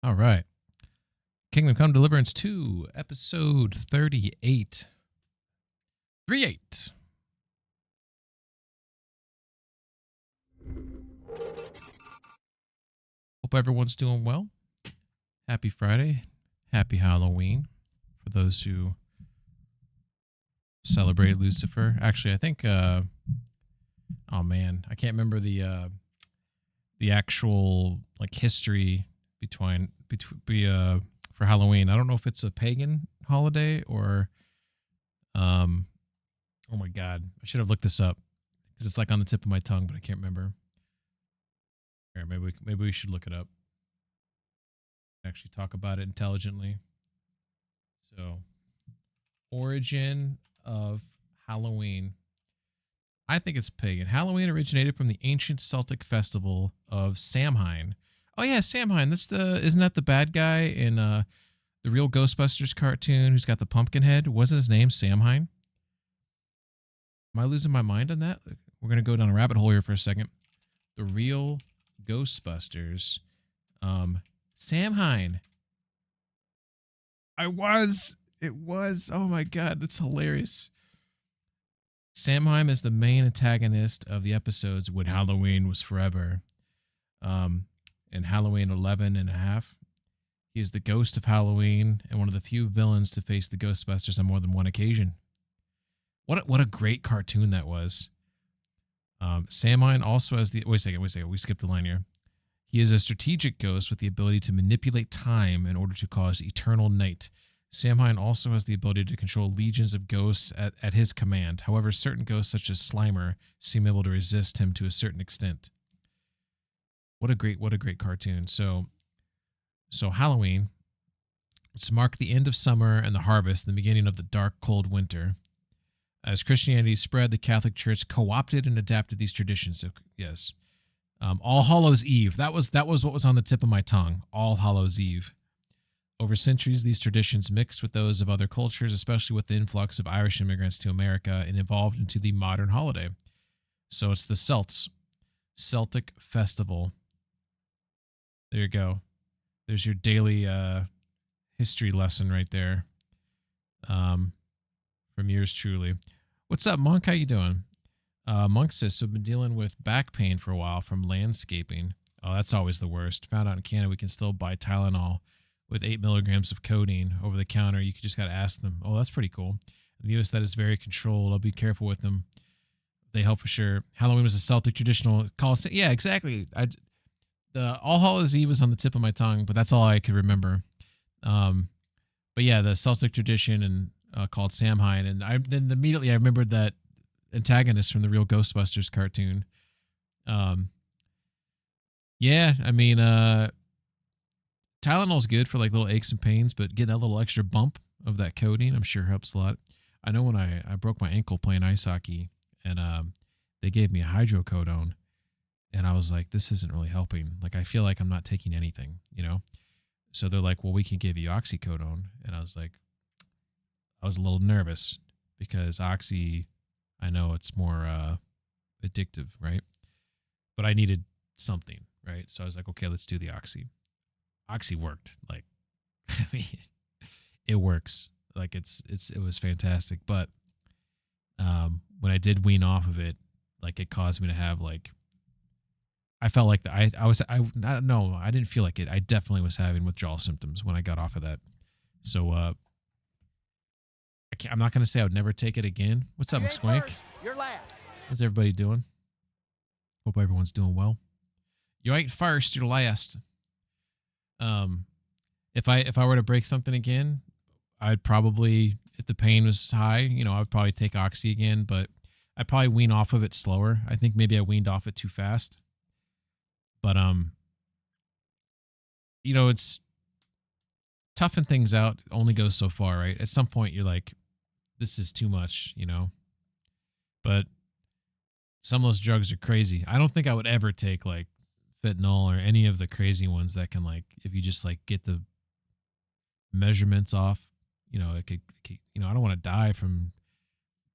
All right. Kingdom Come Deliverance 2, episode 38. 38. Hope everyone's doing well. Happy Friday. Happy Halloween for those who celebrate Lucifer. Actually, I think oh man, I can't remember the actual like history between for Halloween. I don't know if it's a pagan holiday or oh my god, I should have looked this up because it's like on the tip of my tongue, but I can't remember. Here, maybe we should look it up. Actually talk about it intelligently. So, origin of Halloween. I think it's pagan. Halloween originated from the ancient Celtic festival of Samhain. Oh yeah, Samhain. Isn't that the bad guy in the real Ghostbusters cartoon who's got the pumpkin head? Wasn't his name Samhain? Am I losing my mind on that? We're gonna go down a rabbit hole here for a second. The real Ghostbusters, Samhain. It was. Oh my god, that's hilarious. Samhain is the main antagonist of the episodes When Halloween Was Forever, and Halloween 11 and a half. He is the ghost of Halloween and one of the few villains to face the Ghostbusters on more than one occasion. What a great cartoon that was. Samhain also has the... Wait a second. We skipped the line here. He is a strategic ghost with the ability to manipulate time in order to cause eternal night. Samhain also has the ability to control legions of ghosts at his command. However, certain ghosts, such as Slimer, seem able to resist him to a certain extent. What a great cartoon. So Halloween, it's to mark the end of summer and the harvest, the beginning of the dark, cold winter. As Christianity spread, the Catholic Church co-opted and adapted these traditions. So, yes. All Hallows Eve. That was what was on the tip of my tongue. All Hallows Eve. Over centuries, these traditions mixed with those of other cultures, especially with the influx of Irish immigrants to America, and evolved into the modern holiday. So it's the Celtic Festival. There you go. There's your daily history lesson right there. From yours truly. What's up, Monk? How you doing? Monk says, so I've been dealing with back pain for a while from landscaping. Oh, that's always the worst. Found out in Canada we can still buy Tylenol with 8 milligrams of codeine over the counter. You just got to ask them. Oh, that's pretty cool. In the U.S., that is very controlled. I'll be careful with them. They help for sure. Halloween was a Celtic traditional call. Yeah, exactly. The All Hallows Eve was on the tip of my tongue, but that's all I could remember. But yeah, the Celtic tradition and called Samhain, and then immediately I remembered that antagonist from the real Ghostbusters cartoon. Yeah, I mean, Tylenol's good for like little aches and pains, but getting that little extra bump of that codeine, I'm sure helps a lot. I know when I broke my ankle playing ice hockey, and they gave me a hydrocodone, and I was like, this isn't really helping. Like, I feel like I'm not taking anything, you know? So they're like, well, we can give you oxycodone. And I was like, I was a little nervous because oxy, I know it's more addictive, right? But I needed something, right? So I was like, okay, let's do the oxy. Oxy worked. Like, I mean, it works. Like it was fantastic. But when I did wean off of it, like it caused me to have like, I felt like I didn't feel like it. I definitely was having withdrawal symptoms when I got off of that. So I'm not going to say I would never take it again. What's up, McSwank? You're last. How's everybody doing? Hope everyone's doing well. You ain't first, you're last. If I were to break something again, I'd probably, if the pain was high, I would probably take oxy again, but I'd probably wean off of it slower. I think maybe I weaned off it too fast. But it's toughing things out only goes so far, right? At some point you're like, this is too much, But some of those drugs are crazy. I don't think I would ever take like fentanyl or any of the crazy ones that can, like, if you just like get the measurements off, it could I don't want to die from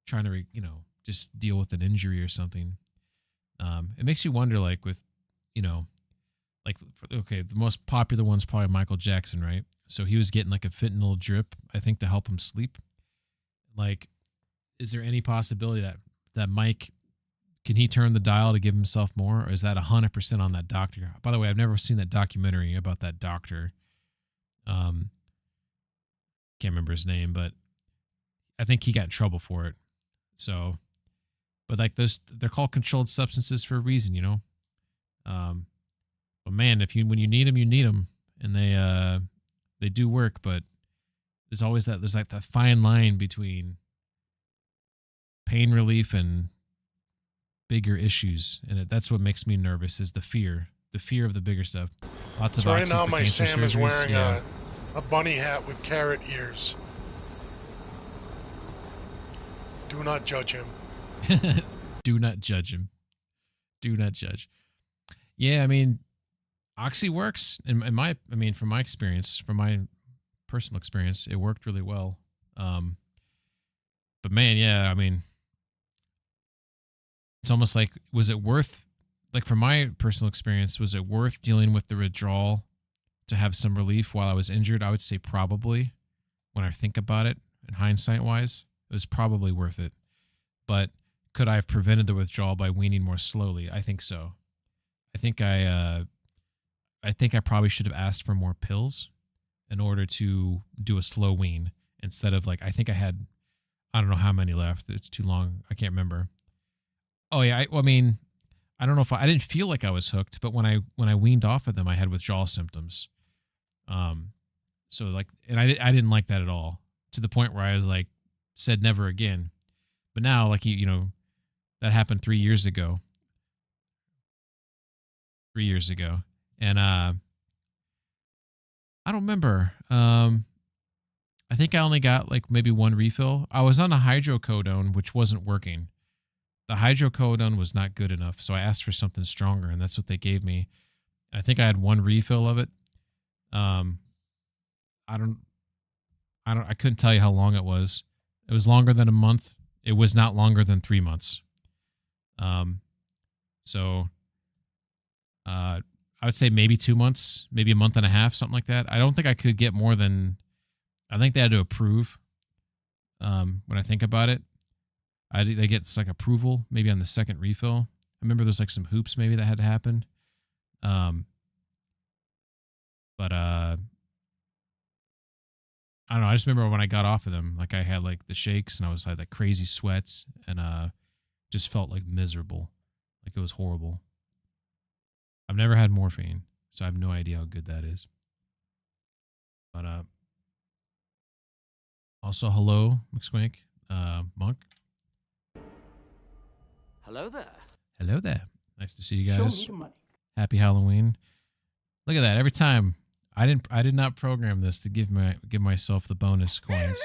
trying to just deal with an injury or something. It makes you wonder, like, with like, okay, the most popular one's probably Michael Jackson, right? So he was getting like a fentanyl drip, I think, to help him sleep. Like, is there any possibility that Mike, can he turn the dial to give himself more, or is that 100% on that doctor? By the way, I've never seen that documentary about that doctor. Can't remember his name, but I think he got in trouble for it. So, but like those, they're called controlled substances for a reason, you know. But man, when you need them, and they do work. But there's like that fine line between pain relief and bigger issues, and that's what makes me nervous, is the fear of the bigger stuff. Lots of So right now for my cancer Sam surgeries. is wearing a bunny hat with carrot ears. Do not judge him. Do not judge him. Do not judge. Yeah, I mean, Oxy works from my experience, from my personal experience, it worked really well. But man, yeah, I mean, it's almost like, was it worth, like from my personal experience, was it worth dealing with the withdrawal to have some relief while I was injured? I would say probably, when I think about it, in hindsight wise, it was probably worth it. But could I have prevented the withdrawal by weaning more slowly? I think so. I think I probably should have asked for more pills in order to do a slow wean, instead of like, I think I don't know how many left. It's too long. I can't remember. Oh yeah. I mean, I don't know if I didn't feel like I was hooked, but when I weaned off of them, I had withdrawal symptoms. So like, and I didn't like that at all, to the point where I was like, said never again. But now, like, you know, that happened 3 years ago. 3 years ago. And I don't remember. I think I only got like maybe one refill. I was on a hydrocodone, which wasn't working. The hydrocodone was not good enough, so I asked for something stronger, and that's what they gave me. I think I had one refill of it. I couldn't tell you how long it was. It was longer than a month. It was not longer than 3 months. So I would say maybe 2 months, maybe a month and a half, something like that. I don't think I could get more than, I think they had to approve. When I think about it, they get like approval maybe on the second refill. I remember there's like some hoops maybe that had to happen. But I don't know. I just remember when I got off of them, like I had like the shakes and I was like crazy sweats, and just felt like miserable. Like it was horrible. I've never had morphine, so I have no idea how good that is. But also, hello, McSwank, Monk. Hello there. Hello there. Nice to see you guys. Show me the money. Happy Halloween. Look at that. Every time I did not program this to give myself the bonus coins.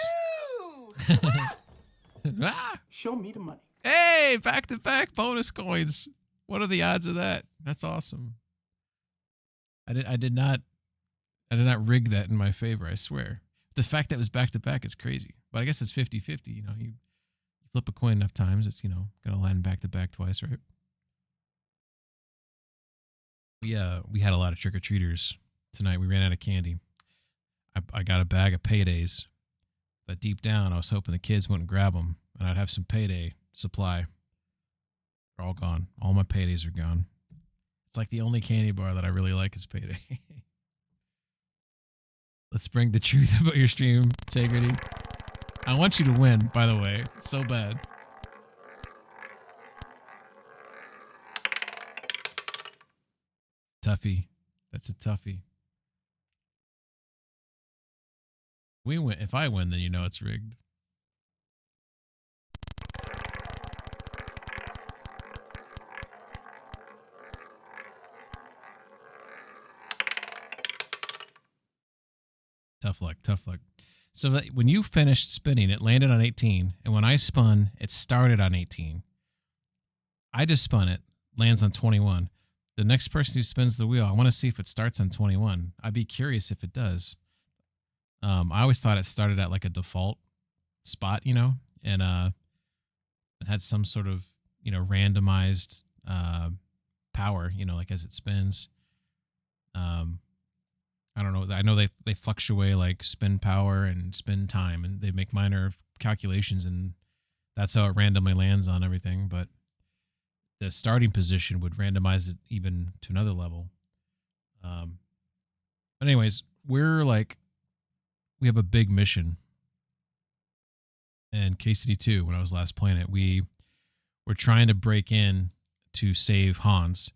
Ah! Show me the money. Hey, back-to-back bonus coins. What are the odds of that? That's awesome. I did not rig that in my favor, I swear. The fact that it was back-to-back is crazy. But I guess it's 50-50, you know. You flip a coin enough times, it's, you know, going to land back-to-back twice, right? We had a lot of trick-or-treaters tonight. We ran out of candy. I got a bag of paydays, but deep down I was hoping the kids wouldn't grab them and I'd have some payday supply. They're all gone. All my paydays are gone. It's like the only candy bar that I really like is payday. Let's bring the truth about your stream integrity. I want you to win, by the way. So bad. Toughie. That's a toughie. We win. If I win, then you know it's rigged. Tough luck. Tough luck. So when you finished spinning, it landed on 18. And when I spun, it started on 18. I just spun it. Lands on 21. The next person who spins the wheel, I want to see if it starts on 21. I'd be curious if it does. I always thought it started at like a default spot, you know, and it had some sort of, you know, randomized power, you know, like as it spins. Um, I don't know. I know they fluctuate like spin power and spin time, and they make minor calculations, and that's how it randomly lands on everything. But the starting position would randomize it even to another level. But anyways, we have a big mission in KCD2. When I was last playing it, we were trying to break in to save Hans,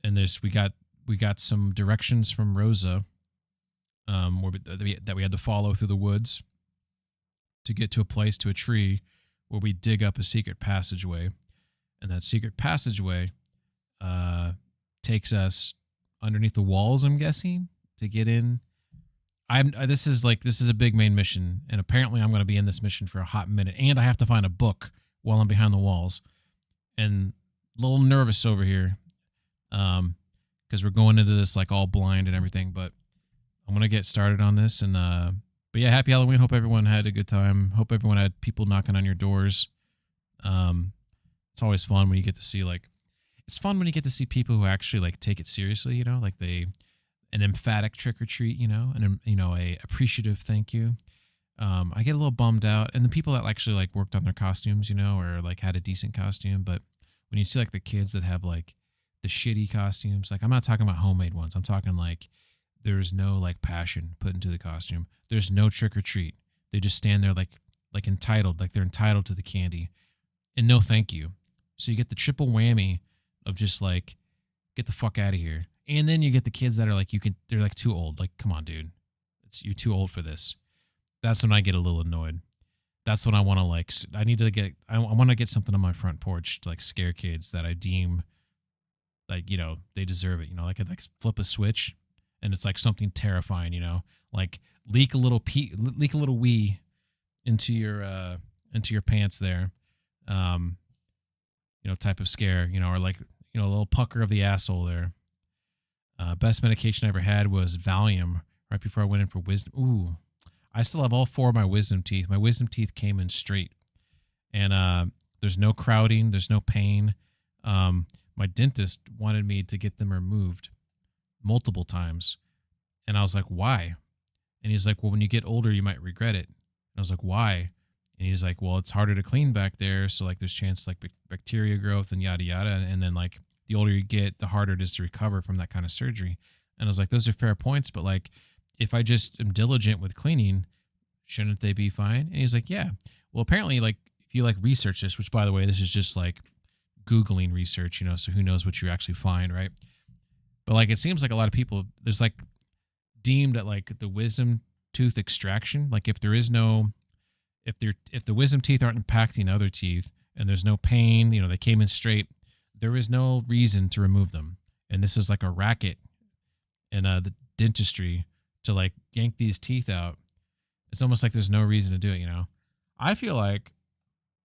and we got some directions from Rosa, that we had to follow through the woods to get to a tree where we dig up a secret passageway, and that secret passageway takes us underneath the walls, I'm guessing, to get in. This is a big main mission, and apparently I'm going to be in this mission for a hot minute, and I have to find a book while I'm behind the walls, and a little nervous over here, because we're going into this like all blind and everything. But I'm gonna get started on this, and but yeah, happy Halloween. Hope everyone had a good time. Hope everyone had people knocking on your doors. It's always fun when you get to see it's fun when you get to see people who actually like take it seriously. You know, like an emphatic trick or treat. You know, and a appreciative thank you. I get a little bummed out, and the people that actually like worked on their costumes, you know, or like had a decent costume. But when you see like the kids that have like the shitty costumes, like I'm not talking about homemade ones. I'm talking like there's no like passion put into the costume. There's no trick or treat. They just stand there like entitled, like they're entitled to the candy, and no thank you. So you get the triple whammy of just like get the fuck out of here, and then you get the kids that are like they're like too old. Like come on, dude, you're too old for this. That's when I get a little annoyed. That's when I want to I want to get something on my front porch to like scare kids that I deem like, they deserve it. Like I like flip a switch and it's like something terrifying, like leak a little wee into your pants there. Type of scare, or like, a little pucker of the asshole there. Best medication I ever had was Valium right before I went in for wisdom. Ooh, I still have all 4 of my wisdom teeth. My wisdom teeth came in straight, and there's no crowding. There's no pain. My dentist wanted me to get them removed multiple times, and I was like, why? And he's like, well, when you get older, you might regret it. And I was like, why? And he's like, well, it's harder to clean back there, so like there's chance like bacteria growth and yada yada, and then like the older you get, the harder it is to recover from that kind of surgery. And I was like, those are fair points, but like if I just am diligent with cleaning, shouldn't they be fine? And he's like, yeah. Well, apparently, like if you like research this, which by the way, this is just like Googling research, so who knows what you actually find, right? But like it seems like a lot of people, there's like deemed at like the wisdom tooth extraction, like if the wisdom teeth aren't impacting other teeth and there's no pain, they came in straight, there is no reason to remove them. And this is like a racket in the dentistry to like yank these teeth out. It's almost like there's no reason to do it, I feel like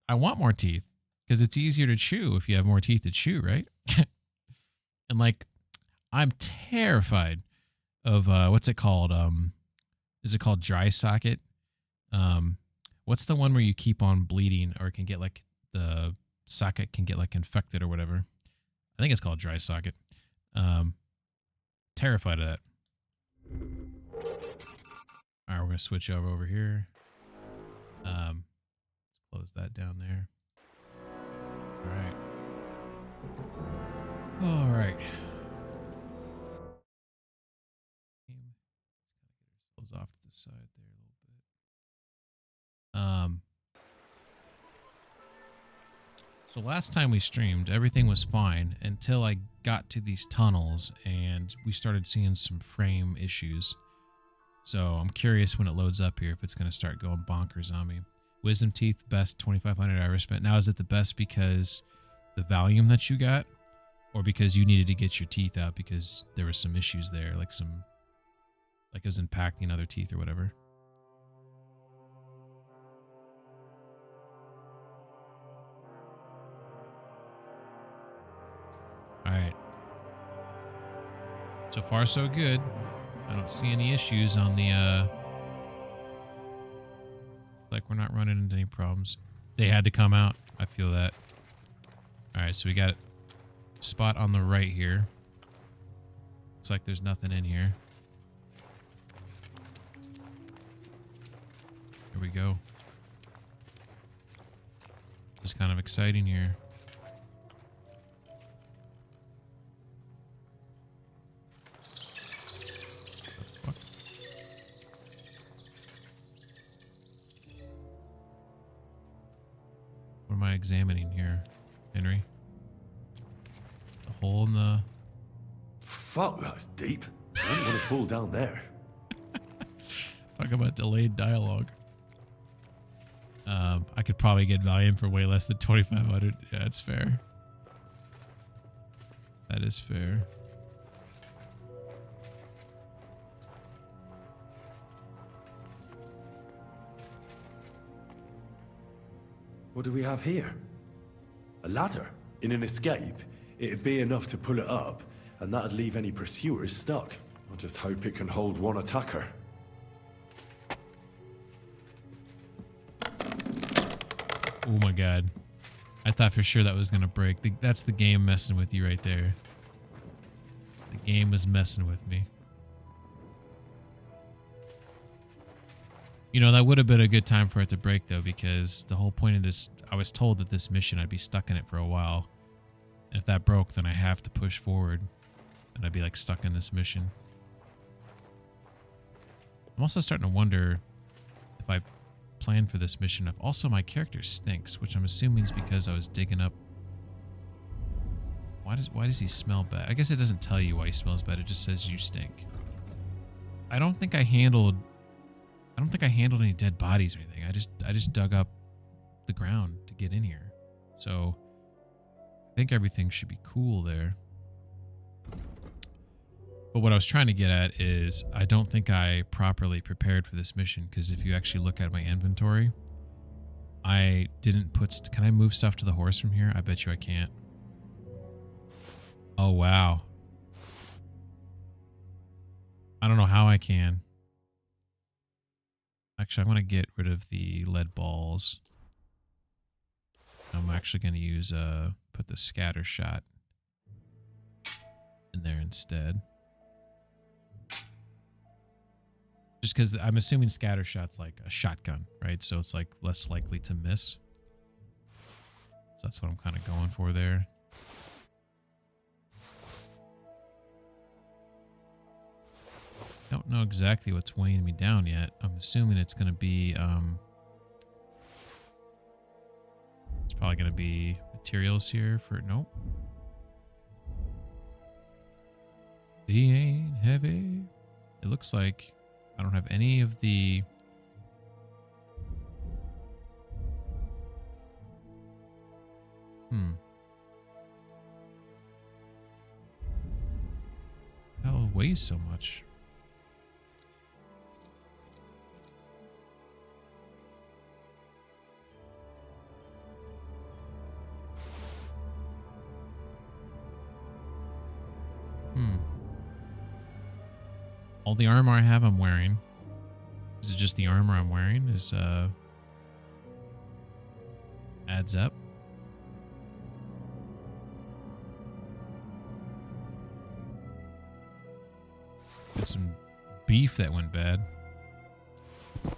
I want more teeth because it's easier to chew if you have more teeth to chew, right? And like I'm terrified of what's it called? Is it called dry socket? What's the one where you keep on bleeding or it can get like the socket can get like infected or whatever? I think it's called dry socket. Terrified of that. All right, we're gonna switch over here. Let's close that down there. All right. Let's get ourselves off to the side there a little bit. So last time we streamed, everything was fine until I got to these tunnels and we started seeing some frame issues. So I'm curious when it loads up here if it's going to start going bonkers on me. Wisdom teeth, best 2,500 I ever spent. Now, is it the best because the volume that you got, or because you needed to get your teeth out because there were some issues there, like it was impacting other teeth or whatever? All right. So far, so good. I don't see any issues on the, like we're not running into any problems. They had to come out. I feel that. All right, so we got a spot on the right here. Looks like there's nothing in here. Here we go. This is kind of exciting here. What am I examining here, Henry? The hole in the... Fuck, that's deep. I wouldn't want to fall down there. Talk about delayed dialogue. I could probably get volume for way less than 2,500. Yeah, that's fair. That is fair. What do we have here? A ladder? In an escape, it'd be enough to pull it up, and that'd leave any pursuers stuck. I just hope it can hold one attacker. Oh my god. I thought for sure that was going to break. That's the game messing with you right there. The game was messing with me. You know, that would have been a good time for it to break, though, because the whole point of this, I was told that this mission, I'd be stuck in it for a while. And if that broke, then I have to push forward. And I'd be, like, stuck in this mission. I'm also starting to wonder if I plan for this mission, if also my character stinks, which I'm assuming is because I was digging up. Why does he smell bad? I guess it doesn't tell you why he smells bad. It just says you stink. I don't think I handled any dead bodies or anything. I just dug up the ground to get in here. So I think everything should be cool there. But what I was trying to get at is I don't think I properly prepared for this mission, because if you actually look at my inventory, I didn't put... Can I move stuff to the horse from here? I bet you I can't. Oh, wow. I don't know how I can. Actually, I'm going to get rid of the lead balls. I'm actually going to use, put the scatter shot in there instead. Just because I'm assuming scatter shot's like a shotgun, right? So it's like less likely to miss. So that's what I'm kind of going for there. Don't know exactly what's weighing me down yet. I'm assuming it's going to be, it's probably going to be materials here for, nope. He ain't heavy. It looks like I don't have any of the... Hell, it weighs so much. All the armor I have, I'm wearing. Is it just the armor I'm wearing? Adds up. Got some beef that went bad. That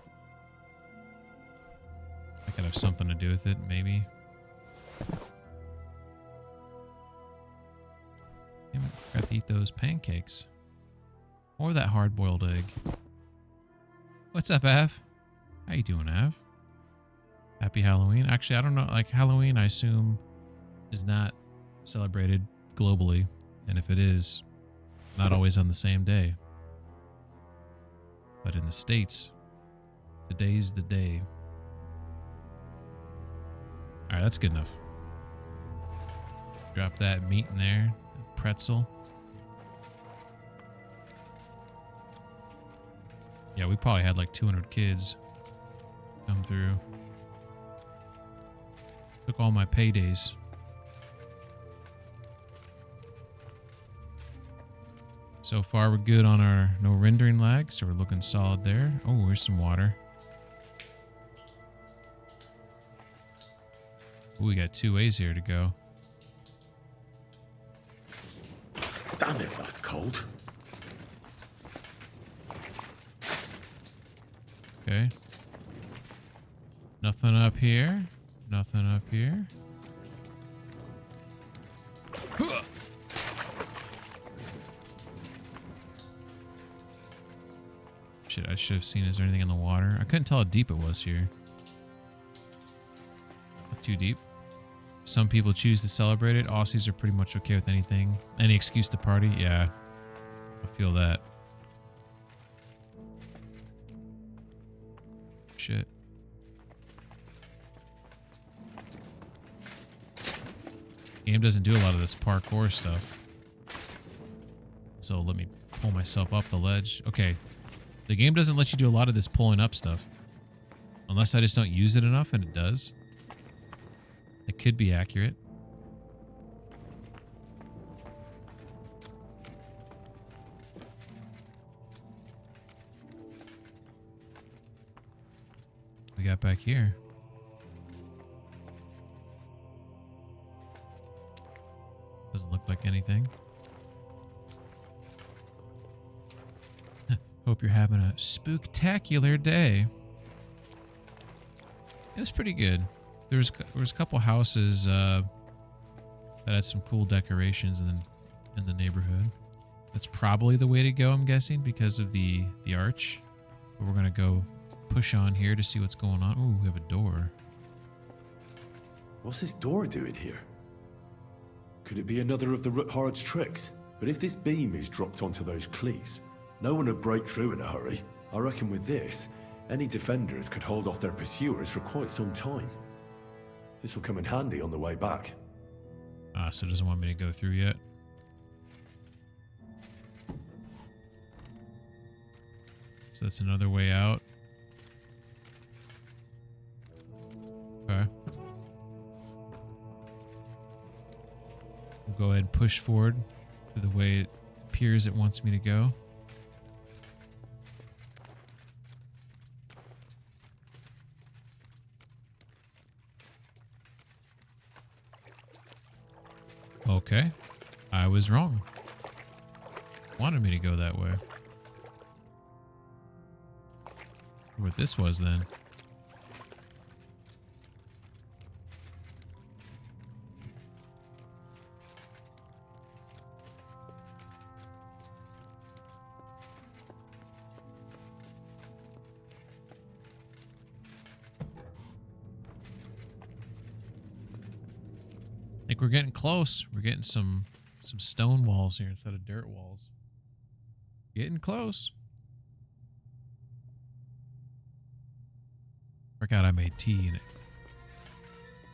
could have something to do with it, maybe. Damn it, I forgot to eat those pancakes. Or that hard-boiled egg. What's up, Av? How you doing, Av? Happy Halloween. Actually, I don't know. Like, Halloween, I assume, is not celebrated globally. And if it is, not always on the same day. But in the States, today's the day. Alright, that's good enough. Drop that meat in there. Pretzel. Yeah, we probably had like 200 kids come through. Took all my paydays. So far, we're good on our no rendering lag, so we're looking solid there. Oh, here's some water. Ooh, we got 2 ways here to go. Damn it, that's cold. Okay. Nothing up here. Nothing up here. Shit, I should have seen. Is there anything in the water? I couldn't tell how deep it was here. Not too deep. Some people choose to celebrate it. Aussies are pretty much okay with anything. Any excuse to party? Yeah. I feel that. Shit. Game doesn't do a lot of this parkour stuff. So let me pull myself up the ledge. Okay. The game doesn't let you do a lot of this pulling up stuff. Unless I just don't use it enough, and it does. It could be accurate. We got back here. Doesn't look like anything. Hope you're having a spooktacular day. It was pretty good. There was a couple houses that had some cool decorations in the neighborhood. That's probably the way to go, I'm guessing, because of the arch. But we're gonna go push on here to see what's going on. Ooh, we have a door. What's this door doing here? Could it be another of the Ruthard's tricks? But if this beam is dropped onto those cleats, no one would break through in a hurry. I reckon with this, any defenders could hold off their pursuers for quite some time. This will come in handy on the way back. Ah, so it doesn't want me to go through yet. So that's another way out. Okay. We'll go ahead and push forward to the way it appears it wants me to go. Okay. I was wrong. Wanted me to go that way. What this was then. I think we're getting close. We're getting some stone walls here instead of dirt walls. Getting close. Forgot I made tea and it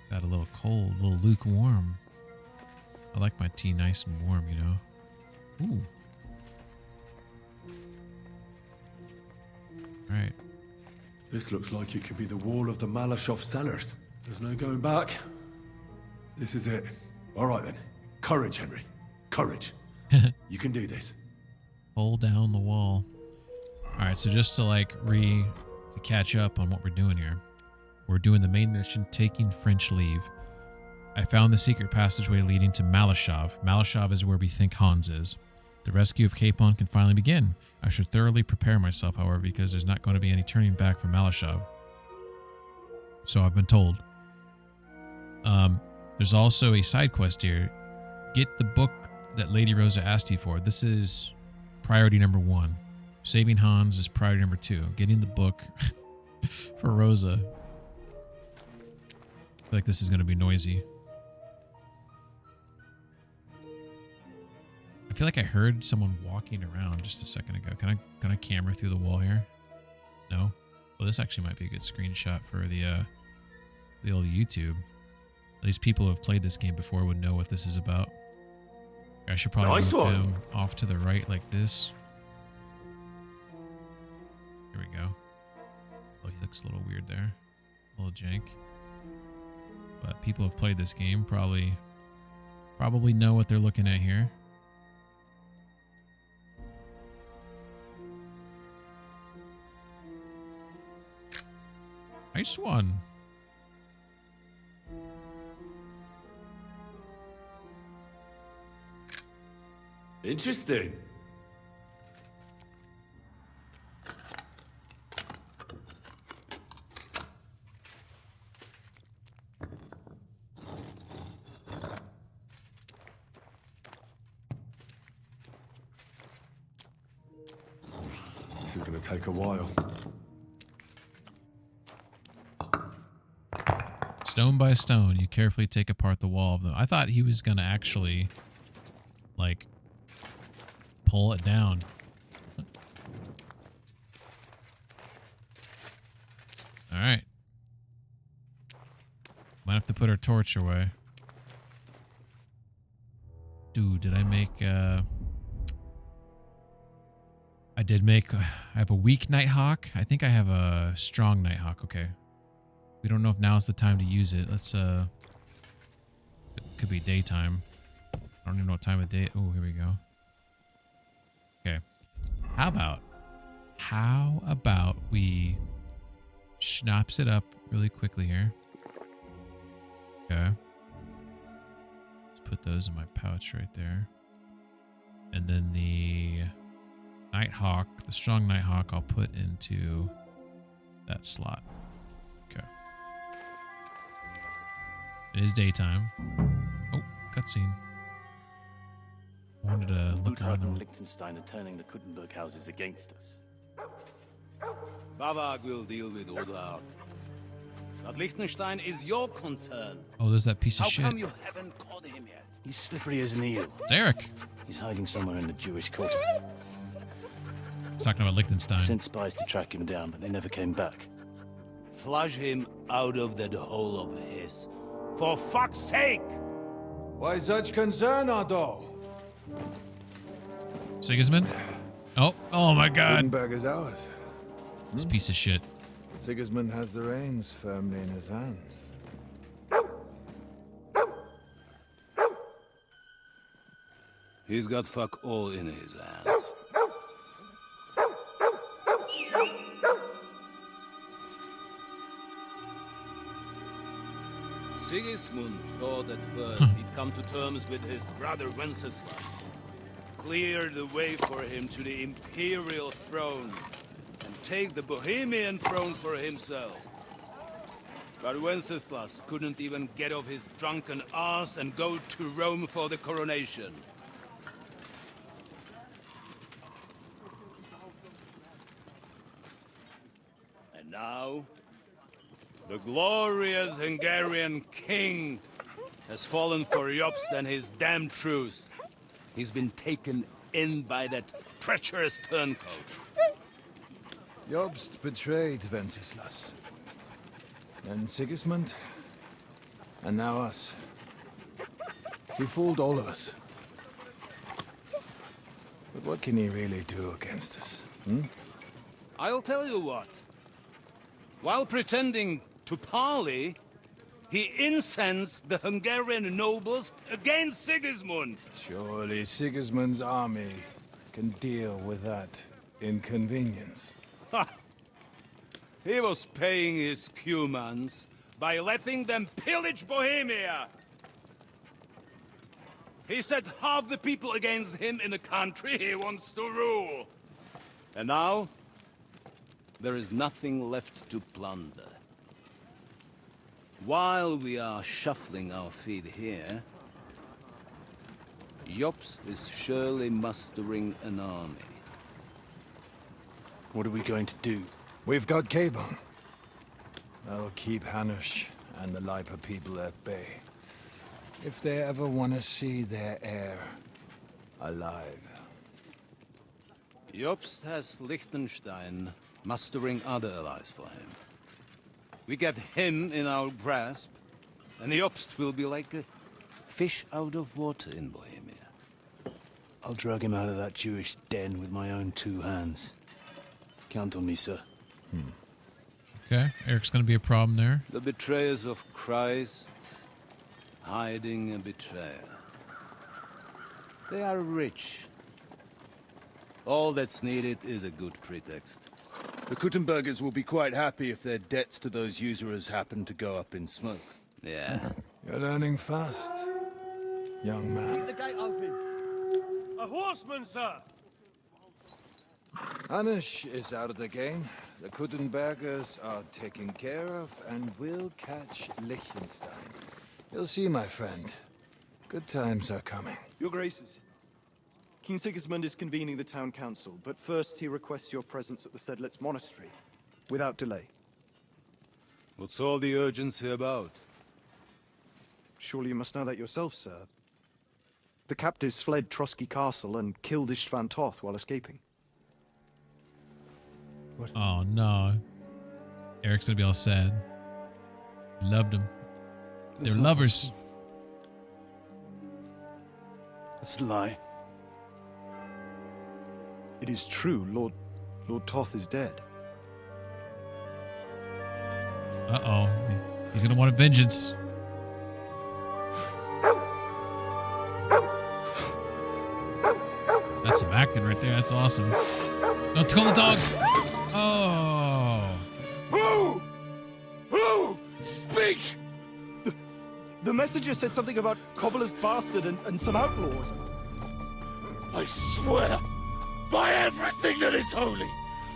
got a little cold, a little lukewarm. I like my tea nice and warm, you know. Ooh. All right. This looks like it could be the wall of the Malashov cellars. There's no going back. This is it. All right then. Courage, Henry. Courage. You can do this. Pull down the wall. All right, so just to catch up on what we're doing here. We're doing the main mission, taking French leave. I found the secret passageway leading to Malashov. Malashov is where we think Hans is. The rescue of Capon can finally begin. I should thoroughly prepare myself, however, because there's not going to be any turning back from Malashov. So I've been told. There's also a side quest here. Get the book that Lady Rosa asked you for. This is priority number 1. Saving Hans is priority number 2. Getting the book for Rosa. I feel like this is going to be noisy. I feel like I heard someone walking around just a second ago. Can I camera through the wall here? No? Well, this actually might be a good screenshot for the old YouTube. At least people who have played this game before would know what this is about. I should probably move him off to the right like this. Here we go. Oh, he looks a little weird there. A little jank. But people who have played this game probably know what they're looking at here. Nice one. Interesting. This is gonna take a while. Stone by stone, you carefully take apart the wall of them. I thought he was gonna actually, like, pull it down. All right. Might have to put our torch away. Dude, did I make, I did make, I have a weak Nighthawk. I think I have a strong Nighthawk. Okay. We don't know if now's the time to use it. Let's, it could be daytime. I don't even know what time of day. Oh, here we go. Okay. How about we schnapps it up really quickly here. Okay. Let's put those in my pouch right there. And then the Nighthawk, the strong Nighthawk, I'll put into that slot. Okay. It is daytime. Oh, cutscene. I wanted to look around Ludwig and them. Liechtenstein are turning the Kuttenberg houses against us. Bavag will deal with Odoard. But Liechtenstein is your concern. Oh, there's that piece of How shit. come you haven't caught him yet? He's slippery as an eel. It's Eric. He's hiding somewhere in the Jewish quarter. He's talking about Liechtenstein. Sent spies to track him down, but they never came back. Flush him out of that hole of his. For fuck's sake! Why such concern, Otto? Sigismund? Oh my god. Gutenberg is ours. This piece of shit. Sigismund has the reins firmly in his hands. He's got fuck all in his hands. Sigismund thought at first he'd come to terms with his brother Wenceslas, clear the way for him to the imperial throne, and take the Bohemian throne for himself. But Wenceslas couldn't even get off his drunken ass and go to Rome for the coronation. And now, the glorious Hungarian king has fallen for Jobst and his damned truce. He's been taken in by that treacherous turncoat. Jobst betrayed Wenceslas. Then Sigismund. And now us. He fooled all of us. But what can he really do against us? I'll tell you what. While pretending to parley, he incensed the Hungarian nobles against Sigismund. Surely Sigismund's army can deal with that inconvenience. Ha! He was paying his Cumans by letting them pillage Bohemia. He set half the people against him in the country he wants to rule. And now, there is nothing left to plunder. While we are shuffling our feet here, Jobst is surely mustering an army. What are we going to do? We've got Cabon. That'll keep Hanush and the Lipa people at bay. If they ever want to see their heir alive. Jobst has Liechtenstein mustering other allies for him. We get him in our grasp, and Jobst will be like a fish out of water in Bohemia. I'll drag him out of that Jewish den with my own two hands. Count on me, sir. Okay, Eric's gonna be a problem there. The betrayers of Christ, hiding a betrayer. They are rich. All that's needed is a good pretext. The Kuttenbergers will be quite happy if their debts to those usurers happen to go up in smoke. Yeah. You're learning fast, young man. The gate open. A horseman, sir. Hanush is out of the game. The Kuttenbergers are taken care of and will catch Liechtenstein. You'll see, my friend. Good times are coming. Your Graces, King Sigismund is convening the town council, but first he requests your presence at the Sedlitz monastery, without delay. What's all the urgency about? Surely you must know that yourself, sir. The captives fled Trotsky Castle and killed Istvan Toth while escaping. Oh no. Eric's gonna be all sad. Loved him. They're lovers. That's a lie. It is true, Lord Toth is dead. Uh-oh. He's gonna want a vengeance. That's some acting right there. That's awesome. Don't call the dog. Oh. Who? Speak! The messenger said something about Cobbler's bastard and some outlaws. I swear, by everything that is holy,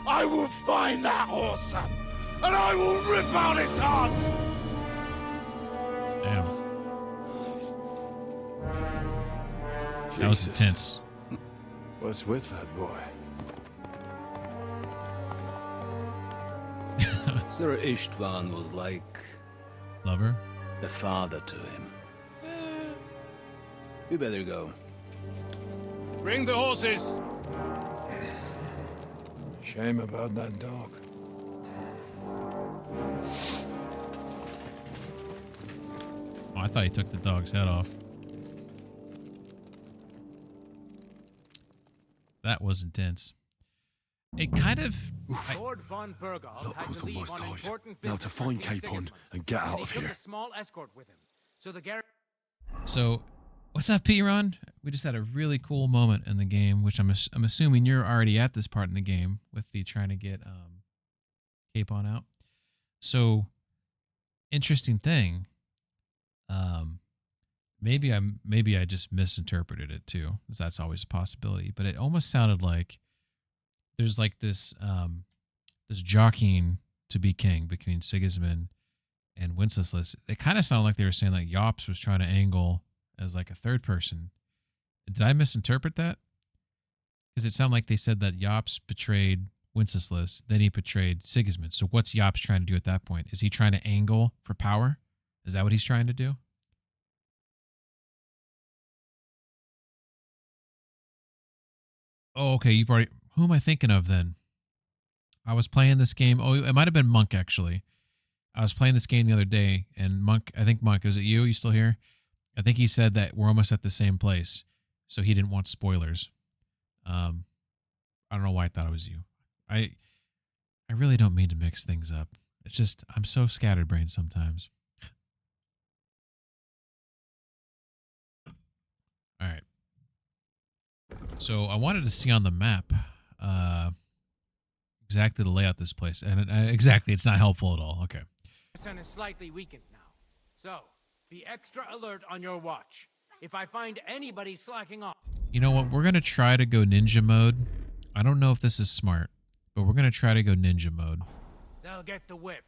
I will find that whoreson, and I will rip out his heart! Damn. That was intense. What's with that boy? Sir Istvan was like Lover? a father to him. You better go. Bring the horses! Shame about that dog. Oh, I thought he took the dog's head off. That was intense. It kind of... Lord von Burgall had to leave on important Now to find Capon and get out of here. A small escort with him. So the garrison. So, what's up, P-Ron? We just had a really cool moment in the game, which I'm assuming you're already at this part in the game with the trying to get Capon out. So, interesting thing. Maybe I just misinterpreted it too, because that's always a possibility. But it almost sounded like there's like this this jockeying to be king between Sigismund and Wenceslas. It kind of sounded like they were saying like Jops was trying to angle as like a third person. Did I misinterpret that? Because it sounded like they said that Jops betrayed Wenceslas, then he betrayed Sigismund. So what's Jops trying to do at that point? Is he trying to angle for power? Is that what he's trying to do? Oh, okay. You've already... Who am I thinking of then? I was playing this game. Oh, it might have been Monk, actually. I was playing this game the other day, and Monk, I think Monk, is it you? You still here? I think he said that we're almost at the same place, so he didn't want spoilers. I don't know why I thought it was you. I really don't mean to mix things up. It's just, I'm so scatterbrained sometimes. All right. So I wanted to see on the map exactly the layout of this place. And exactly, it's not helpful at all. Okay. The sun is slightly weakened now. So, be extra alert on your watch. If I find anybody slacking off... You know what? We're going to try to go ninja mode. I don't know if this is smart, but we're going to try to go ninja mode. They'll get the whip.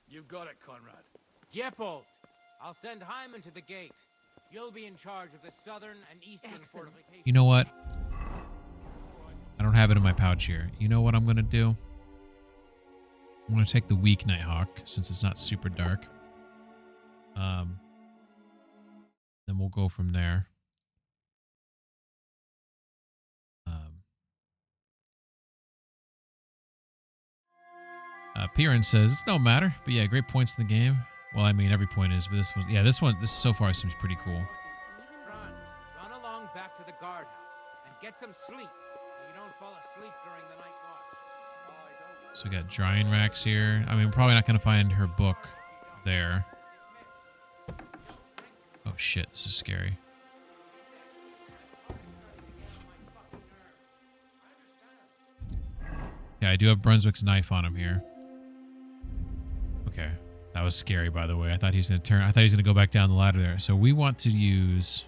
You've got it, Conrad. Diepold, I'll send Hyman to the gate. You'll be in charge of the southern and eastern fortifications. You know what? I don't have it in my pouch here. You know what I'm going to do? I'm going to take the weak Nighthawk, since it's not super dark. Then we'll go from there. Piran says, it's no matter. But yeah, great points in the game. Well, I mean, every point is, but this one, yeah, this so far seems pretty cool. Franz, run along back to the guardhouse and get some sleep so you don't fall asleep during the night watch. So we got drying racks here. I mean, we're probably not going to find her book there. Oh shit, this is scary. Yeah, I do have Brunswick's knife on him here. Okay. That was scary, by the way. I thought he was going to turn. I thought he was going to go back down the ladder there. So we want to use...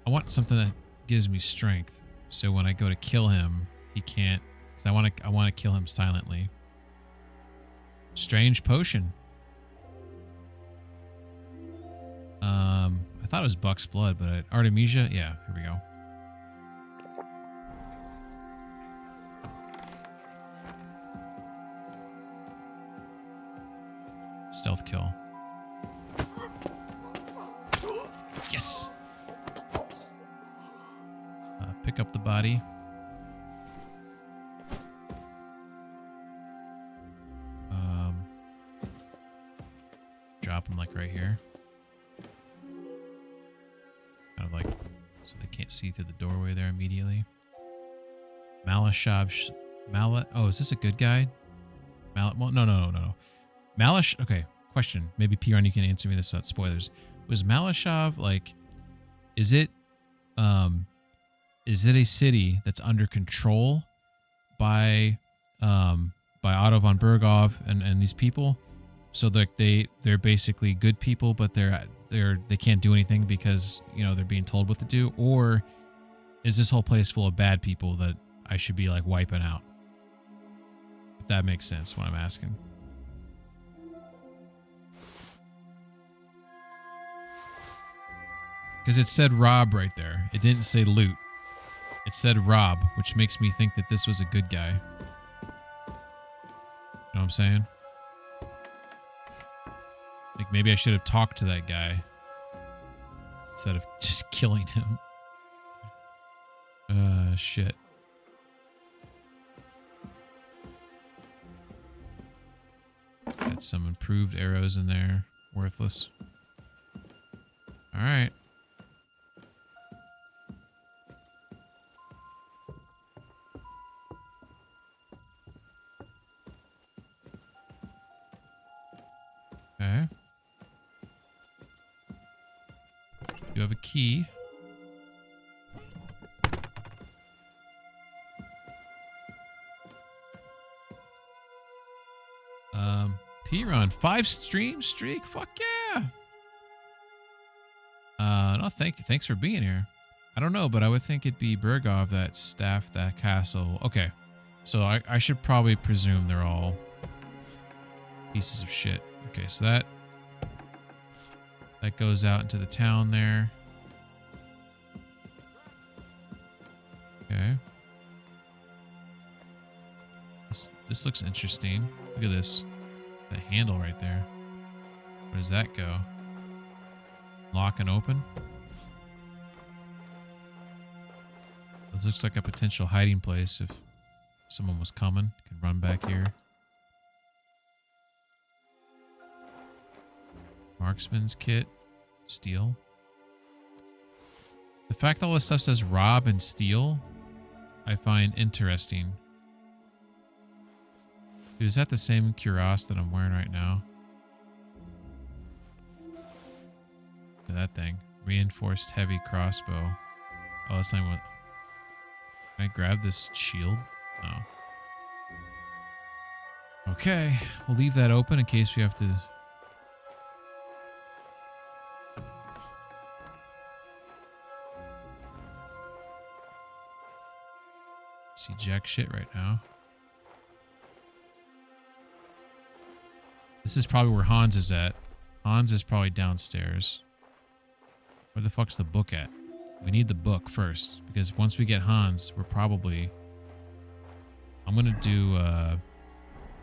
I want something that gives me strength. So when I go to kill him, he can't... Because I want to kill him silently. Strange potion. I thought it was Buck's blood, but Artemisia... Yeah, here we go. Stealth kill. Yes. Pick up the body. Drop him like right here. Kind of like so they can't see through the doorway there immediately. Malashov. Oh, is this a good guy? Well, no. Malish. Okay, question. Maybe Piran, you can answer me this without spoilers. Was Malashov like? Is it a city that's under control by Otto von Berghoff and these people? So they're basically good people, but they can't do anything because they're being told what to do, or is this whole place full of bad people that I should be like wiping out? If that makes sense, what I'm asking. Because it said rob right there. It didn't say loot. It said rob, which makes me think that this was a good guy. You know what I'm saying? Like, maybe I should have talked to that guy instead of just killing him. Shit. Got some improved arrows in there. Worthless. Alright. Okay. You have a key. P-Run, 5-stream streak? Fuck yeah. No, thank you. Thanks for being here. I don't know, but I would think it'd be Berghoff that staffed that castle. Okay. So I should probably presume they're all pieces of shit. Okay, so that goes out into the town there. Okay. This looks interesting. Look at this. The handle right there. Where does that go? Lock and open? This looks like a potential hiding place if someone was coming. Can run back here. Marksman's kit. Steal. The fact that all this stuff says rob and steal, I find interesting. Dude, is that the same cuirass that I'm wearing right now? Look at that thing. Reinforced heavy crossbow. Oh, that's not what... Can I grab this shield? No. Okay, we'll leave that open in case we have to... See jack shit right now. This is probably where Hans is at. Hans is probably downstairs. Where the fuck's the book at? We need the book first, because once we get Hans, we're probably... I'm gonna do, I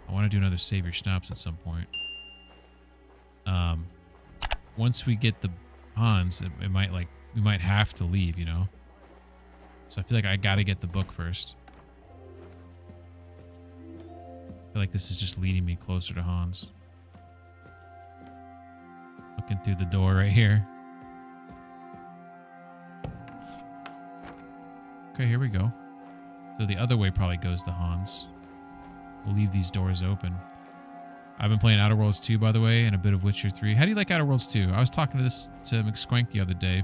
want to do another Save Your Schnapps at some point. Once we get the Hans, it might, like, we might have to leave, you know? So I feel like I gotta get the book first. I feel like this is just leading me closer to Hans. Looking through the door right here. Okay, here we go. So the other way probably goes to Hans. We'll leave these doors open. I've been playing Outer Worlds 2, by the way, and a bit of Witcher 3. How do you like Outer Worlds 2? I was talking to McSquank the other day.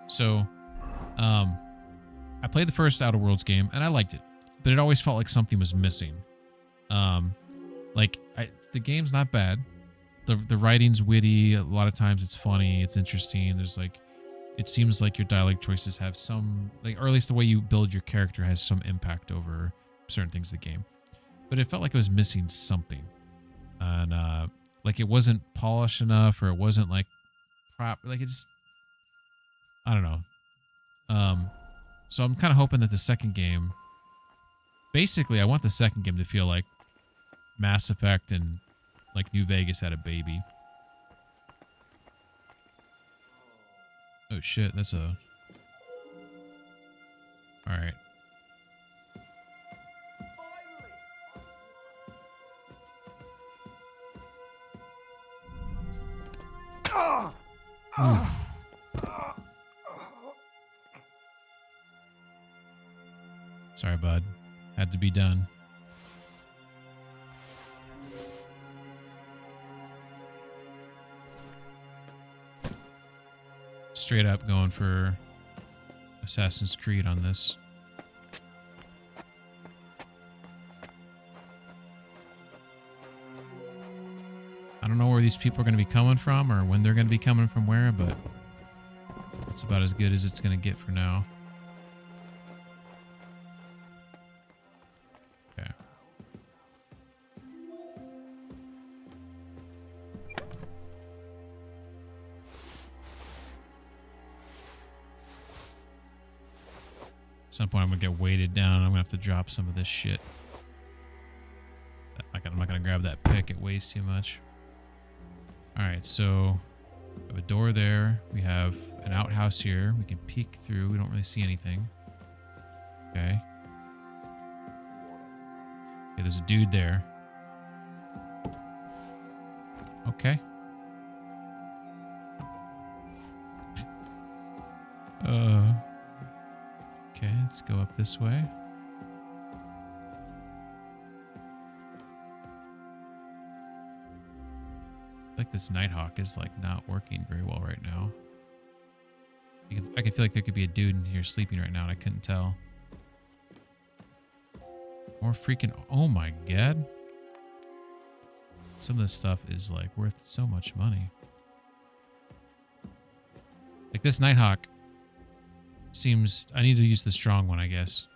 So, I played the first Outer Worlds game, and I liked it. But it always felt like something was missing. The game's not bad. The writing's witty. A lot of times it's funny. It's interesting. There's like... It seems like your dialogue choices have some... Like, or at least the way you build your character has some impact over certain things in the game. But it felt like it was missing something. And, like, it wasn't polished enough, or it wasn't, like, like, it's... I don't know. So I'm kind of hoping that the second game... Basically, I want the second game to feel like Mass Effect and like New Vegas had a baby. Oh shit, that's a... Alright. Sorry, bud. Had to be done. Straight up going for Assassin's Creed on this. I don't know where these people are going to be coming from or when they're going to be coming from where, but it's about as good as it's going to get for now. Okay. At some point I'm going to get weighted down. I'm going to have to drop some of this shit. I'm not going to grab that pick. It weighs too much. Alright, so we have a door there. We have an outhouse here. We can peek through. We don't really see anything. Okay. Okay, there's a dude there. Okay. Okay, let's go up this way. Like this Nighthawk is like not working very well right now. I could feel like there could be a dude in here sleeping right now and I couldn't tell. More freaking, oh my god. Some of this stuff is like worth so much money. Like this Nighthawk seems, I need to use the strong one, I guess.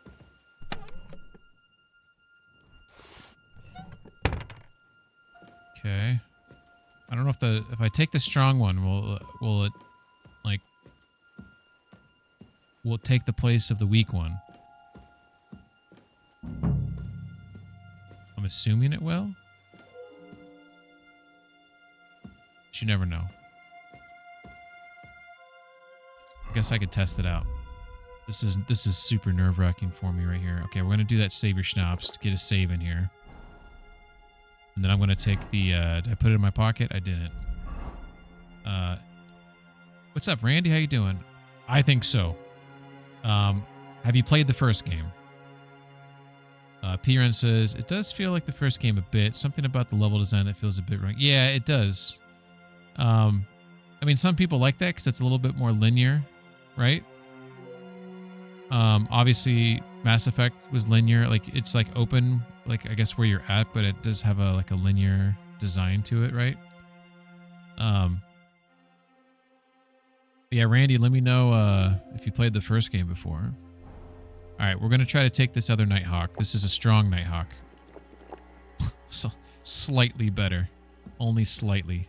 Okay. I don't know if I take the strong one, will it like will it take the place of the weak one? I'm assuming it will. But you never know. I guess I could test it out. This is super nerve-wracking for me right here. Okay, we're gonna do that save your schnapps to get a save in here. And then I'm going to take the, did I put it in my pocket? I didn't. What's up, Randy? How you doing? I think so. Have you played the first game? P-Ren says, it does feel like the first game a bit. Something about the level design that feels a bit wrong. Yeah, it does. I mean, some people like that because it's a little bit more linear, right? Obviously, Mass Effect was linear. Like, it's like open, like I guess where you're at, but it does have a like a linear design to it, right? Yeah, Randy, let me know if you played the first game before. All right, we're gonna try to take this other Nighthawk. This is a strong Nighthawk. So slightly better, only slightly.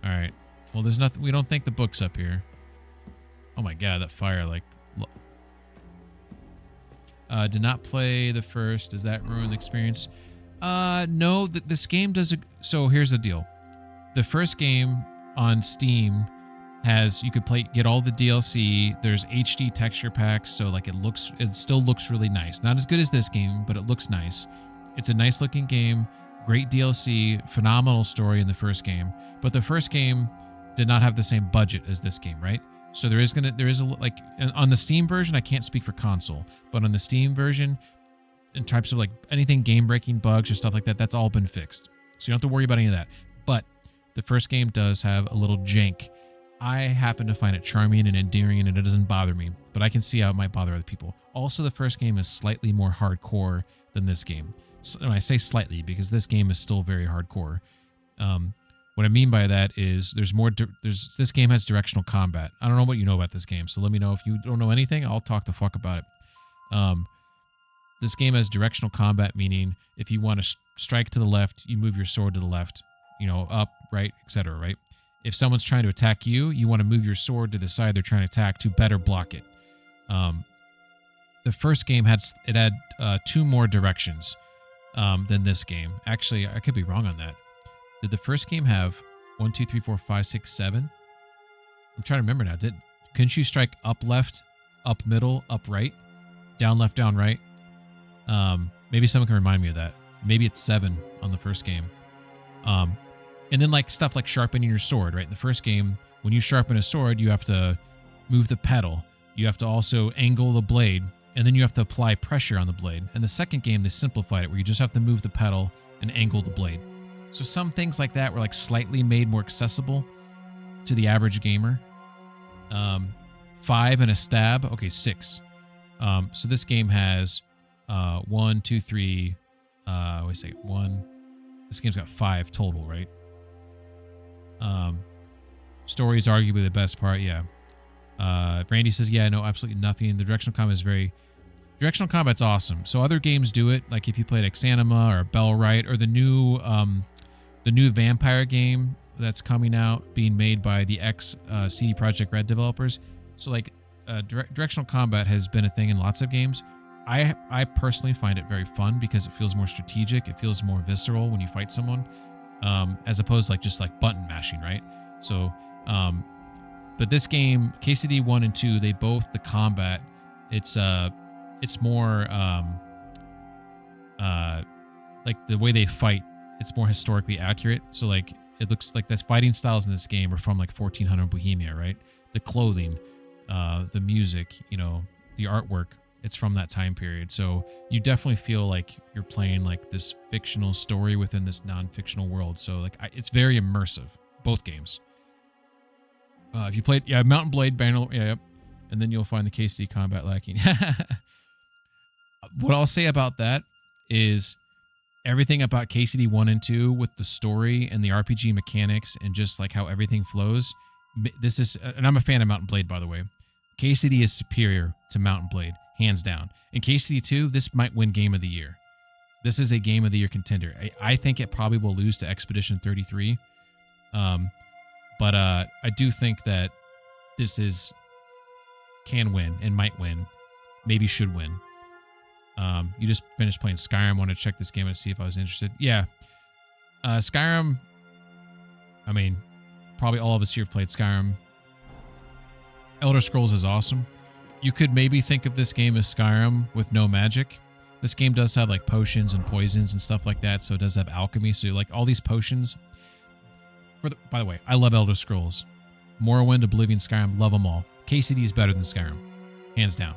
All right. Well, there's nothing. We don't think the book's up here. Oh my god, that fire like. Did not play the first. Does that ruin the experience? No, this game does. So here's the deal. The first game on Steam has, you could get all the DLC. There's HD texture packs. So like it still looks really nice. Not as good as this game, but it looks nice. It's a nice looking game. Great DLC, phenomenal story in the first game. But the first game did not have the same budget as this game, right? So there is like on the Steam version, I can't speak for console, but on the Steam version, in types of like anything game-breaking bugs or stuff like that, that's all been fixed. So you don't have to worry about any of that. But the first game does have a little jank. I happen to find it charming and endearing, and it doesn't bother me, but I can see how it might bother other people. Also, the first game is slightly more hardcore than this game. So, I say slightly because this game is still very hardcore. What I mean by that is this game has directional combat. I don't know what you know about this game, so let me know if you don't know anything. I'll talk the fuck about it. This game has directional combat, meaning if you want to strike to the left, you move your sword to the left, you know, up, right, etc., right? If someone's trying to attack you, you want to move your sword to the side they're trying to attack to better block it. The first game had 2 more directions than this game. Actually, I could be wrong on that. Did the first game have 1, 2, 3, 4, 5, 6, 7? I'm trying to remember now. Couldn't you strike up left, up middle, up right, down left, down right? Maybe someone can remind me of that. Maybe it's 7 on the first game. And then like stuff like sharpening your sword, right? In the first game, when you sharpen a sword, you have to move the pedal. You have to also angle the blade, and then you have to apply pressure on the blade. In the second game, they simplified it where you just have to move the pedal and angle the blade. So some things like that were like slightly made more accessible to the average gamer. 5 and a stab. Okay, 6. So this game has 1, 2, 3. Wait a second. 1. This game's got 5 total, right? Story is arguably the best part. Yeah. Randy says, yeah, no, absolutely nothing. The directional combat is directional combat's awesome. So other games do it. Like if you played Exanima or Bellwright or the new vampire game that's coming out, being made by the CD Projekt Red developers. So like directional combat has been a thing in lots of games. I personally find it very fun because it feels more strategic. It feels more visceral when you fight someone, as opposed to like just like button mashing, right? So, but this game, KCD 1 and 2, they both, the combat, it's more like the way they fight, it's more historically accurate. So like it looks like the fighting styles in this game are from like 1400 Bohemia, right? The clothing, the music, you know, the artwork, it's from that time period. So you definitely feel like you're playing like this fictional story within this non-fictional world. So like it's very immersive, both games. If you played, yeah, Mountain Blade, Banner, yeah, and then you'll find the KC combat lacking. What I'll say about that is everything about KCD 1 and 2 with the story and the RPG mechanics and just like how everything flows. This is, and I'm a fan of Mountain Blade, by the way. KCD is superior to Mountain Blade, hands down. In KCD 2, this might win Game of the Year. This is a Game of the Year contender. I think it probably will lose to Expedition 33. But I do think that this can win and might win, maybe should win. You just finished playing Skyrim. I want to check this game and see if I was interested. Yeah. Skyrim, I mean, probably all of us here have played Skyrim. Elder Scrolls is awesome. You could maybe think of this game as Skyrim with no magic. This game does have like potions and poisons and stuff like that, so it does have alchemy. So like all these potions. By the way, I love Elder Scrolls. Morrowind, Oblivion, Skyrim, love them all. KCD is better than Skyrim, hands down.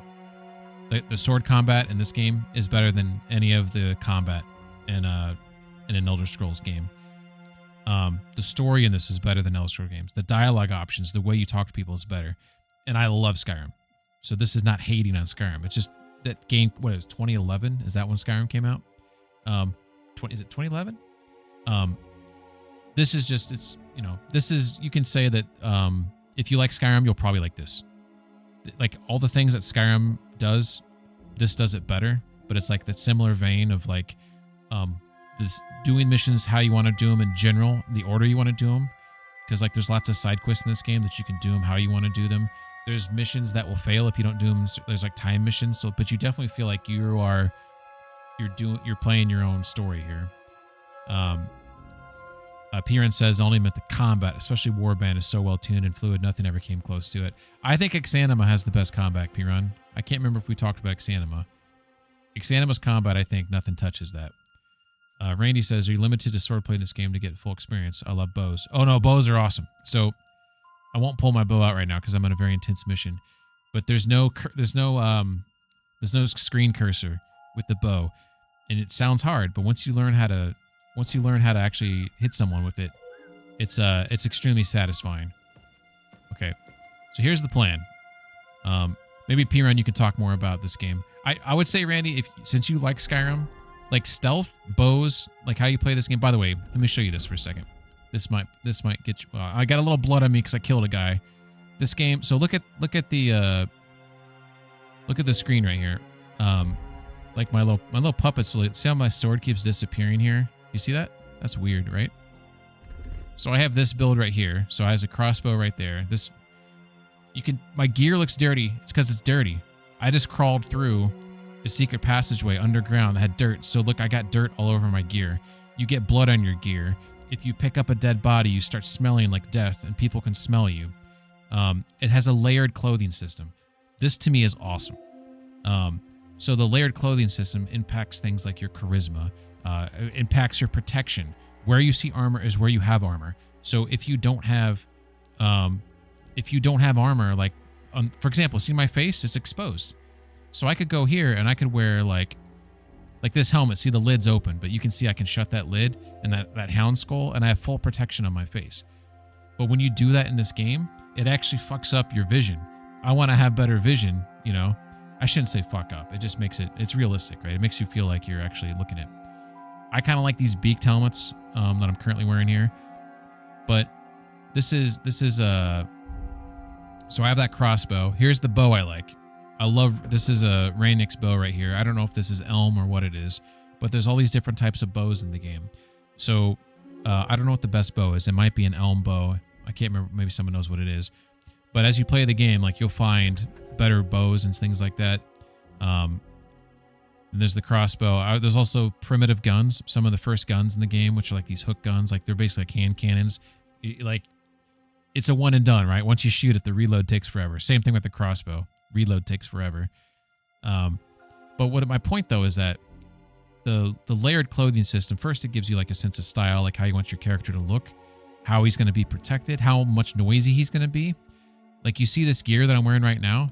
The sword combat in this game is better than any of the combat in an Elder Scrolls game. The story in this is better than Elder Scrolls games. The dialogue options, the way you talk to people is better. And I love Skyrim. So this is not hating on Skyrim. It's just that game, what is it, 2011? Is that when Skyrim came out? Is it 2011? This is just, it's, you know, this is, you can say that if you like Skyrim, you'll probably like this. Like all the things that Skyrim does, this does it better, but it's like that similar vein of like this doing missions how you want to do them in general, the order you want to do them. Because like there's lots of side quests in this game that you can do them how you want to do them. There's missions that will fail if you don't do them. There's like time missions, so but you definitely feel like you're playing your own story here. Piran says only meant the combat, especially Warband, is so well tuned and fluid, nothing ever came close to it. I think Exanima has the best combat, Piran. I can't remember if we talked about Exanima. Exanima's combat, I think nothing touches that. Randy says, are you limited to swordplay in this game to get full experience? I love bows. Oh no, bows are awesome. So I won't pull my bow out right now because I'm on a very intense mission. But there's no screen cursor with the bow, and it sounds hard. But once you learn how to actually hit someone with it, it's extremely satisfying. Okay, so here's the plan. Maybe Piran, you can talk more about this game. I would say, Randy, since you like Skyrim, like stealth, bows, like how you play this game. By the way, let me show you this for a second. This might get you. I got a little blood on me because I killed a guy. This game. So look at the screen right here. Like my little puppets. See how my sword keeps disappearing here? You see that? That's weird, right? So I have this build right here. So I have a crossbow right there. My gear looks dirty. It's because it's dirty. I just crawled through a secret passageway underground that had dirt. So look, I got dirt all over my gear. You get blood on your gear. if you pick up a dead body, you start smelling like death, and people can smell you. It has a layered clothing system. This to me is awesome. So the layered clothing system impacts things like your charisma, impacts your protection. Where you see armor is where you have armor. So if you don't have armor, like for example, see my face? It's exposed. So I could go here and I could wear like this helmet. See, the lid's open, but you can see I can shut that lid and that hound skull, and I have full protection on my face. But when you do that in this game, it actually fucks up your vision. I want to have better vision, you know. I shouldn't say fuck up. It just makes it's realistic, right? It makes you feel like you're actually looking at. I kind of like these beaked helmets that I'm currently wearing here, but this is so I have that crossbow. Here's the bow I like. This is a Rainick's bow right here. I don't know if this is elm or what it is, but there's all these different types of bows in the game. So I don't know what the best bow is. It might be an elm bow. I can't remember. Maybe someone knows what it is. But as you play the game, like, you'll find better bows and things like that. And there's the crossbow. There's also primitive guns. Some of the first guns in the game, which are like these hook guns, like they're basically like hand cannons. Like, it's a one and done, right? Once you shoot it, the reload takes forever. Same thing with the crossbow. Reload takes forever. But my point though is that the layered clothing system, first, it gives you like a sense of style, like how you want your character to look, how he's going to be protected, how much noisy he's going to be. Like, you see this gear that I'm wearing right now.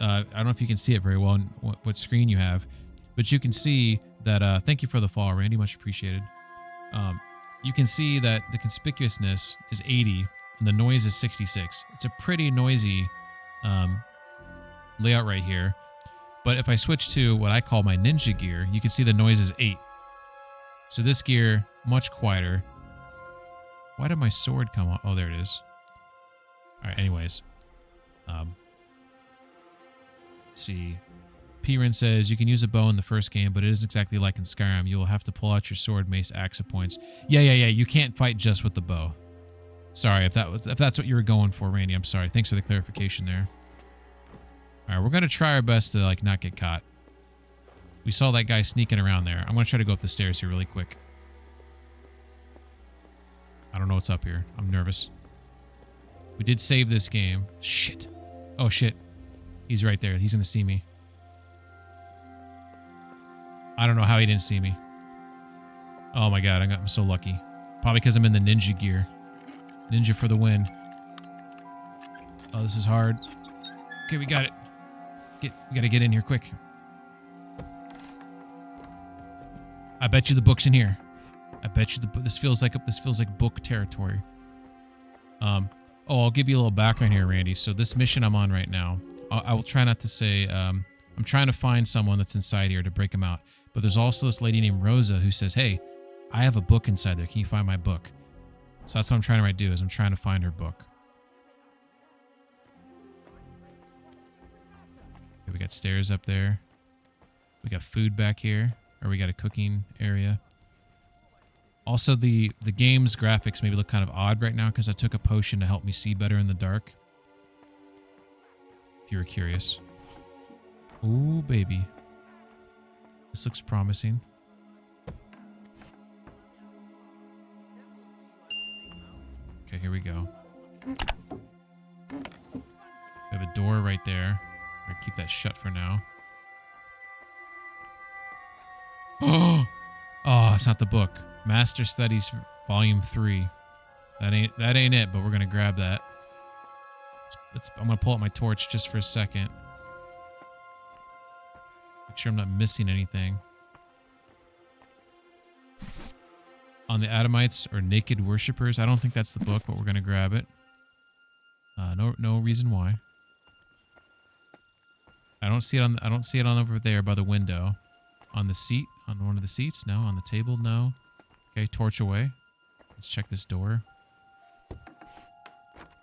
I don't know if you can see it very well on what screen you have, but you can see that, thank you for the follow, Randy, much appreciated. You can see that the conspicuousness is 80 and the noise is 66. It's a pretty noisy layout right here. But if I switch to what I call my ninja gear, you can see the noise is 8. So this gear, much quieter. Why did my sword come off? Oh, there it is. All right, anyways. Let's see. Piran says, you can use a bow in the first game, but it isn't exactly like in Skyrim. You will have to pull out your sword, mace, axe at points. Yeah. You can't fight just with the bow. Sorry, if that's what you were going for, Randy. I'm sorry. Thanks for the clarification there. All right, we're gonna try our best to like not get caught. We saw that guy sneaking around there. I'm gonna try to go up the stairs here really quick. I don't know what's up here. I'm nervous. We did save this game. Shit. Oh shit. He's right there. He's gonna see me. I don't know how he didn't see me. Oh my god, I'm so lucky. Probably because I'm in the ninja gear. Ninja for the win. Oh, this is hard. Okay, we got it. We gotta get in here quick. I bet you the book's in here. I bet you this feels like book territory. Oh, I'll give you a little background here, Randy. So this mission I'm on right now, I will try not to say. I'm trying to find someone that's inside here to break him out. But there's also this lady named Rosa who says, "Hey, I have a book inside there. Can you find my book?" So that's what I'm trying to do. Is I'm trying to find her book. Okay, we got stairs up there. We got food back here, or we got a cooking area. Also, the game's graphics maybe look kind of odd right now because I took a potion to help me see better in the dark. If you were curious. Ooh, baby. This looks promising. Okay, here we go. We have a door right there. We're gonna keep that shut for now. Oh, it's not the book. Master Studies Volume 3. That ain't it, but we're gonna grab that. I'm gonna pull out my torch just for a second. Make sure I'm not missing anything. On the Adamites or Naked Worshippers. I don't think that's the book, but we're gonna grab it. No reason why. I don't see it on over there by the window. On the seat, on one of the seats, no. On the table, no. Okay, torch away. Let's check this door.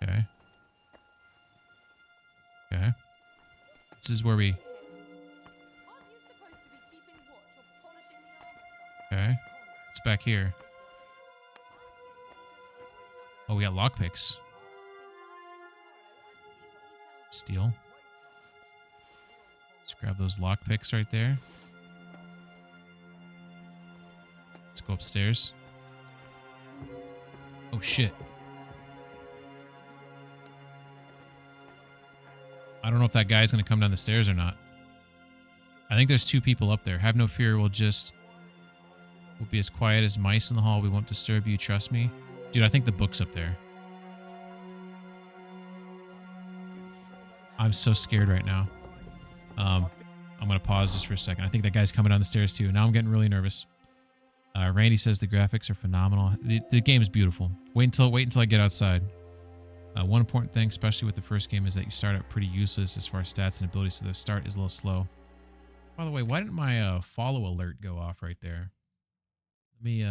Okay. Okay. This is where we... Okay. It's back here. Oh, we got lockpicks. Steal. Let's grab those lockpicks right there. Let's go upstairs. shit. I don't know if that guy's going to come down the stairs or not. I think there's 2 people up there. Have no fear. We'll be as quiet as mice in the hall. We won't disturb you. Trust me. Dude, I think the book's up there. I'm so scared right now. I'm going to pause just for a second. I think that guy's coming down the stairs too. Now I'm getting really nervous. Randy says the graphics are phenomenal. The game is beautiful. Wait until I get outside. One important thing, especially with the first game, is that you start out pretty useless as far as stats and abilities, so the start is a little slow. By the way, why didn't my follow alert go off right there? Let me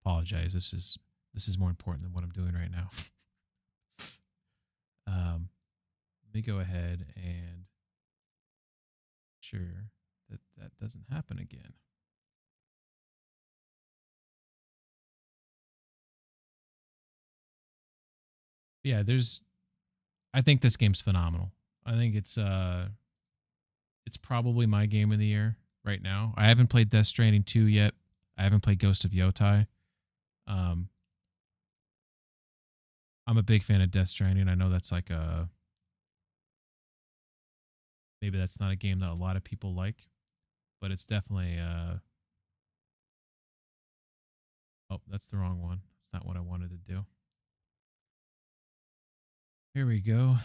apologize. This is more important than what I'm doing right now. Let me go ahead and sure that doesn't happen again. Yeah, I think this game's phenomenal. I think it's probably my game of the year right now. I haven't played Death Stranding 2 yet. I haven't played Ghost of Yotai. I'm a big fan of Death Stranding. I know that's like maybe that's not a game that a lot of people like, but it's definitely oh, that's the wrong one. That's not what I wanted to do. Here we go.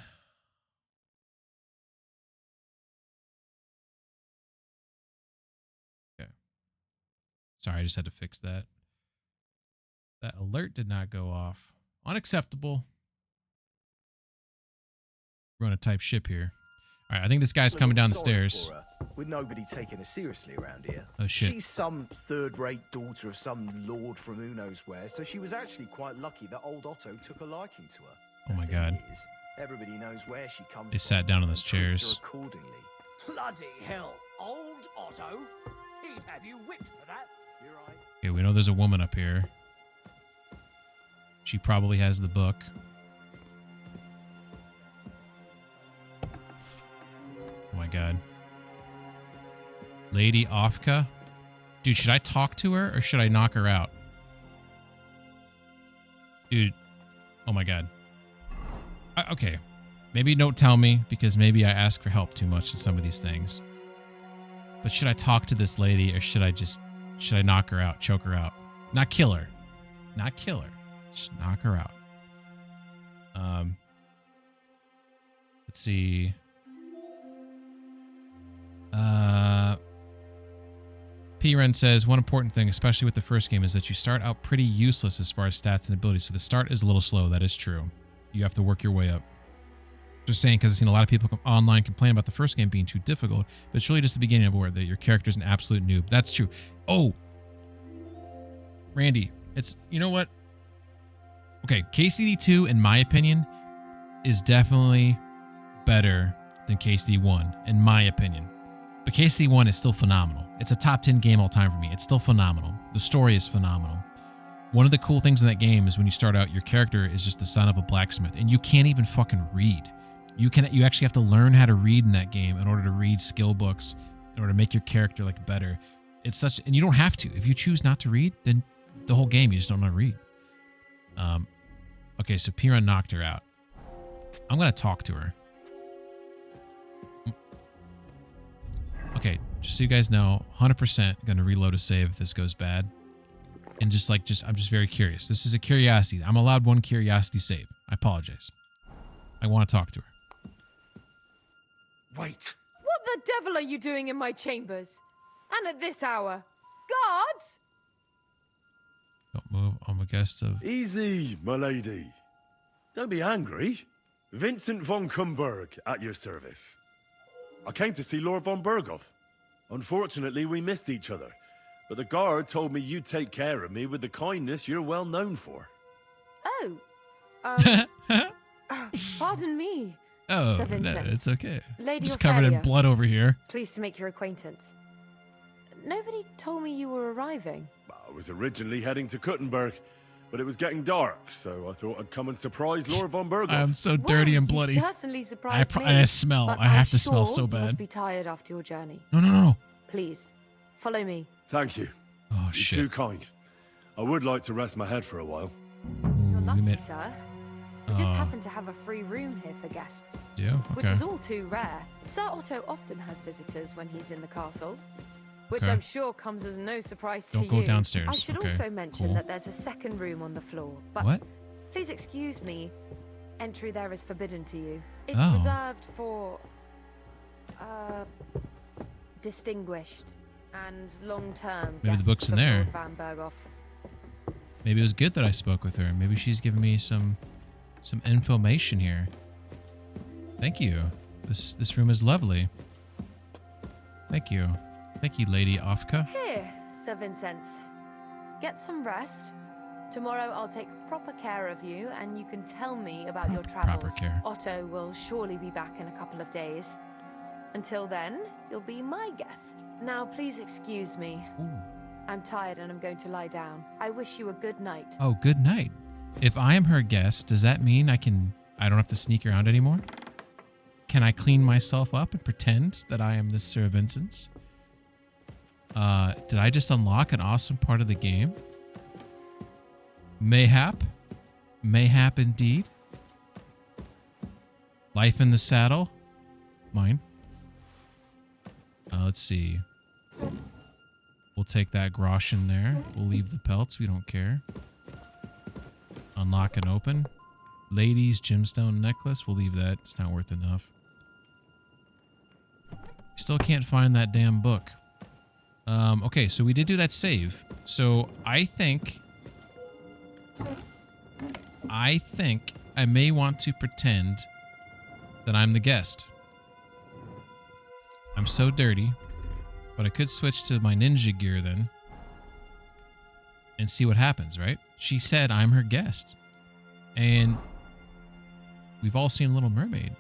Okay. Sorry, I just had to fix that. That alert did not go off. Unacceptable. We're going to type ship here. All right, I think this guy's coming down the stairs. With nobody taking her seriously around here. Oh, shit. She's some third-rate daughter of some lord from who knows where, so she was actually quite lucky that old Otto took a liking to her. Oh, my God. Everybody knows where she comes from. They sat down on those chairs. Accordingly. Bloody hell. Old Otto? He'd have you whipped for that. You're right. Okay, we know there's a woman up here. She probably has the book. Oh my God. Lady Ofka? Dude, should I talk to her or should I knock her out? Dude. Oh my God. Okay. Maybe don't tell me because maybe I ask for help too much in some of these things. But should I talk to this lady or should I knock her out, choke her out? Not kill her. Not kill her. Just knock her out. Let's see. P-Ren says, one important thing, especially with the first game, is that you start out pretty useless as far as stats and abilities. So the start is a little slow. That is true. You have to work your way up. Just saying, because I've seen a lot of people online complain about the first game being too difficult, but it's really just the beginning of where that your character's an absolute noob. That's true. Oh, Randy, you know what? Okay, KCD2, in my opinion, is definitely better than KCD1, in my opinion. But KCD1 is still phenomenal. It's a top 10 game all time for me. It's still phenomenal. The story is phenomenal. One of the cool things in that game is when you start out, your character is just the son of a blacksmith, and you can't even fucking read. You actually have to learn how to read in that game in order to read skill books, in order to make your character like better. And you don't have to. If you choose not to read, then the whole game you just don't know how to read. Okay, so Piran knocked her out. I'm gonna talk to her. Okay, just so you guys know, 100% gonna reload a save if this goes bad. And I'm just very curious. This is a curiosity. I'm allowed one curiosity save. I apologize. I want to talk to her. Wait. What the devil are you doing in my chambers? And at this hour? Guards? Don't move. I'm a guest of... Easy, my lady. Don't be angry. Vincent von Kumberg at your service. I came to see Lord von Berghoff. Unfortunately, we missed each other. But the guard told me you'd take care of me with the kindness you're well known for. Oh. Pardon me. Oh, Sir no, Vincent. it's okay. Lady Just covered in Ophelia. blood over here. Pleased to make your acquaintance. Nobody told me you were arriving. I was originally heading to Kuttenberg, but it was getting dark, so I thought I'd come and surprise Lord von Berghoff. I'm so dirty and bloody. You certainly surprised me. I smell. But I have I'm to smell sure so You bad. must be tired after your journey. No. Please, follow me. Thank you. Oh, You're shit. too kind. I would like to rest my head for a while. You're lucky, met- sir. We just happen to have a free room here for guests. Yeah, Which okay. is all too rare. Sir Otto often has visitors when he's in the castle, which Okay. I'm sure comes as no surprise to Don't you. go downstairs. I should Okay, also mention cool. that there's a second room on the floor, but What? please excuse me. Entry there is forbidden to you. It's Oh. reserved for distinguished and long-term Maybe the guests book's in of there. Lord Van Berghoff. Maybe it was good that I spoke with her. Maybe she's giving me some information here. Thank you. This room is lovely. Thank you. Thank you, Lady Ofka. Here, Sir Vincenz. Get some rest. Tomorrow I'll take proper care of you, and you can tell me about your travels. Proper care. Otto will surely be back in a couple of days. Until then, you'll be my guest. Now, please excuse me. Ooh. I'm tired and I'm going to lie down. I wish you a good night. Oh, good night. If I am her guest, does that mean I don't have to sneak around anymore? Can I clean myself up and pretend that I am the Sir Vincenz? Did I just unlock an awesome part of the game? Mayhap? Mayhap indeed. Life in the saddle? Mine. Let's see. We'll take that groschen there. We'll leave the pelts. We don't care. Unlock and open. Ladies gemstone necklace. We'll leave that. It's not worth enough. Still can't find that damn book. Okay, so we did do that save. So I think I may want to pretend that I'm the guest. I'm so dirty, but I could switch to my ninja gear then and see what happens, right? She said I'm her guest. And we've all seen Little Mermaid,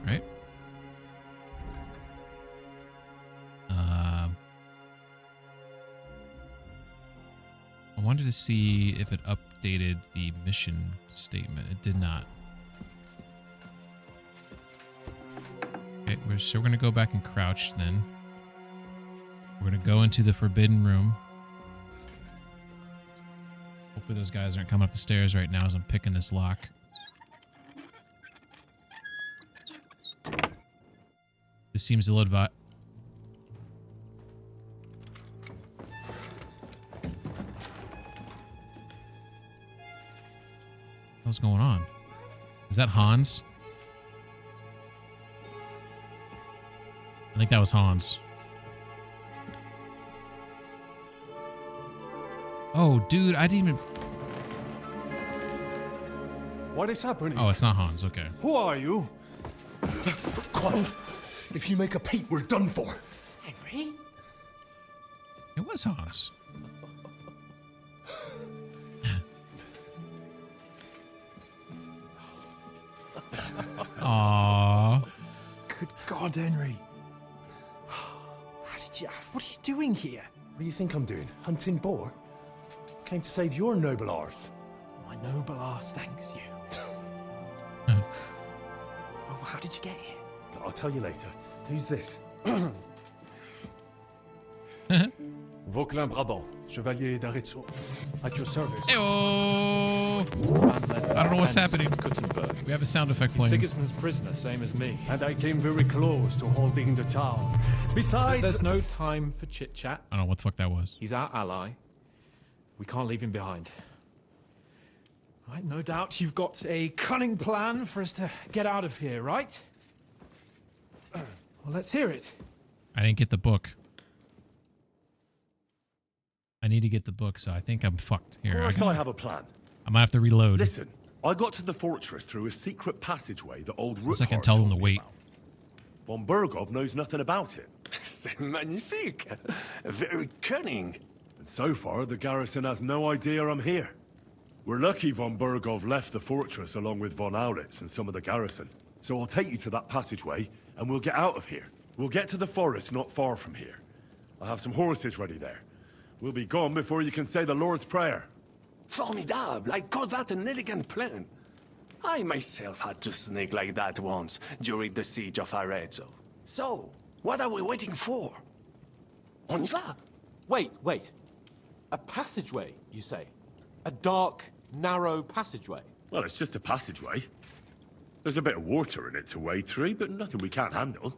right? I wanted to see if it updated the mission statement. It did not. Okay, so we're going to go back and crouch then. We're going to go into the forbidden room. Hopefully those guys aren't coming up the stairs right now as I'm picking this lock. This seems ill-advised. What's going on? Is that Hans? I think that was Hans. Oh, dude, I didn't even... What is happening? Oh, it's not Hans. Okay. Who are you? Quiet. If you make a peep, we're done for. Henry? It was Hans. Aww. Good God, Henry. What are you doing here? What do you think I'm doing? Hunting boar? Came to save your noble arse. My noble arse thanks you. Oh, how did you get here? I'll tell you later. Who's this? Vauquelin Brabant, Chevalier d'Arezzo. At your service. Hey-oh! I don't know what's happening. We have a sound effect playing. Sigismund's prisoner, same as me. And I came very close to holding the town. Besides... There's no time for chit-chat. I don't know what the fuck that was. He's our ally. We can't leave him behind. Right, no doubt you've got a cunning plan for us to get out of here, right? Well, let's hear it. I didn't get the book. I need to get the book, so I think I'm fucked. Here, Of course I have a plan. I might have to reload. Listen, I got to the fortress through a secret passageway that old Rook. I can tell them to wait. Von Berghoff knows nothing about it. C'est magnifique. Very cunning. And so far, the garrison has no idea I'm here. We're lucky Von Berghoff left the fortress along with Von Aulitz and some of the garrison. So I'll take you to that passageway, and we'll get out of here. We'll get to the forest not far from here. I'll have some horses ready there. We'll be gone before you can say the Lord's Prayer. Formidable. I call that an elegant plan. I myself had to sneak like that once during the siege of Arezzo. So, what are we waiting for? On y va. Wait. A passageway, you say? A dark, narrow passageway. Well, it's just a passageway. There's a bit of water in it to wade through, but nothing we can't handle.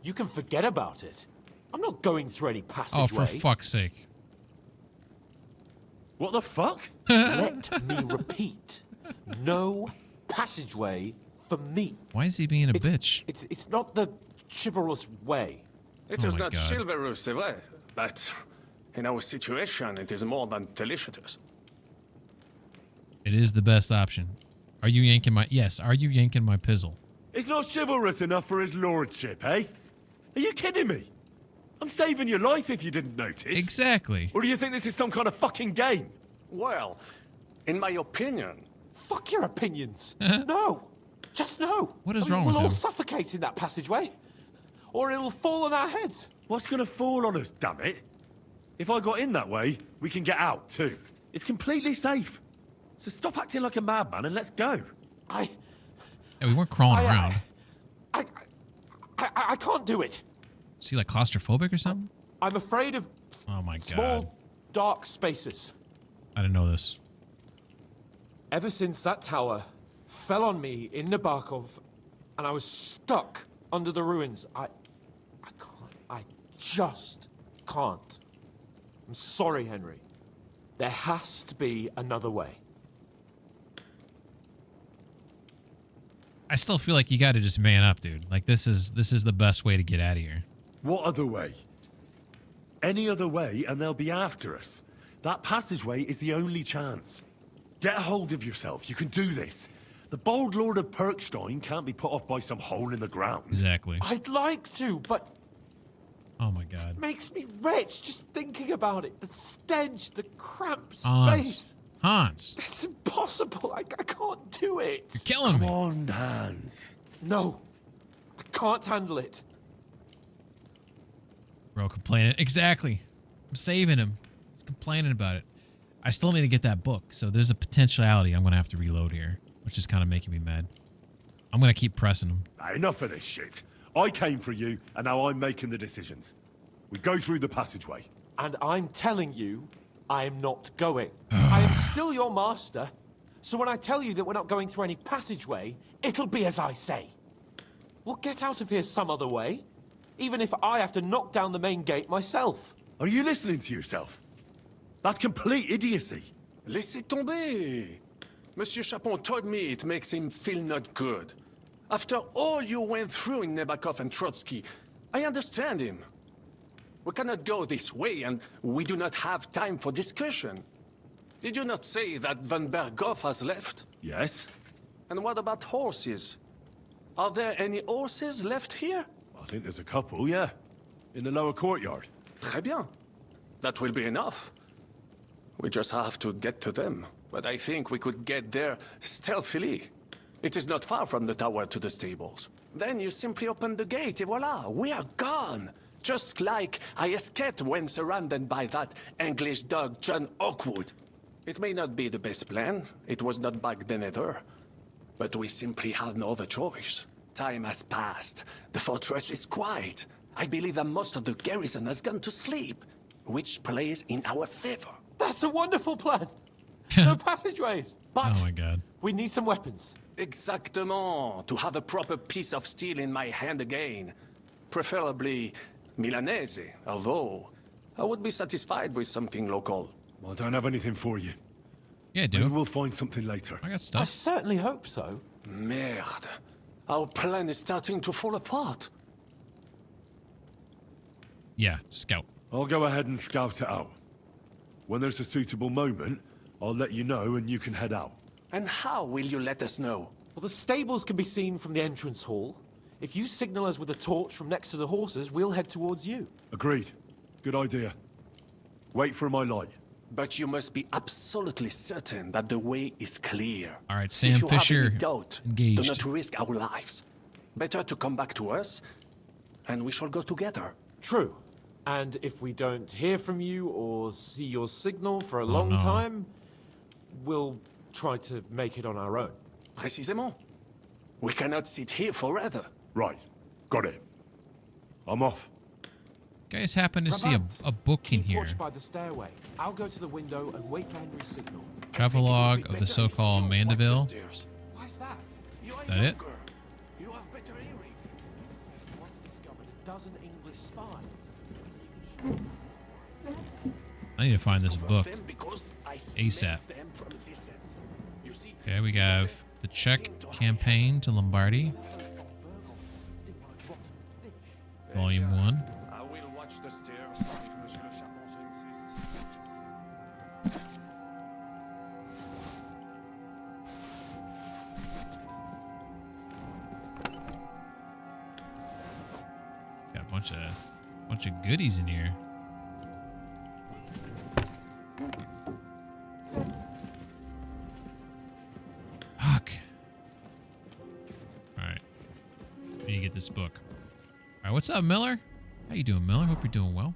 You can forget about it. I'm not going through any passageway. Oh, for fuck's sake. What the fuck? Let me repeat. No passageway for me. Why is he being a bitch? It's not the chivalrous way. It is not chivalrous, c'est vrai, but in our situation, it is more than delicious. It is the best option. Are you yanking my... Yes, are you yanking my pizzle? It's not chivalrous enough for his lordship, eh? Are you kidding me? I'm saving your life if you didn't notice. Exactly. Or do you think this is some kind of fucking game? Well, in my opinion... Fuck your opinions. No. Just no. What is wrong with We'll all him? suffocate in that passageway. Or it'll fall on our heads. What's gonna fall on us, damn it? If I got in that way, we can get out, too. It's completely safe. So stop acting like a madman and let's go. Yeah, we weren't crawling around. I can't do it. Is he like claustrophobic or something? I'm afraid of Oh my god. small, dark spaces. I didn't know this. Ever since that tower fell on me in Nabokov and I was stuck under the ruins, I can't. I just can't. I'm sorry, Henry. There has to be another way. I still feel like you got to just man up, dude. Like this is the best way to get out of here. What other way? Any other way and they'll be after us. That passageway is the only chance. Get a hold of yourself. You can do this. The bold Lord of Perkstein can't be put off by some hole in the ground. Exactly. I'd like to, but Oh my god. it makes me rich just thinking about it. The stench, the cramped Hans. space. Hans. It's impossible. I can't do it. You're killing me. Come on, Hans. No. I can't handle it. Bro, complaining. Exactly. I'm saving him. He's complaining about it. I still need to get that book, so there's a potentiality I'm going to have to reload here, which is kind of making me mad. I'm going to keep pressing him. Enough of this shit. I came for you, and now I'm making the decisions. We go through the passageway. And I'm telling you, I am not going. I am still your master, so when I tell you that we're not going through any passageway, it'll be as I say. We'll get out of here some other way, even if I have to knock down the main gate myself. Are you listening to yourself? That's complete idiocy. Laissez tomber. Monsieur Chapon told me it makes him feel not good. After all you went through in Nabokov and Trotsky, I understand him. We cannot go this way, and we do not have time for discussion. Did you not say that Van Berghoff has left? Yes. And what about horses? Are there any horses left here? I think there's a couple, yeah. In the lower courtyard. Très bien. That will be enough. We just have to get to them. But I think we could get there stealthily. It is not far from the tower to the stables. Then you simply open the gate, et voila, we are gone. Just like I escaped when surrounded by that English dog John Oakwood. It may not be the best plan. It was not back then either. But we simply have no other choice. Time has passed. The fortress is quiet. I believe that most of the garrison has gone to sleep, which plays in our favor. That's a wonderful plan. No passageways. But Oh my god. we need some weapons. Exactement. To have a proper piece of steel in my hand again. Preferably Milanese, although I would be satisfied with something local. I don't have anything for you. Yeah, dude. Maybe we'll find something later. I got I stuff. certainly hope so. Merde. Our plan is starting to fall apart. Yeah, scout. I'll go ahead and scout it out. When there's a suitable moment, I'll let you know and you can head out. And how will you let us know? Well, the stables can be seen from the entrance hall. If you signal us with a torch from next to the horses, we'll head towards you. Agreed. Good idea. Wait for my light. But you must be absolutely certain that the way is clear. All right, If Sam you have Fisher any doubt, do engaged. not risk our lives. Better to come back to us, and we shall go together. True. And if we don't hear from you or see your signal for a long time, we'll try to make it on our own. Précisément. We cannot sit here forever. Right. Got it. I'm off. guys happen to see a book in here. Watch by the stairway. I'll go to the window and wait for Henry's signal. Travelogue of the so-called Mandeville. Why's that? Is that it? You have better hearing. Once discovered a dozen English spies. I need to find this book ASAP. Okay, we have the Czech campaign to Lombardy, Volume 1. I will watch the stairs if Monsieur Le Chapeau insists. Got a bunch of goodies in here. Fuck. All right, I need to get this book. All right, what's up, Miller? How you doing, Miller? Hope you're doing well.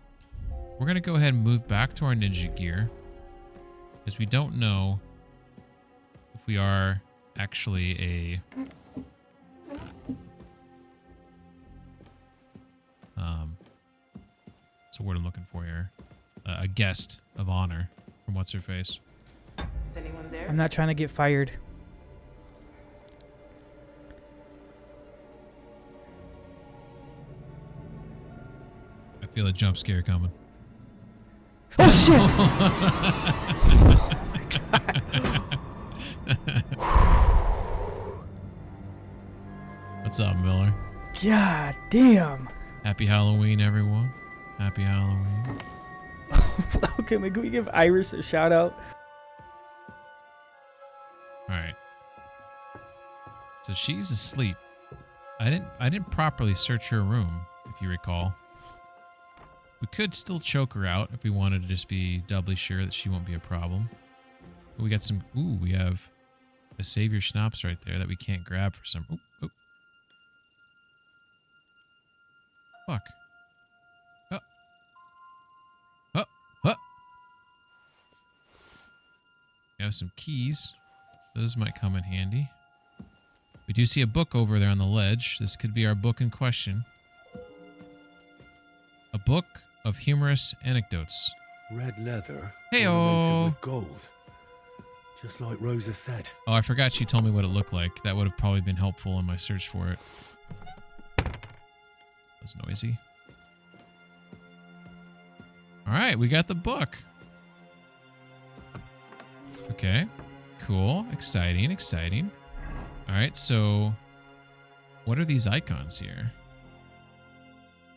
We're gonna go ahead and move back to our ninja gear, because we don't know if we are actually a what's the word I'm looking for here? A guest of honor from what's her face. Is anyone there? I'm not trying to get fired. I feel a jump scare coming. Oh shit! What's up, Miller? God damn. Happy Halloween, everyone. Happy Halloween. Okay, man, can we give Iris a shout out? Alright. So she's asleep. I didn't properly search her room, if you recall. We could still choke her out if we wanted to just be doubly sure that she won't be a problem. But we got some... Ooh, we have a Savior Schnapps right there that we can't grab for some... Ooh, ooh. Fuck. Oh. Oh. Oh. We have some keys. Those might come in handy. We do see a book over there on the ledge. This could be our book in question. A book of humorous anecdotes. Red leather. Hey-o. Ornamented with gold. Just like Rosa said. Oh, I forgot she told me what it looked like. That would have probably been helpful in my search for it. That was noisy. Alright, we got the book. Okay. Cool. Exciting, exciting. Alright, so... what are these icons here?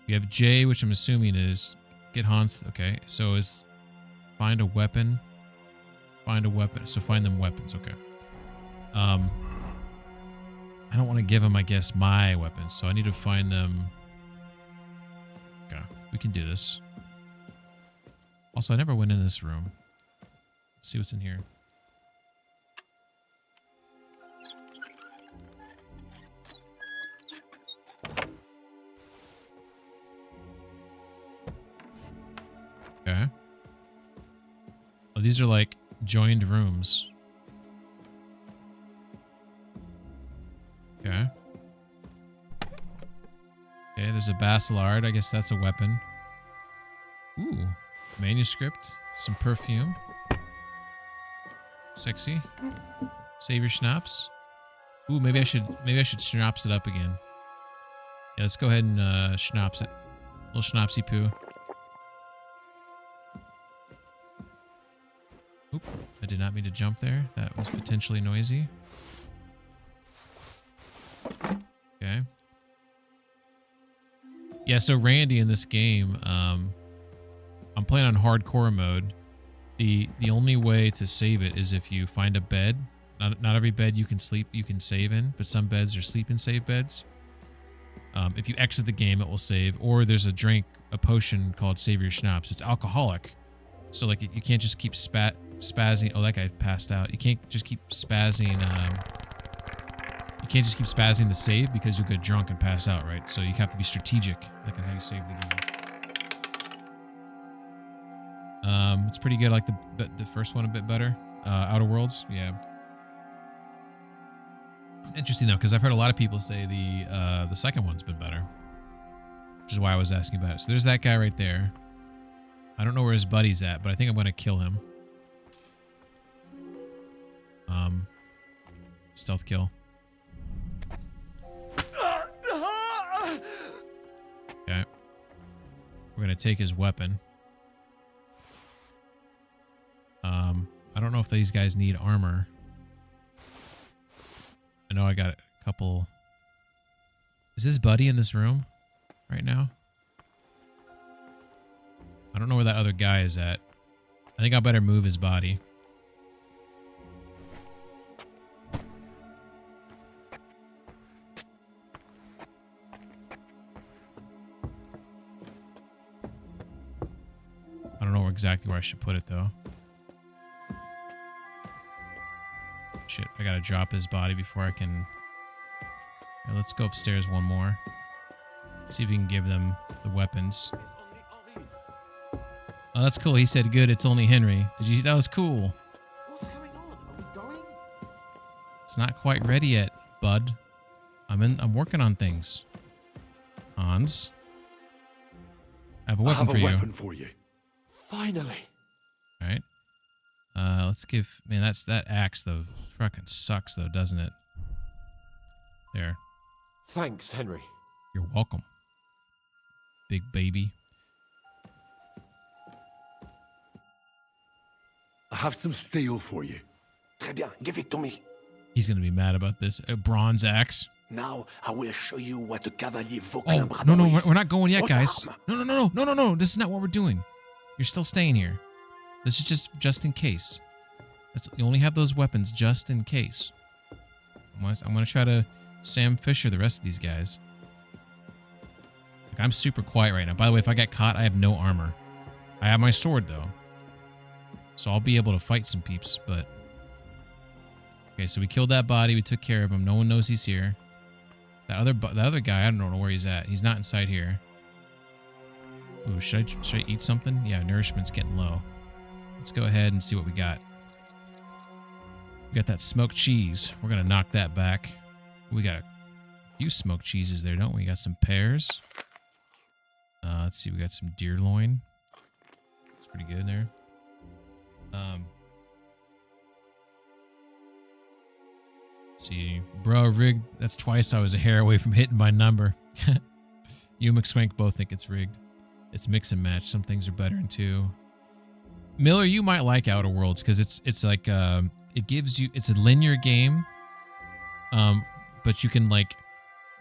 We have J, which I'm assuming is get Hans. Okay, so is find a weapon. Find a weapon. So find them weapons. Okay. I don't want to give them, I guess, my weapons. So I need to find them. Okay, we can do this. Also, I never went in this room. Let's see what's in here. Okay. Oh, these are like joined rooms. Okay. Okay, there's a Basilard. I guess that's a weapon. Ooh. Manuscript. Some perfume. Sexy. Savior Schnapps. Ooh, maybe I should schnapps it up again. Yeah, let's go ahead and schnapps it. Little schnapsy poo. Oop, I did not mean to jump there. That was potentially noisy. Okay. Yeah, so Randy in this game, I'm playing on hardcore mode. The only way to save it is if you find a bed. Not every bed you can save in, but some beds are sleep and save beds. If you exit the game, it will save. Or there's a potion called Savior Schnapps. It's alcoholic. So like you can't just keep spazzing. Oh, that guy passed out. You can't just keep spazzing. You can't just keep spazzing the save because you'll get drunk and pass out, right? So you have to be strategic, like on how you save the game. It's pretty good. I like the first one a bit better. Outer Worlds, yeah. It's interesting though because I've heard a lot of people say the second one's been better. which is why I was asking about it. So there's that guy right there. I don't know where his buddy's at, but I think I'm going to kill him. Stealth kill. Okay. We're going to take his weapon. I don't know if these guys need armor. I know I got a couple. Is his buddy in this room right now? I don't know where that other guy is at. I think I better move his body. I don't know exactly where I should put it though. Shit, I gotta drop his body before I can... Yeah, let's go upstairs one more. See if we can give them the weapons. Oh, that's cool. He said, good, it's only Henry. That was cool. What's going on? Are we going? It's not quite ready yet, bud. I'm working on things. Hans. I have a weapon for you. Finally. All right. Let's give... Man, that axe, though, fucking sucks, though, doesn't it? There. Thanks, Henry. You're welcome. Big baby. I have some steel for you. Très bien, give it to me. He's going to be mad about this. A bronze axe. Now I will show you what a cavalier Oh, Vauclin no, is. we're not going yet, guys. Aux No. This is not what we're doing. You're still staying here. This is just in case. You only have those weapons just in case. I'm going to try to Sam Fisher the rest of these guys. Like, I'm super quiet right now. By the way, if I get caught, I have no armor. I have my sword, though. So I'll be able to fight some peeps, but... Okay, so we killed that body. We took care of him. No one knows he's here. The other guy, I don't know where he's at. He's not inside here. Ooh, should I eat something? Yeah, nourishment's getting low. Let's go ahead and see what we got. We got that smoked cheese. We're going to knock that back. We got a few smoked cheeses there, don't we? We got some pears. Let's see. We got some deer loin. It's pretty good there. Let's see. Bro, rigged. That's twice I was a hair away from hitting my number. You and McSwank both think it's rigged. It's mix and match. Some things are better in two. Miller, you might like Outer Worlds because it's like it gives you, it's a linear game, but you can like,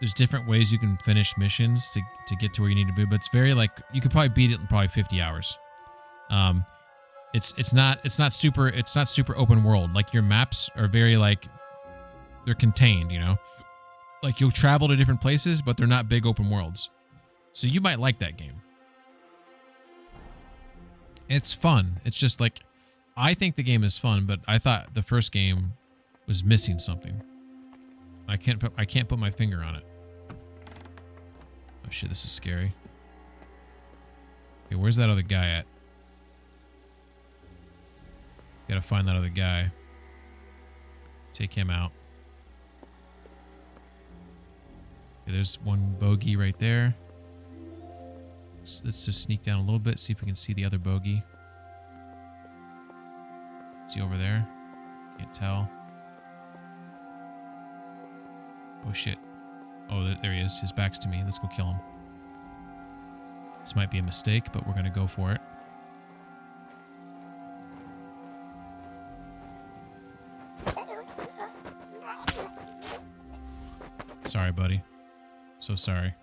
there's different ways you can finish missions to get to where you need to be. But it's very like, you could probably beat it in probably 50 hours. It's not super open world. Like your maps are very like, they're contained, you know, like you'll travel to different places, but they're not big open worlds. So you might like that game. It's fun. It's just like, I think the game is fun, but I thought the first game was missing something. I can't put my finger on it. Oh shit, this is scary. Okay, where's that other guy at? Gotta find that other guy. Take him out. Okay, there's one bogey right there. Let's just sneak down a little bit, see if we can see the other bogey. Is he over there? Can't tell. Oh shit. Oh, there he is. His back's to me. Let's go kill him. This might be a mistake, but we're going to go for it. Sorry, buddy. So sorry.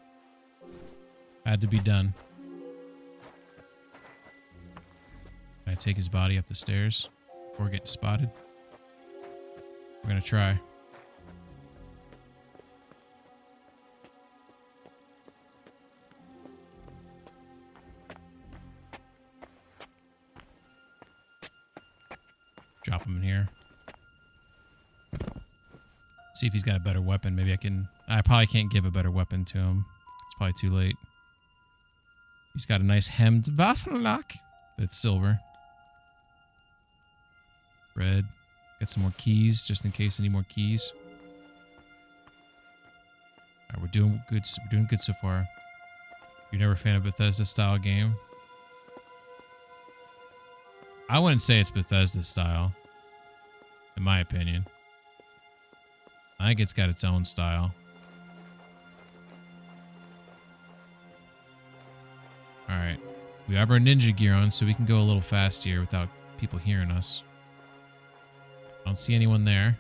Had to be done. Can I take his body up the stairs before getting spotted? We're going to try. Drop him in here. See if he's got a better weapon. Maybe I can... I probably can't give a better weapon to him. It's probably too late. He's got a nice hemmed Waffenlock. It's silver. Red. Got some more keys, just in case I need more keys. Alright, we're doing good so far. You're never a fan of Bethesda style game? I wouldn't say it's Bethesda style, in my opinion. I think it's got its own style. Alright. We have our ninja gear on, so we can go a little fast here without people hearing us. I don't see anyone there.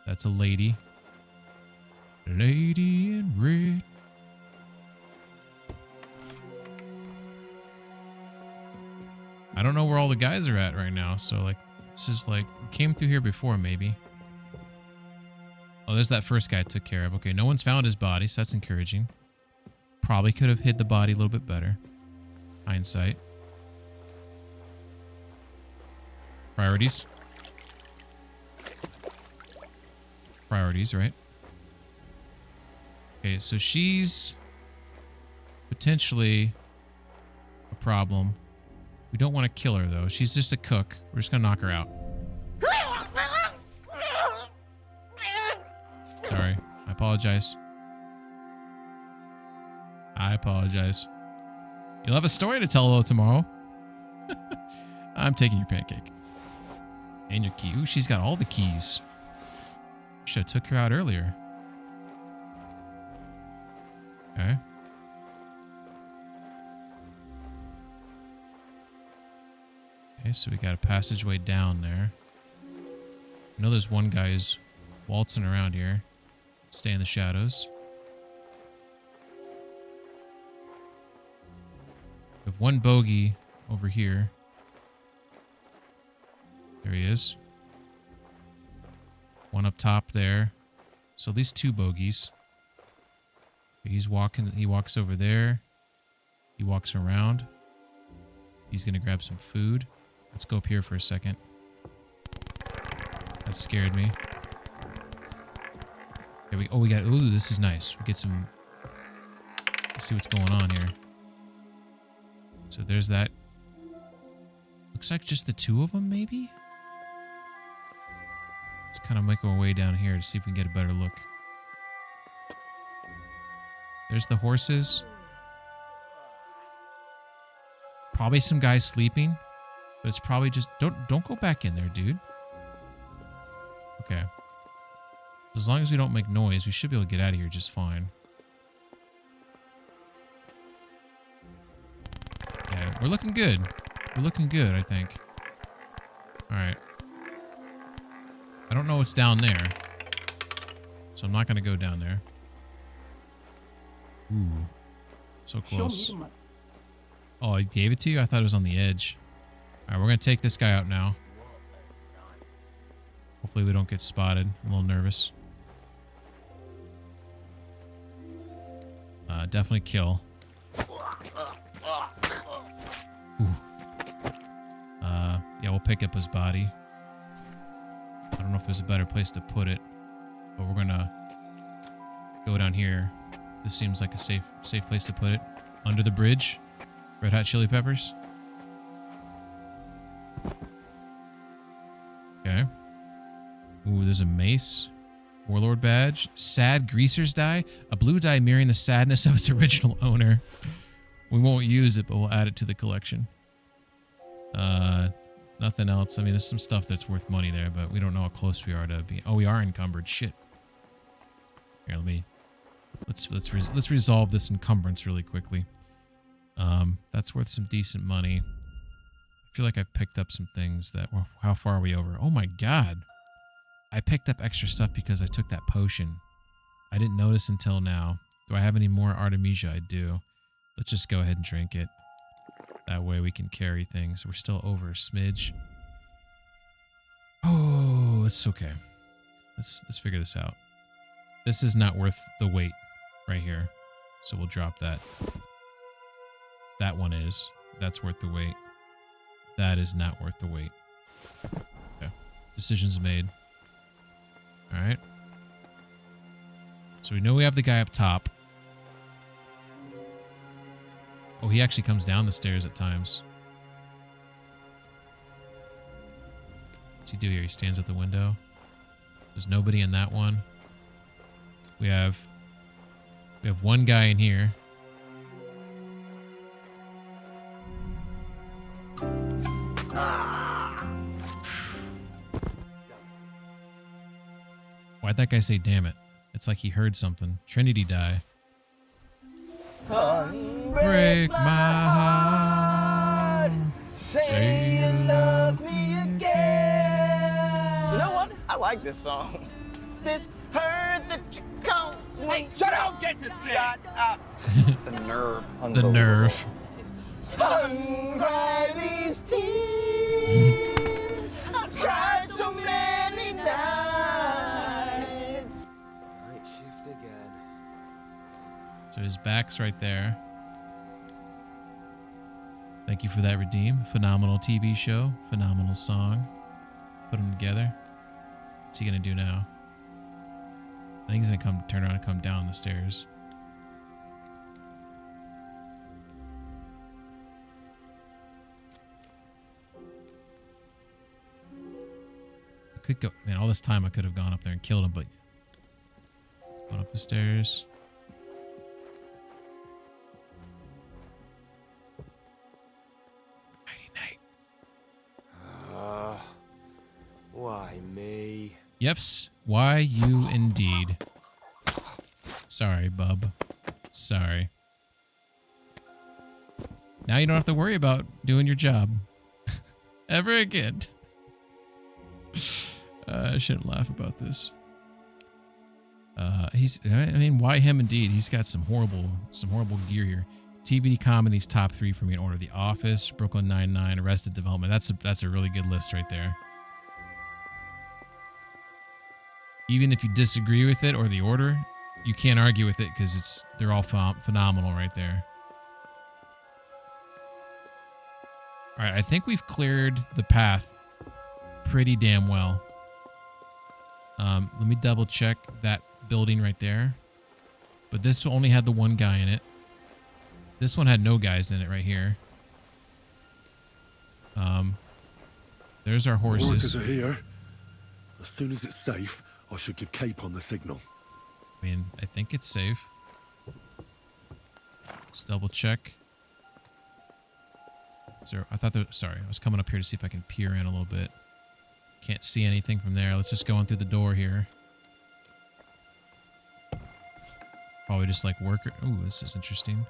That's a lady. Lady in red. I don't know where all the guys are at right now, so like, it's just like, we came through here before maybe. Oh, there's that first guy I took care of. Okay, no one's found his body, so that's encouraging. Probably could have hid the body a little bit better. Hindsight. Priorities. Priorities, right? Okay, so she's potentially a problem. We don't want to kill her, though. She's just a cook. We're just going to knock her out. Sorry. I apologize. I apologize. You'll have a story to tell, though, tomorrow. I'm taking your pancake. And your key. Ooh, she's got all the keys. Should have took her out earlier. Okay. Okay, so we got a passageway down there. I know there's one guy who's waltzing around here. Stay in the shadows. We have one bogey over here. There he is. One up top there. So at least two bogeys. He's walking. He walks over there. He walks around. He's going to grab some food. Let's go up here for a second. That scared me. Okay, we got... Ooh, this is nice. We get some... Let's see what's going on here. So there's that. Looks like just the two of them, maybe? Let's kind of make our way down here to see if we can get a better look. There's the horses. Probably some guys sleeping. But it's probably just... Don't go back in there, dude. Okay. As long as we don't make noise, we should be able to get out of here just fine. Yeah, we're looking good. We're looking good, I think. Alright. I don't know what's down there. So I'm not going to go down there. Ooh. So close. Oh, I gave it to you? I thought it was on the edge. Alright, we're going to take this guy out now. Hopefully we don't get spotted. I'm a little nervous. Definitely kill. Ooh. Yeah, we'll pick up his body. I don't know if there's a better place to put it, but we're gonna go down here. This seems like a safe place to put it. Under the bridge. Red Hot Chili Peppers. Okay. Ooh, there's a mace. Warlord badge. Sad Greaser's die. A blue die mirroring the sadness of its original owner. We won't use it, but we'll add it to the collection. Nothing else. I mean, there's some stuff that's worth money there, but we don't know how close we are to be. Oh, we are encumbered. Shit. Here, let's resolve this encumbrance really quickly. That's worth some decent money. I feel like I've picked up some things that... Well, how far are we over? Oh my god. I picked up extra stuff because I took that potion. I didn't notice until now. Do I have any more Artemisia? I do. Let's just go ahead and drink it. That way we can carry things. We're still over a smidge. Oh, it's okay. Let's figure this out. This is not worth the wait right here. So we'll drop that. That one is. That's worth the wait. That is not worth the wait. Okay. Decisions made. Alright. So we know we have the guy up top. Oh, he actually comes down the stairs at times. What's he do here? He stands at the window. There's nobody in that one. We have We have one guy in here. Why'd that guy say damn it? It's like he heard something. Trinity die. Break my heart. Say you love me again. You know what? I like this song. This hurt that you caused me. Hey, shut up! Get to sing. Shut up. The nerve. The nerve. Uncry these tears. I've cried so many nights. Night shift again. So his back's right there. Thank you for that, Redeem. Phenomenal TV show. Phenomenal song. Put them together. What's he going to do now? I think he's going to turn around and come down the stairs. I could go... Man, all this time I could have gone up there and killed him, but... Going up the stairs. Why me? Yeps, why you indeed. Sorry, bub. Sorry. Now you don't have to worry about doing your job. Ever again. I shouldn't laugh about this. I mean, why him indeed? He's got some horrible gear here. TBD comedies top 3 for me in order: The Office, Brooklyn Nine-Nine, Arrested Development. That's a really good list right there. Even if you disagree with it or the order, you can't argue with it because they're all phenomenal right there. All right, I think we've cleared the path pretty damn well. Let me double check that building right there. But this only had the one guy in it. This one had no guys in it right here. There's our horses. Horses are here. As soon as it's safe, I should give Cape on the signal. I mean, I think it's safe. Let's double check. So I thought sorry, I was coming up here to see if I can peer in a little bit. Can't see anything from there. Let's just go in through the door here. Probably just like worker. Ooh, this is interesting.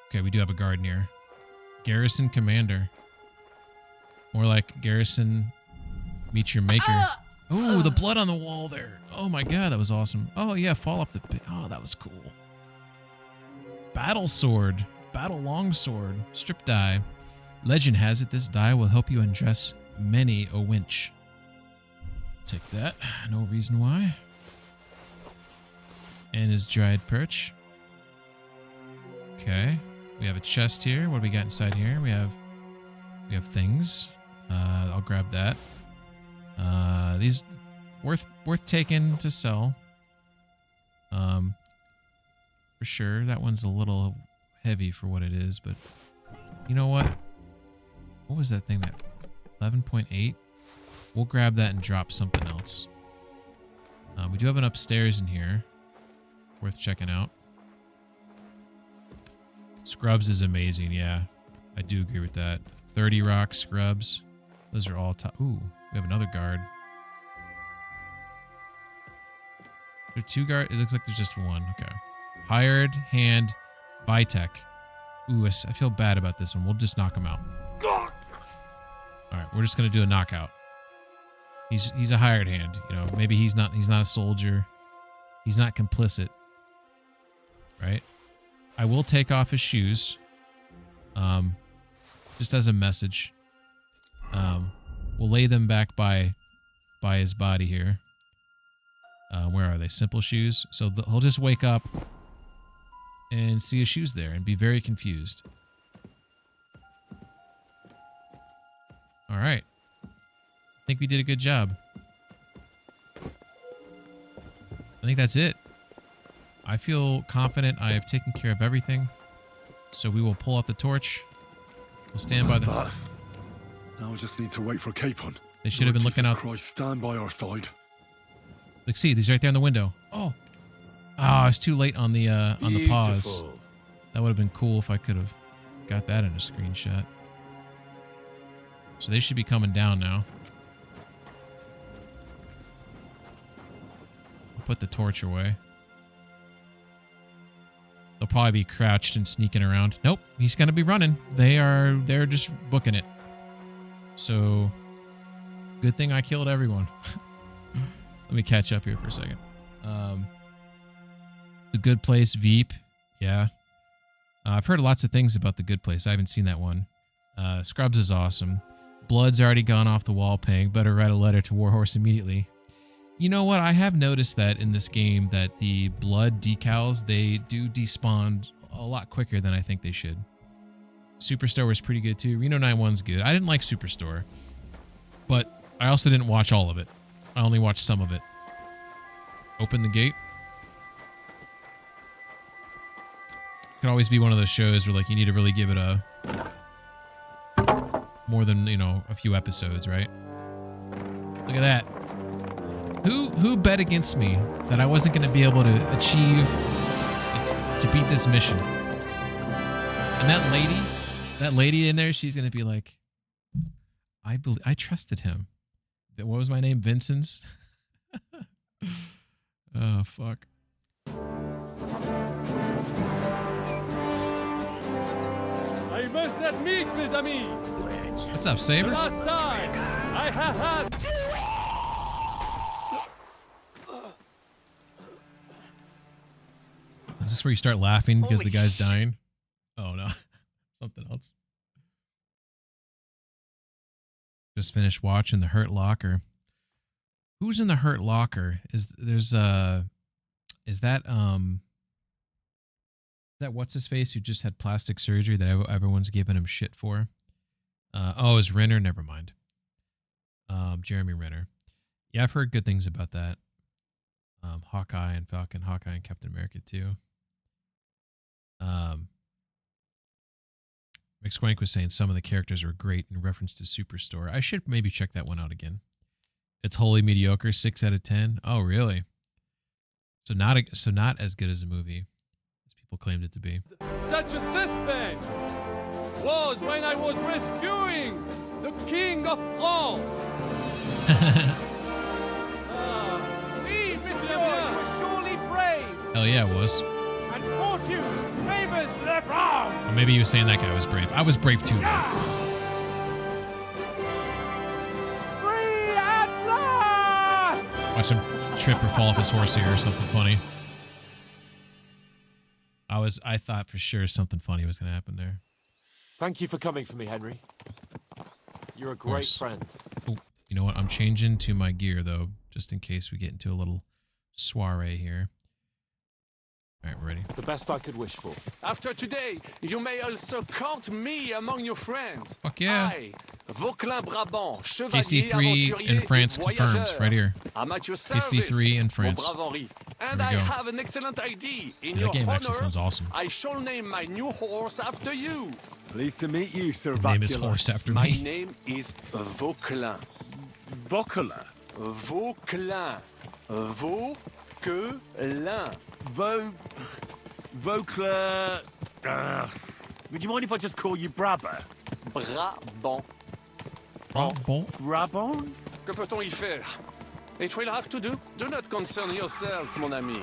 Okay, we do have a guard near. Garrison Commander. More like Garrison meet your maker. Ooh, the blood on the wall there. Oh my god, that was awesome. Oh yeah, fall off the pit. Oh, that was cool. Battle sword. Battle longsword. Strip die. Legend has it this die will help you undress many a winch. Take that. No reason why. And his dried perch. Okay. We have a chest here. What do we got inside here? We have things. I'll grab that. These worth taking to sell. For sure. That one's a little heavy for what it is, but you know what? What was that thing? That 11.8? We'll grab that and drop something else. We do have an upstairs in here. Worth checking out. Scrubs is amazing, yeah. I do agree with that. 30 rock scrubs. Those are all top. Ooh, we have another guard. There are 2 guards? It looks like there's just one. Okay. Hired hand Vitek. Ooh, I feel bad about this one. We'll just knock him out. Alright, we're just gonna do a knockout. He's a hired hand, you know. Maybe he's not a soldier. He's not complicit. Right? I will take off his shoes. Just as a message. We'll lay them back by his body here. Where are they? Simple shoes. So he'll just wake up and see his shoes there and be very confused. All right. I think we did a good job. I think that's it. I feel confident I have taken care of everything. So we will pull out the torch. We'll stand by the... Now I just need to wait for Capon. They should have been looking out. Christ, stand by our side. Look, see, he's right there in the window. Oh. Oh, it's too late on the pause. Beautiful. That would have been cool if I could have got that in a screenshot. So they should be coming down now. I'll put the torch away. They'll probably be crouched and sneaking around. Nope, he's gonna be running. They're just booking it. So good thing I killed everyone. Let me catch up here for a second. The Good Place, Veep. Yeah. I've heard lots of things about The Good Place. I haven't seen that one. Scrubs is awesome. Blood's already gone off the wall paying. Better write a letter to Warhorse immediately. You know what? I have noticed that in this game that the blood decals, they do despawn a lot quicker than I think they should. Superstore was pretty good too. Reno 9-1's good. I didn't like Superstore, but I also didn't watch all of it. I only watched some of it. Open the gate. Could always be one of those shows where like you need to really give it a more than, you know, a few episodes, right? Look at that. Who bet against me that I wasn't going to be able to achieve to beat this mission? And that lady in there, she's going to be like, I trusted him. What was my name? Vincent's? Oh, fuck. I must admit, mes amis. What's up, Saber? The last time I have had. Is this where you start laughing because the guy's dying? Oh, no. Something else. Just finished watching The Hurt Locker. Who's in The Hurt Locker? Is that what's his face who just had plastic surgery that everyone's giving him shit for? Oh, is Renner? Never mind. Jeremy Renner. Yeah, I've heard good things about that. Hawkeye and Falcon, Hawkeye and Captain America too. McSwank was saying some of the characters were great in reference to Superstore. I should maybe check that one out again. It's wholly mediocre, 6 out of 10. Oh, really? So not as good as a movie as people claimed it to be. Such a suspense was when I was rescuing the King of France. Oui, monsieur, you were surely brave. Hell yeah, it was. And fortune favors le brave. Or maybe you were saying that guy was brave. I was brave too. Free at last. Watch him trip or fall off his horse here or something funny. I thought for sure something funny was going to happen there. Thank you for coming for me, Henry. You're a great friend. Oh, you know what? I'm changing to my gear, though, just in case we get into a little soiree here. All right, we're ready. The best I could wish for. After today, you may also count me among your friends. Fuck yeah. I, Vauquelin Brabant, chevalier, KC3 in France confirmed, right here. I'm at your service, KC3 in France. mon brave Henri. And There I we go. have an excellent idea. In Yeah, your that game actually honor, sounds awesome. I shall name my new horse after you. Pleased to meet you, Sir Name his Vacula. horse after My me. name is Vauquelin. Vacula. Vauquelin. Vauquelin. Vaucla. Would you mind if I just call you Brabber? Brabant. Brabant? Que peut-on y faire? It will have to do. Do not concern yourself, mon ami.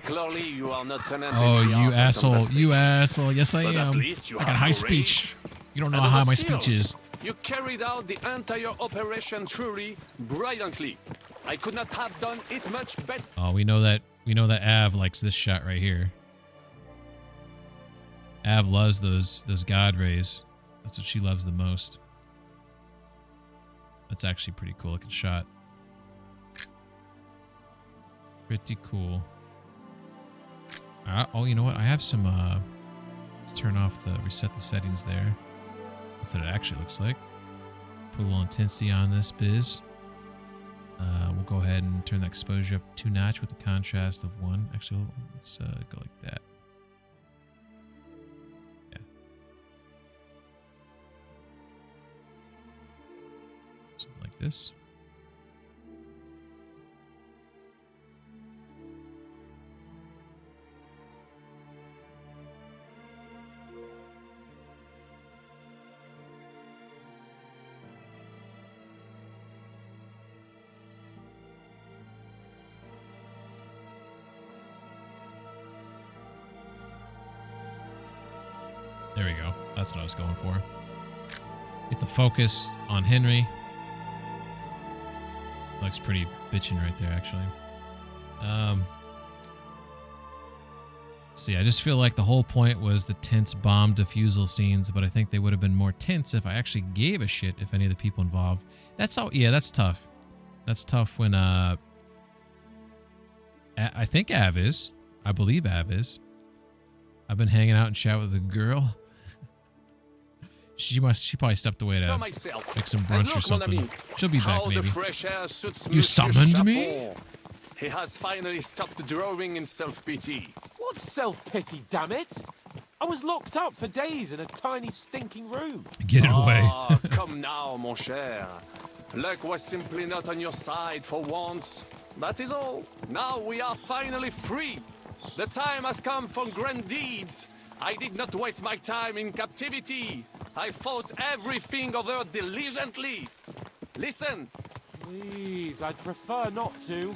Clearly, you are not tenant. Oh, in the you art of asshole. conversation. You asshole. Yes, I But at am. least you I got have high courage speech. You don't know and how the my skills. speech is. You carried out the entire operation truly brilliantly. I could not have done it much better. Oh, we know that Av likes this shot right here. Av loves those God rays. That's what she loves the most. That's actually pretty cool looking shot. Pretty cool. Oh, you know what? I have some let's turn off the reset the settings there. That's what it actually looks like. Put a little intensity on this biz. We'll go ahead and turn the exposure up 2 notch with the contrast of 1. Actually, let's go like that. Yeah. Something like this. There we go. That's what I was going for. Get the focus on Henry. Looks pretty bitchin' right there, actually. See, I just feel like the whole point was the tense bomb defusal scenes, but I think they would have been more tense if I actually gave a shit if any of the people involved. That's all. Yeah, that's tough. That's tough when I think Av is. I believe Av is. I've been hanging out and chat with a girl. She probably stepped away to make some brunch or something. She'll be back maybe. You summoned me? He has finally stopped drawing in self-pity. What self-pity, damn it? I was locked up for days in a tiny stinking room. Get it away. Come now, mon cher. Luck was simply not on your side for once. That is all. Now we are finally free. The time has come for grand deeds. I did not waste my time in captivity. I fought everything over diligently. Listen. Please, I'd prefer not to.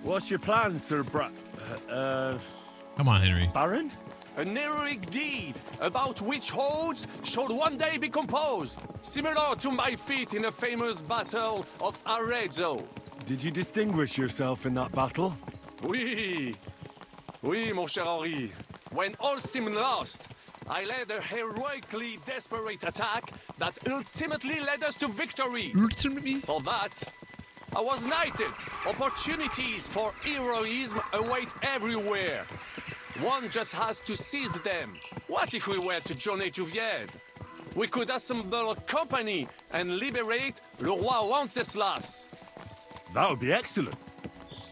What's your plan, Sir Come on, Henry. Baron? An heroic deed about which hordes should one day be composed, similar to my feat in the famous Battle of Arezzo. Did you distinguish yourself in that battle? Oui. Oui, mon cher Henri. When all seemed lost, I led a heroically desperate attack that ultimately led us to victory. Ultimately? For that, I was knighted. Opportunities for heroism await everywhere. One just has to seize them. What if we were to journey to Vienne? We could assemble a company and liberate Le Roi Wenceslas. That would be excellent.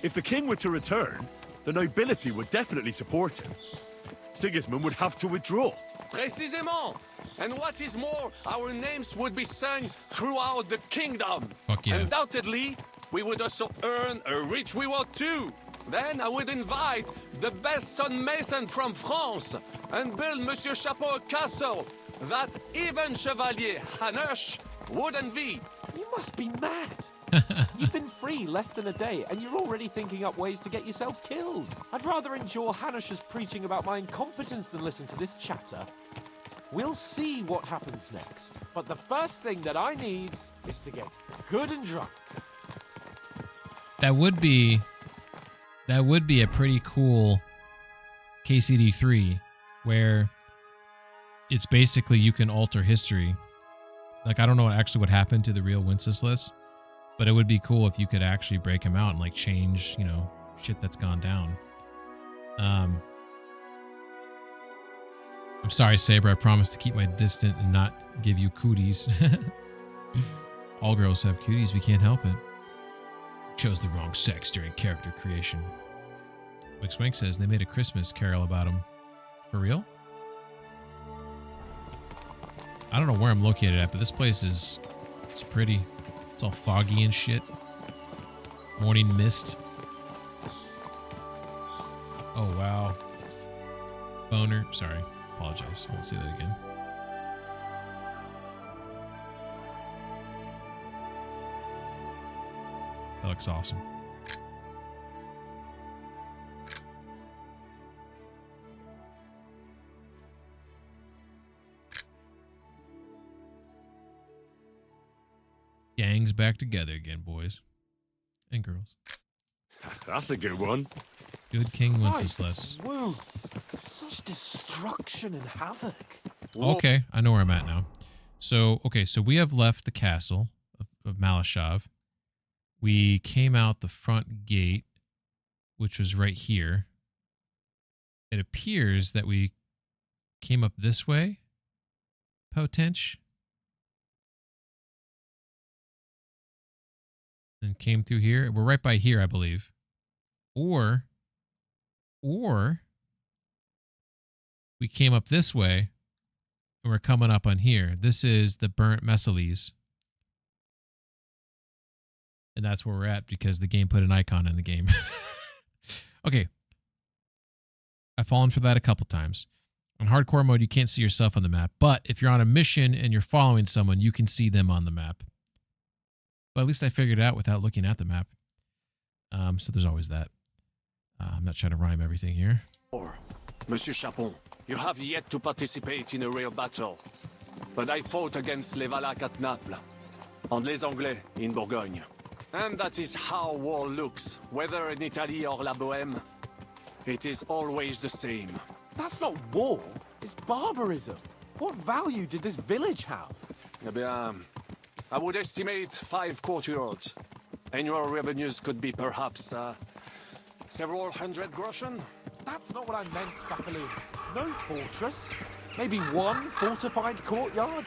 If the king were to return, the nobility would definitely support him. Sigismund would have to withdraw. Précisément. And what is more, our names would be sung throughout the kingdom. Fuck yeah. Undoubtedly, we would also earn a rich reward too. Then I would invite the best stonemason from France and build Monsieur Chapeau a castle that even Chevalier Hanush would envy. You must be mad. You've been free less than a day, and you're already thinking up ways to get yourself killed. I'd rather endure Hanush's preaching about my incompetence than listen to this chatter. We'll see what happens next. But the first thing that I need is to get good and drunk. That would be a pretty cool KCD3 where it's basically you can alter history. Like, I don't know what happened to the real Wenceslas, but it would be cool if you could actually break him out and like change, you know, shit that's gone down. I'm sorry, Saber. I promise to keep my distance and not give you cooties. All girls have cooties. We can't help it. Chose the wrong sex during character creation. Wink says they made a Christmas carol about him. For real? I don't know where I'm located at, but this place it's pretty. It's all foggy and shit. Morning mist. Oh, wow. Boner. Sorry. Apologize. I won't say that again. That looks awesome. Gang's back together again, boys and girls. That's a good one. Good King Wenceslas. Woo! Such destruction and havoc. Okay, I know where I'm at now. So we have left the castle of Malashov. We came out the front gate, which was right here. It appears that we came up this way, Potench. And came through here. We're right by here, I believe. Or we came up this way and we're coming up on here. This is the burnt Messales. And that's where we're at because the game put an icon in the game. Okay. I've fallen for that a couple times. On hardcore mode, you can't see yourself on the map. But if you're on a mission and you're following someone, you can see them on the map. But at least I figured it out without looking at the map. So there's always that. I'm not trying to rhyme everything here. Monsieur Chapon, You have yet to participate in a real battle. But I fought against les Valaques at Naples, and les Anglais in Bourgogne. And that is how war looks, whether in Italy or La Bohème. It is always the same. That's not war. It's barbarism. What value did this village have? Eh bien, I would estimate 5 courtyards. Annual revenues could be perhaps, several hundred groschen? That's not what I meant, Buckaloo. No fortress. Maybe one fortified courtyard.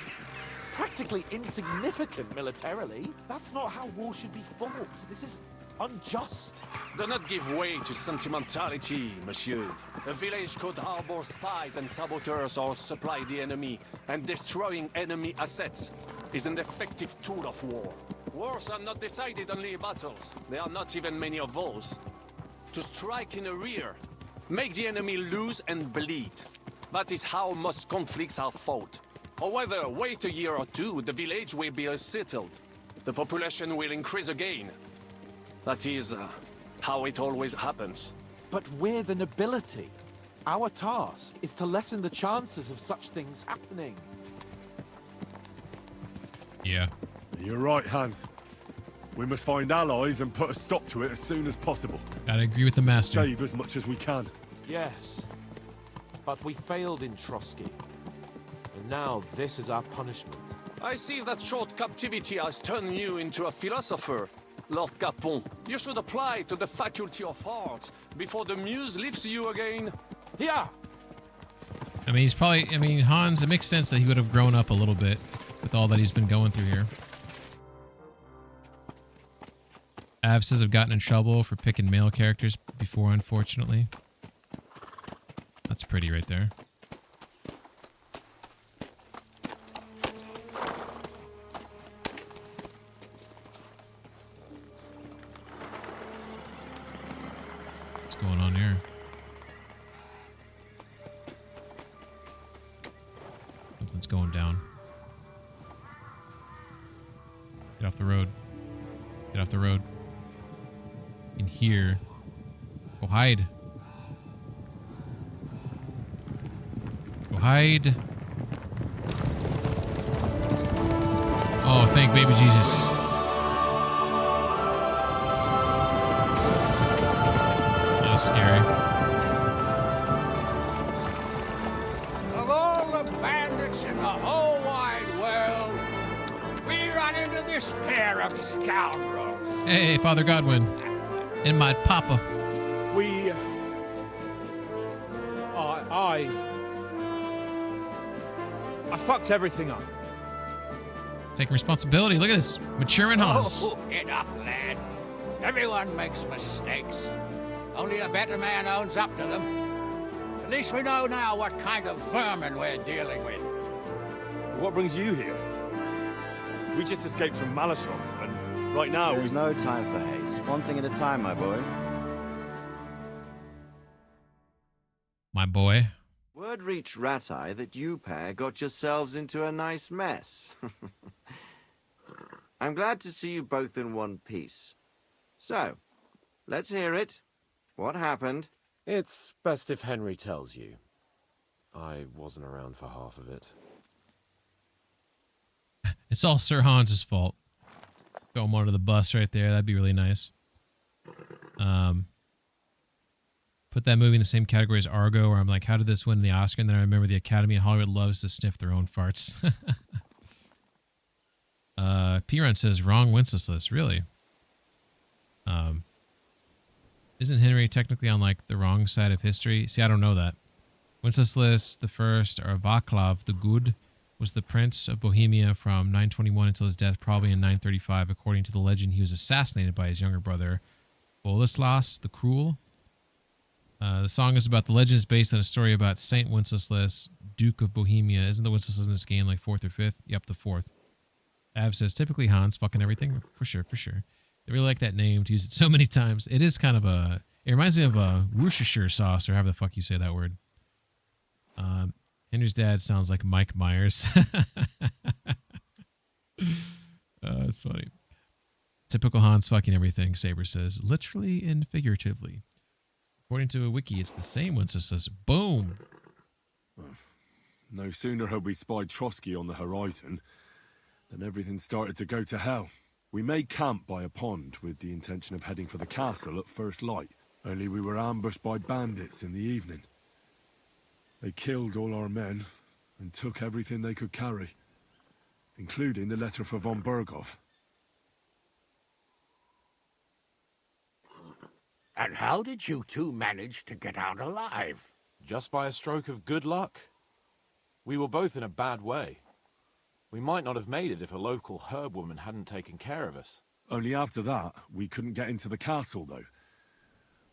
Practically insignificant militarily. That's not how war should be fought. This is unjust. Do not give way to sentimentality, monsieur. A village could harbor spies and saboteurs or supply the enemy, and destroying enemy assets is an effective tool of war. Wars are not decided only in battles. There are not even many of those. To strike in the rear, make the enemy lose and bleed. That is how most conflicts are fought. Or whether wait a year or two, the village will be settled. The population will increase again. That is how it always happens. But we're the nobility. Our task is to lessen the chances of such things happening. Yeah. You're right, Hans. We must find allies and put a stop to it as soon as possible. Gotta agree with the master. Save as much as we can. Yes. But we failed in Trotsky. And now this is our punishment. I see that short captivity has turned you into a philosopher, Lord Capon. You should apply to the Faculty of Arts before the muse lifts you again. Yeah. I mean, he's probably... I mean, Hans, it makes sense that he would have grown up a little bit with all that he's been going through here. Av says I've gotten in trouble for picking male characters before, unfortunately. That's pretty right there. What's going on here? Something's going down. Get off the road. Get off the road. In here. Go hide. Go hide. Oh, thank baby Jesus. That was scary. Of all the bandits in the whole wide world, we run into this pair of scoundrels. Hey, Father Godwin. And my papa. We... I fucked everything up. Taking responsibility. Look at this. Maturing Hans. Oh, get up, lad. Everyone makes mistakes. Only a better man owns up to them. At least we know now what kind of vermin we're dealing with. What brings you here? We just escaped from Malashov, and right now There's no time for haste. One thing at a time, my boy. My boy. Word reached Ratai that you pair got yourselves into a nice mess. I'm glad to see you both in one piece. So, let's hear it. What happened? It's best if Henry tells you. I wasn't around for half of it. It's all Sir Hans's fault. Throw him under the bus right there. That'd be really nice. Put that movie in the same category as Argo, where I'm like, how did this win the Oscar? And then I remember the Academy of Hollywood loves to sniff their own farts. P-Run says, wrong Wenceslas. Really? Isn't Henry technically on, like, the wrong side of history? See, I don't know that. Wenceslas the First, or Václav the Good, was the Prince of Bohemia from 921 until his death, probably in 935. According to the legend, he was assassinated by his younger brother, Boleslas the Cruel. The song is about the legend is based on a story about Saint Wenceslas, Duke of Bohemia. Isn't the Wenceslas in this game like 4th or 5th? Yep, the 4th. Av says, typically Hans, fucking everything. For sure, for sure. I really like that name, to use it so many times. It is kind of a... It reminds me of a Worcestershire sauce, or however the fuck you say that word. Henry's dad sounds like Mike Myers. That's funny. Typical Hans fucking everything, Saber says. Literally and figuratively. According to a wiki, it's the same Wenceslas. Boom. No sooner had we spied Trotsky on the horizon than everything started to go to hell. We made camp by a pond with the intention of heading for the castle at first light, only we were ambushed by bandits in the evening. They killed all our men and took everything they could carry, including the letter for von Berghoff. And how did you two manage to get out alive? Just by a stroke of good luck. We were both in a bad way. We might not have made it if a local herb woman hadn't taken care of us. Only after that, we couldn't get into the castle, though.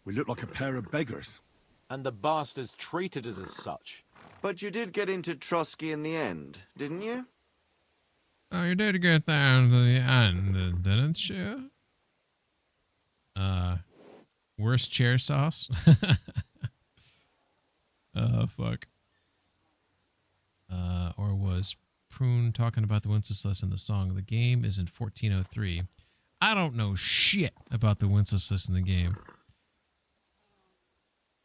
We looked like a pair of beggars. And the bastards treated us as such. But you did get into Trotsky in the end, didn't you? Oh, you did get down to the end, didn't you? Worst chair sauce? Fuck. Or was Prune talking about the Wenceslas in the song? The game is in 1403. I don't know shit about the Wenceslas in the game.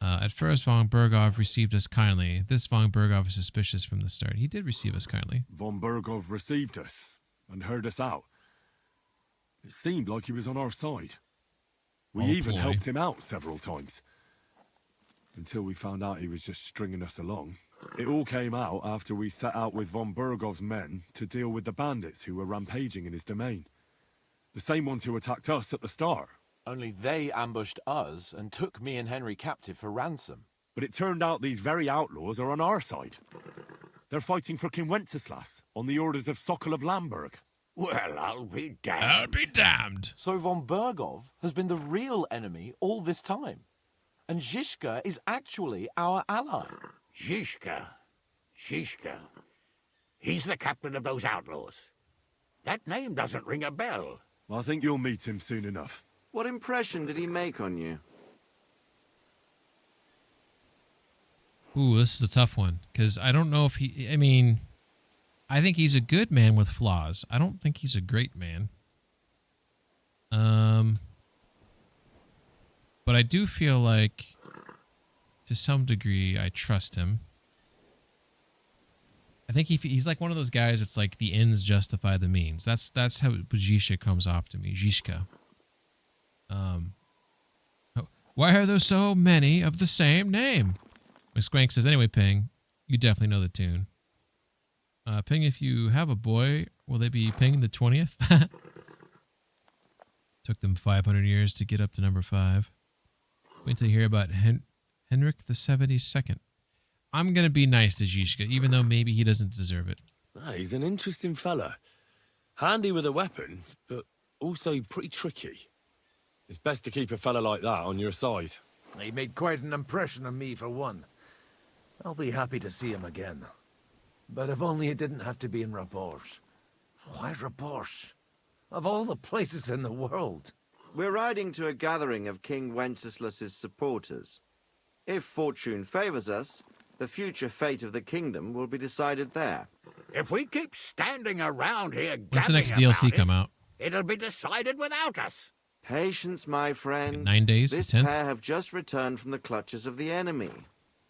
At first, von Berghoff received us kindly. This von Berghoff was suspicious from the start. He did receive us kindly. Von Berghoff received us and heard us out. It seemed like he was on our side. We even helped him out several times. Until we found out he was just stringing us along. It all came out after we set out with von Berghoff's men to deal with the bandits who were rampaging in his domain. The same ones who attacked us at the start. Only they ambushed us and took me and Henry captive for ransom. But it turned out these very outlaws are on our side. They're fighting for King Wenceslas on the orders of Sokol of Lamberg. Well, I'll be damned. I'll be damned. So von Berghoff has been the real enemy all this time. And Zizka is actually our ally. Zizka. He's the captain of those outlaws. That name doesn't ring a bell. I think you'll meet him soon enough. What impression did he make on you? Ooh, this is a tough one. Because I don't know if he... I mean, I think he's a good man with flaws. I don't think he's a great man. But I do feel like, to some degree, I trust him. I think he's like one of those guys that's like the ends justify the means. That's how Zizka comes off to me. Zizka. Why are there so many of the same name? Squank says, anyway, Ping, you definitely know the tune. Ping, if you have a boy, will they be Ping the 20th? Took them 500 years to get up to number 5. Wait till you hear about Henrik the 72nd. I'm going to be nice to Zizka, even though maybe he doesn't deserve it. He's an interesting fella. Handy with a weapon, but also pretty tricky. It's best to keep a fella like that on your side. He made quite an impression on me, for one. I'll be happy to see him again. But if only it didn't have to be in Rapport. Why Rapport? Of all the places in the world. We're riding to a gathering of King Wenceslas's supporters. If fortune favors us, the future fate of the kingdom will be decided there. If we keep standing around here When's the next gabbing DLC about come out? It'll be decided without us. Patience, my friend. 9 days, This 10th? pair have just returned from the clutches of the enemy.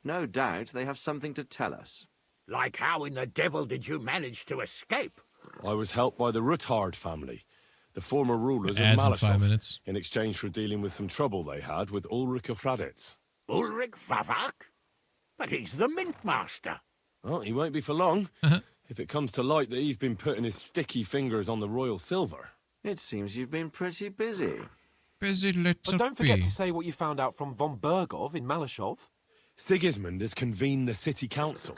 No doubt they have something to tell us. Like how in the devil did you manage to escape? I was helped by the Ruthard family, the former rulers of Ads in 5 Malashov, minutes. in exchange for dealing with some trouble they had with Ulrich of Raditz. Ulrich Vavak? But he's the mint master. Well, he won't be for long, if it comes to light that he's been putting his sticky fingers on the royal silver. It seems you've been pretty busy. Busy little But don't forget to say what you found out from von Berghoff in Malashov. Sigismund has convened the city council.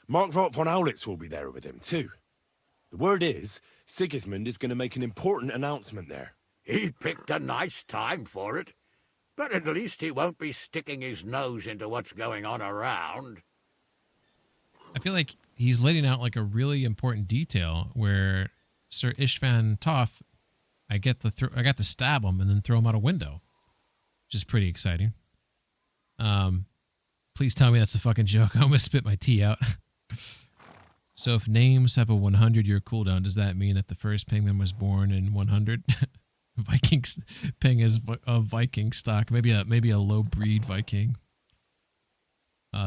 Markvart von Aulitz will be there with him, too. The word is, Sigismund is going to make an important announcement there. He picked a nice time for it. But at least he won't be sticking his nose into what's going on around. I feel like he's letting out like a really important detail where Sir Istvan Toth, I get to stab him and then throw him out a window, which is pretty exciting. Please tell me that's a fucking joke. I'm gonna spit my tea out. So if names have a 100-year cooldown, does that mean that the first Penguin was born in 100? Vikings Ping is a Viking stock, maybe a low breed Viking.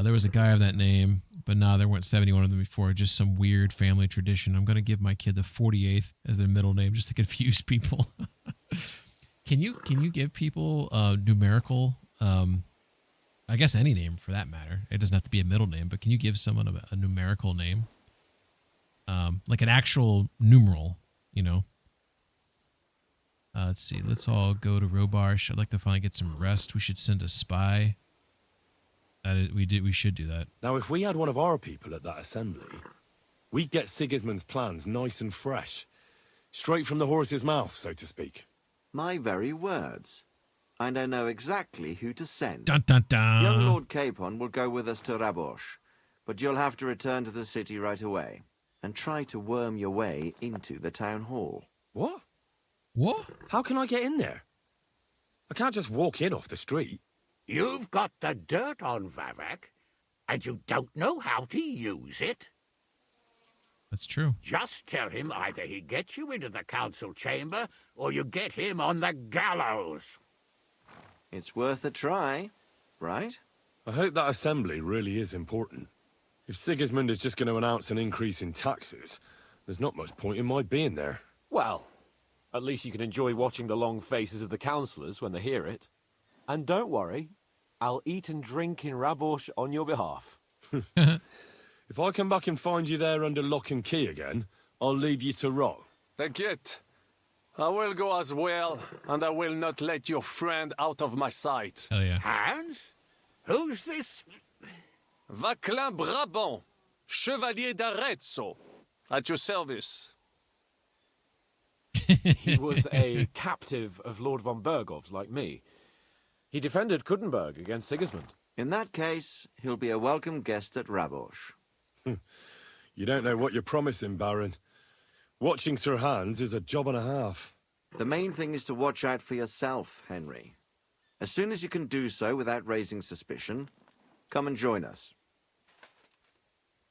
There was a guy of that name, but nah, there weren't 71 of them before. Just some weird family tradition. I'm going to give my kid the 48th as their middle name just to confuse people. Can you give people numerical, I guess any name for that matter. It doesn't have to be a middle name, but can you give someone a numerical name? Like an actual numeral, you know? Let's see. Let's all go to Robarsh. I'd like to finally get some rest. We should send a spy. We should do that. Now, if we had one of our people at that assembly, we'd get Sigismund's plans nice and fresh. Straight from the horse's mouth, so to speak. My very words. And I know exactly who to send. Dun, dun, dun. Young Lord Capon will go with us to Rabosh, but you'll have to return to the city right away and try to worm your way into the town hall. What? What? How can I get in there? I can't just walk in off the street. You've got the dirt on Vavak, and you don't know how to use it? That's true. Just tell him either he gets you into the council chamber, or you get him on the gallows. It's worth a try, right? I hope that assembly really is important. If Sigismund is just going to announce an increase in taxes, there's not much point in my being there. Well, at least you can enjoy watching the long faces of the councillors when they hear it. And don't worry, I'll eat and drink in Rabosh on your behalf. If I come back and find you there under lock and key again, I'll leave you to rot. Take it. I will go as well, and I will not let your friend out of my sight. Hell yeah. Hans? Who's this? Vaclin Brabant, Chevalier d'Arezzo, at your service. He was a captive of Lord von Bergov's, like me. He defended Kuddenberg against Sigismund. In that case, he'll be a welcome guest at Rabosh. You don't know what you're promising, Baron. Watching Sir Hans is a job and a half. The main thing is to watch out for yourself, Henry. As soon as you can do so without raising suspicion, come and join us.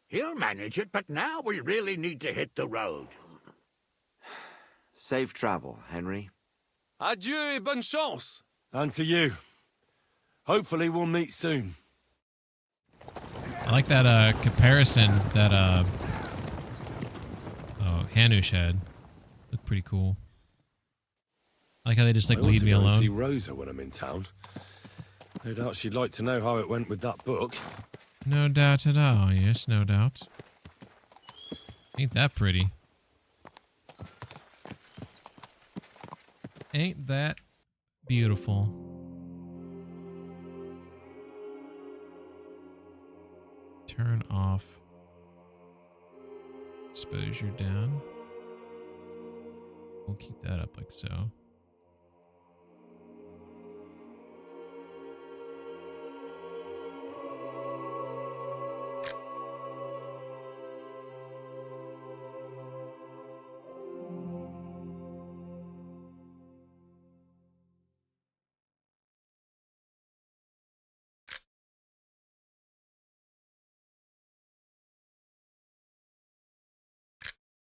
He'll manage it, but now we really need to hit the road. Safe travel, Henry. Adieu et bonne chance. And to you. Hopefully we'll meet soon. I like that comparison that Hanush had. Looked pretty cool. I like how they just like leave me I alone. want to go and see Rosa when I'm in town. No doubt she'd like to know how it went with that book. No doubt at all. Yes, no doubt. Ain't that pretty? Ain't that beautiful? Turn off exposure down. We'll keep that up like so.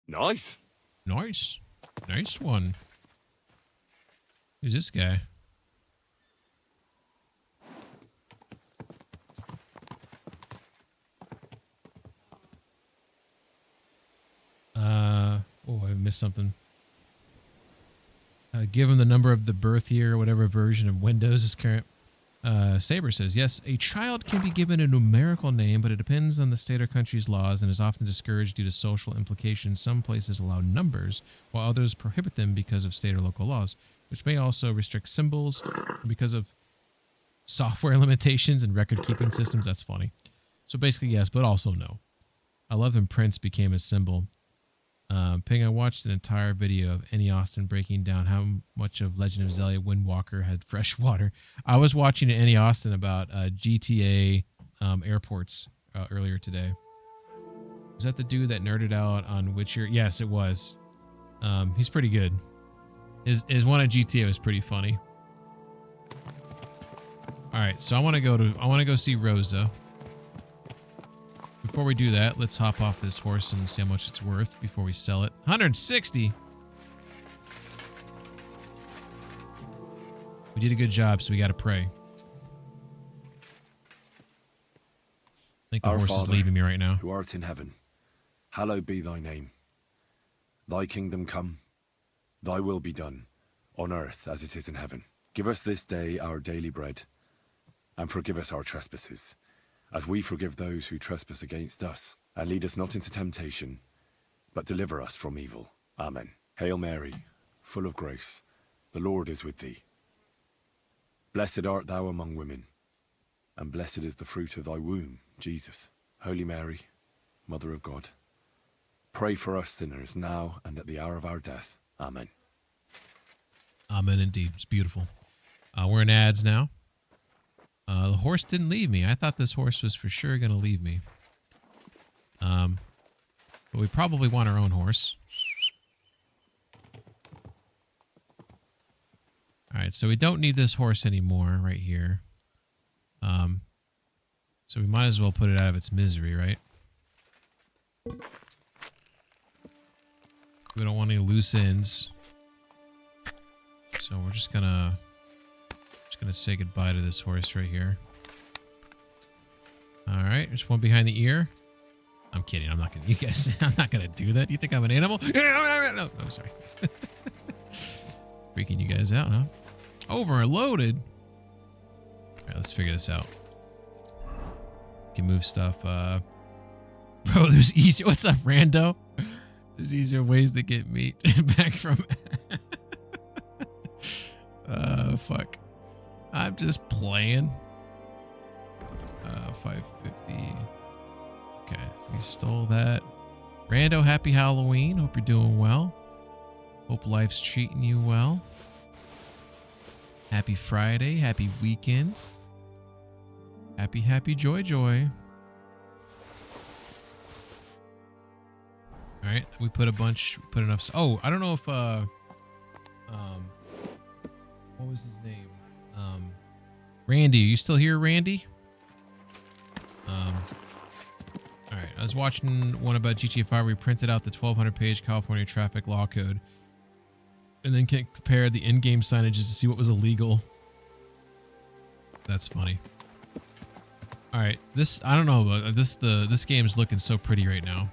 Nice. Nice. Nice one. Who's this guy? Oh, I missed something. Give him the number of the birth year, whatever version of Windows is current. Saber says, yes, a child can be given a numerical name, but it depends on the state or country's laws and is often discouraged due to social implications. Some places allow numbers, while others prohibit them because of state or local laws, which may also restrict symbols because of software limitations and record-keeping systems. That's funny. So basically, yes, but also no. I love when Prince became a symbol. Ping, I watched an entire video of Annie Austin breaking down how much of Legend of Zelda Windwalker had fresh water. I was watching Annie Austin about GTA airports earlier today. Was that the dude that nerded out on Witcher? Yes, it was. He's pretty good. His one at GTA was pretty funny. All right, so I want to go see Rosa. Before we do that, let's hop off this horse and see how much it's worth before we sell it. 160. We did a good job, so we got to pray. think the Our horse is Father, leaving me right now. who art in heaven, hallowed be thy name. Thy kingdom come, thy will be done, on earth as it is in heaven. Give us this day our daily bread, and forgive us our trespasses, as we forgive those who trespass against us. And lead us not into temptation, but deliver us from evil. Amen. Hail Mary, full of grace, the Lord is with thee. Blessed art thou among women, and blessed is the fruit of thy womb, Jesus. Holy Mary, Mother of God, pray for us sinners now and at the hour of our death. Amen. Amen indeed. It's beautiful. We're in ads now. The horse didn't leave me. I thought this horse was for sure going to leave me. But we probably want our own horse. Alright, so we don't need this horse anymore right here. So we might as well put it out of its misery, right? We don't want any loose ends. So we're just gonna say goodbye to this horse right here. Alright, there's one behind the ear. I'm kidding, I'm not gonna I'm not gonna do that. You think I'm an animal? No, I'm sorry. Freaking you guys out, huh? Overloaded. Alright, let's figure this out. Can move stuff. Bro, there's easier. What's up, rando? There's easier ways to get meat back from. Fuck. I'm just playing. 550. Okay, we stole that. Rando, happy Halloween. Hope you're doing well. Hope life's treating you well. Happy Friday. Happy weekend. Happy joy. Alright, we put enough. Oh, I don't know if, what was his name? Randy, are you still here, Randy? Alright, I was watching one about GTA 5 where we printed out the 1200-page California traffic law code and then compared the in-game signages to see what was illegal. That's funny. All right, I don't know, but this game is looking so pretty right now.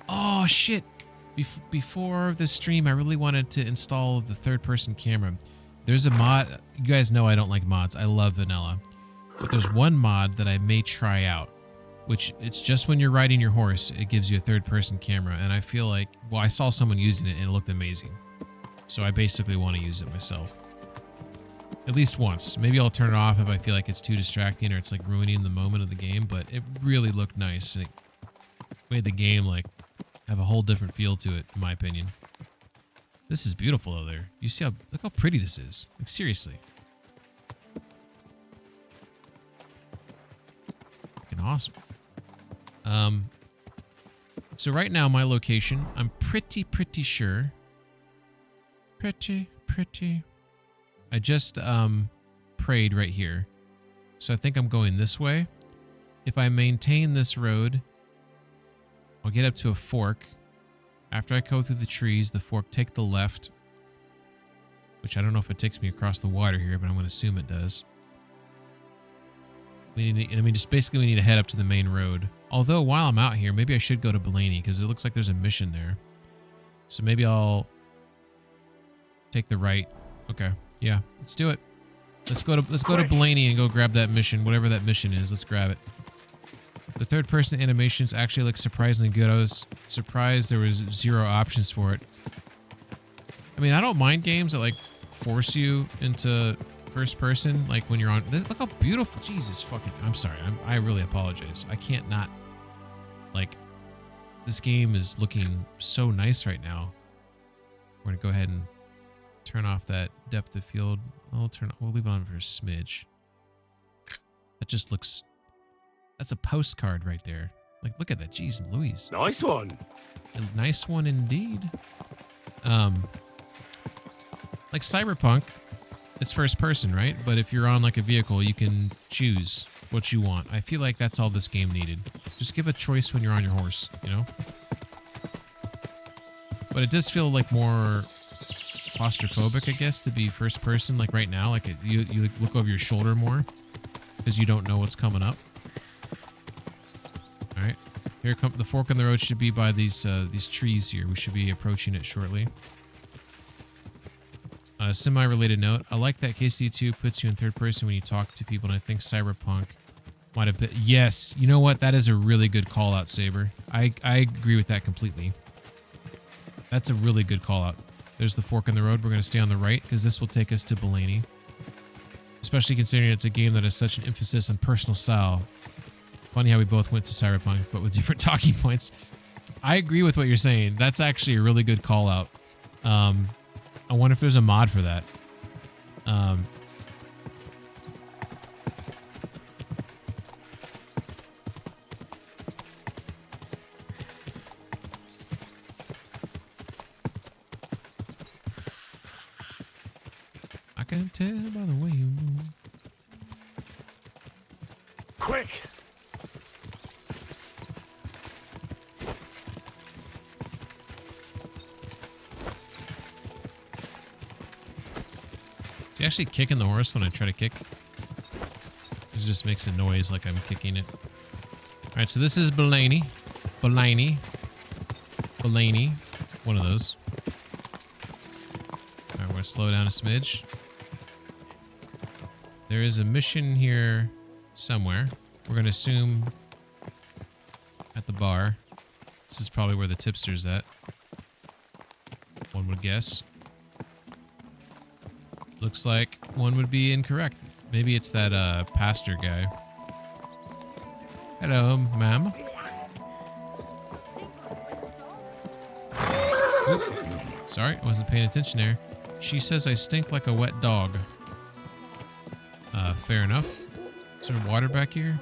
Oh shit! Before this stream, I really wanted to install the third-person camera. There's a mod. You guys know I don't like mods. I love vanilla, but there's one mod that I may try out, which it's just when you're riding your horse, it gives you a third-person camera, and I feel like, well, I saw someone using it and it looked amazing, so I basically want to use it myself. At least once. Maybe I'll turn it off if I feel like it's too distracting or it's like ruining the moment of the game, but it really looked nice and it made the game like have a whole different feel to it, in my opinion. This is beautiful though there. You see look how pretty this is. Like seriously. Fucking awesome. So right now my location, I'm pretty sure. Pretty. I just prayed right here. So I think I'm going this way. If I maintain this road, I'll get up to a fork. After I go through the trees, the fork, take the left. Which I don't know if it takes me across the water here, but I'm going to assume it does. We need to head up to the main road. Although while I'm out here, maybe I should go to Blaney because it looks like there's a mission there. So maybe I'll take the right. Okay. Yeah, let's do it. Let's go to Blaney and go grab that mission, whatever that mission is. Let's grab it. The third-person animations actually look surprisingly good. I was surprised there was 0 options for it. I mean, I don't mind games that like force you into first person, like when you're on. Look how beautiful! Jesus fucking! I'm sorry. I really apologize. I can't not. Like, this game is looking so nice right now. We're gonna go ahead and turn off that depth of field. We'll leave it on for a smidge. That just looks. That's a postcard right there. Like, look at that. Jeez Louise. Nice one. A nice one indeed. Like Cyberpunk, it's first person, right? But if you're on like a vehicle, you can choose what you want. I feel like that's all this game needed. Just give a choice when you're on your horse, you know? But it does feel like more claustrophobic, I guess, to be first person. Like right now, like you look over your shoulder more because you don't know what's coming up. Here come the fork in the road. Should be by these trees here. We should be approaching it shortly. Semi-related note. I like that KC2 puts you in third person when you talk to people, and I think Cyberpunk might have been... Yes, you know what? That is a really good call-out, Saber. I agree with that completely. That's a really good call-out. There's the fork in the road. We're going to stay on the right, because this will take us to Blaney. Especially considering it's a game that has such an emphasis on personal style. Funny how we both went to Cyberpunk, but with different talking points. I agree with what you're saying. That's actually a really good call-out. I wonder if there's a mod for that. I can tell by the way you move. Quick! Is he actually kicking the horse when I try to kick? It just makes a noise like I'm kicking it. Alright, so this is Blaney. Blaney. Blaney. One of those. Alright, we're going to slow down a smidge. There is a mission here somewhere. We're going to assume at the bar. This is probably where the tipster's at. One would guess. Looks like one would be incorrect. Maybe it's that pastor guy. Hello, ma'am. Sorry, I wasn't paying attention there. She says I stink like a wet dog. Fair enough. Is there water back here?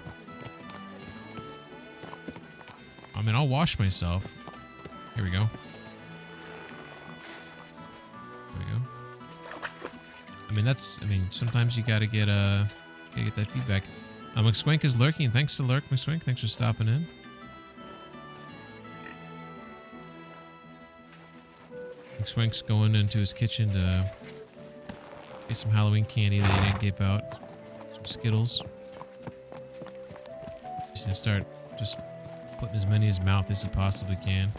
I mean, I'll wash myself. Here we go. I mean, sometimes you gotta get that feedback. McSwank is lurking. Thanks to Lurk, McSwank. Thanks for stopping in. McSwank's going into his kitchen to get some Halloween candy that he didn't give out. Some Skittles. He's gonna start just putting as many in his mouth as he possibly can.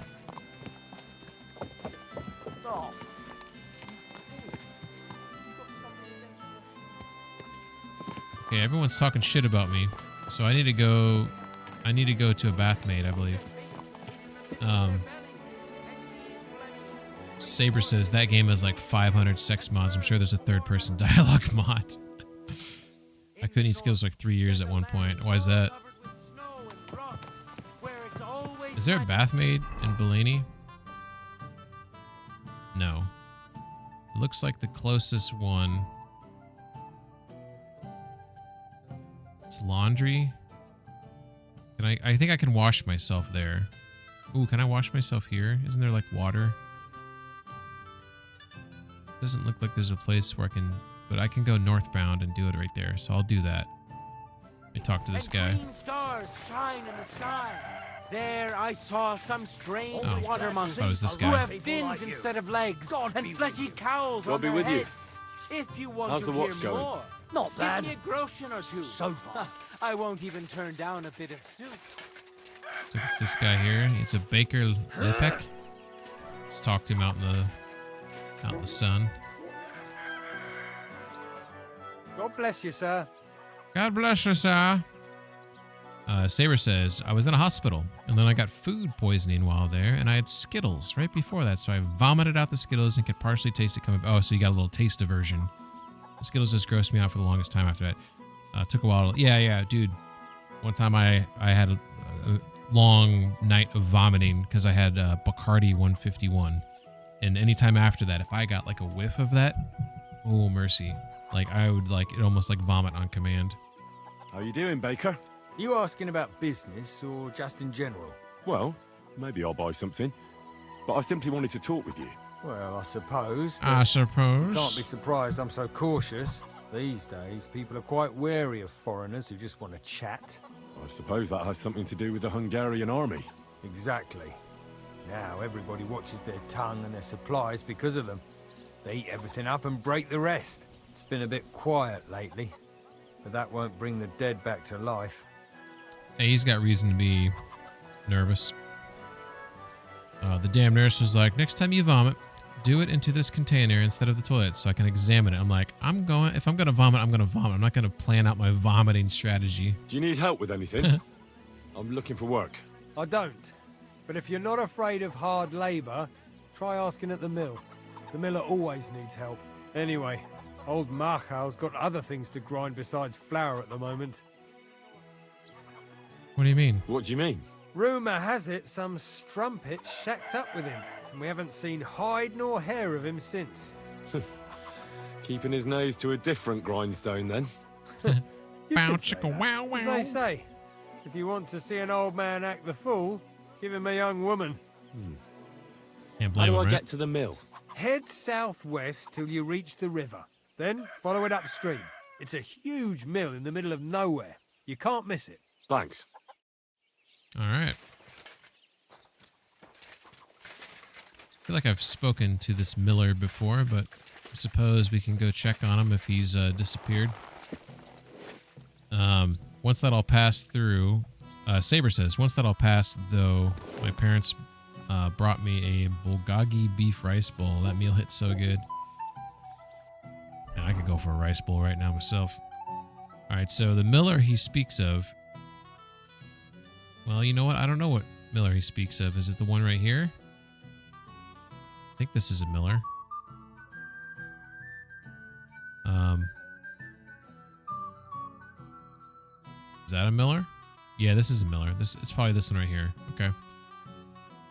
Okay, everyone's talking shit about me, so I need to go to a bathmate, I believe. Saber says that game has like 500 sex mods. I'm sure there's a third-person dialogue mod. I couldn't eat Skittles for like 3 years at one point. Why is that? Is there a bathmaid in Blaney? No. It looks like the closest one... It's laundry. I think I can wash myself there. Ooh, can I wash myself here? Isn't there like water? Doesn't look like there's a place where I can, but I can go northbound and do it right there. So I'll do that. I talk to this guy. Green stars shine in the sky. There I saw some strange water monkeys who have fins instead of legs and fleshy cowls on their heads. If you want to hear more, not bad. Give me a groschen or two. So far. I won't even turn down a bit of soup. So it's this guy here. It's a Baker Lipek. Let's talk to him out in the sun. God bless you, sir. God bless you, sir. Saber says, I was in a hospital, and then I got food poisoning while there, and I had Skittles right before that, so I vomited out the Skittles and could partially taste it coming... Oh, so you got a little taste aversion. The Skittles just grossed me out for the longest time after that. Took a while. Yeah, dude. One time I had a long night of vomiting because I had Bacardi 151. And anytime after that, if I got like a whiff of that, oh, mercy. Like, I would like it almost like vomit on command. How you doing, Baker? You asking about business or just in general? Well, maybe I'll buy something. But I simply wanted to talk with you. Well, I suppose. I suppose. You can't be surprised I'm so cautious. These days, people are quite wary of foreigners who just want to chat. I suppose that has something to do with the Hungarian army. Exactly. Now everybody watches their tongue and their supplies because of them. They eat everything up and break the rest. It's been a bit quiet lately, but that won't bring the dead back to life. Hey, he's got reason to be nervous. The damn nurse was like, next time you vomit, do it into this container instead of the toilet so I can examine it. I'm like, if I'm going to vomit, I'm going to vomit. I'm not going to plan out my vomiting strategy. Do you need help with anything? I'm looking for work. I don't. But if you're not afraid of hard labor, try asking at the mill. The miller always needs help. Anyway, old Marchal's got other things to grind besides flour at the moment. What do you mean? What do you mean? Rumour has it some strumpet shacked up with him, and we haven't seen hide nor hair of him since. Keeping his nose to a different grindstone, then. Bow chicka wow wow. As they say, if you want to see an old man act the fool, give him a young woman. Can't How blame do I him, get right? to the mill? Head southwest till you reach the river. Then follow it upstream. It's a huge mill in the middle of nowhere. You can't miss it. Thanks. All right. I feel like I've spoken to this miller before, but I suppose we can go check on him if he's disappeared. Once that all passed through, Saber says, once that all passed, though, my parents brought me a bulgogi beef rice bowl. That meal hit so good. Man, I could go for a rice bowl right now myself. All right, so the miller he speaks of. Well, you know what? I don't know what miller he speaks of. Is it the one right here? I think this is a miller. Is that a miller? Yeah, this is a miller. It's probably this one right here. Okay.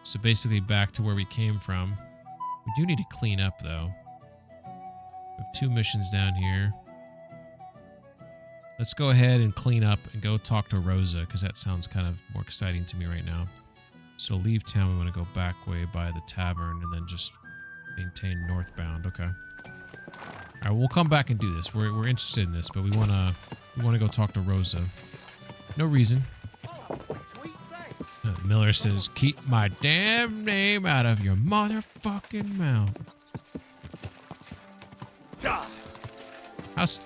So basically back to where we came from. We do need to clean up, though. We have 2 missions down here. Let's go ahead and clean up and go talk to Rosa, because that sounds kind of more exciting to me right now. So leave town. We want to go back way by the tavern and then just maintain northbound. Okay. All right, we'll come back and do this. We're interested in this, but we want to go talk to Rosa. No reason. Miller says, "Keep my damn name out of your motherfucking mouth."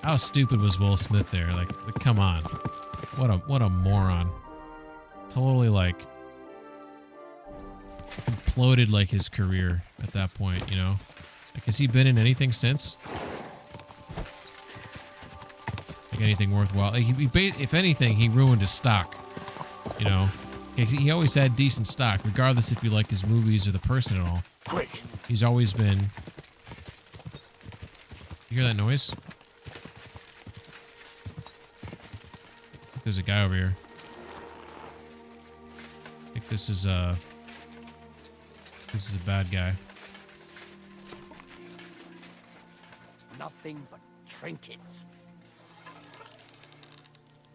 How stupid was Will Smith there? Like come on. What a moron. Totally like imploded like his career at that point, you know? Like, has he been in anything since? Like anything worthwhile? Like, if anything, he ruined his stock. You know? He always had decent stock, regardless if you like his movies or the person at all. Quick! He's always been... You hear that noise? There's a guy over here. I think this is a bad guy. Nothing but trinkets.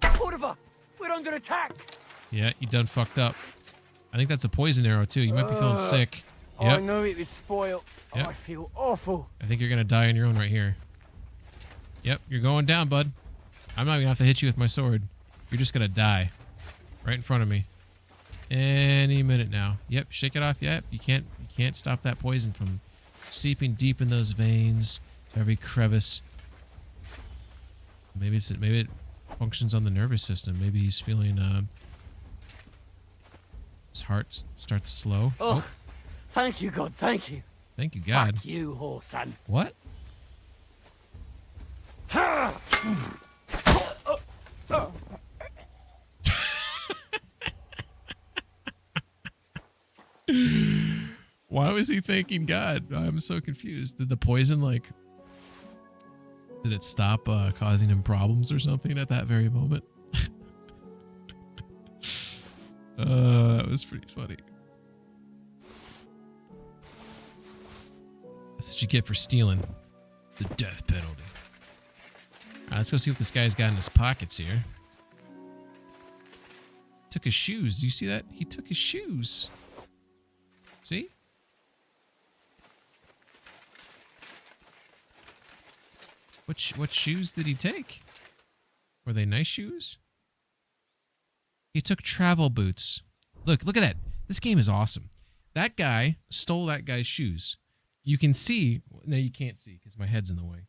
Cordoba! We're under attack! Yeah, you done fucked up. I think that's a poison arrow too. You might be feeling sick. Yep. I know it is spoiled. Yep. I feel awful. I think you're gonna die on your own right here. Yep, you're going down, bud. I'm not gonna have to hit you with my sword. You're just gonna die. Right in front of me. Any minute now. Yep, shake it off. Yep, you can't stop that poison from seeping deep in those veins to every crevice. Maybe it functions on the nervous system. Maybe he's feeling his heart starts to slow. Oh, thank you, God. Thank you. Thank you, God. Fuck you, whoreson. What? Why was he thanking God? I'm so confused. Did the poison, like, did it stop causing him problems or something at that very moment? That was pretty funny. That's what you get for stealing. The death penalty. All right, let's go see what this guy's got in his pockets here. Took his shoes. Do you see that? He took his shoes. See? What shoes did he take? Were they nice shoes? He took travel boots. Look at that. This game is awesome. That guy stole that guy's shoes. You can see. No, you can't see because my head's in the way.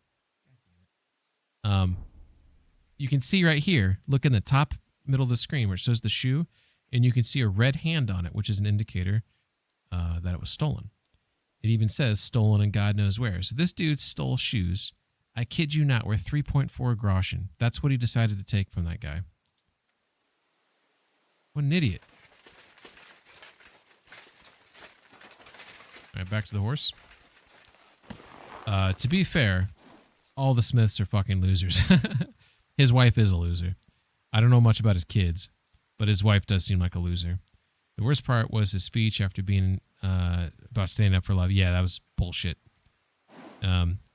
You can see right here. Look in the top middle of the screen where it shows the shoe. and you can see a red hand on it, which is an indicator that it was stolen. It even says stolen and God knows where. So this dude stole shoes. I kid you not, worth 3.4 groschen. That's what he decided to take from that guy. What an idiot. All right, back to the horse. To be fair, all the Smiths are fucking losers. His wife is a loser. I don't know much about his kids, but his wife does seem like a loser. The worst part was his speech after being about standing up for love. Yeah, that was bullshit.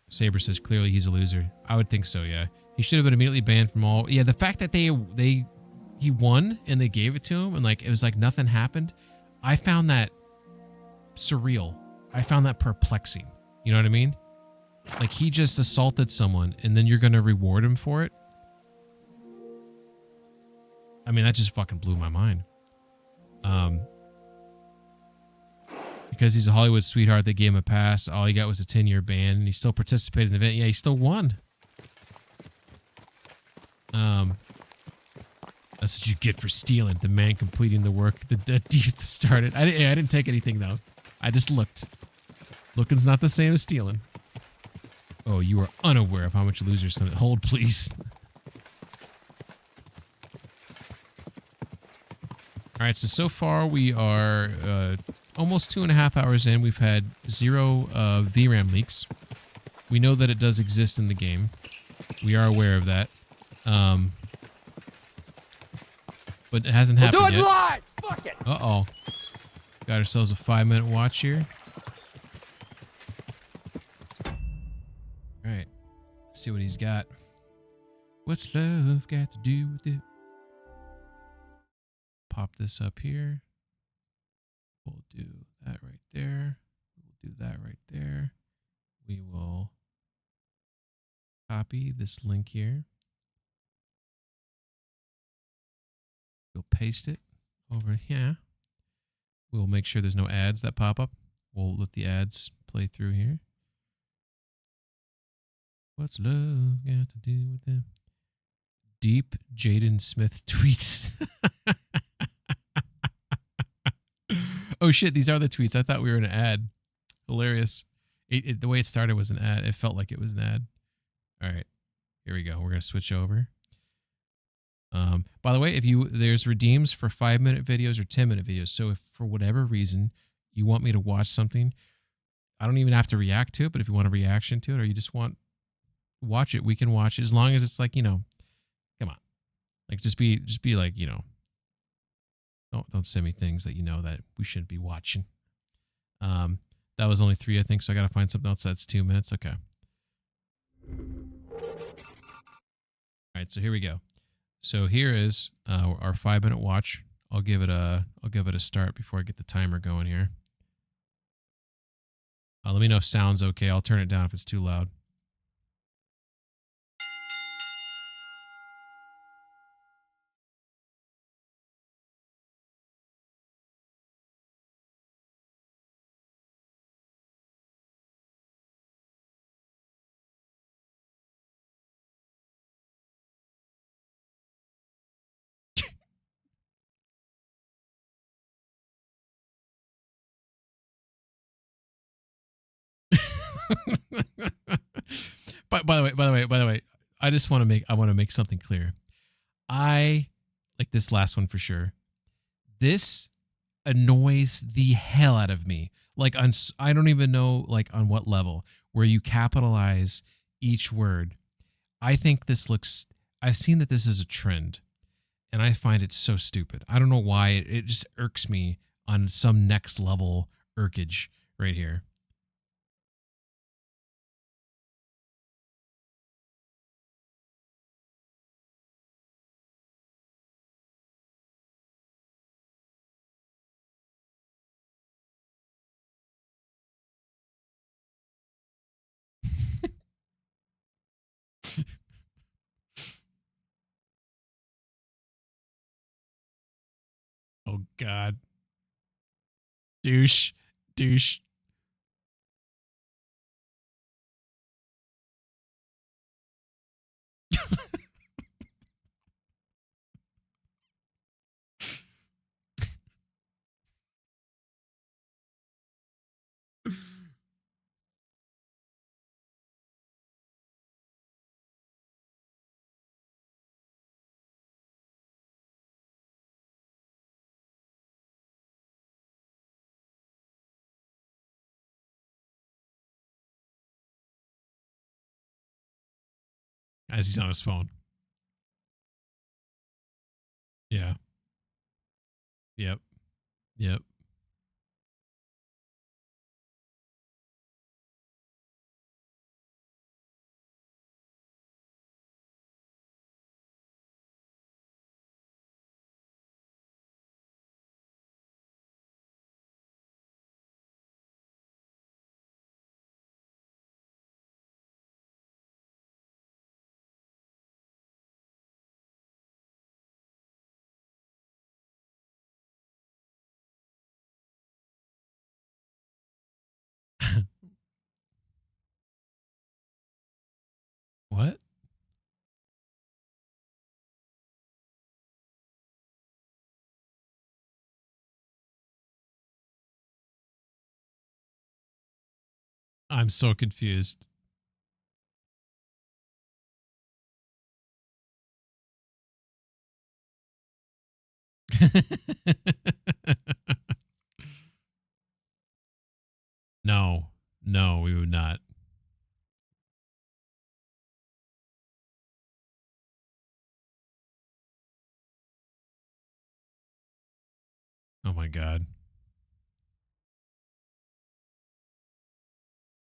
Saber says clearly he's a loser. I would think so, yeah. He should have been immediately banned from all... Yeah, the fact that he won and they gave it to him and like it was like nothing happened, I found that surreal. I found that perplexing. You know what I mean? Like he just assaulted someone and then you're going to reward him for it? I mean, that just fucking blew my mind. Because he's a Hollywood sweetheart, they gave him a pass. All he got was a 10-year ban, and he still participated in the event. Yeah, he still won. That's what you get for stealing. The man completing the work the thief started. I didn't take anything, though. I just looked. Looking's not the same as stealing. Oh, you are unaware of how much losers some... Hold, please. All right, so far we are almost 2.5 hours in. We've had 0 VRAM leaks. We know that it does exist in the game. We are aware of that. But it hasn't happened yet. Do it live! Fuck it! Uh-oh. Got ourselves a 5-minute watch here. All right. Let's see what he's got. What's love got to do with it? Pop this up here. We'll do that right there. We'll do that right there. We will copy this link here. We'll paste it over here. We'll make sure there's no ads that pop up. We'll let the ads play through here. What's love got to do with it? Deep Jaden Smith tweets. Oh shit, these are the tweets. I thought we were in an ad. Hilarious. The way it started was an ad. It felt like it was an ad. All right, here we go. We're gonna switch over. By the way, there's redeems for 5-minute videos or 10-minute videos. So if for whatever reason you want me to watch something, I don't even have to react to it. But if you want a reaction to it, or you just want watch it, we can watch it as long as it's like, you know, come on, like just be like, you know, don't send me things that you know that we shouldn't be watching. That was only 3, I think, so I gotta find something else that's 2 minutes. Okay. All right, so here we go. So here is our 5-minute watch. I'll give it a start before I get the timer going here. Let me know if sound's okay. I'll turn it down if it's too loud. By the way, I just want to make something clear. I like this last one for sure. This annoys the hell out of me. Like I don't even know like on what level where you capitalize each word. I think this looks. I've seen that this is a trend, and I find it so stupid. I don't know why it just irks me on some next level irkage right here. Oh God. Douche. As he's on his phone. Yeah. Yep. Yep. What? I'm so confused. No. No, we would not. Oh my god.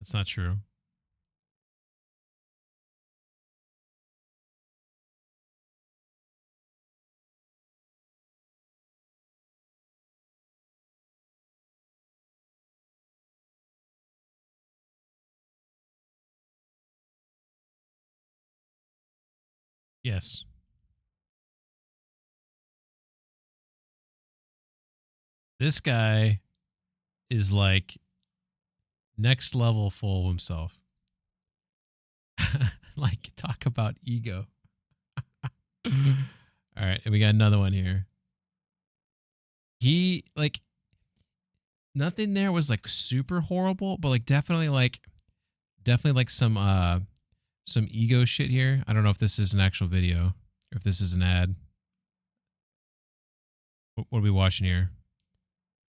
That's not true. Yes. This guy is like next level full of himself. Like, talk about ego. All right, and we got another one here. He like nothing there was like super horrible, but like definitely like some ego shit here. I don't know if this is an actual video or if this is an ad. What are we watching here?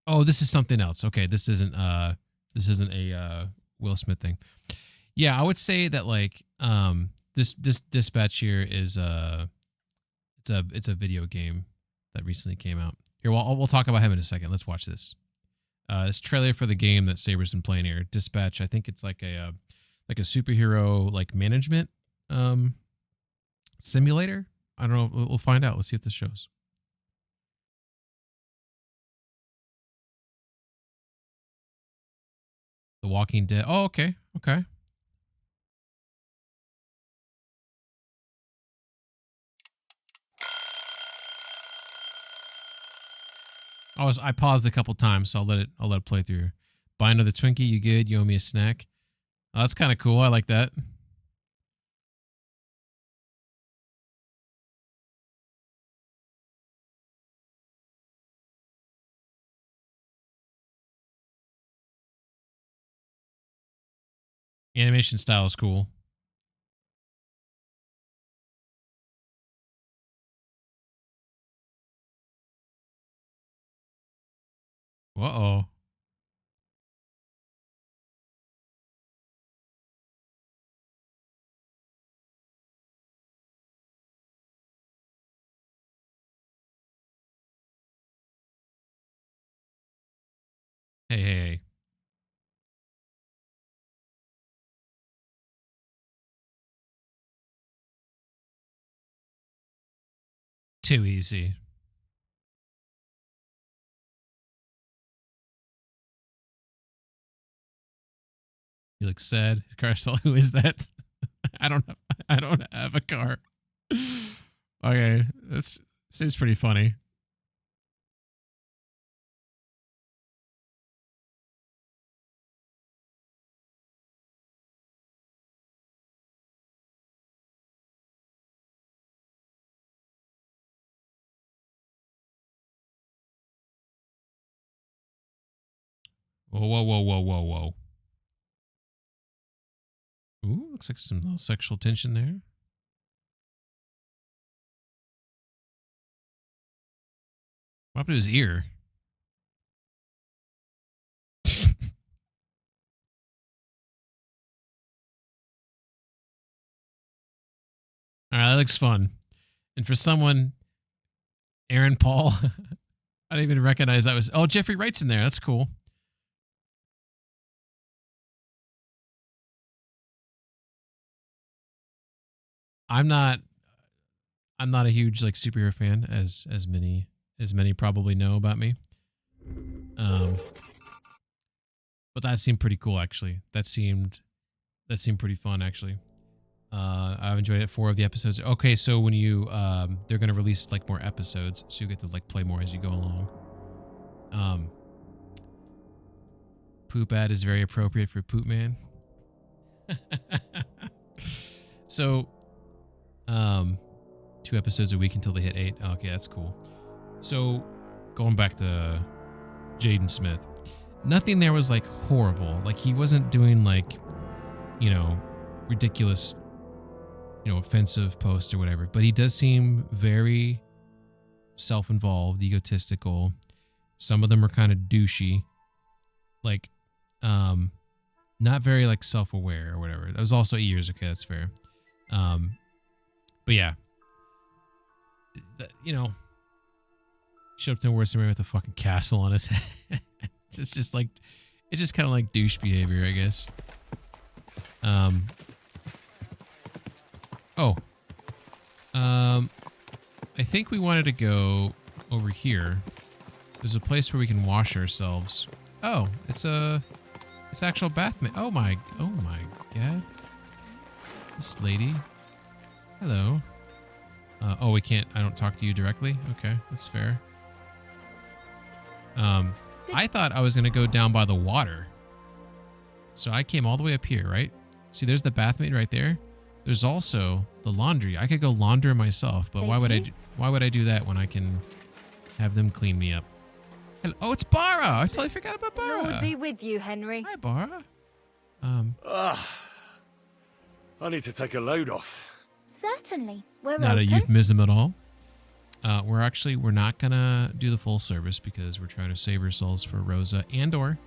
Oh, this is something else. Okay, this isn't a Will Smith thing. Yeah, I would say that like this dispatch here is it's a video game that recently came out. Here, we'll talk about him in a second. Let's watch this. This trailer for the game that Saber's been playing here. Dispatch. I think it's like a superhero like management simulator. I don't know. We'll find out. Let's see what this shows. The Walking Dead. Oh, okay. Okay. I paused a couple times, so I'll let it play through. Buy another Twinkie. You good? You owe me a snack. Oh, that's kind of cool. I like that. Animation style is cool. Uh-oh. Hey, hey, hey. Too easy. You look sad. Carousel, who is that? I don't have a car. Okay, that seems pretty funny. Whoa, whoa, whoa, whoa, whoa, whoa. looks like some little sexual tension there. What happened to his ear? All right, that looks fun. And for someone, Aaron Paul, I didn't even recognize that was. Oh, Jeffrey Wright's in there. That's cool. I'm not a huge like superhero fan, as many probably know about me. But that seemed pretty cool, actually. That seemed pretty fun, actually. I've enjoyed it. 4 of the episodes. Okay, so when you they're gonna release like more episodes, so you get to like play more as you go along. Poop ad is very appropriate for Poop Man. So 2 episodes a week until they hit 8. Okay, that's cool. So going back to Jaden Smith, nothing there was like horrible. Like he wasn't doing like, you know, ridiculous, you know, offensive posts or whatever, but he does seem very self-involved, egotistical. Some of them are kind of douchey, like not very like self-aware or whatever. That was also 8 years. Okay, that's fair. But yeah, you know, showed up to worse man with a fucking castle on his head. It's just like, it's just kind of like douche behavior, I guess. I think we wanted to go over here. There's a place where we can wash ourselves. Oh, it's actual bath. Oh my god. This lady. Hello. Oh, we can't. I don't talk to you directly. Okay, that's fair. I thought I was gonna go down by the water, so I came all the way up here. Right? See, there's the bathmaid right there. There's also the laundry. I could go launder myself, but why would I? Why would I do that when I can have them clean me up? Hello. Oh, it's Bara. I totally forgot about Bara. Lord be with you, Henry. Hi, Bara. I need to take a load off. Certainly. We're Not a open. euphemism at all. We're not gonna do the full service because we're trying to save ourselves for Rosa and/or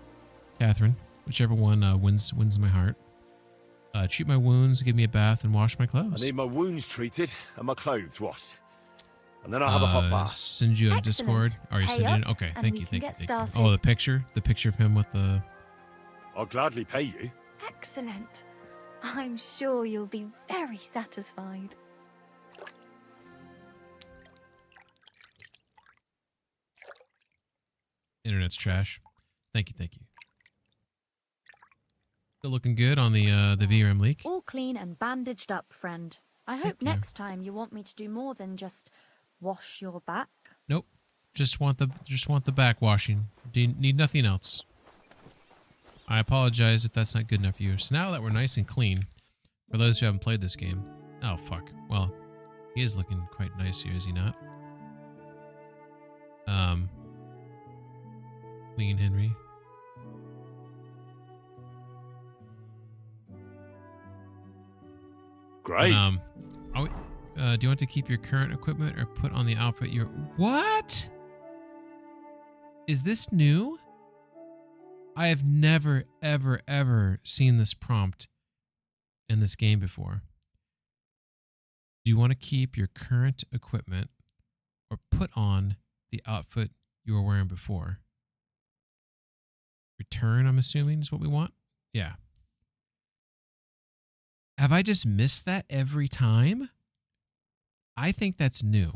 Catherine, whichever one wins my heart. Treat my wounds, give me a bath, and wash my clothes. I need my wounds treated and my clothes washed. And then I'll have a hot bath. Send you a Discord. Are you sending it? Okay, thank you. Oh, the picture of him with the... I'll gladly pay you. Excellent. I'm sure you'll be very satisfied. Internet's trash. Thank you. Still looking good on the VRM leak. All clean and bandaged up, friend. I hope next time you want me to do more than just wash your back. Nope. Just want the back washing. Need nothing else. I apologize if that's not good enough for you. So now that we're nice and clean, for those who haven't played this game, oh fuck. Well, he is looking quite nice here, is he not? Clean Henry. Great. Do you want to keep your current equipment or put on the outfit you're... What? Is this new? I have never, ever, ever seen this prompt in this game before. Do you want to keep your current equipment or put on the outfit you were wearing before? Return, I'm assuming, is what we want? Yeah. Have I just missed that every time? I think that's new.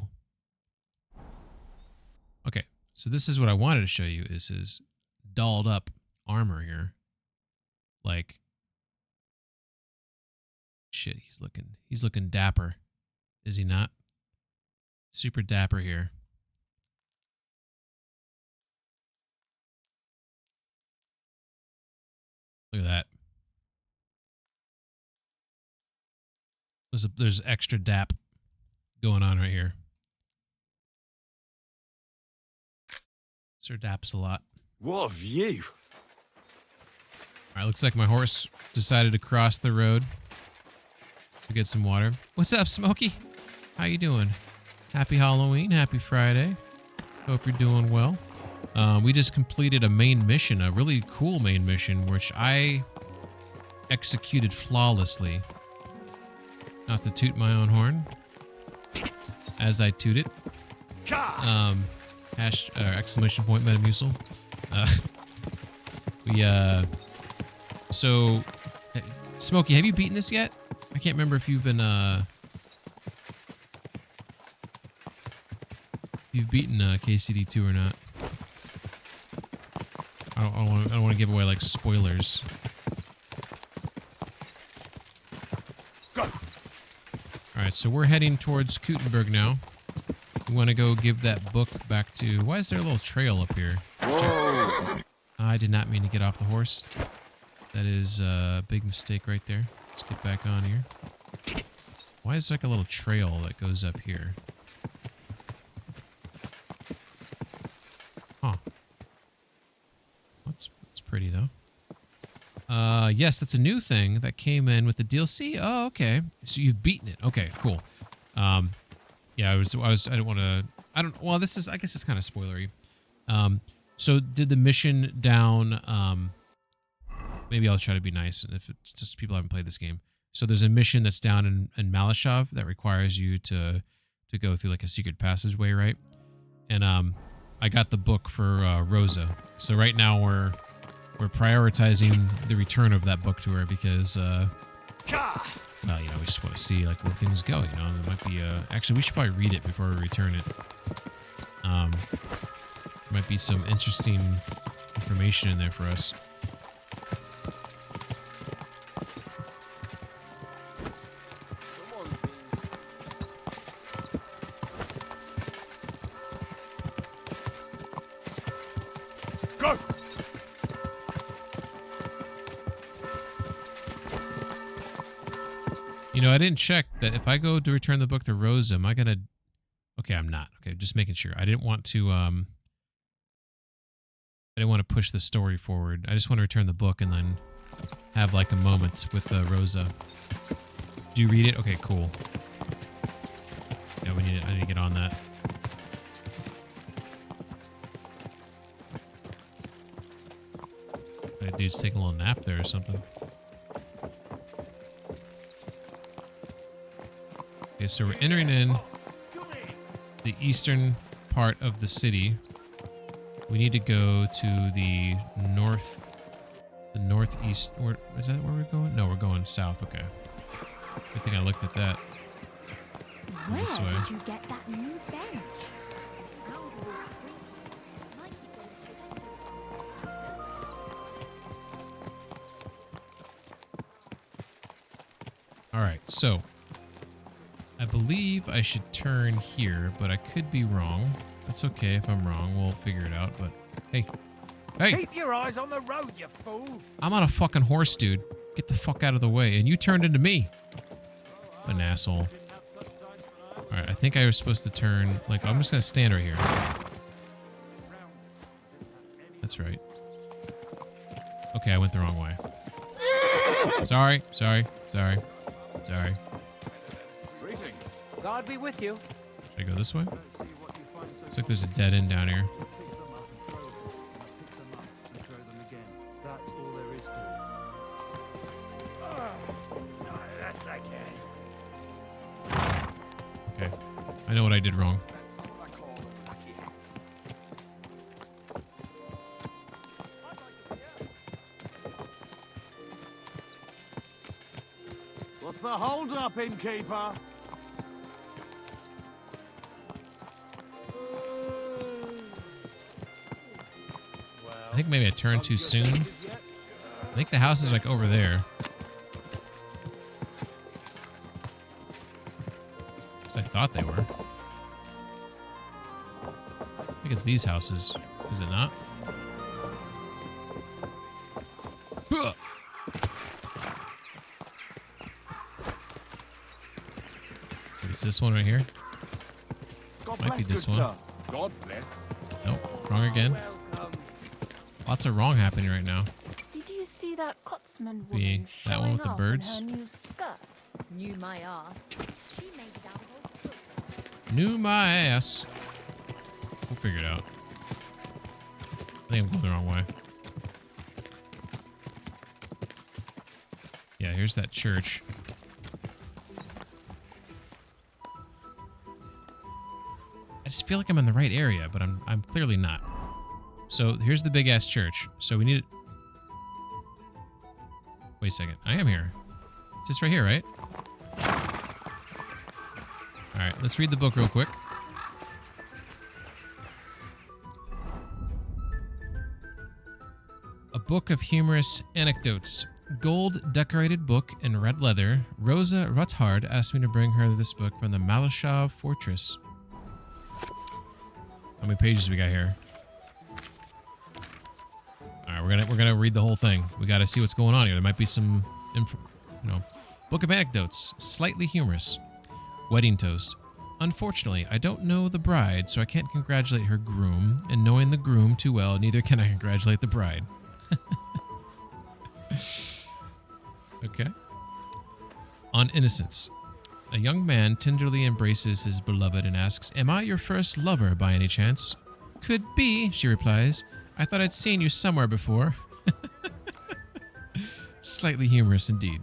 Okay, so this is what I wanted to show you is his dolled up armor here. Like, shit, he's looking dapper. Is he not? Super dapper here. Look at that. There's extra dap going on right here. Sir daps a lot. What a view! All right, looks like my horse decided to cross the road. to get some water. What's up, Smokey? How you doing? Happy Halloween. Happy Friday. Hope you're doing well. We just completed a main mission, a really cool main mission, which I executed flawlessly. Not to toot my own horn, as I toot it. Exclamation point Metamucil. So, Smokey, have you beaten this yet? I can't remember if you've been, you've beaten KCD2 or not. I don't want to give away like spoilers. All right, so we're heading towards Kuttenberg now. We want to go give that book back to. Why is there a little trail up here? Whoa. I did not mean to get off the horse. That is a big mistake right there. Let's get back on here. Why is there like a little trail that goes up here? Huh. That's pretty though. Yes, that's a new thing that came in with the DLC. Oh, okay. So you've beaten it. Okay, cool. Yeah, I didn't want to. Well, this is. I guess it's kind of spoilery. So did the mission down? Maybe I'll try to be nice if it's just people haven't played this game. So there's a mission that's down in Malashov that requires you to go through like a secret passageway, right? And I got the book for Rosa. So right now we're prioritizing the return of that book to her because well, you know, we just want to see like where things go. You know, there might be actually we should probably read it before we return it. There might be some interesting information in there for us. Go! You know, I didn't check that if I go to return the book to Rosa, am I gonna... Okay, I'm not. Okay, just making sure. I didn't want to, I didn't want to push the story forward. I just want to return the book and then have like a moment with Rosa. Do you read it? Okay, cool. Yeah, I need to get on that. That dude's taking a little nap there or something. Okay, so we're entering in the eastern part of the city. We need to go to the northeast. Is that where we're going? No, we're going south. Okay. I think I looked at that. Where This way. did you get that new bench? All right, so I believe I should turn here, but I could be wrong. That's okay if I'm wrong. We'll figure it out. But hey, Keep your eyes on the road, you fool. I'm on a fucking horse, dude. Get the fuck out of the way. And you turned into me. An asshole. All right, I think I was supposed to turn. Like, I'm just gonna stand right here. That's right. Okay, I went the wrong way. Sorry. Greetings. God be with you. Should I go this way? Looks like there's a dead end down here. That's all there is to That's okay. Okay. I know what I did wrong. What's the hold up, innkeeper? I think maybe I turned too soon. I think the house is like over there. Because I thought they were. I think it's these houses. Is it not? Huh. Is this one right here? Might be this one. God bless. Nope, wrong again. Lots of wrong happening right now. Did you see that Cotsman Be woman that one with the showing birds? off in her new skirt? Knew my ass. She made it out of old book. Knew my ass. We'll figure it out. I think I'm going the wrong way. Yeah, here's that church. I just feel like I'm in the right area, but I'm clearly not. So here's the big ass church. So we need it. Wait a second. I am here. It's just right here, right? All right, let's read the book real quick. A book of humorous anecdotes. Gold-decorated book in red leather. Rosa Rothard asked me to bring her this book from the Malashov Fortress. How many pages we got here? All right, we're gonna read the whole thing. We got to see what's going on here. There might be some info, Book of anecdotes, slightly humorous. Wedding toast. Unfortunately, I don't know the bride, so I can't congratulate her groom. And knowing the groom too well, neither can I congratulate the bride. Okay. On innocence. A young man tenderly embraces his beloved and asks, "Am I your first lover by any chance?" "Could be," she replies. "I thought I'd seen you somewhere before." Slightly humorous indeed.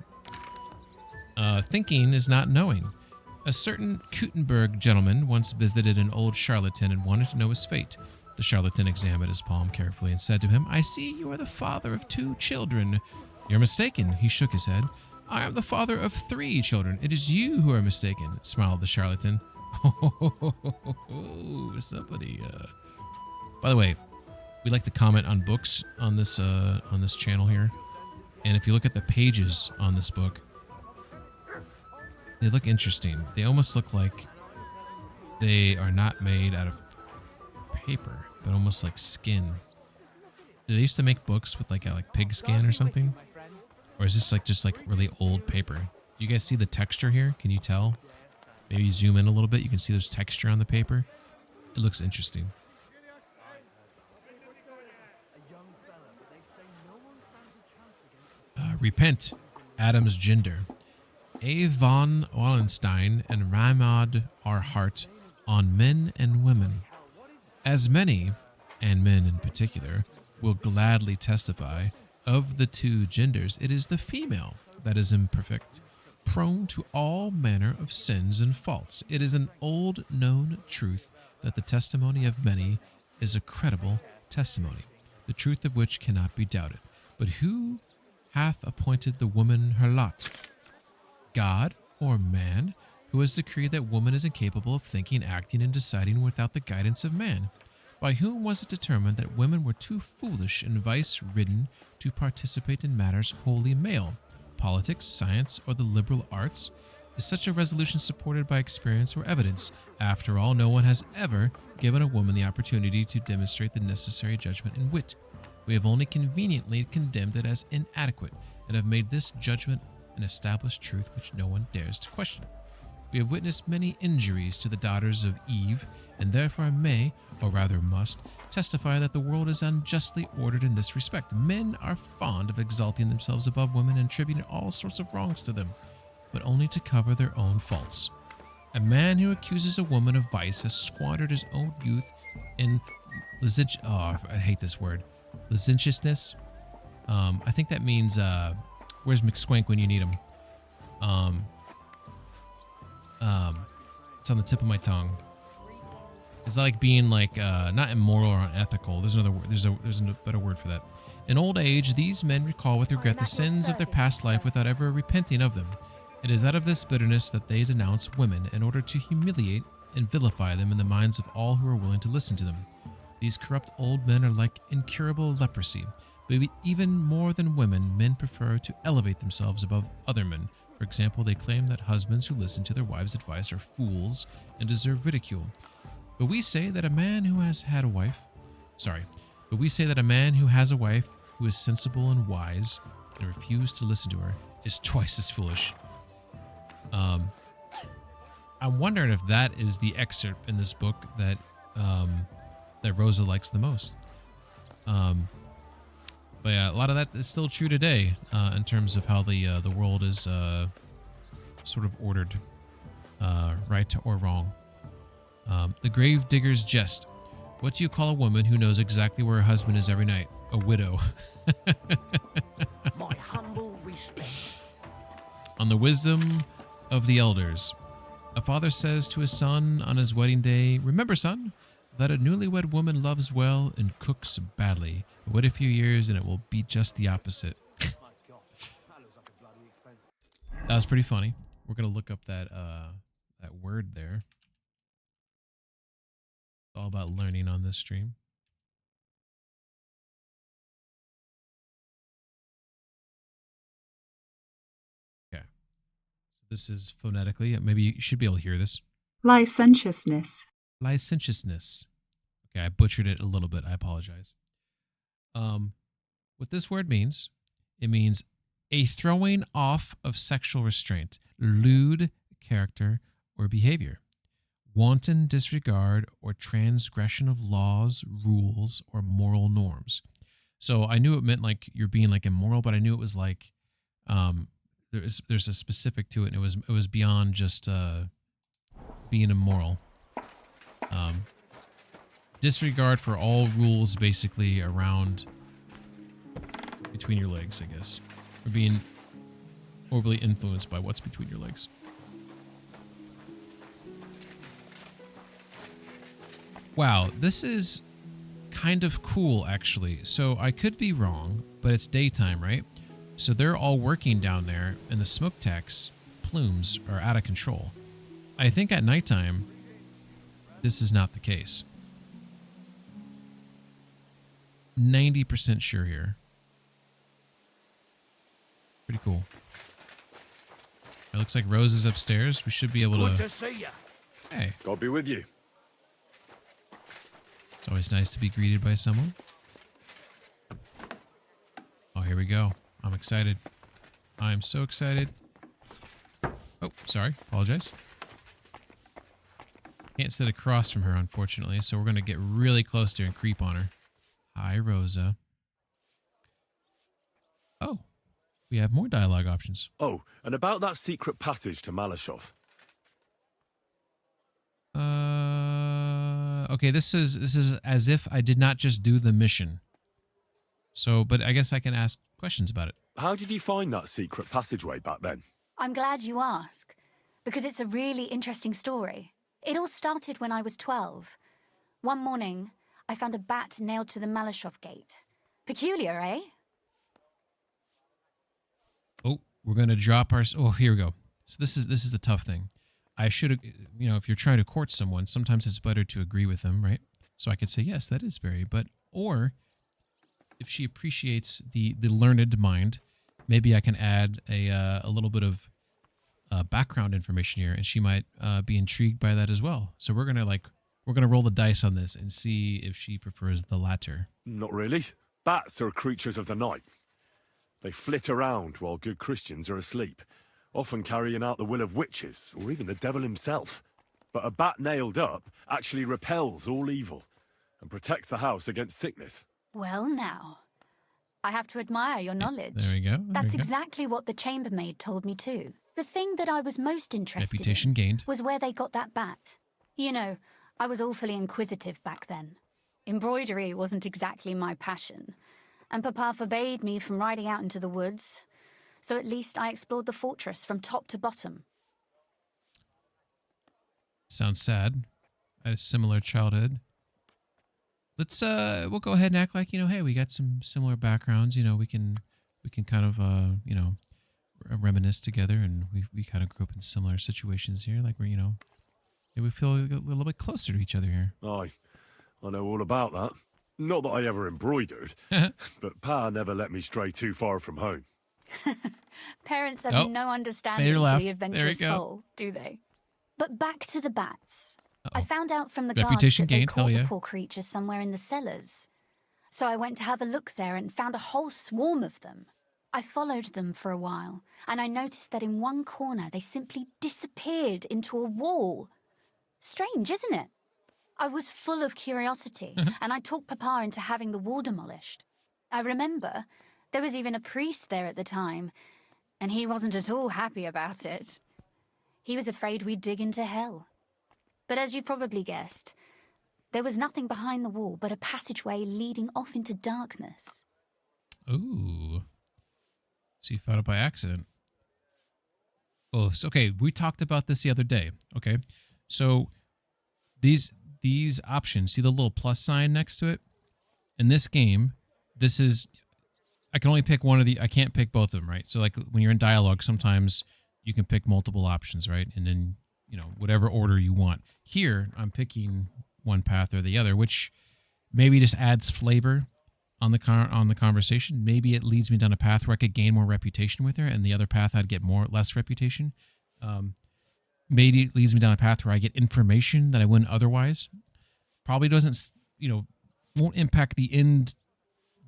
Thinking is not knowing. A certain Kuttenberg gentleman once visited an old charlatan and wanted to know his fate. The charlatan examined his palm carefully and said to him, "I see you are the father of 2 children. "You're mistaken," he shook his head. "I am the father of 3 children. It is you who are mistaken," smiled the charlatan. Somebody. By the way, we like to comment on books on this channel here, and if you look at the pages on this book, they look interesting. They almost look like they are not made out of paper, but almost like skin. Did they used to make books with like pig skin or something? Or is this just really old paper? Do you guys see the texture here? Can you tell? Maybe zoom in a little bit. You can see there's texture on the paper. It looks interesting. Repent. Adam's gender. A. von Wallenstein and Ramad R. Hart on men and women. As many, and men in particular, will gladly testify, of the 2 genders, it is the female that is imperfect, prone to all manner of sins and faults. It is an old known truth that the testimony of many is a credible testimony, the truth of which cannot be doubted. But who hath appointed the woman her lot? God or man, who has decreed that woman is incapable of thinking, acting, and deciding without the guidance of man? By whom was it determined that women were too foolish and vice-ridden to participate in matters wholly male? Politics, science, or the liberal arts? Is such a resolution supported by experience or evidence? After all, no one has ever given a woman the opportunity to demonstrate the necessary judgment and wit. We have only conveniently condemned it as inadequate, and have made this judgment an established truth which no one dares to question. We have witnessed many injuries to the daughters of Eve, and therefore may, or rather must, testify that the world is unjustly ordered in this respect. Men are fond of exalting themselves above women and attributing all sorts of wrongs to them, but only to cover their own faults. A man who accuses a woman of vice has squandered his own youth in I hate this word. Licentiousness. I think that means, where's McSquank when you need him? It's on the tip of my tongue. It's like being not immoral or unethical. There's another word. There's a better word for that. In old age, these men recall with regret the sins of their past life without ever repenting of them. It is out of this bitterness that they denounce women in order to humiliate and vilify them in the minds of all who are willing to listen to them. These corrupt old men are like incurable leprosy. But even more than women, men prefer to elevate themselves above other men. For example, they claim that husbands who listen to their wives' advice are fools and deserve ridicule. But we say that a man who has a wife who is sensible and wise and refused to listen to her is twice as foolish. I'm wondering if that is the excerpt in this book that Rosa likes the most. But yeah, a lot of that is still true today in terms of how the world is sort of ordered, right or wrong. The grave digger's jest. What do you call a woman who knows exactly where her husband is every night? A widow. My humble respects. On the wisdom of the elders. A father says to his son on his wedding day, "Remember, son, that a newlywed woman loves well and cooks badly. Wait a few years and it will be just the opposite." That was pretty funny. We're gonna look up that word there. It's all about learning on this stream. Okay. So this is phonetically. Maybe you should be able to hear this. Licentiousness. Licentiousness. Okay, I butchered it a little bit. I apologize. What this word means, it means a throwing off of sexual restraint, lewd character or behavior, wanton disregard or transgression of laws, rules, or moral norms. So I knew it meant like you're being like immoral, but I knew it was like there's a specific to it, and it was beyond just being immoral. Disregard for all rules, basically around between your legs, I guess, or being overly influenced by what's between your legs. Wow, this is kind of cool, actually. So I could be wrong, but it's daytime, right? So they're all working down there, and the smoke tax plumes are out of control. I think at nighttime, this is not the case. 90% sure here. Pretty cool. It looks like Rose is upstairs. We should be able to... Good to see you. Hey. God be with you. It's always nice to be greeted by someone. Oh, here we go. I'm excited. I'm so excited. Oh, sorry. Apologize. Can't sit across from her, unfortunately, so we're going to get really close to her and creep on her. Hi, Rosa. Oh, we have more dialogue options. Oh, and about that secret passage to Malashov. Okay, this is as if I did not just do the mission. So, but I guess I can ask questions about it. How did you find that secret passageway back then? I'm glad you ask, because it's a really interesting story. It all started when I was 12. One morning, I found a bat nailed to the Malashov gate. Peculiar, eh? Oh, we're gonna drop our. Oh, here we go. So this is the tough thing. I should have, if you're trying to court someone, sometimes it's better to agree with them, right? So I could say, yes, that is very, or if she appreciates the learned mind, maybe I can add a little bit of background information here, and she might be intrigued by that as well. So we're gonna roll the dice on this and see if she prefers the latter. Not really. Bats are creatures of the night. They flit around while good Christians are asleep, often carrying out the will of witches, or even the devil himself. But a bat nailed up actually repels all evil, and protects the house against sickness. Well now, I have to admire your knowledge. There we go. That's exactly what the chambermaid told me too. The thing that I was most interested Reputation in gained. was where they got that bat. You know, I was awfully inquisitive back then. Embroidery wasn't exactly my passion, and Papa forbade me from riding out into the woods, so at least I explored the fortress from top to bottom. Sounds sad. I had a similar childhood. Let's we'll go ahead and act like, hey, we got some similar backgrounds. We can kind of reminisce together, and we kind of grew up in similar situations here. Like we're we feel a little bit closer to each other here. Aye, I know all about that. Not that I ever embroidered, but Pa never let me stray too far from home. Parents have no understanding for the adventurous soul, do they? But back to the bats. I found out from the guards that they caught the poor creatures somewhere in the cellars. So I went to have a look there and found a whole swarm of them. I followed them for a while, and I noticed that in one corner they simply disappeared into a wall. Strange, isn't it? I was full of curiosity, and I talked Papa into having the wall demolished. I remember there was even a priest there at the time, and he wasn't at all happy about it. He was afraid we'd dig into hell. But as you probably guessed, there was nothing behind the wall but a passageway leading off into darkness. Ooh. So you found it by accident. Oh, so, okay. We talked about this the other day. Okay. So these options, see the little plus sign next to it? In this game, this is, I can only pick one of the, I can't pick both of them, right? So like when you're in dialogue, sometimes you can pick multiple options, right? And then, you know, whatever order you want. Here, I'm picking one path or the other, which maybe just adds flavor on the conversation. Maybe it leads me down a path where I could gain more reputation with her, and the other path I'd get less reputation. Maybe it leads me down a path where I get information that I wouldn't otherwise. Probably doesn't, won't impact the end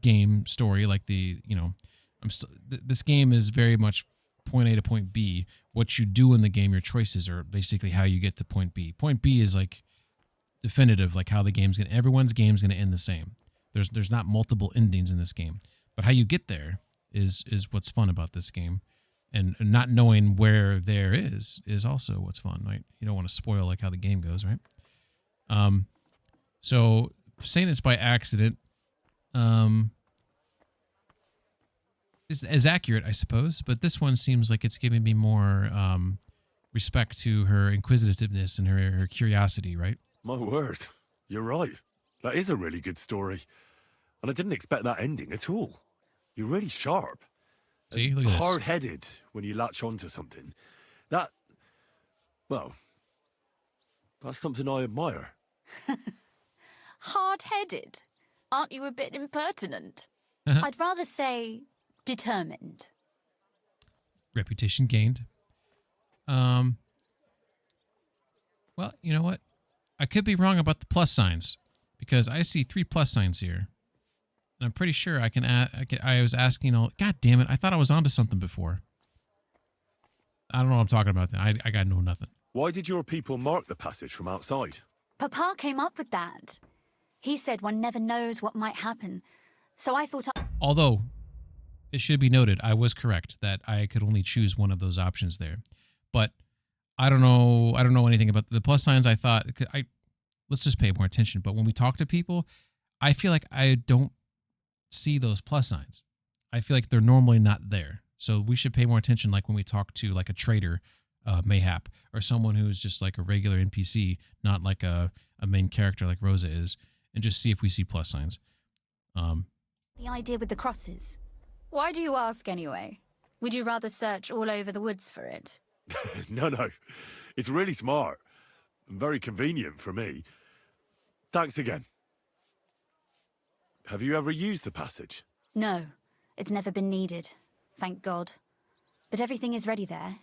game story like this game is very much point A to point B. What you do in the game, your choices are basically how you get to point B. Point B is like definitive, like how the everyone's game's gonna end the same. There's not multiple endings in this game, but how you get there is what's fun about this game, and not knowing where there is also what's fun, right? You don't want to spoil like how the game goes, right? So saying it's by accident, is accurate, I suppose, but this one seems like it's giving me more respect to her inquisitiveness and her curiosity, right? My word, you're right. That is a really good story. And I didn't expect that ending at all. You're really sharp. See, look at this. Hard-headed when you latch onto something. That's something I admire. Hard-headed? Aren't you a bit impertinent? I'd rather say determined. Reputation gained. Well, you know what? I could be wrong about the plus signs, because I see 3 plus signs here. And I'm pretty sure I can add... I was asking all... God damn it, I thought I was onto something before. I don't know what I'm talking about. I got know nothing. Why did your people mark the passage from outside? Papa came up with that. He said one never knows what might happen. So I thought... Although, it should be noted, I was correct that I could only choose one of those options there. But I don't know anything about the plus signs. I thought... Let's just pay more attention. But when we talk to people, I feel like I don't see those plus signs. I feel like they're normally not there. So we should pay more attention, like when we talk to like a trader, mayhap, or someone who's just like a regular NPC, not like a main character like Rosa is, and just see if we see plus signs. The idea with the crosses. Why do you ask anyway? Would you rather search all over the woods for it? No. It's really smart. And very convenient for me. Thanks again. Have you ever used the passage? No, it's never been needed. Thank God. But everything is ready there.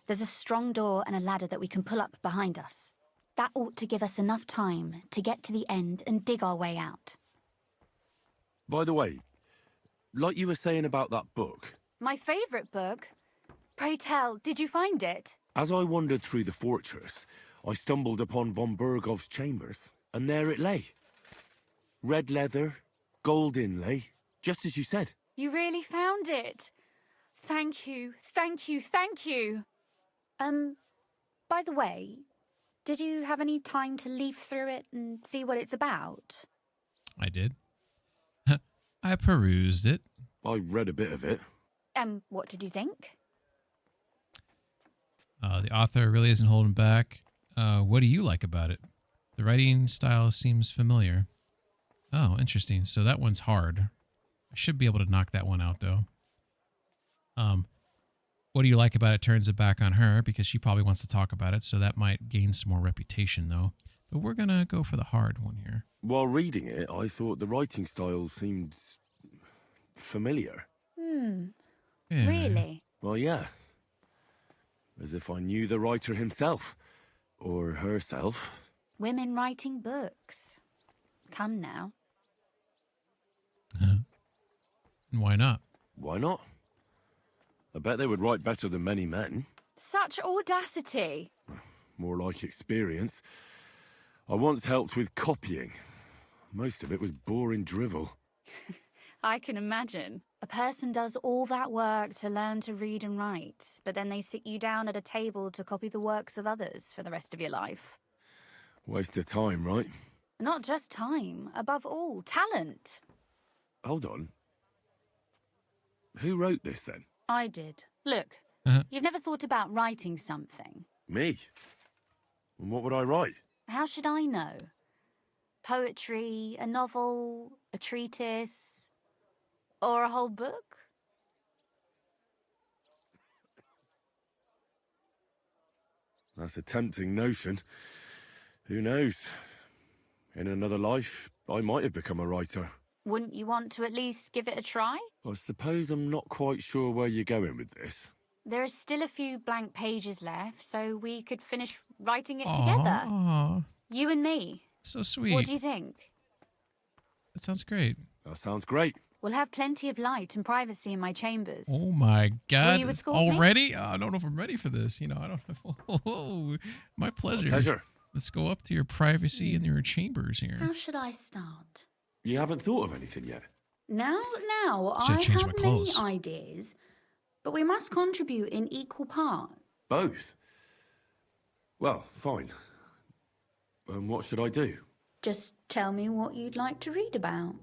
There's a strong door and a ladder that we can pull up behind us. That ought to give us enough time to get to the end and dig our way out. By the way, like you were saying about that book... My favourite book? Pray tell, did you find it? As I wandered through the fortress, I stumbled upon von Burgov's chambers, and there it lay. Red leather, gold inlay, just as you said. You really found it? Thank you. By the way, did you have any time to leaf through it and see what it's about? I did. I perused it. I read a bit of it. What did you think? The author really isn't holding back. What do you like about it? The writing style seems familiar. Oh, interesting. So that one's hard. I should be able to knock that one out, though. What do you like about it turns it back on her, because she probably wants to talk about it, so that might gain some more reputation, though. But we're going to go for the hard one here. While reading it, I thought the writing style seemed... familiar. Yeah. Really? Well, yeah. As if I knew the writer himself. Or herself. Women writing books. Come now. Why not? Why not? I bet they would write better than many men. Such audacity. More like experience. I once helped with copying. Most of it was boring drivel. I can imagine. A person does all that work to learn to read and write, but then they sit you down at a table to copy the works of others for the rest of your life. Waste of time, right? Not just time, above all, talent. Hold on. Who wrote this, then? I did. Look, you've never thought about writing something. Me? And what would I write? How should I know? Poetry, a novel, a treatise, or a whole book? That's a tempting notion. Who knows? In another life, I might have become a writer. Wouldn't you want to at least give it a try? I suppose I'm not quite sure where you're going with this. There are still a few blank pages left, so we could finish writing it together. You and me. So sweet. What do you think? That sounds great. That sounds great. We'll have plenty of light and privacy in my chambers. Oh my God! Will you escort Already? me? I don't know if I'm ready for this. You know, I don't know. My pleasure. My pleasure. Let's go up to your privacy in your chambers here. How should I start? You haven't thought of anything yet? Now, Should I change have my many clothes. ideas, but we must contribute in equal part. Both? Well, fine. What should I do? Just tell me what you'd like to read about.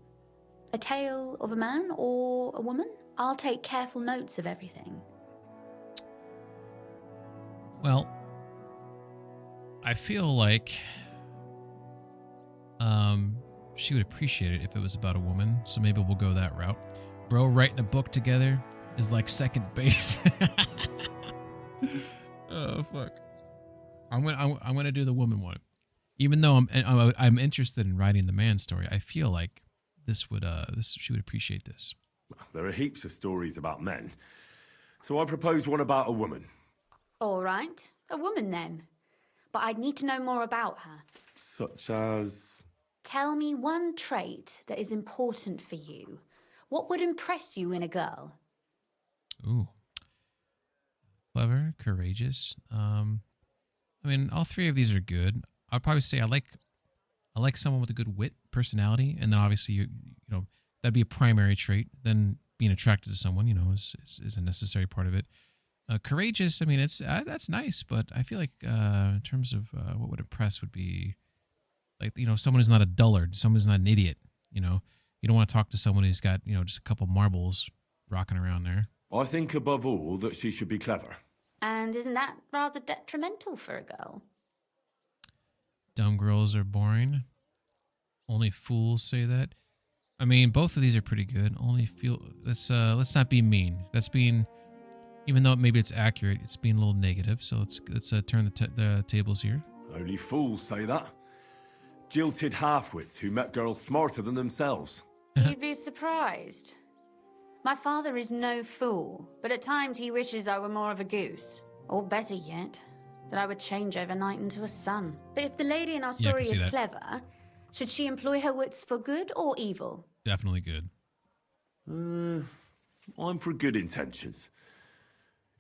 A tale of a man or a woman? I'll take careful notes of everything. Well, I feel like she would appreciate it if it was about a woman, so maybe we'll go that route. Bro, writing a book together is like second base. Oh fuck! I'm gonna do the woman one, even though I'm interested in writing the man story. I feel like she would appreciate this. There are heaps of stories about men, so I propose one about a woman. All right, a woman then. But I'd need to know more about her. Such as? Tell me one trait that is important for you. What would impress you in a girl? Ooh. Clever, courageous. I mean, all three of these are good. I'd probably say I like someone with a good wit, personality, and then obviously you know that'd be a primary trait. Then being attracted to someone, is a necessary part of it. Courageous. I mean, that's nice, but I feel like in terms of what would impress would be like someone who's not a dullard, someone who's not an idiot. You don't want to talk to someone who's got just a couple marbles rocking around there. I think above all that she should be clever. And isn't that rather detrimental for a girl? Dumb girls are boring. Only fools say that. I mean, both of these are pretty good. Let's not be mean. That's being, even though maybe it's accurate, it's being a little negative. So let's turn the tables here. Only fools say that. Jilted half-wits who met girls smarter than themselves. You'd be surprised. My father is no fool, but at times he wishes I were more of a goose. Or better yet, that I would change overnight into a sun. But if the lady in our story is clever, should she employ her wits for good or evil? Definitely good. I'm for good intentions.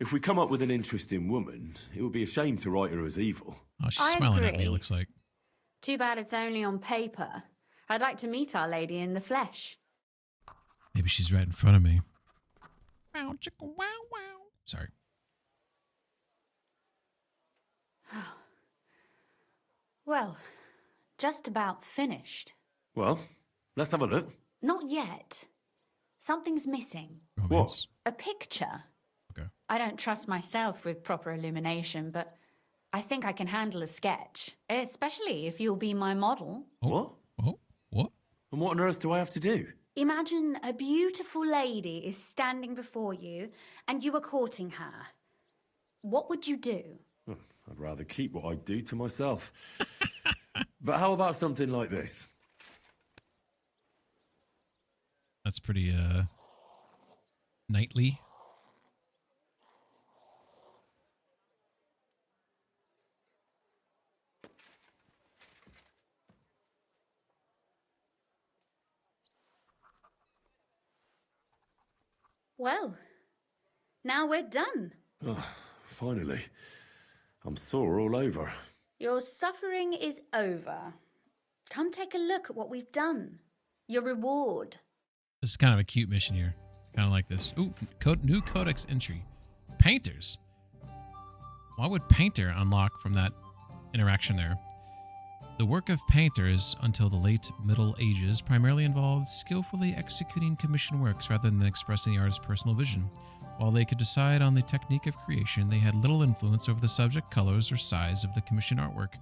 If we come up with an interesting woman, it would be a shame to write her as evil. Oh, she's smiling at me, it looks like. Too bad it's only on paper. I'd like to meet our lady in the flesh. Maybe she's right in front of me. Wow, chicka, wow, wow. Sorry. Well, just about finished. Well, let's have a look. Not yet. Something's missing. What? A picture. Okay. I don't trust myself with proper illumination, but I think I can handle a sketch. Especially if you'll be my model. What? What? And what on earth do I have to do? Imagine a beautiful lady is standing before you and you are courting her. What would you do? I'd rather keep what I do to myself. But how about something like this? That's pretty, knightly. Well, now we're done. Oh, finally. I'm sore all over. Your suffering is over. Come take a look at what we've done. Your reward. This is kind of a cute mission here. Kind of like this. Ooh, new codex entry. Painters. Why would painter unlock from that interaction there? The work of painters until the late Middle Ages primarily involved skillfully executing commissioned works rather than expressing the artist's personal vision. While they could decide on the technique of creation, they had little influence over the subject, colors, or size of the commissioned artwork.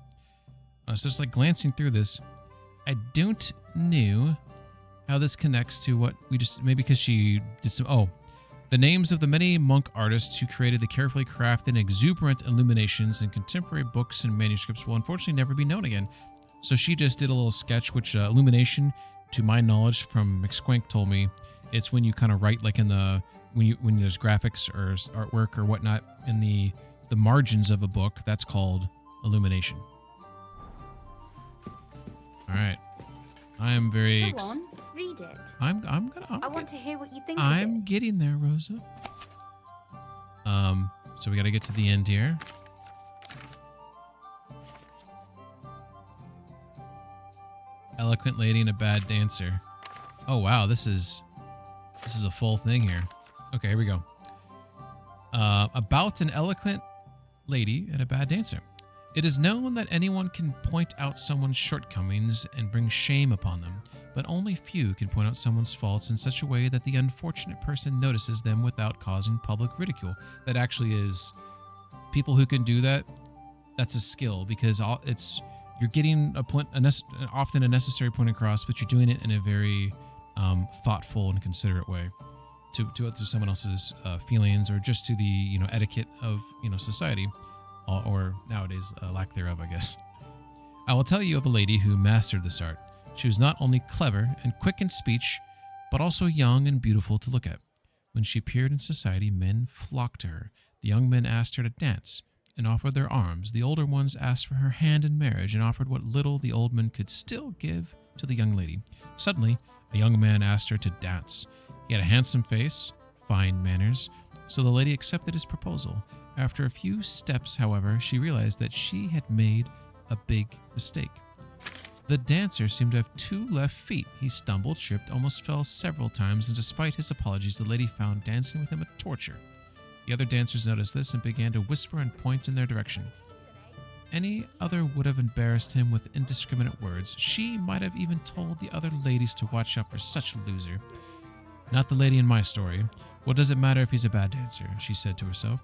So just like glancing through this, I don't know how this connects to what we just, maybe because she did some, the names of the many monk artists who created the carefully crafted and exuberant illuminations in contemporary books and manuscripts will unfortunately never be known again. So she just did a little sketch, which illumination, to my knowledge from McSquank told me, it's when you kind of write like in the, when there's graphics or artwork or whatnot in the margins of a book, that's called illumination. All right. I am very Go on, read it. I want to hear what you think I'm of it. getting there, Rosa. So we got to get to the end here. Eloquent lady and a bad dancer. Oh wow, this is a full thing here. Okay, here we go. About an eloquent lady and a bad dancer. It is known that anyone can point out someone's shortcomings and bring shame upon them, but only few can point out someone's faults in such a way that the unfortunate person notices them without causing public ridicule. That actually is, people who can do that, that's a skill, because you're getting a point, often a necessary point across, but you're doing it in a very thoughtful and considerate way to someone else's feelings, or just to the etiquette of society. Or nowadays, lack thereof, I guess. I will tell you of a lady who mastered this art. She was not only clever and quick in speech, but also young and beautiful to look at. When she appeared in society, men flocked to her. The young men asked her to dance and offered their arms. The older ones asked for her hand in marriage and offered what little the old men could still give to the young lady. Suddenly, a young man asked her to dance. He had a handsome face, fine manners, so the lady accepted his proposal. After a few steps, however, she realized that she had made a big mistake. The dancer seemed to have 2 left feet. He stumbled, tripped, almost fell several times, and despite his apologies, the lady found dancing with him a torture. The other dancers noticed this and began to whisper and point in their direction. Any other would have embarrassed him with indiscriminate words. She might have even told the other ladies to watch out for such a loser. Not the lady in my story. What does it matter if he's a bad dancer? She said to herself.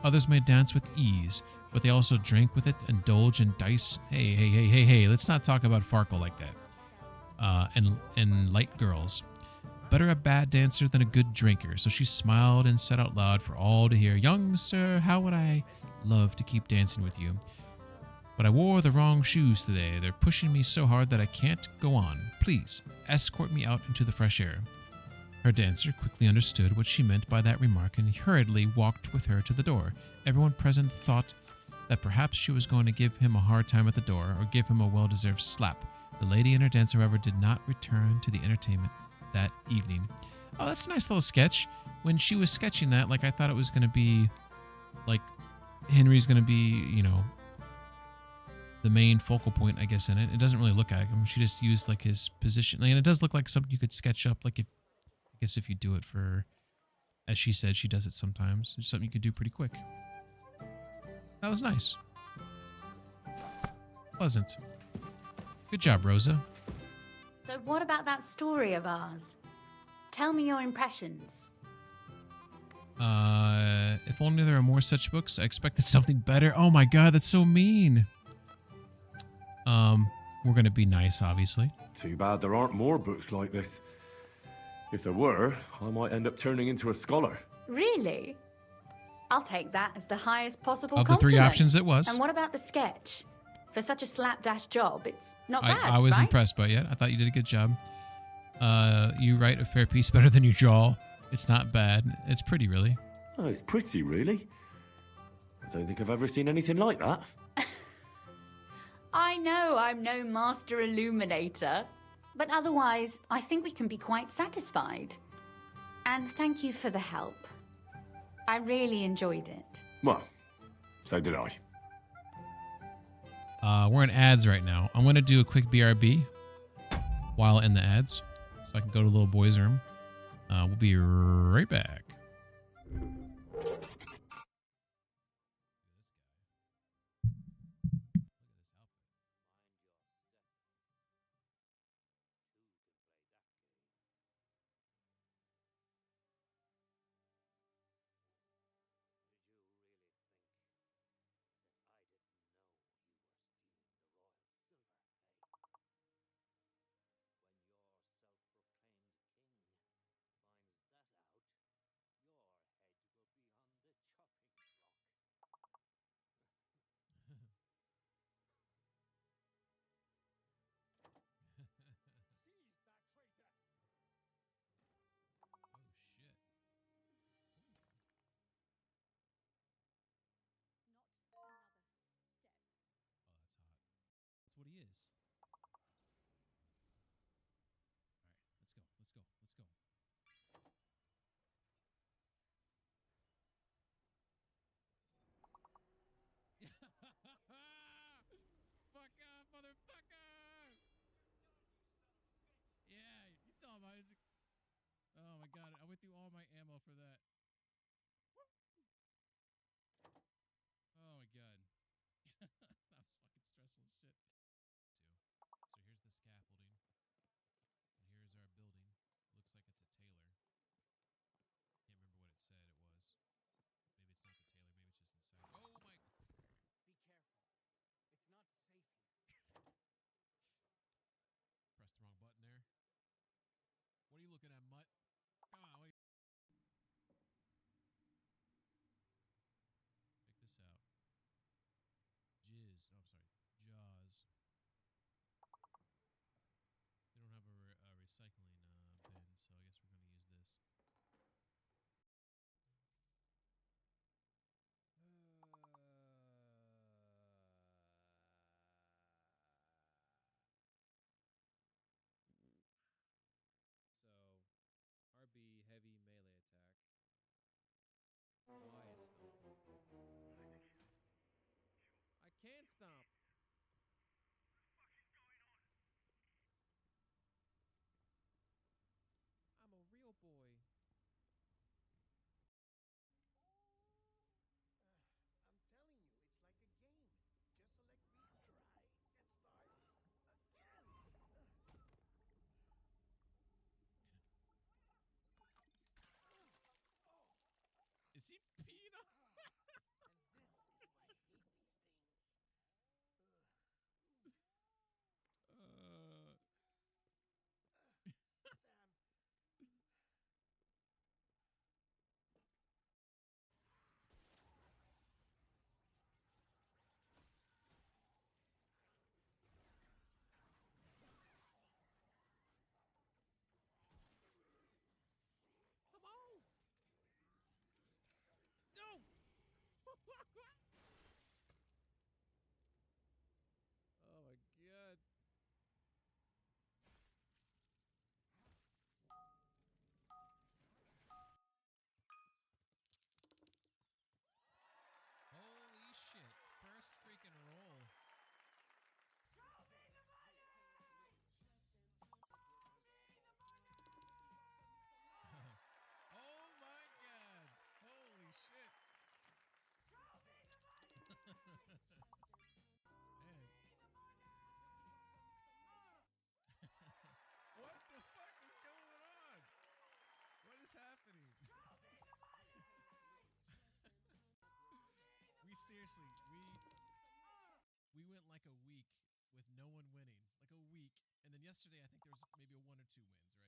Others may dance with ease, but they also drink with it, indulge in dice. Hey, let's not talk about Farkle like that. And light girls. Better a bad dancer than a good drinker. So she smiled and said out loud for all to hear, "Young sir, how would I love to keep dancing with you? But I wore the wrong shoes today. They're pushing me so hard that I can't go on. Please, escort me out into the fresh air." Her dancer quickly understood what she meant by that remark and hurriedly walked with her to the door. Everyone present thought that perhaps she was going to give him a hard time at the door or give him a well-deserved slap. The lady and her dancer, however, did not return to the entertainment that evening. Oh, that's a nice little sketch. When she was sketching that, like, I thought it was going to be, like, Henry's going to be, the main focal point, I guess, in it. It doesn't really look like him. She just used, like, his position. And it does look like something you could sketch up, like, if you do it for, as she said, she does it sometimes. It's something you could do pretty quick. That was nice. Pleasant. Good job, Rosa. So what about that story of ours? Tell me your impressions. If only there were more such books. I expected something better. Oh my god, that's so mean. We're gonna be nice, obviously. Too bad there aren't more books like this. If there were, I might end up turning into a scholar. Really? I'll take that as the highest possible Of the compliment. 3 options, it was. And what about the sketch? For such a slapdash job, it's not bad, I was right? impressed by it. I thought you did a good job. You write a fair piece better than you draw. It's not bad. It's pretty, really. Oh, it's pretty, really? I don't think I've ever seen anything like that. I know I'm no master illuminator, but otherwise, I think we can be quite satisfied. And thank you for the help. I really enjoyed it. Well, so did I. We're in ads right now. I'm going to do a quick BRB while in the ads, so I can go to the little boy's room. We'll be right back. Seize that traitor! Oh shit. Not another step. Oh, that's hot. That's what he is. All right, let's go. Let's go. Let's go. Fuck off, motherfucker! Yeah, you tell him, Isaac. Oh my god, I went through all my ammo for that. Oh my god. That was fucking stressful as shit. So here's the scaffolding. And here's our building. Looks like it's a tailor. Can't remember what it said it was. Maybe it's not the tailor, maybe it's just inside. Oh my! Be careful. It's not safe here. Pressed the wrong button there. What are you looking at, mutt? Come on, check this out. Jizz. Oh, I'm sorry. Jaws. They don't have a recycling bin, so I guess we're going to use this. So, RB, heavy melee attack. Y is stomp. I can't stomp. I'm a real boy. I'm telling you, it's like a game. Just select retry and start again. Is he peeing on? And this is why I hate these things. Sam. Come on! No! Oh my god. Holy shit. First freaking roll. Oh my god. Holy shit. Man. What the fuck is going on? What is happening? We seriously, we went like a week with no one winning. Like a week. And then yesterday I think there was maybe 1 or 2 wins, right?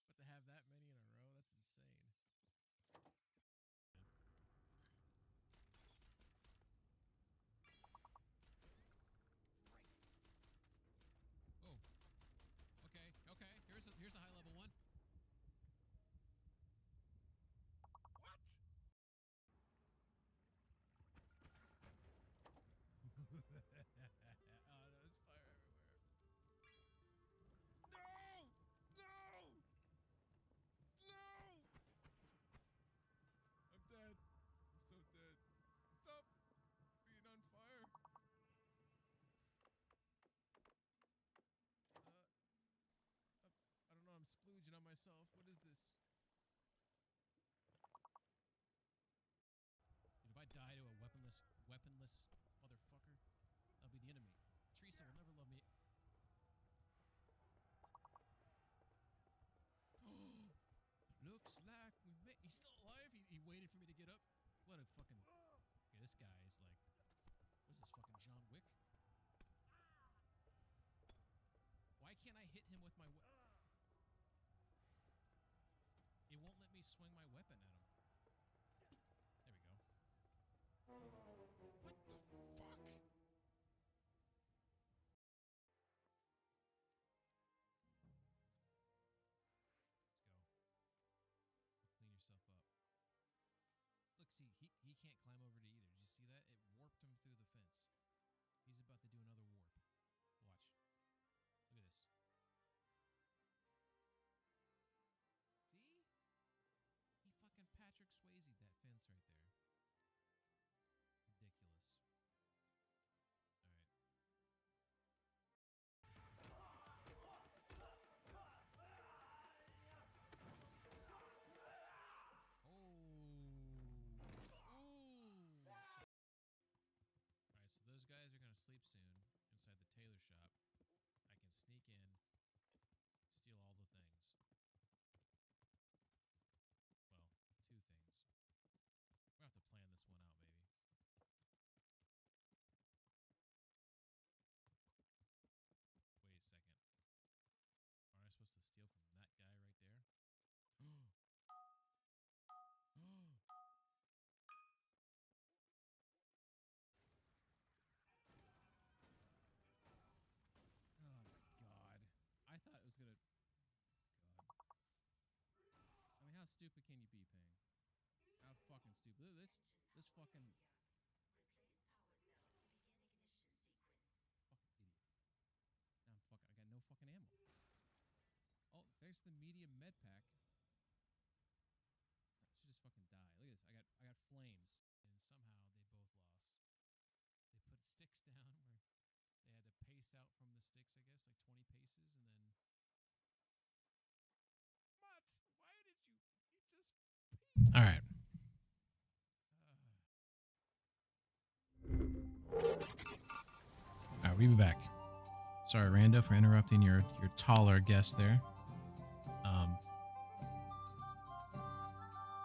But to have that many in a row, that's insane. Oh. Okay, okay. Here's a high level one. What? Oh, no, there's fire everywhere. No! No! No! I'm dead. I'm so dead. Stop being on fire. I don't know. I'm splooging on myself. What is this? die to a weaponless motherfucker. I'll be the enemy. Teresa will never love me. Looks like we met. He's still alive. He waited for me to get up. What a fucking. Okay, this guy is like. What is this, fucking John Wick? Why can't I hit him with my weapon? It won't let me swing my weapon at him. There we go. What the fuck? Let's go. Clean yourself up. Look, see, he can't climb over to either. Did you see that? It warped him through the fence. He's about to do another warp. Watch. Look at this. See? He fucking Patrick Swayze'd that fence right there. Ridiculous. Alright. Alright, so those guys are gonna sleep soon inside the tailor shop. I can sneak in, steal all the things. Well, 2 things. We're gonna have to plan this one out, maybe. Wait a second. Aren't I supposed to steal from that guy right there? Oh my god. I thought it was gonna... God. I mean, how stupid can you be, Ping? How fucking stupid. This fucking... Fucking idiot. Now I got no fucking ammo. Oh, there's the medium med pack. I should just fucking die. Look at this. I got flames. And somehow they both lost. They put sticks down where they had to pace out from the sticks, I guess, like 20 paces, and then... What? Why did you just... All right. All right, we'll be back. Sorry, Rando, for interrupting your taller guest there.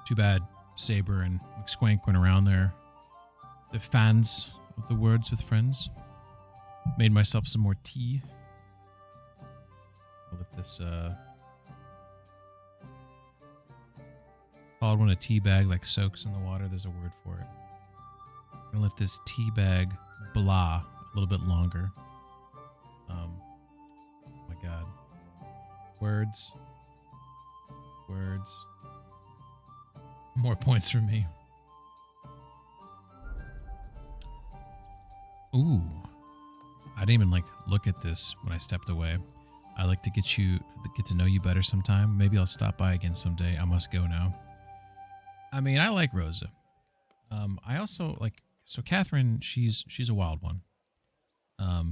Too bad Saber and McSquank went around there. The fans of the Words with Friends. Made myself some more tea. I'll let this, called when a tea bag like soaks in the water. There's a word for it. I'm gonna let this tea bag blah a little bit longer. Oh my god. Words. More points for me. Ooh. I didn't even look at this when I stepped away. I like to get to know you better sometime. Maybe I'll stop by again someday. I must go now. I mean, I like Rosa. I also so Catherine, she's a wild one. I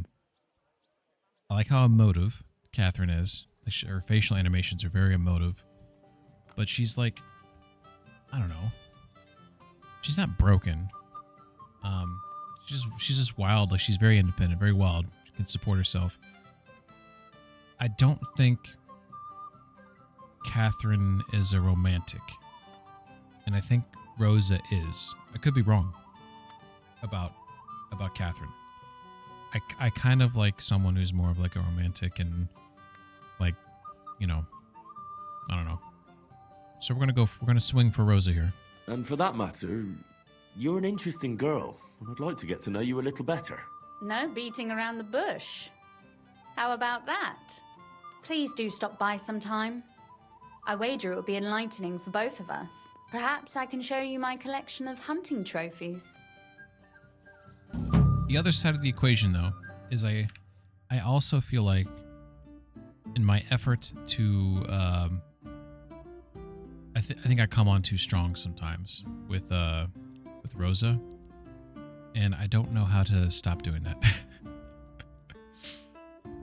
like how emotive Catherine is. Her facial animations are very emotive. But she's like, I don't know. She's not broken. She's just wild. Like, she's very independent, very wild. She can support herself. I don't think Catherine is a romantic. And I think Rosa is. I could be wrong about Catherine. I kind of like someone who's more of like a romantic and like, you know, I don't know. So we're gonna swing for Rosa here. And for that matter, you're an interesting girl, and I'd like to get to know you a little better. No beating around the bush. How about that? Please do stop by sometime. I wager it would be enlightening for both of us. Perhaps I can show you my collection of hunting trophies. The other side of the equation, though, is I also feel like in my effort to I think I come on too strong sometimes with Rosa, and I don't know how to stop doing that.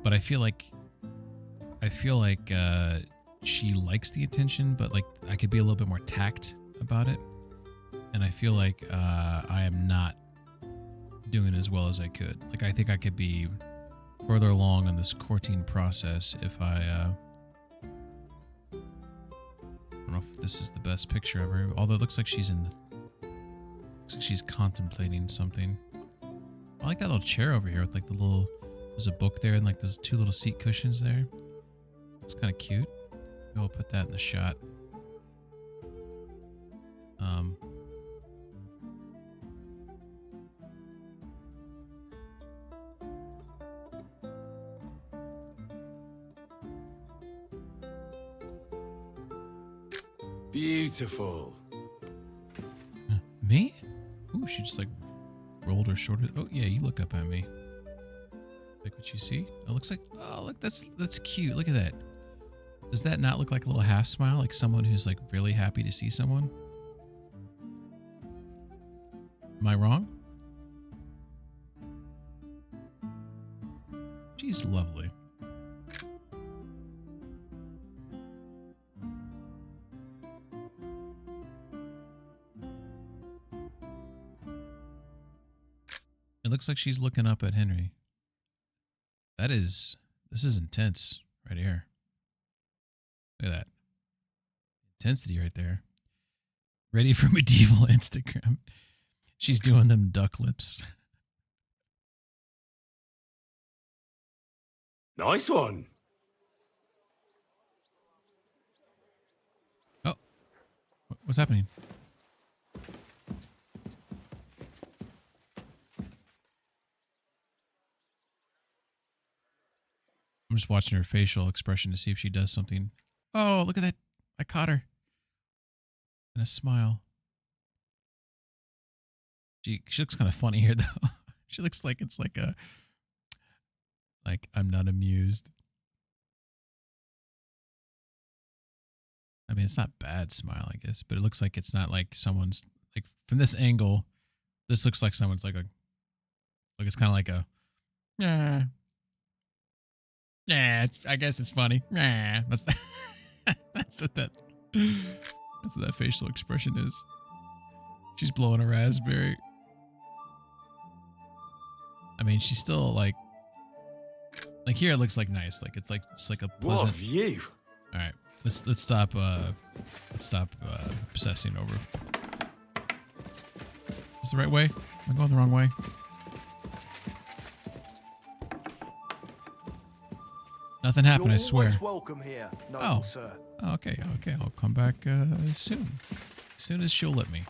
But I feel like she likes the attention, but like I could be a little bit more tact about it, and I feel like I am not doing as well as I could. Like, I think I could be further along in this courting process if I don't know if this is the best picture ever, although it looks like she's looks like she's contemplating something. I like that little chair over here with like the little, there's a book there and like there's 2 little seat cushions there. It's kind of cute. Maybe we'll put that in the shot. Beautiful. Me? Ooh, she just like rolled her shoulders. Oh yeah, you look up at me. Like what you see? It looks like, oh look, that's cute. Look at that. Does that not look like a little half smile, like someone who's like really happy to see someone? Am I wrong? She's lovely. It looks like she's looking up at Henry. This is intense right here. Look at that. Intensity right there. Ready for medieval Instagram. She's doing them duck lips. Nice one. Oh. What's happening? I'm just watching her facial expression to see if she does something. Oh, look at that. I caught her. And a smile. She looks kind of funny here, though. She looks like it's like a... Like, I'm not amused. I mean, it's not bad smile, I guess. But it looks like it's not like someone's... Like, from this angle, this looks like someone's like a... Like, it's kind of like a... Yeah. Yeah, I guess it's funny. Nah, that's what that facial expression is. She's blowing a raspberry. I mean, she's still like here it looks like nice. Like it's like a pleasant. What a view. All right, let's stop obsessing over. Is this the right way? Am I going the wrong way? Nothing happened, I swear. Welcome here, noble sir. Oh, okay. I'll come back soon. As soon as she'll let me.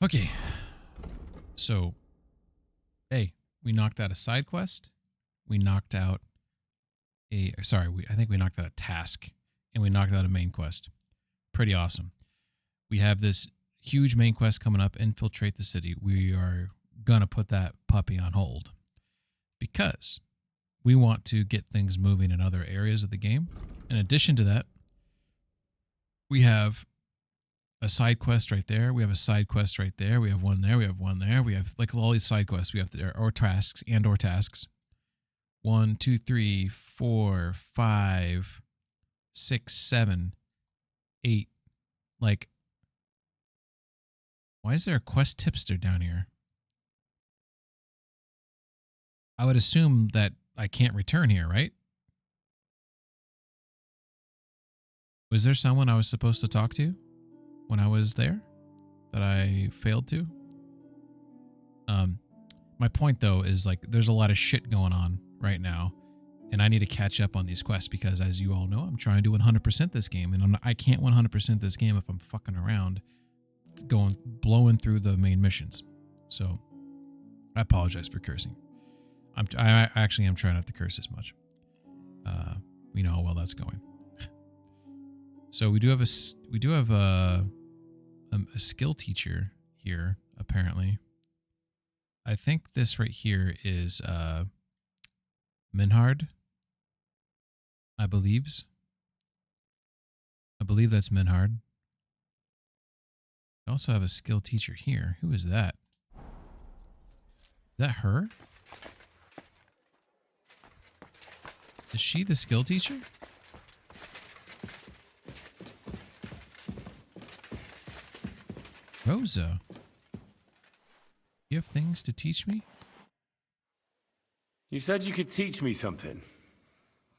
Okay. So, hey, we knocked out a side quest. We knocked out I think we knocked out a task. And we knocked out a main quest. Pretty awesome. We have this huge main quest coming up, infiltrate the city. We are gonna put that puppy on hold because we want to get things moving in other areas of the game. In addition to that, we have a side quest right there. We have a side quest right there. We have one there. We have one there. We have like all these side quests. We have or tasks. 1, 2, 3, 4, 5, 6, 7, 8. Like, why is there a quest tipster down here? I would assume that I can't return here, right? Was there someone I was supposed to talk to when I was there that I failed to? My point, though, is like there's a lot of shit going on right now, and I need to catch up on these quests because, as you all know, I'm trying to 100% this game, and I can't 100% this game if I'm fucking around blowing through the main missions. So I apologize for cursing. I actually am trying not to curse as much. We know how well that's going. So we do have a skill teacher here apparently. I think this right here is Minhard. I believe that's Minhard. I also have a skill teacher here. Who is that? Is that her? Is she the skill teacher? Rosa, you have things to teach me? You said you could teach me something.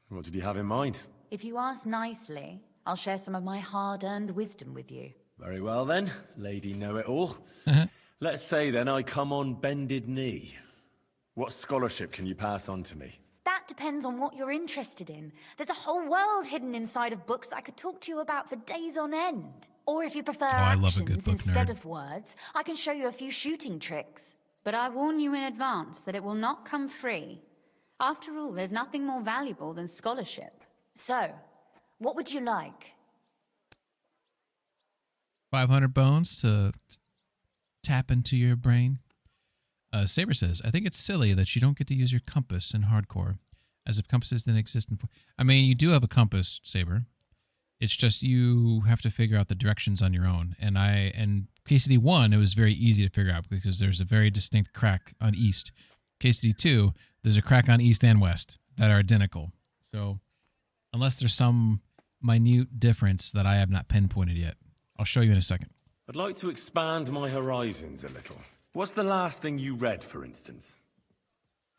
What did you have in mind? If you ask nicely, I'll share some of my hard-earned wisdom with you. Very well then, Lady Know-It-All. Let's say then I come on bended knee. What scholarship can you pass on to me? That depends on what you're interested in. There's a whole world hidden inside of books I could talk to you about for days on end. Or if you prefer actions instead of words, I can show you a few shooting tricks. But I warn you in advance that it will not come free. After all, there's nothing more valuable than scholarship. So, what would you like? 500 bones to tap into your brain. Saber says, I think it's silly that you don't get to use your compass in hardcore, as if compasses didn't exist in... I mean, you do have a compass, Saber. It's just you have to figure out the directions on your own. And KCD 1, it was very easy to figure out because there's a very distinct crack on east. KCD 2, there's a crack on east and west that are identical. So, unless there's some minute difference that I have not pinpointed yet, I'll show you in a second. I'd like to expand my horizons a little. What's the last thing you read, for instance?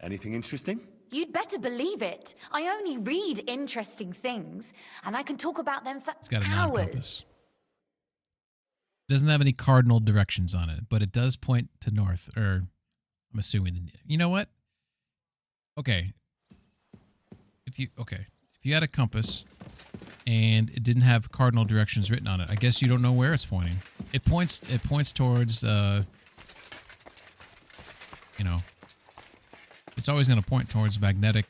Anything interesting? You'd better believe it. I only read interesting things, and I can talk about them for hours. It's got a non-compass. Doesn't have any cardinal directions on it, but it does point to north, or I'm assuming. You know what? Okay. If you had a compass and it didn't have cardinal directions written on it, I guess you don't know where it's pointing. It points towards you know, it's always going to point towards magnetic,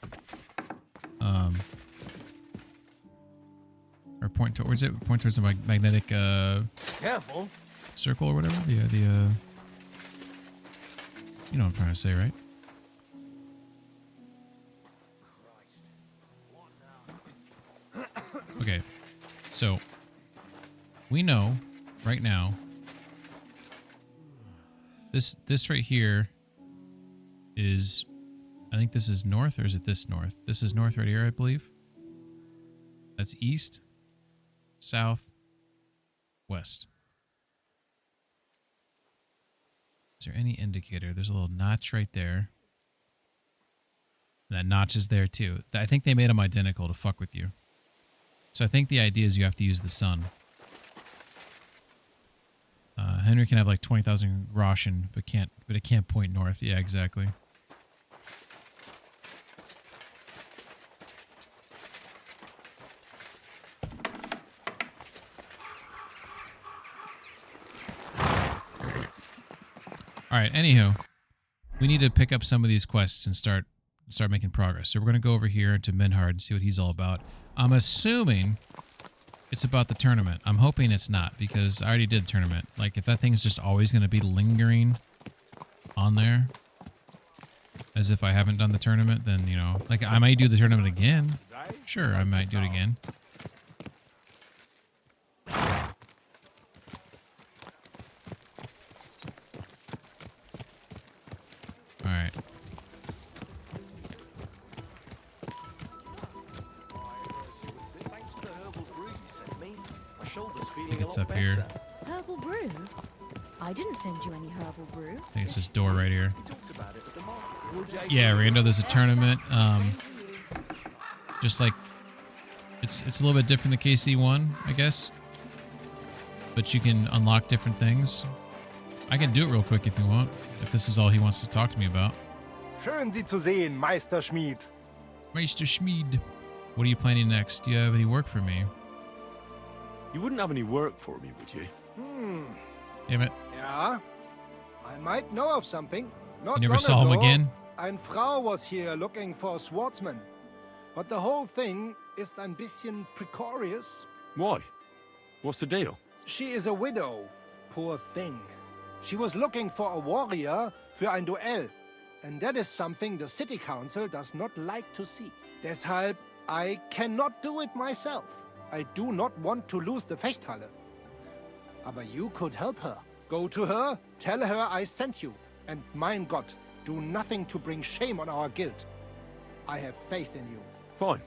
or point towards the magnetic, Careful. circle or whatever. You know what I'm trying to say, right? Okay, so we know right now this right here is, I think this is north, or is it this north? This is north right here, I believe. That's east, south, west. Is there any indicator? There's a little notch right there. That notch is there too. I think they made them identical to fuck with you. So I think the idea is you have to use the sun. Henry can have like 20,000 Roshan, but it can't point north. Yeah, exactly. All right, anywho, we need to pick up some of these quests and start making progress. So we're going to go over here to Minhard and see what he's all about. I'm assuming it's about the tournament. I'm hoping it's not, because I already did the tournament. Like, if that thing's just always going to be lingering on there, as if I haven't done the tournament, then, you know, like, I might do the tournament again. Sure, I might do it again. Alright. I think it's up here. Herbal brew? I didn't send you any herbal brew. I think it's this door right here. Yeah, Rando, there's a tournament. Just like, it's a little bit different than KC1, I guess. But you can unlock different things. I can do it real quick if you want, if this is all he wants to talk to me about. Schön Sie zu sehen, Meister Schmied. Meister Schmied. What are you planning next? Do you have any work for me? You wouldn't have any work for me, would you? Damn it. Yeah, I might know of something. Not You never long saw him ago, again? Ein Frau was here looking for a swordsman. But the whole thing ist ein bisschen precarious. Why? What's the deal? She is a widow. Poor thing. She was looking for a warrior für ein Duell. And that is something the city council does not like to see. Deshalb, I cannot do it myself. I do not want to lose the Fechthalle. Aber you could help her. Go to her, tell her I sent you. And mein Gott, do nothing to bring shame on our guild. I have faith in you. Fine.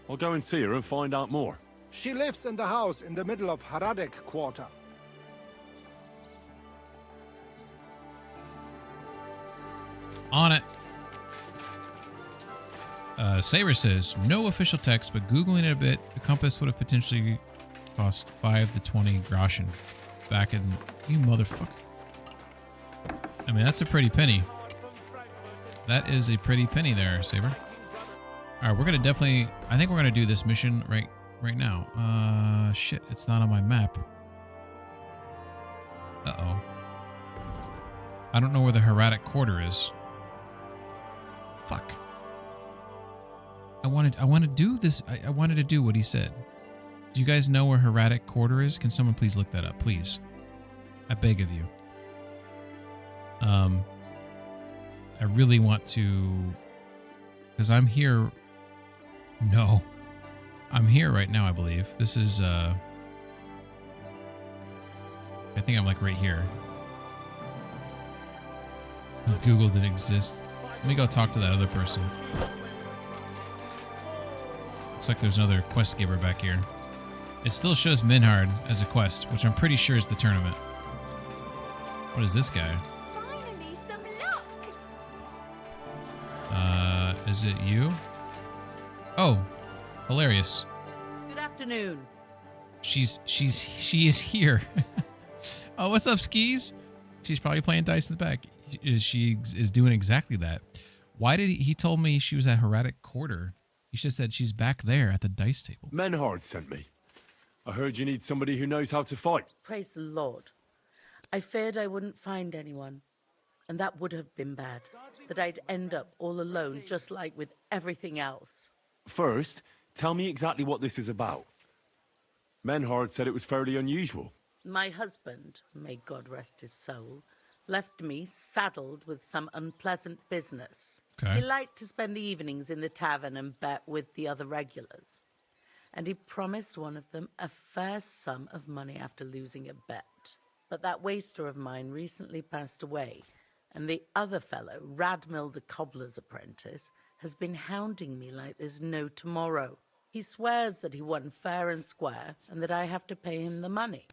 I'll go and see her and find out more. She lives in the house in the middle of Haradek quarter. On it. Saber says, no official text, but Googling it a bit, the compass would have potentially cost 5 to 20 groschen. Back in... You motherfucker. I mean, that's a pretty penny. That is a pretty penny there, Saber. Alright, we're gonna definitely... I think we're gonna do this mission right now. Shit, it's not on my map. Uh-oh. I don't know where the Hieratic Quarter is. Fuck. I wanted to do this. I wanted to do what he said. Do you guys know where Hieratic Quarter is? Can someone please look that up, please? I beg of you. I really want to, because I'm here. No, I'm here right now. I believe this is. I think I'm like right here. Google didn't exist. Let me go talk to that other person. Looks like there's another quest giver back here. It still shows Minhard as a quest, which I'm pretty sure is the tournament. What is this guy? Finally, some luck. Is it you? Oh, hilarious. Good afternoon. She is here. Oh, what's up, Skis? She's probably playing dice in the back. She is doing exactly that. Why did he told me she was at Hieratic Quarter? He should have said she's back there at the dice table. Menhard sent me. I heard you need somebody who knows how to fight. Praise the Lord. I feared I wouldn't find anyone, and that would have been bad. That I'd end up all alone, just like with everything else. First, tell me exactly what this is about. Menhard said it was fairly unusual. My husband, may God rest his soul, left me saddled with some unpleasant business. Okay. He liked to spend the evenings in the tavern and bet with the other regulars. And he promised one of them a fair sum of money after losing a bet. But that waster of mine recently passed away, and the other fellow, Radmill the cobbler's apprentice, has been hounding me like there's no tomorrow. He swears that he won fair and square, and that I have to pay him the money,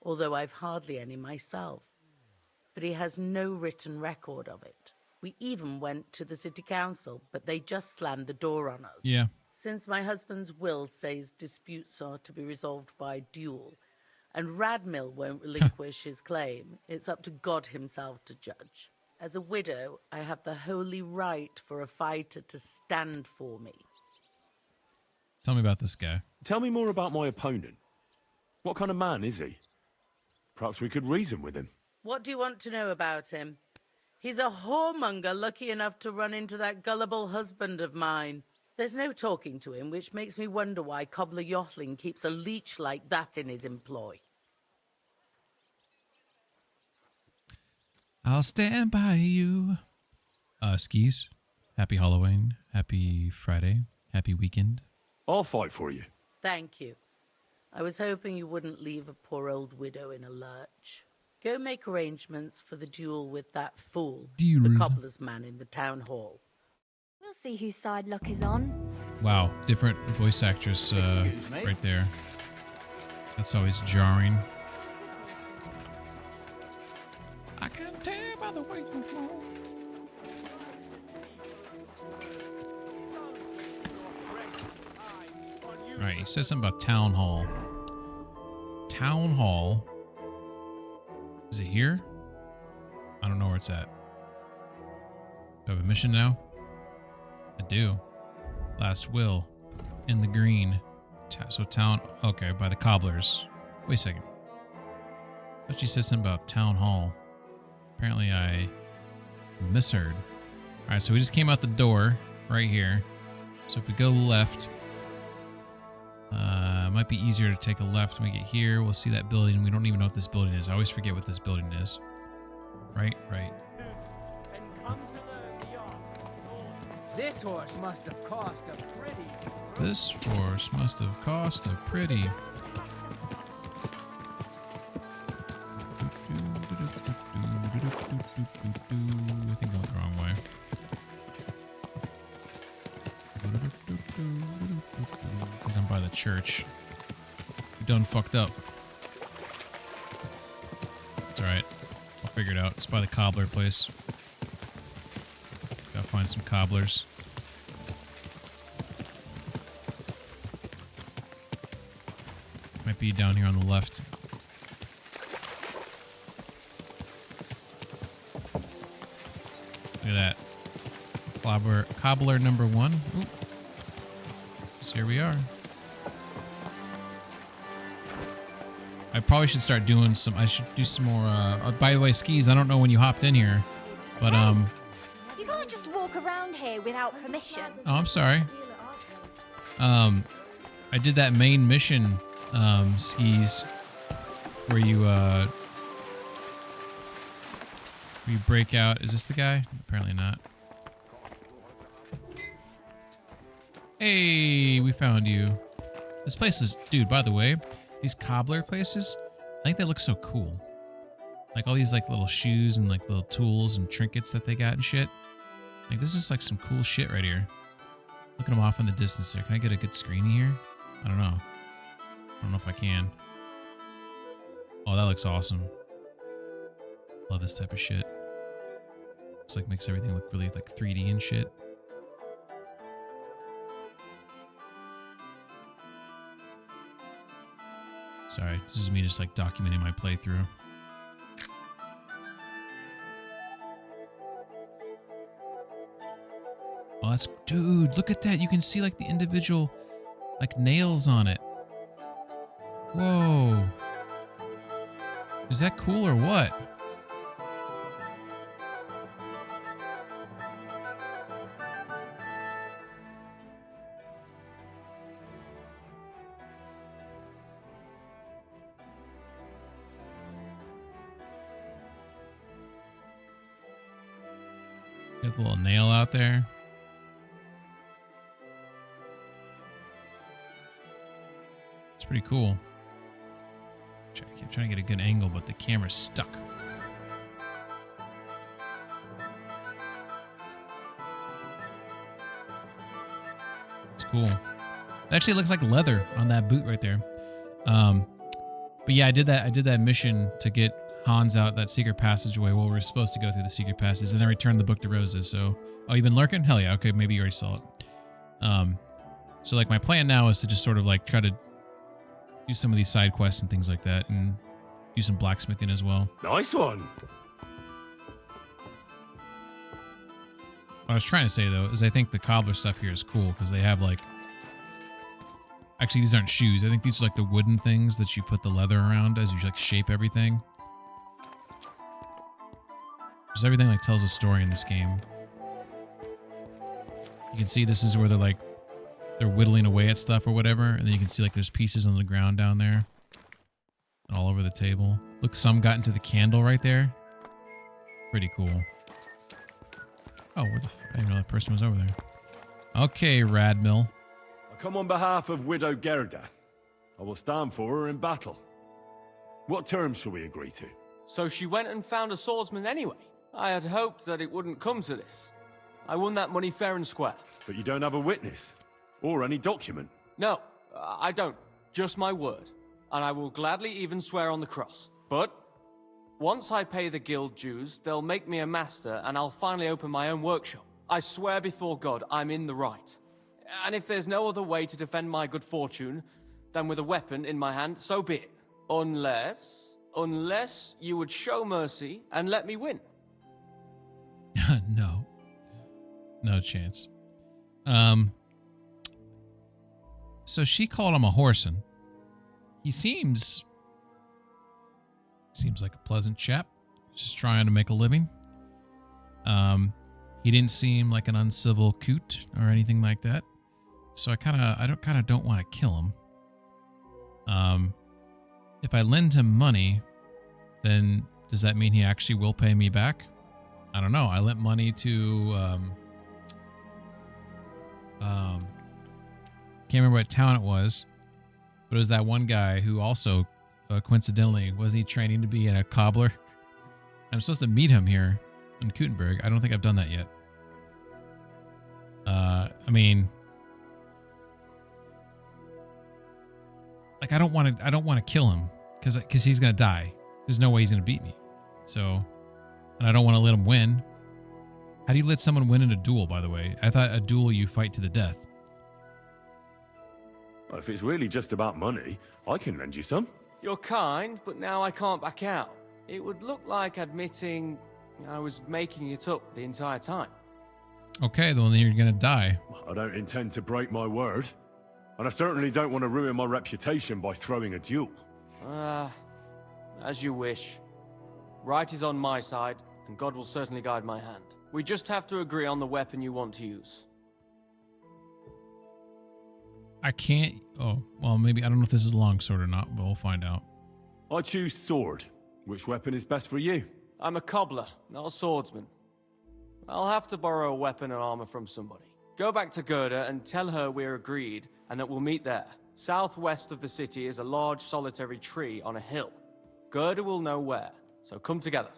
although I've hardly any myself. But he has no written record of it. We even went to the city council, but they just slammed the door on us. Yeah. Since my husband's will says disputes are to be resolved by duel, and Radmill won't relinquish his claim, it's up to God himself to judge. As a widow, I have the holy right for a fighter to stand for me. Tell me about this guy. Tell me more about my opponent. What kind of man is he? Perhaps we could reason with him. What do you want to know about him? He's a whoremonger lucky enough to run into that gullible husband of mine. There's no talking to him, which makes me wonder why Cobbler Yothling keeps a leech like that in his employ. I'll stand by you. Skis, happy Halloween, happy Friday, happy weekend. I'll fight for you. Thank you. I was hoping you wouldn't leave a poor old widow in a lurch. Go make arrangements for the duel with that fool, the cobbler's man in the town hall. We'll see whose side luck is on. Wow, different voice actress right there. That's always jarring. I can tell by the way you move. Alright, he says something about Town Hall. Town Hall. Is it here? I don't know where it's at. Do I have a mission now? I do. Last will. In the green. So town... Okay, by the cobblers. Wait a second. I thought she said something about Town Hall. Apparently I misheard. Alright, so we just came out the door right here. So if we go left... it might be easier to take a left when we get here. We'll see that building. We don't even know what this building is. I always forget what this building is. Right. This horse must have cost a pretty... This horse must have cost a pretty... I think I went the wrong way. Because I'm by the church. We done fucked up. It's alright. I'll figure it out. It's by the cobbler place. Gotta find some cobblers. Might be down here on the left. Look at that. Cobbler number 1. Ooh. So here we are. I probably should start doing some. I should do some more. By the way, Skis, I don't know when you hopped in here, but You can't just walk around here without permission. Oh, I'm sorry. I did that main mission, Skis, where you break out. Is this the guy? Apparently not. Hey, we found you. This place is, dude, by the way, these cobbler places, I think they look so cool. Like all these like little shoes and like little tools and trinkets that they got and shit. Like this is like some cool shit right here. Look at them off in the distance there. Can I get a good screeny here? I don't know. I don't know if I can. Oh, that looks awesome. Love this type of shit. Looks like makes everything look really like 3D and shit. Sorry, this is me just like documenting my playthrough. Oh, that's, dude, look at that. You can see like the individual like nails on it. Whoa. Is that cool or what? Got a little nail out there. It's pretty cool. I keep trying to get a good angle, but the camera's stuck. It's cool. It actually looks like leather on that boot right there. But yeah, I did that mission to get Hans out that secret passageway. Well, we're supposed to go through the secret passage, and then return the book to Rosa. So, oh, you've been lurking? Hell yeah. Okay, maybe you already saw it. So like my plan now is to just sort of like try to do some of these side quests and things like that, and do some blacksmithing as well. Nice one. What I was trying to say though is I think the cobbler stuff here is cool because they have like, actually these aren't shoes. I think these are like the wooden things that you put the leather around as you like shape everything. Because everything like tells a story in this game. You can see this is where they're whittling away at stuff or whatever, and then you can see like there's pieces on the ground down there. All over the table. Look, some got into the candle right there. Pretty cool. Oh, where the I didn't know that person was over there. Okay, Radmill. I come on behalf of Widow Gerda. I will stand for her in battle. What terms shall we agree to? So she went and found a swordsman anyway. I had hoped that it wouldn't come to this. I won that money fair and square. But you don't have a witness? Or any document? No, I don't. Just my word. And I will gladly even swear on the cross. But once I pay the guild dues, they'll make me a master and I'll finally open my own workshop. I swear before God, I'm in the right. And if there's no other way to defend my good fortune than with a weapon in my hand, so be it. Unless you would show mercy and let me win. No. No chance. So she called him a whoreson. He seems like a pleasant chap. Just trying to make a living. He didn't seem like an uncivil coot or anything like that. So I kind of don't want to kill him. If I lend him money, then does that mean he actually will pay me back? I don't know. I lent money to can't remember what town it was, but it was that one guy who also coincidentally wasn't he training to be a cobbler? I'm supposed to meet him here in Kuttenberg. I don't think I've done that yet. I mean, like I don't want to kill him because he's gonna die. There's no way he's gonna beat me. So, and I don't want to let him win. How do you let someone win in a duel, by the way? I thought a duel you fight to the death. Well, if it's really just about money, I can lend you some. You're kind, but now I can't back out. It would look like admitting I was making it up the entire time. Okay, then you're gonna die. I don't intend to break my word. And I certainly don't want to ruin my reputation by throwing a duel. As you wish. Right is on my side, and God will certainly guide my hand. We just have to agree on the weapon you want to use. I can't... Oh, well, maybe... I don't know if this is a longsword or not, but we'll find out. I choose sword. Which weapon is best for you? I'm a cobbler, not a swordsman. I'll have to borrow a weapon and armor from somebody. Go back to Gerda and tell her we're agreed and that we'll meet there. Southwest of the city is a large solitary tree on a hill. Gerda will know where, so come together.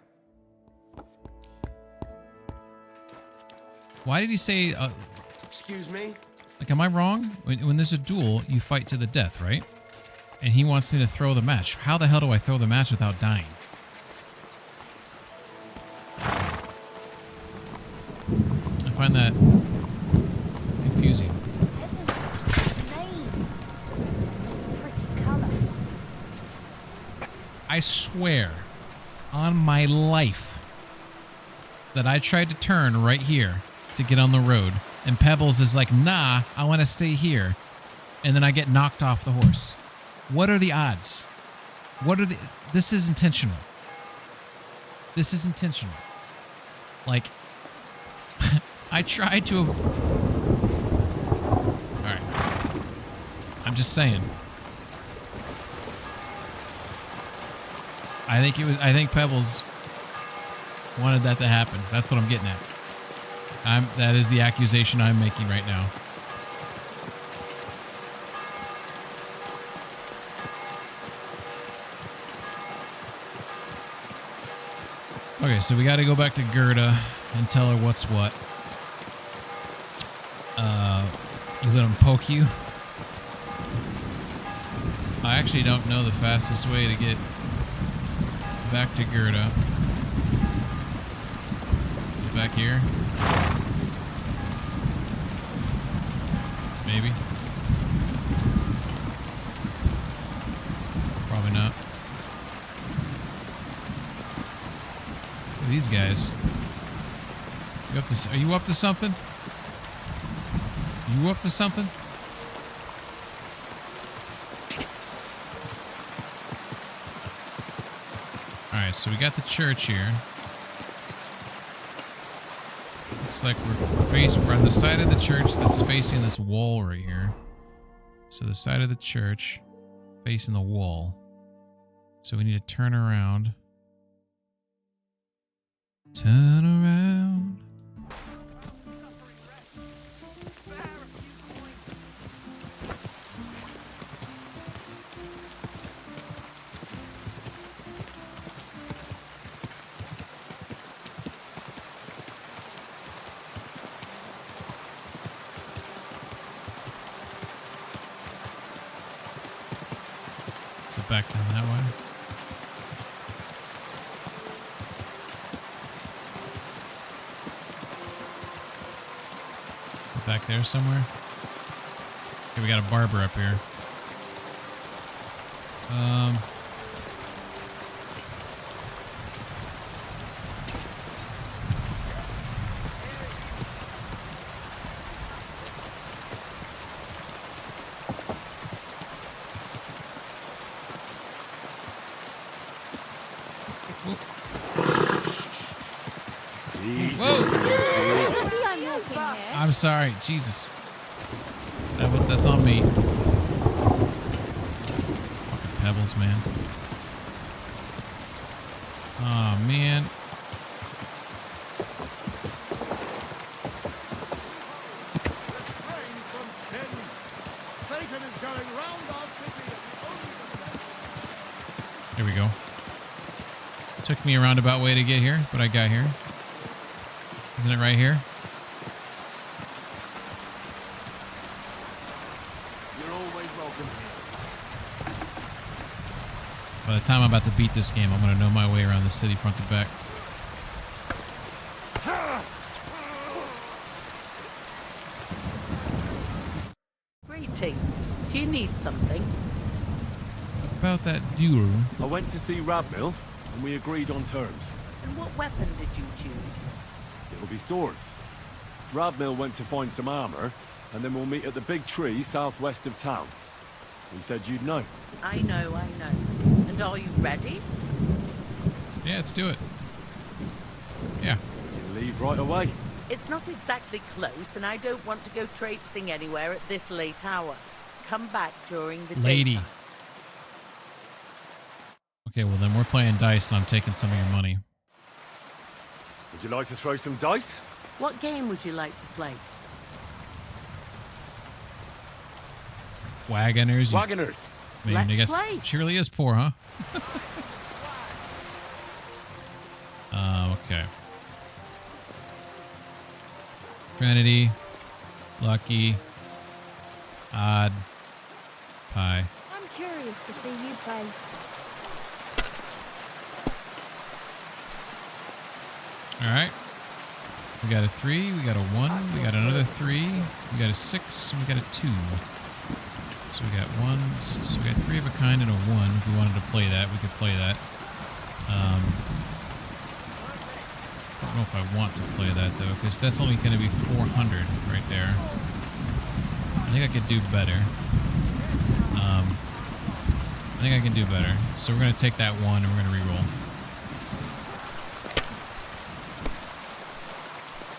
Why did he say... Excuse me? Like, am I wrong? When there's a duel, you fight to the death, right? And he wants me to throw the match. How the hell do I throw the match without dying? I find that confusing. I swear on my life that I tried to turn right here to get on the road, and Pebbles is like, nah, I want to stay here. And then I get knocked off the horse. What are the odds? What are the... This is intentional. This is intentional. Like, I tried to... Alright. I'm just saying. I think Pebbles wanted that to happen. That's what I'm getting at. That is the accusation I'm making right now. Okay, so we got to go back to Gerda and tell her what's what. You let him poke you? I actually don't know the fastest way to get back to Gerda. Is it back here? Maybe. Probably not. Look at these guys. Are you up to something? You up to something? Alright, so we got the church here. Looks like we're on the side of the church that's facing this wall right here. So the side of the church facing the wall. So we need to turn around. Turn around. Back down that way. Back there somewhere. Okay, we got a barber up here. I'm sorry, Jesus. That's on me. Fucking Pebbles, man. Oh man. Here we go. Took me a roundabout way to get here, but I got here. Isn't it right here? By the time I'm about to beat this game, I'm going to know my way around the city front to back. about that duel? I went to see Radmill, and we agreed on terms. And what weapon did you choose? It'll be swords. Radmill went to find some armor, and then we'll meet at the big tree southwest of town. He said you'd know. I know. And are you ready? Yeah, let's do it. Yeah. You leave right away. It's not exactly close, and I don't want to go traipsing anywhere at this late hour. Come back during the lady. daytime. Okay, well then we're playing dice, and I'm taking some of your money. Would you like to throw some dice? What game would you like to play? Wagoners. Wagoners. I mean, I guess play. She really is poor, huh? Okay. Trinity, Lucky, Odd, Pie. I'm curious to see you play. All right. We got a 3, we got a 1, we got another 3, we got a 6, and we got a 2. So we got 1, so we got 3 of a kind and a 1. If we wanted to play that, we could play that. I don't know if I want to play that though, because that's only going to be 400 right there. I think I could do better. I think I can do better. So we're going to take that 1 and we're going to reroll.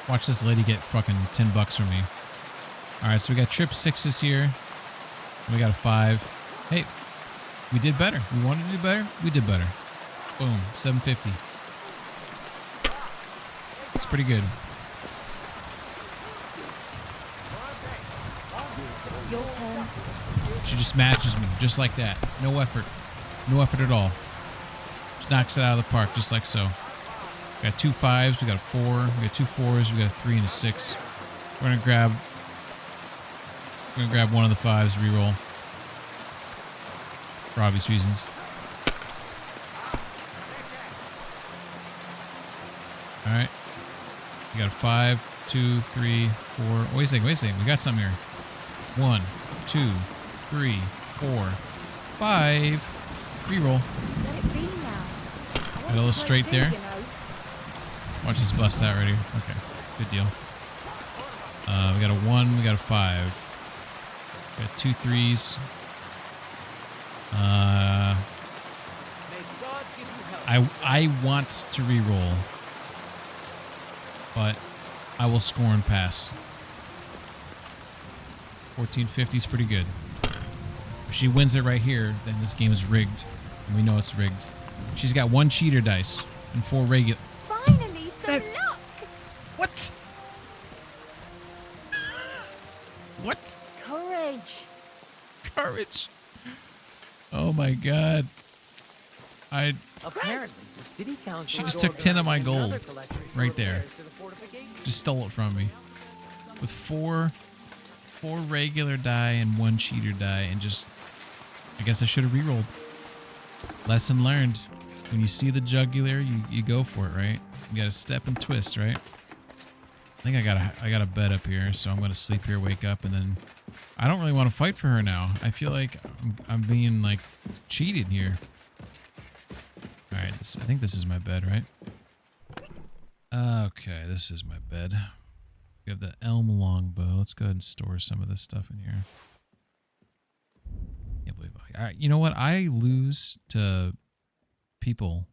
Watch this lady get fucking $10 from me. Alright, so we got trip 6s here. We got a 5. Hey, we did better. We wanted to do better. We did better. Boom, 750. It's pretty good. Your turn. She just matches me, just like that. No effort. No effort at all. Just knocks it out of the park, just like so. We got 2 5s, we got a 4, we got 2 4s, we got a 3 and a 6. We're gonna grab one of the 5s, reroll. For obvious reasons. Alright. We got a 5, 2, 3, 4. Oh, wait a second. We got something here. 1, 2, 3, 4, 5. Reroll. Let it be now. Got a little straight there. Watch this bust out right here. Okay, good deal. We got a 1, we got a 5. We got 2 3s. I want to reroll, but I will score and pass. 1450 is pretty good. If she wins it right here, then this game is rigged. And we know it's rigged. She's got 1 cheater dice and 4 regular. Finally, some luck. What? What? Courage. Courage. Oh my god. Apparently, the city council. She just took 10 of my gold right there. Just stole it from me. With 4 regular die and 1 cheater die, and just, I guess I should have rerolled. Lesson learned. When you see the jugular, you go for it, right? You gotta step and twist, right? I think I got a bed up here, so I'm gonna sleep here, wake up, and then I don't really want to fight for her now. I feel like I'm being like cheated here. All right, I think this is my bed, right? Okay, this is my bed. We have the elm longbow. Let's go ahead and store some of this stuff in here. Can't believe you know what? I lose to people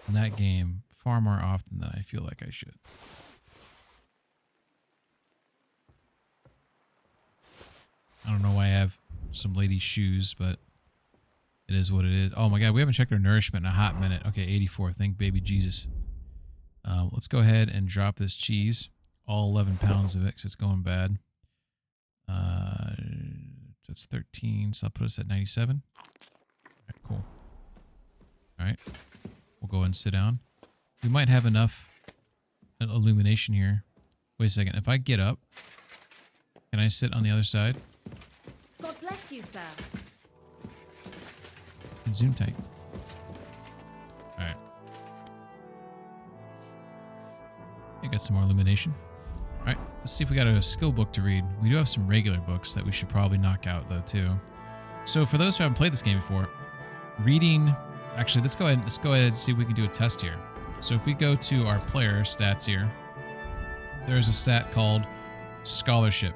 in that game far more often than I feel like I should. I don't know why I have some lady's shoes, but it is what it is. Oh my god, we haven't checked our nourishment in a hot minute. Okay, 84. Thank baby Jesus. Let's go ahead and drop this cheese. All 11 pounds of it, because it's going bad. That's 13, so that'll put us at 97. Alright, cool. Alright. We'll go ahead and sit down. We might have enough illumination here. Wait a second. If I get up, can I sit on the other side? God bless you, sir. And zoom tight. Alright. I got some more illumination. Alright, let's see if we got a skill book to read. We do have some regular books that we should probably knock out, though, too. So, for those who haven't played this game before, reading. Actually, let's go ahead and see if we can do a test here. So if we go to our player stats here, there's a stat called scholarship.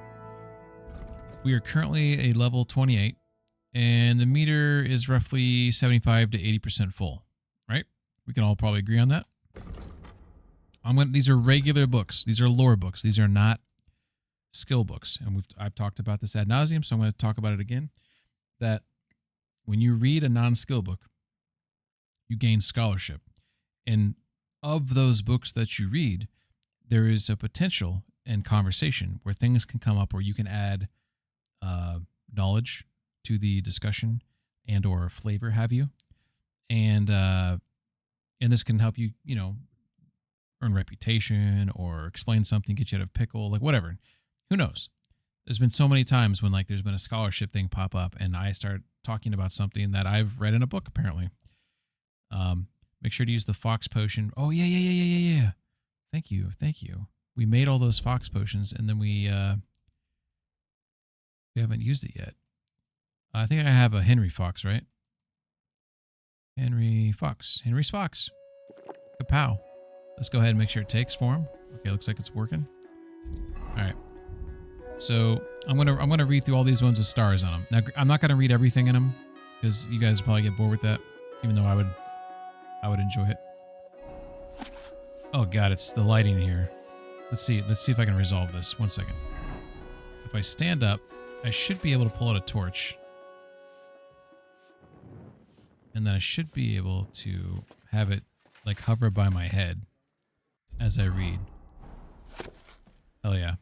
We are currently a level 28, and the meter is roughly 75 to 80% full, right? We can all probably agree on that. These are regular books. These are lore books. These are not skill books. And I've talked about this ad nauseum, so I'm going to talk about it again. That when you read a non-skill book, you gain scholarship. And of those books that you read, there is a potential in conversation where things can come up where you can add knowledge to the discussion and or flavor, have you. And this can help you, earn reputation or explain something, get you out of pickle, like whatever. Who knows? There's been so many times when there's been a scholarship thing pop up and I start talking about something that I've read in a book apparently. Make sure to use the fox potion. Oh yeah. Thank you. We made all those fox potions and then we haven't used it yet. I think I have a Henry Fox, right? Henry's Fox. Kapow. Let's go ahead and make sure it takes form. Okay, looks like it's working. All right. So I'm gonna read through all these ones with stars on them. Now I'm not gonna read everything in them because you guys will probably get bored with that, even though I would enjoy it. Oh God, it's the lighting here. Let's see if I can resolve this. 1 second. If I stand up, I should be able to pull out a torch. And then I should be able to have it hover by my head as I read. Hell yeah.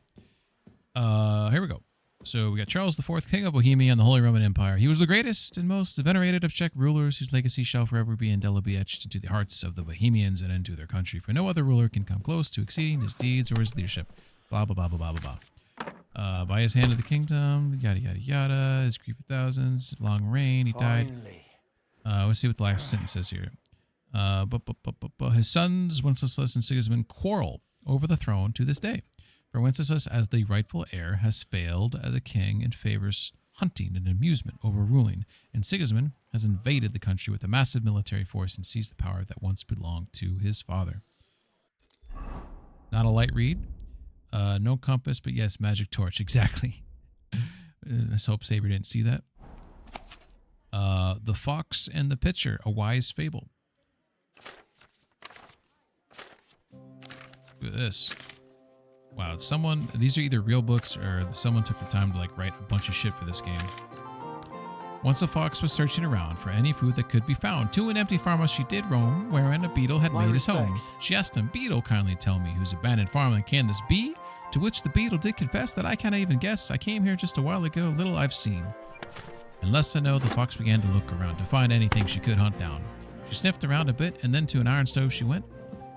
Here we go. So we got Charles IV, King of Bohemia and the Holy Roman Empire. He was the greatest and most venerated of Czech rulers whose legacy shall forever be indelibly etched into the hearts of the Bohemians and into their country, for no other ruler can come close to exceeding his deeds or his leadership. Blah, blah, blah, blah, blah, blah, blah. By his hand of the kingdom, yada, yada, yada. His grief of thousands, long reign, he died. Let's see what the last sentence says here. His sons, Wenceslas and Sigismund, quarrel over the throne to this day. For Wenceslas, as the rightful heir, has failed as a king and favors hunting and amusement over ruling, and Sigismund has invaded the country with a massive military force and seized the power that once belonged to his father. Not a light read. No compass, but yes, magic torch. Exactly. Let's hope Saber didn't see that. The Fox and the Pitcher, a wise fable. Look at this. Wow, these are either real books or someone took the time to write a bunch of shit for this game. Once a fox was searching around for any food that could be found. To an empty farmhouse she did roam, wherein a beetle had made his home. She asked him, "Beetle, kindly tell me, whose abandoned farmland can this be?" To which the beetle did confess that I cannot even guess. I came here just a while ago, little I've seen. And less to know, the fox began to look around to find anything she could hunt down. She sniffed around a bit, and then to an iron stove she went.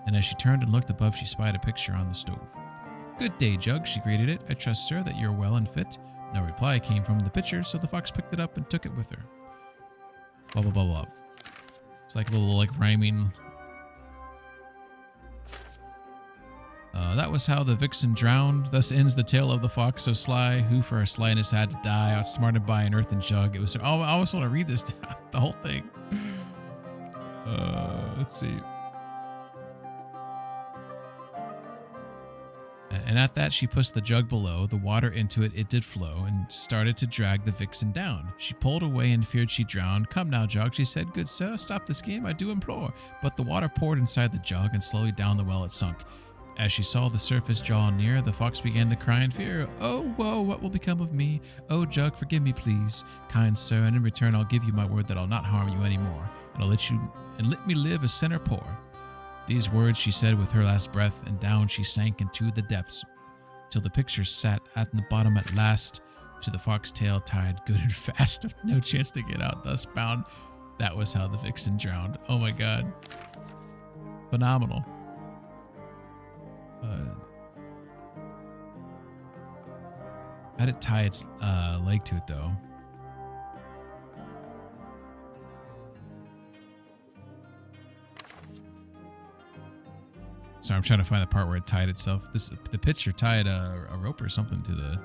And as she turned and looked above, she spied a picture on the stove. "Good day, Jug," she greeted it. "I trust, sir, that you're well and fit." No reply came from the pitcher, so the fox picked it up and took it with her. Blah, blah, blah, blah. It's like a little, rhyming. That was how the vixen drowned. Thus ends the tale of the fox so sly, who for her slyness had to die, outsmarted by an earthen jug. It was. Oh, I almost want to read this, the whole thing. Let's see. And at that she pushed the jug below, the water into it did flow, and started to drag the vixen down. She pulled away and feared she drowned. "Come now, Jug," she said, "good sir, stop this game, I do implore." But the water poured inside the jug, and slowly down the well it sunk. As she saw the surface draw near, the fox began to cry in fear. "Oh, woe, what will become of me? Oh, Jug, forgive me, please, kind sir, and in return I'll give you my word that I'll not harm you anymore, and let me live a sinner poor." These words she said with her last breath, and down she sank into the depths, till the picture sat at the bottom at last, to the foxtail tied good and fast, with no chance to get out, thus bound. That was how the vixen drowned. Oh my God. Phenomenal. How'd it tie its leg to it, though? Sorry, I'm trying to find the part where it tied itself. The pitcher tied a rope or something to the...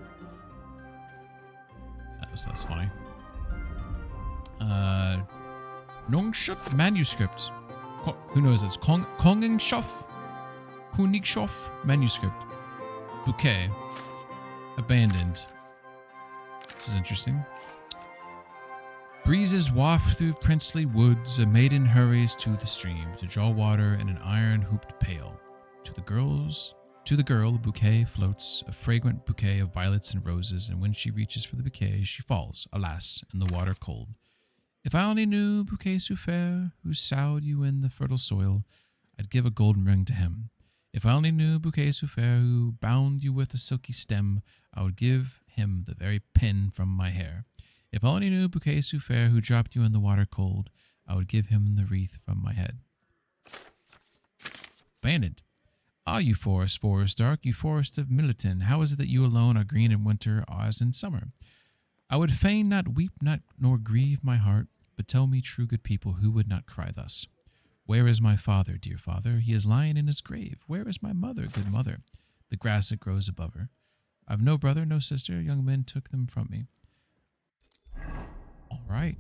That was funny. Nongshut manuscript. Who knows this? Koningshof manuscript. Bouquet. Abandoned. This is interesting. Breezes waft through princely woods. A maiden hurries to the stream to draw water in an iron-hooped pail. To the girl, a bouquet floats, a fragrant bouquet of violets and roses, and when she reaches for the bouquet, she falls, alas, in the water cold. If I only knew bouquet so fair, who sowed you in the fertile soil, I'd give a golden ring to him. If I only knew bouquet so fair, who bound you with a silky stem, I would give him the very pin from my hair. If I only knew bouquet so fair, who dropped you in the water cold, I would give him the wreath from my head. Abandoned. Ah, you forest dark, you forest of Militon, how is it that you alone are green in winter as in summer? I would fain not weep, nor grieve my heart, but tell me, true good people, who would not cry thus? Where is my father, dear father? He is lying in his grave. Where is my mother, good mother? The grass that grows above her. I've no brother, no sister. Young men took them from me. All right.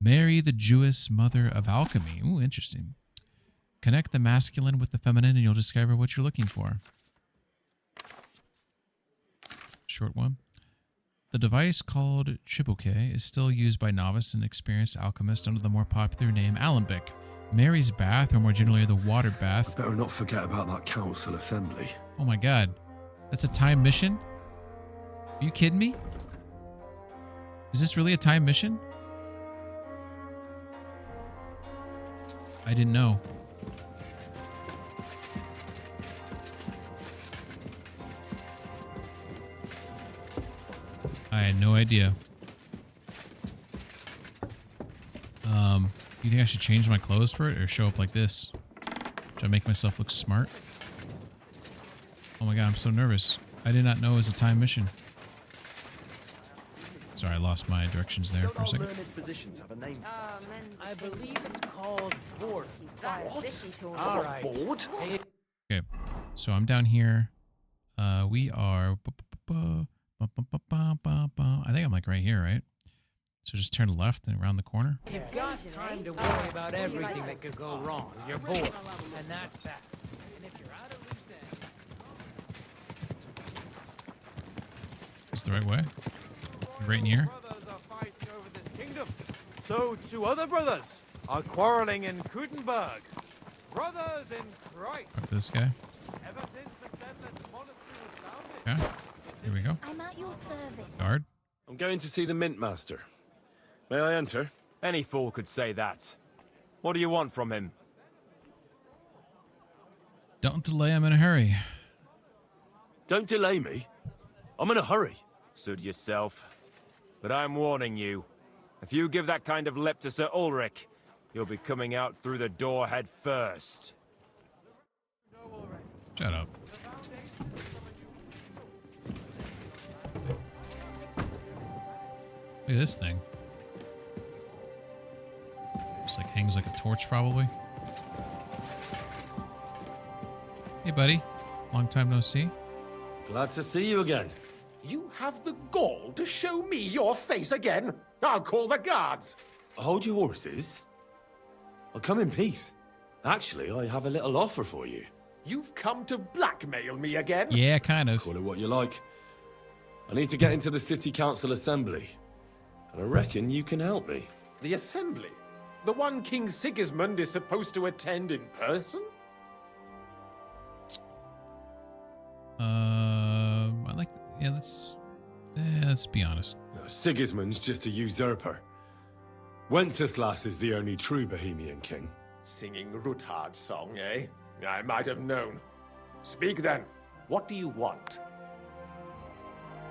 Mary, the Jewess, mother of alchemy. Ooh, interesting. Connect the masculine with the feminine and you'll discover what you're looking for. Short one. The device called Chibouque is still used by novice and experienced alchemists under the more popular name Alembic. Mary's bath, or more generally the water bath. Better not forget about that council assembly. Oh my god. That's a time mission? Are you kidding me? Is this really a time mission? I didn't know. I had no idea. You think I should change my clothes for it or show up like this? Should I make myself look smart? Oh my god, I'm so nervous. I did not know it was a time mission. Sorry, I lost my directions there for a second. I believe it's called board. All right. Board? Okay, so I'm down here. We are... I think I'm like right here, right? So just turn left and around the corner. You've got time to worry about everything that could go wrong. You're bored, and that's that. And if you're out of loose ends... Is the right way? Right in here? So, two other brothers are quarreling in Kudenberg. Brothers in Christ. Fuck this guy. Ever since the Sedlitz monastery was founded. Okay. Here we go. I'm at your service. Guard. I'm going to see the Mint Master. May I enter? Any fool could say that. What do you want from him? Don't delay, I'm in a hurry. Don't delay me. I'm in a hurry. Suit yourself. But I'm warning you. If you give that kind of lip to Sir Ulrich, you'll be coming out through the door head first. Shut up. Look at this thing. Just like hangs like a torch, probably. Hey, buddy. Long time no see. Glad to see you again. You have the gall to show me your face again? I'll call the guards. Hold your horses. I'll come in peace. Actually, I have a little offer for you. You've come to blackmail me again? Yeah, kind of. Call it what you like. I need to get into the City Council Assembly. And I reckon you can help me. The Assembly? The one King Sigismund is supposed to attend in person? I like... Yeah, let's be honest. Sigismund's just a usurper. Wenceslas is the only true Bohemian king. Singing Ruthard's song, eh? I might have known. Speak then. What do you want?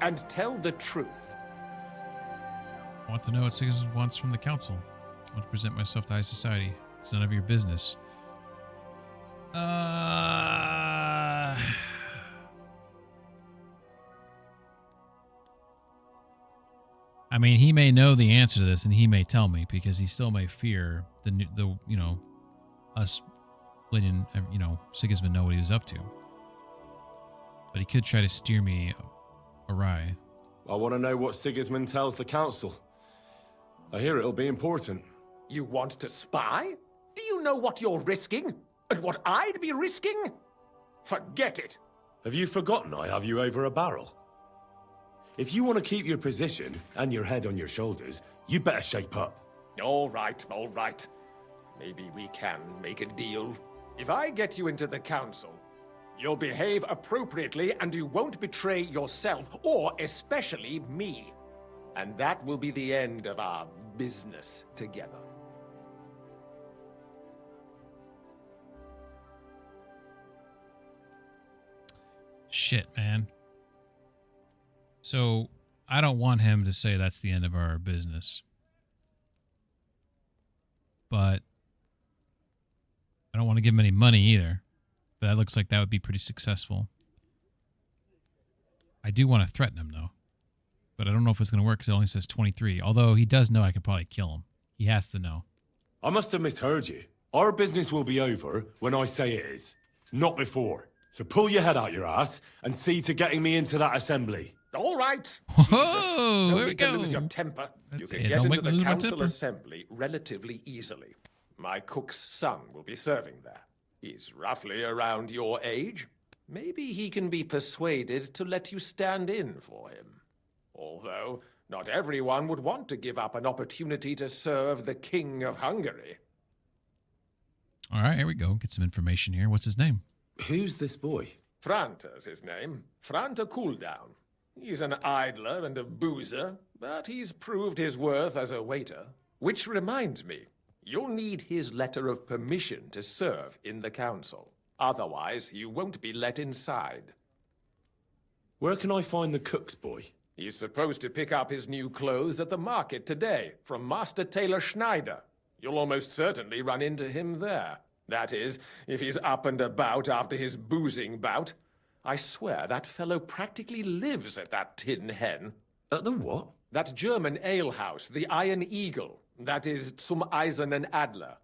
And tell the truth. I want to know what Sigismund wants from the council. I want to present myself to high society. It's none of your business. I mean, he may know the answer to this, and he may tell me because he still may fear the us letting Sigismund know what he was up to. But he could try to steer me awry. I want to know what Sigismund tells the council. I hear it'll be important. You want to spy? Do you know what you're risking? And what I'd be risking? Forget it. Have you forgotten I have you over a barrel? If you want to keep your position and your head on your shoulders, you better shape up. All right, all right. Maybe we can make a deal. If I get you into the council, you'll behave appropriately and you won't betray yourself, or especially me. And that will be the end of our business together. Shit, man. So, I don't want him to say that's the end of our business. But I don't want to give him any money either. But that looks like that would be pretty successful. I do want to threaten him, though. But I don't know if it's going to work because it only says 23. Although he does know I could probably kill him. He has to know. I must have misheard you. Our business will be over when I say it is. Not before. So pull your head out your ass and see to getting me into that assembly. All right. Whoa, no there we need to go. lose your temper. That's You it. can get Don't into make me the lose my council temper. assembly relatively easily. My cook's son will be serving there. He's roughly around your age. Maybe he can be persuaded to let you stand in for him. Although, not everyone would want to give up an opportunity to serve the King of Hungary. All right, here we go. Get some information here. What's his name? Who's this boy? Franta's his name. Franta Cooldown. He's an idler and a boozer, but he's proved his worth as a waiter. Which reminds me, you'll need his letter of permission to serve in the council. Otherwise, you won't be let inside. Where can I find the cook's boy? He's supposed to pick up his new clothes at the market today from Master Tailor Schneider. You'll almost certainly run into him there. That is, if he's up and about after his boozing bout. I swear that fellow practically lives at that Tin Hen. At the what? That German alehouse, the Iron Eagle. That is Zum Eisernen Adler.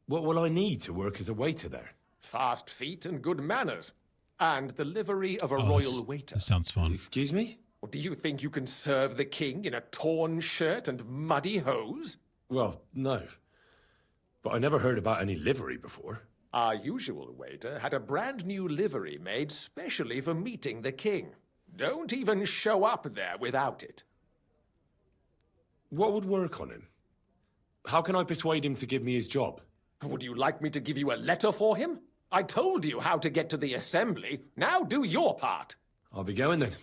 What will I need to work as a waiter there? Fast feet and good manners. And the livery of a royal waiter. This sounds fun. Excuse me? Or do you think you can serve the king in a torn shirt and muddy hose? Well, no. But I never heard about any livery before. Our usual waiter had a brand new livery made specially for meeting the king. Don't even show up there without it. What would work on him? How can I persuade him to give me his job? Would you like me to give you a letter for him? I told you how to get to the assembly. Now do your part. I'll be going then.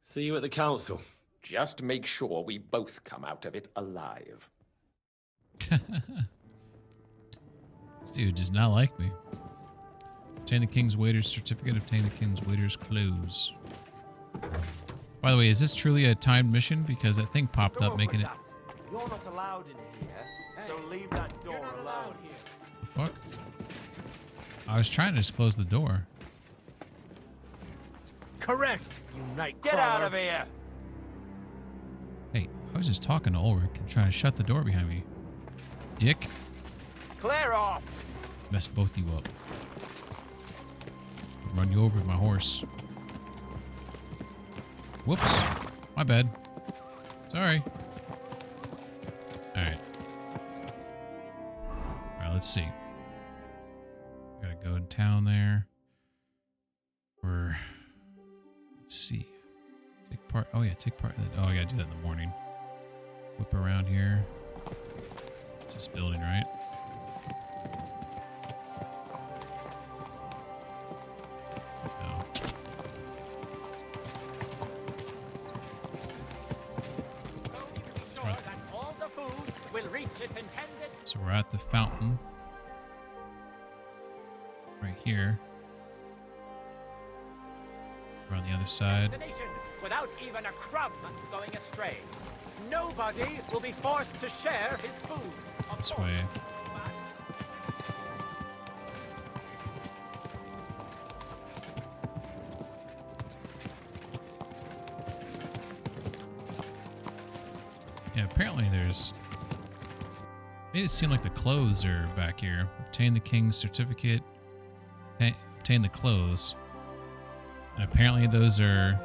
See you at the council. Just make sure we both come out of it alive. This dude does not like me. Obtain the king's waiter's certificate. Obtain the king's waiter's clothes. By the way, is this truly a timed mission? Because that thing popped up making it... You're not allowed in here, so leave that door alone. The fuck? I was trying to just close the door. Correct, you night Get out of here! Hey, I was just talking to Ulrich and trying to shut the door behind me. Dick. Clear off! Messed both you up. Run you over with my horse. Whoops. My bad. Sorry. Alright. Alright, let's see. Gotta go in town there. Or... Let's see. Take part... Oh, yeah, take part... Oh, I gotta do that in the morning. Whip around here. It's this building, right? No. So we're at the fountain. Right here. We're on the other side. Without even a crumb going astray. Nobody will be forced to share his food. This way. Yeah, apparently there's... Made it seem like the clothes are back here. Obtain the king's certificate. Obtain the clothes. And apparently those are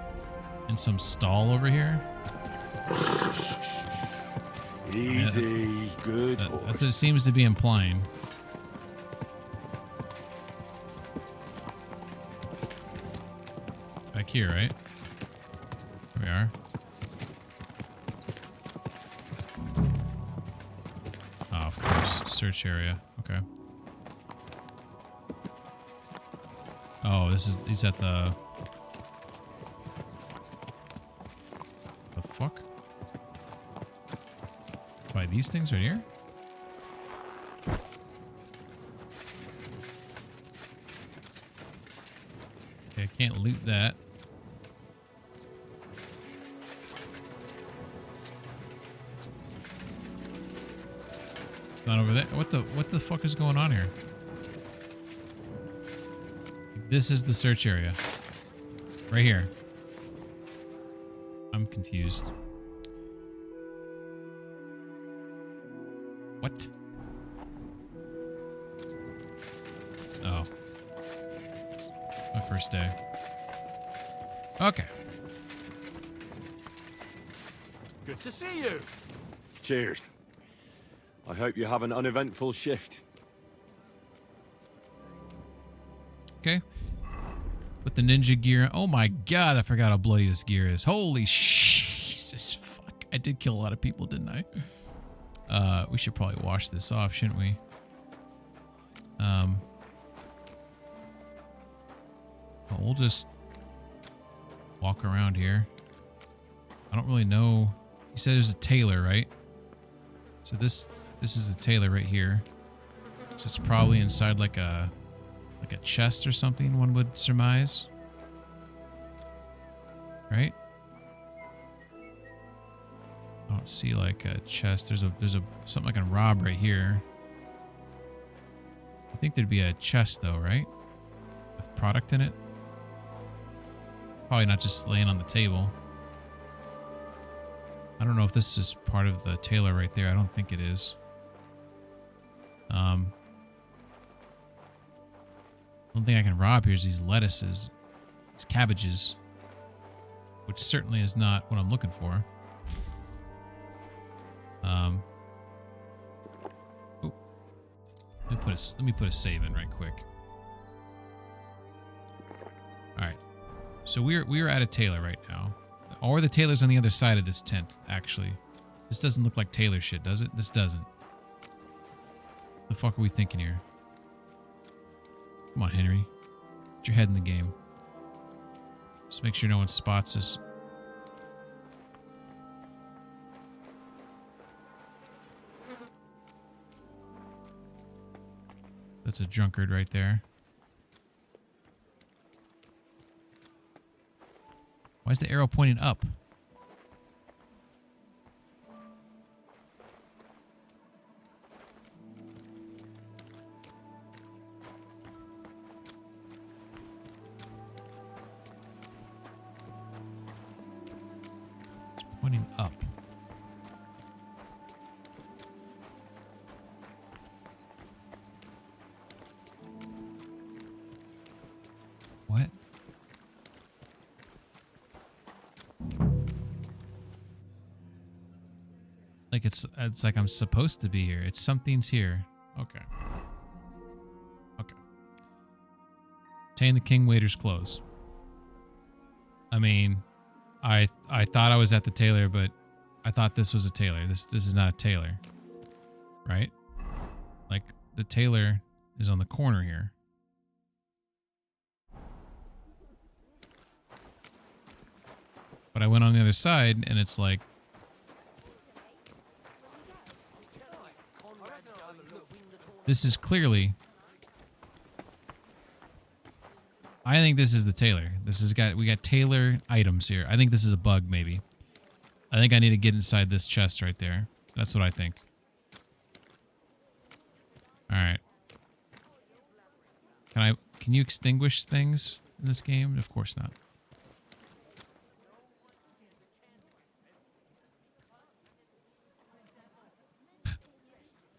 in some stall over here. Easy, good horse. That's what it seems to be implying. Back here, right? Here we are. Oh, of course. Search area. Okay. Oh, he's at the fuck? By these things right here? Okay, I can't loot that. Not over there. What the fuck is going on here? This is the search area. Right here. I'm confused. What? Oh. It's my first day. Okay. Good to see you. Cheers. I hope you have an uneventful shift. Okay. Put the ninja gear. Oh my god, I forgot how bloody this gear is. Holy Jesus, fuck. I did kill a lot of people, didn't I? We should probably wash this off, shouldn't we? We'll just walk around here. I don't really know. You said there's a tailor, right? So this is the tailor right here. So it's probably inside like a chest or something, one would surmise. Right? I don't see like a chest. There's something I can rob right here. I think there'd be a chest though, right? With product in it. Probably not just laying on the table. I don't know if this is part of the tailor right there. I don't think it is. One thing I can rob here is these lettuces, these cabbages, which certainly is not what I'm looking for. Oh, let me put a save in right quick. All right, so we are at a tailor right now, or the tailor's on the other side of this tent. Actually, this doesn't look like tailor shit, does it? This doesn't. The fuck are we thinking here? Come on, Henry. Get your head in the game. Just make sure no one spots us. That's a drunkard right there. Why is the arrow pointing up? Pointing up. What? Like it's like I'm supposed to be here. It's something's here. Okay. Okay. Obtain the king waiter's clothes. I mean, I thought I was at the tailor, but I thought this was a tailor. This is not a tailor. Right? Like the tailor is on the corner here. But I went on the other side and it's like this is clearly I think this is the tailor. We got tailor items here. I think this is a bug, maybe. I think I need to get inside this chest right there. That's what I think. All right. Can you extinguish things in this game? Of course not.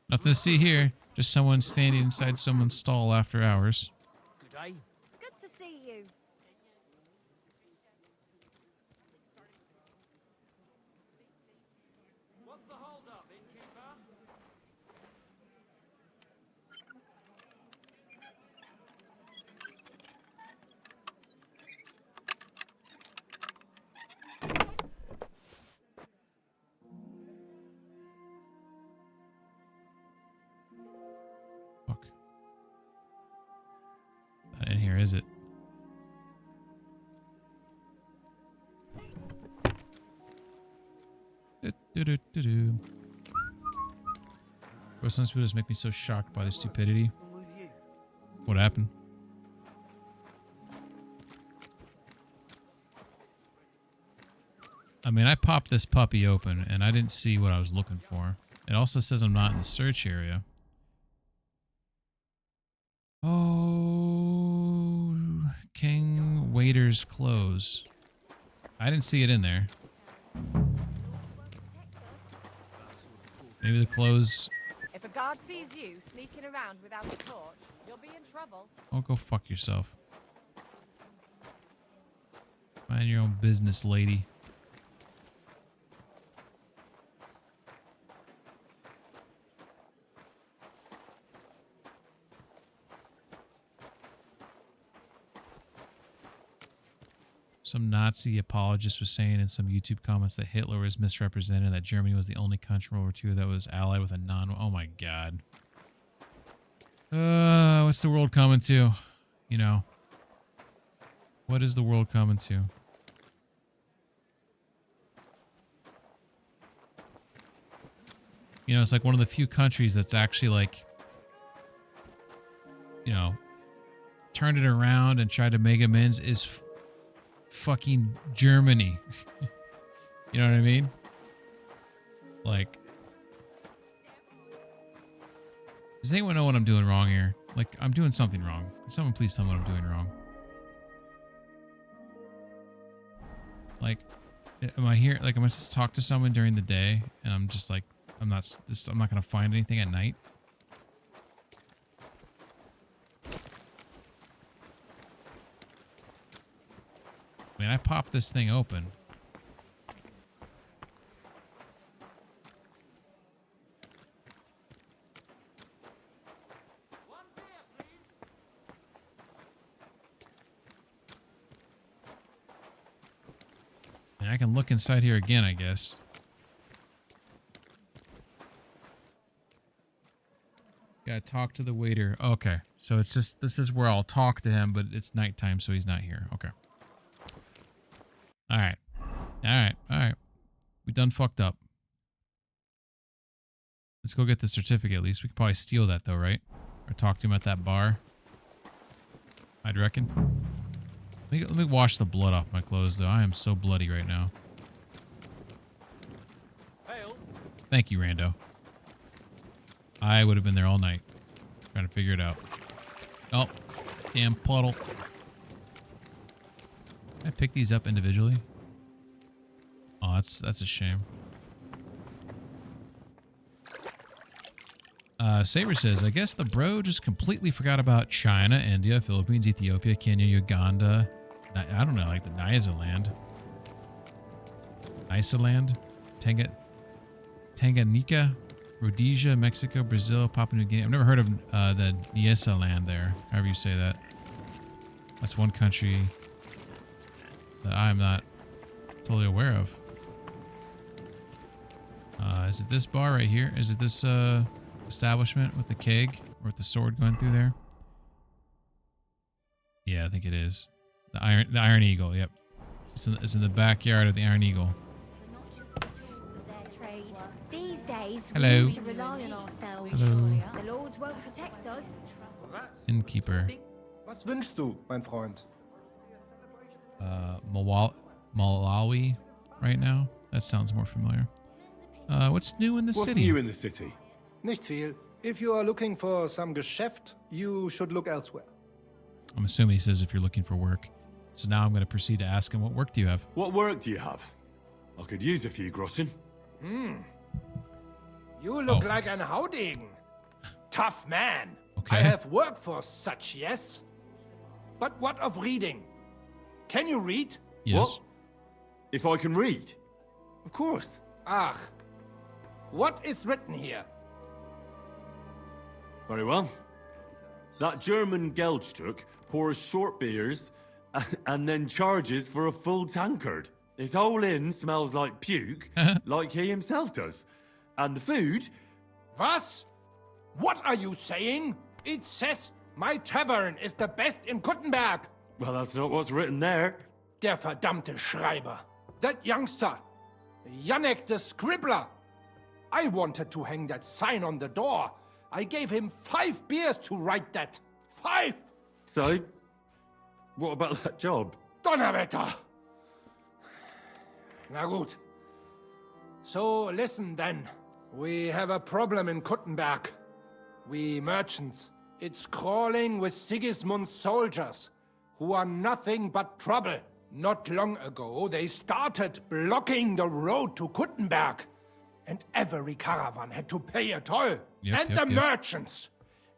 Nothing to see here. Just someone standing inside someone's stall after hours. Good day. Good to see you. is it? Bro, some people just make me so shocked by their stupidity. What happened? I mean, I popped this puppy open and I didn't see what I was looking for. It also says I'm not in the search area. Oh, King Waiter's clothes. I didn't see it in there. Maybe the clothes. If a guard sees you sneaking around without a torch, you'll be in trouble. Oh, go fuck yourself. Mind your own business, lady. Some Nazi apologist was saying in some YouTube comments that Hitler was misrepresented, that Germany was the only country in World War II that was allied with a non... Oh my god. What's the world coming to? You know. What is the world coming to? You know, it's like one of the few countries that's actually like, you know, turned it around and tried to make amends is fucking Germany. You know what I mean? Like, does anyone know what I'm doing wrong here? Like, I'm doing something wrong. Can someone please tell me what I'm doing wrong? Like, am I here? Like, am I supposed to talk to someone during the day? And I'm just like, I'm not gonna find anything at night. I mean, I popped this thing open. And I can look inside here again, I guess. Gotta talk to the waiter. Okay, so it's just, this is where I'll talk to him, but it's nighttime, so he's not here. Okay. Alright. Alright. Alright. We done fucked up. Let's go get the certificate at least. We could probably steal that though, right? Or talk to him at that bar. I'd reckon. Let me wash the blood off my clothes though. I am so bloody right now. Thank you, Rando. I would have been there all night trying to figure it out. Oh, damn puddle. Can I pick these up individually? Oh, that's a shame. Saber says, I guess the bro just completely forgot about China, India, Philippines, Ethiopia, Kenya, Uganda. I don't know, like the Nyasaland. Tanganyika, Rhodesia, Mexico, Brazil, Papua New Guinea. I've never heard of the Nyasaland there, however you say that. That's one country that I'm not totally aware of. Is it this bar right here? Is it this establishment with the keg or with the sword going through there? Yeah, I think it is. The Iron Eagle. Yep, it's in the backyard of the Iron Eagle. These days, hello. We need to rely on ourselves. Hello. The Lords won't protect us. Innkeeper. Was wünschst du, mein Freund? Malawi right now? That sounds more familiar. What's new in the city? What's new in the city? Nicht viel. If you are looking for some Geschäft, you should look elsewhere. I'm assuming he says if you're looking for work. So now I'm going to proceed to ask him, what work do you have? What work do you have? I could use a few groschen. You look like an Haudegen. Tough man. Okay. I have work for such, yes? But what of reading? Can you read? Yes. What? If I can read? Of course. Ach. What is written here? Very well. That German Geldstück pours short beers and then charges for a full tankard. His whole inn smells like puke, like he himself does. And the food... Was? What are you saying? It says My tavern is the best in Kuttenberg. Well, that's not what's written there. Der verdammte Schreiber. That youngster. Janek the Scribbler. I wanted to hang that sign on the door. I gave him 5 beers to write that. 5! So, what about that job? Donnerwetter! Na gut. So, listen then. We have a problem in Kuttenberg. We merchants. It's crawling with Sigismund's soldiers, who are nothing but trouble. Not long ago, they started blocking the road to Kuttenberg. And every caravan had to pay a toll. And the merchants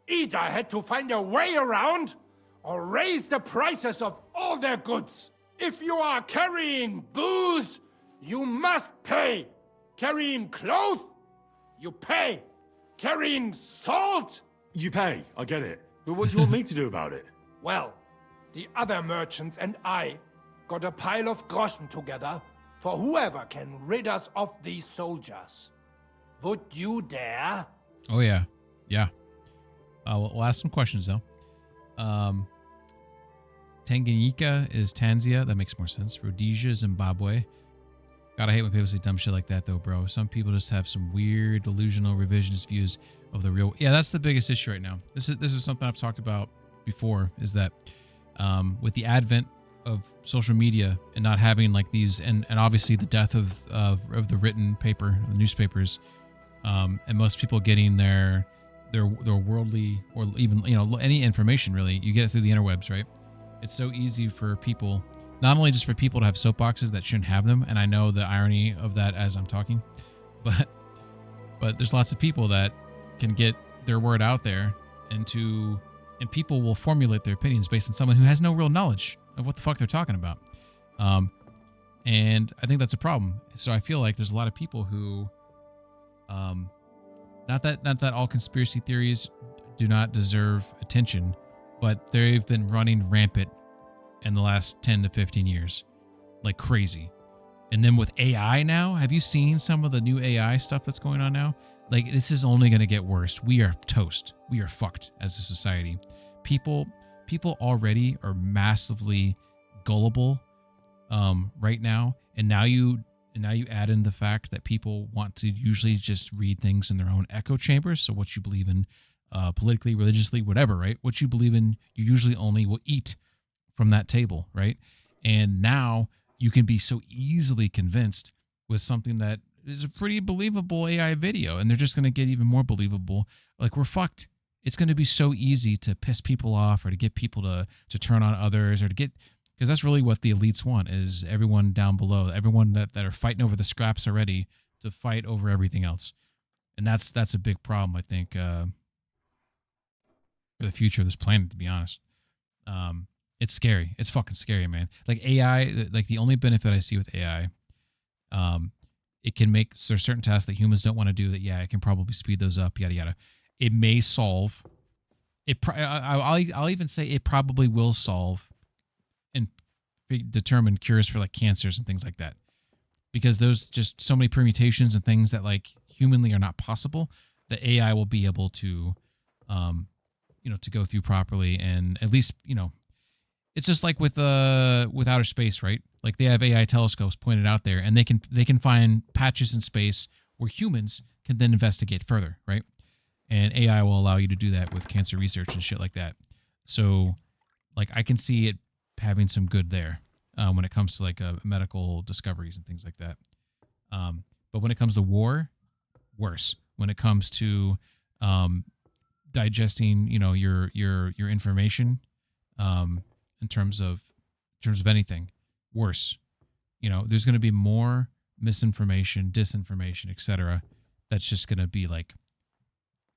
either had to find a way around or raise the prices of all their goods. If you are carrying booze, you must pay. Carrying clothes, you pay. Carrying salt, you pay. I get it. But what do you want me to do about it? Well, the other merchants and I got a pile of groschen together for whoever can rid us of these soldiers. Would you dare? Oh, yeah. Yeah. We'll ask some questions, though. Tanganyika is Tanzania. That makes more sense. Rhodesia, Zimbabwe. God, I hate when people say dumb shit like that, though, bro. Some people just have some weird, delusional, revisionist views of the real. Yeah, that's the biggest issue right now. This is something I've talked about before, is that with the advent of social media and not having like these, and obviously the death of the written paper, the newspapers, and most people getting their worldly, or even, you know, any information really, you get it through the interwebs, right? It's so easy for people, not only just for people to have soapboxes that shouldn't have them, and I know the irony of that as I'm talking, but there's lots of people that can get their word out there, and people will formulate their opinions based on someone who has no real knowledge of what the fuck they're talking about. And I think that's a problem. So I feel like there's a lot of people who, not that all conspiracy theories do not deserve attention, but they've been running rampant in the last 10 to 15 years, like crazy. And then with AI now, have you seen some of the new AI stuff that's going on now? Like, this is only going to get worse. We are toast. We are fucked as a society. People already are massively gullible right now, and now you add in the fact that people want to usually just read things in their own echo chambers. So what you believe in politically, religiously, whatever, right? What you believe in, you usually only will eat from that table, right? And now you can be so easily convinced with something that is a pretty believable AI video, and they're just going to get even more believable. Like, we're fucked. It's going to be so easy to piss people off, or to get people to turn on others, or to get, because that's really what the elites want, is everyone down below, everyone that are fighting over the scraps already, to fight over everything else. And that's a big problem, I think, for the future of this planet, to be honest. It's scary. It's fucking scary, man. Like AI, like the only benefit I see with AI, it can make, there's certain tasks that humans don't want to do that, yeah, it can probably speed those up, yada, yada. It may solve, I'll even say it probably will solve and determine cures for like cancers and things like that. Because there's just so many permutations and things that like humanly are not possible, that AI will be able to, to go through properly, and at least, it's just like with outer space, right? Like they have AI telescopes pointed out there, and they can find patches in space where humans can then investigate further, right? And AI will allow you to do that with cancer research and shit like that. So, like, I can see it having some good there when it comes to like medical discoveries and things like that. But when it comes to war, worse. When it comes to digesting, your information, in terms of anything, worse. There's going to be more misinformation, disinformation, etc. That's just going to be like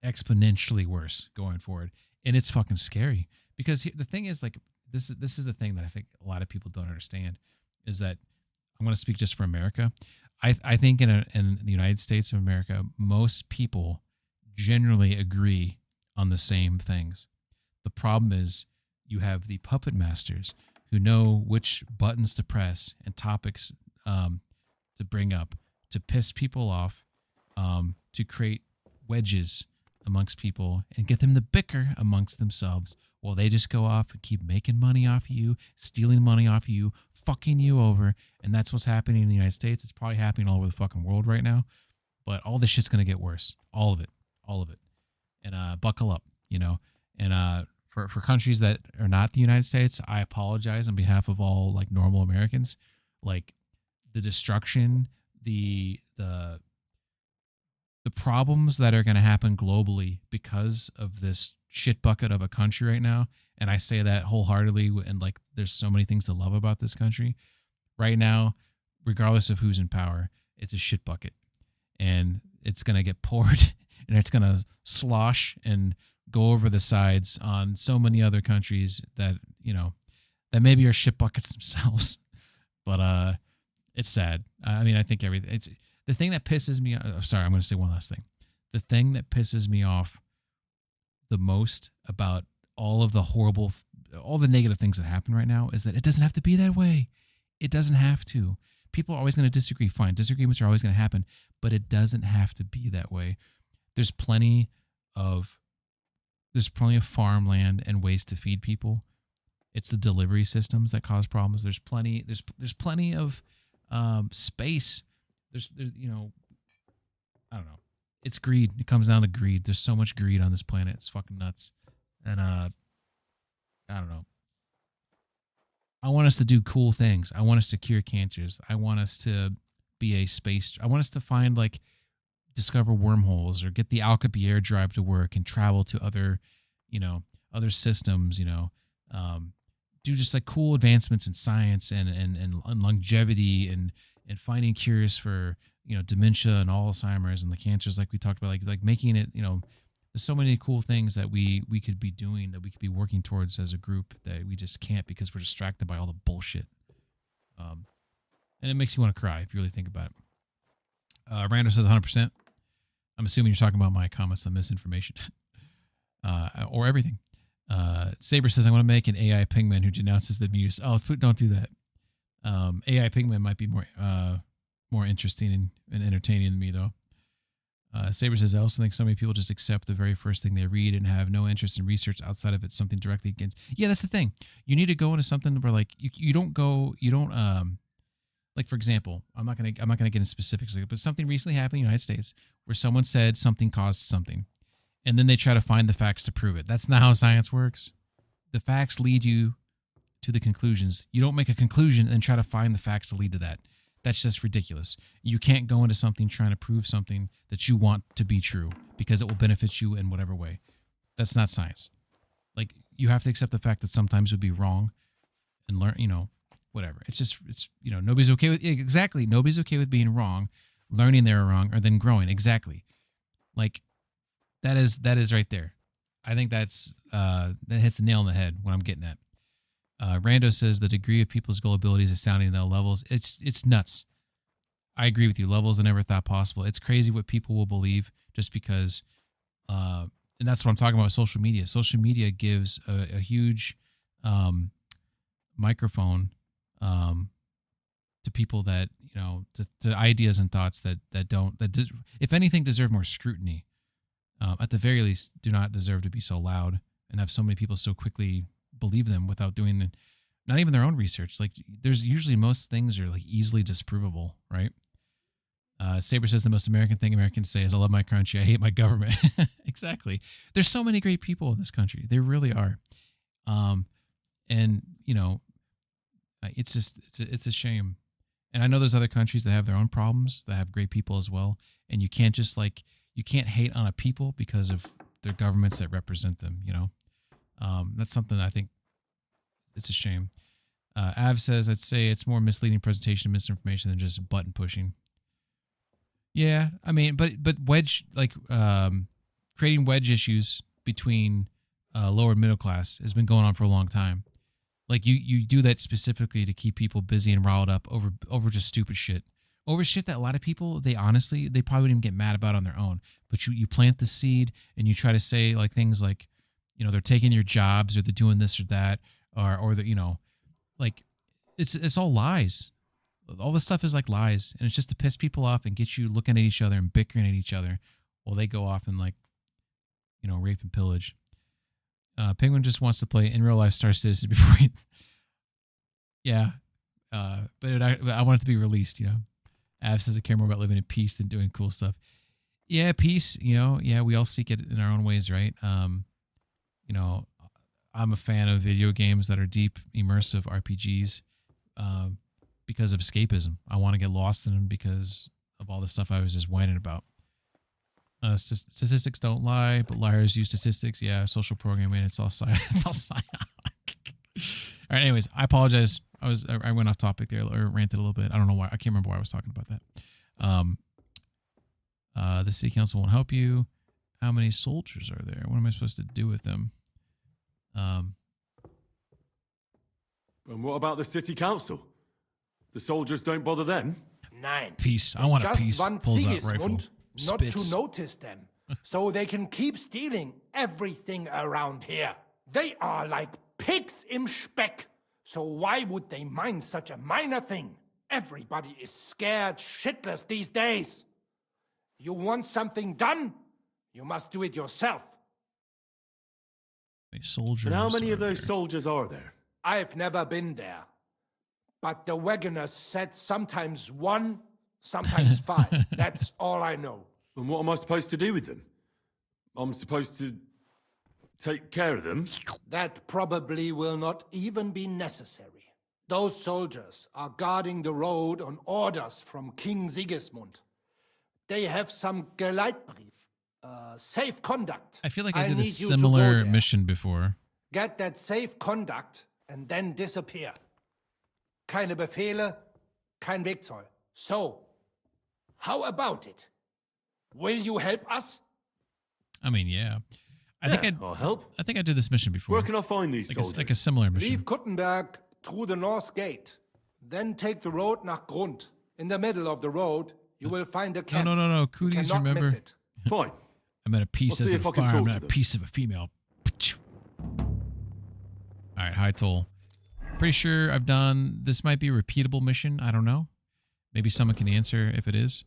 exponentially worse going forward, and it's fucking scary. Because the thing is, like, this is the thing that I think a lot of people don't understand, is that I'm going to speak just for America. I think in the United States of America, most people generally agree on the same things. The problem is, you have the puppet masters who know which buttons to press and topics to bring up to piss people off, to create wedges amongst people and get them to bicker amongst themselves while they just go off and keep making money off of you, stealing money off of you, fucking you over. And that's what's happening in the United States. It's probably happening all over the fucking world right now. But all this shit's going to get worse. All of it. All of it. And buckle up, you know. And for countries that are not the United States, I apologize on behalf of all, like, normal Americans. Like, the destruction, the problems that are going to happen globally because of this shit bucket of a country right now, and I say that wholeheartedly, and like there's so many things to love about this country right now, regardless of who's in power, it's a shit bucket, and it's going to get poured and it's going to slosh and go over the sides on so many other countries that, you know, that maybe are shit buckets themselves. But it's sad. I mean, I think it's the thing that pisses me off. Sorry, I'm going to say one last thing. The thing that pisses me off the most about all of the horrible, all the negative things that happen right now is that it doesn't have to be that way. It doesn't have to. People are always going to disagree. Fine. Disagreements are always going to happen, but it doesn't have to be that way. There's plenty of farmland and ways to feed people. It's the delivery systems that cause problems. There's plenty of space. There's, you know, I don't know. It's greed. It comes down to greed. There's so much greed on this planet. It's fucking nuts. And I don't know. I want us to do cool things. I want us to cure cancers. I want us to be a space. I want us to find, like, discover wormholes or get the Alcubierre drive to work and travel to other, you know, other systems, you know, do just like cool advancements in science and longevity and finding cures for, you know, dementia and Alzheimer's and the cancers like we talked about, like making it, you know, there's so many cool things that we could be doing, that we could be working towards as a group, that we just can't because we're distracted by all the bullshit. And it makes you want to cry if you really think about it. Rando says 100%. I'm assuming you're talking about my comments on misinformation or everything. Saber says, I want to make an AI pigman who denounces the muse. Oh, don't do that. AI pigman might be more interesting and entertaining than me, though. Saber says, I also think so many people just accept the very first thing they read and have no interest in research outside of it, something directly against. Yeah, that's the thing. You need to go into something where, like, you don't like, for example, I'm not gonna get into specifics, but something recently happened in the United States where someone said something caused something, and then they try to find the facts to prove it. That's not how science works. The facts lead you to the conclusions. You don't make a conclusion and try to find the facts to lead to that. That's just ridiculous. You can't go into something trying to prove something that you want to be true because it will benefit you in whatever way. That's not science. Like, you have to accept the fact that sometimes you'll be wrong and learn, you know, whatever. It's you know, nobody's okay with, exactly. Nobody's okay with being wrong, learning they were wrong, or then growing. Exactly. Like, that is right there. I think that hits the nail on the head what I'm getting at. Rando says the degree of people's gullibility is astounding at levels. It's nuts. I agree with you. Levels I never thought possible. It's crazy what people will believe just because, and that's what I'm talking about with social media. Social media gives a huge microphone to people that, you know, to ideas and thoughts that if anything, deserve more scrutiny. At the very least, do not deserve to be so loud and have so many people so quickly believe them without doing not even their own research. Like, there's usually, most things are like easily disprovable, right? Saber says the most American thing Americans say is, I love my country, I hate my government. Exactly. There's so many great people in this country. There really are. And, you know, it's a shame. And I know there's other countries that have their own problems, that have great people as well. And you can't just, like, you can't hate on a people because of their governments that represent them, you know? That's something I think it's a shame. Av says, I'd say it's more misleading presentation, misinformation than just button pushing. Yeah, I mean, but wedge, like, creating wedge issues between lower middle class has been going on for a long time. Like, you do that specifically to keep people busy and riled up over just stupid shit. Over shit that a lot of people, they probably wouldn't even get mad about on their own. But you plant the seed and you try to say, like, things like, you know, they're taking your jobs, or they're doing this or that, or the, you know, like, it's all lies. All this stuff is like lies, and it's just to piss people off and get you looking at each other and bickering at each other while they go off and, like, rape and pillage. Penguin just wants to play in real life Star Citizen before he... Yeah. But I want it to be released, Av says I care more about living in peace than doing cool stuff. Yeah, peace, yeah, we all seek it in our own ways, right? I'm a fan of video games that are deep, immersive RPGs because of escapism. I want to get lost in them because of all the stuff I was just whining about. Statistics don't lie, but liars use statistics. Yeah, social programming, it's all psyop. All right, anyways, I apologize. I went off topic there or ranted a little bit. I don't know why. I can't remember why I was talking about that. The city council won't help you. How many soldiers are there? What am I supposed to do with them? And what about the city council? The soldiers don't bother them? Nein. Peace. I want a peace. Pulls out rifle. Not to notice them, so they can keep stealing everything around here. They are like pigs im Speck. So why would they mind such a minor thing? Everybody is scared shitless these days. You want something done? You must do it yourself. Soldiers. And how many of those soldiers are there? I've never been there. But the wagoners said sometimes 1, sometimes 5. That's all I know. And what am I supposed to do with them? I'm supposed to take care of them? That probably will not even be necessary. Those soldiers are guarding the road on orders from King Sigismund. They have some Geleitbrief, safe conduct. I feel like I did a similar mission before. Get that safe conduct and then disappear. Keine Befehle, kein Wegzoll. So, how about it? Will you help us? I mean, yeah. I'll help. I think I did this mission before. Where can I find these soldiers? Like a similar mission. Leave Kuttenberg through the north gate. Then take the road nach Grund. In the middle of the road, you will find a camp. No. Cooties, remember? Miss it. Fine. I meant a piece as a fire. I'm not a piece of a female. All right, high toll. Pretty sure I've done... This might be a repeatable mission. I don't know. Maybe someone can answer if it is.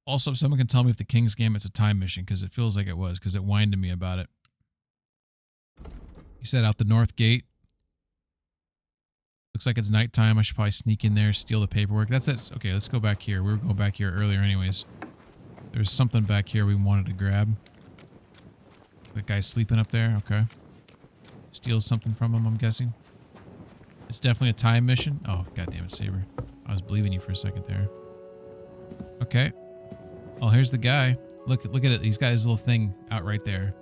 Also, if someone can tell me if the King's Gambit's a time mission, because it feels like it was, because it whined to me about it. He said out the north gate. Looks like it's nighttime. I should probably sneak in there, steal the paperwork. That's it. Okay, let's go back here. We were going back here earlier anyways. There's something back here we wanted to grab. That guy's sleeping up there. Okay. Steal something from him, I'm guessing. It's definitely a time mission. Oh, goddammit, Saber. I was believing you for a second there. Okay. Oh, here's the guy. Look at it. He's got his little thing out right there.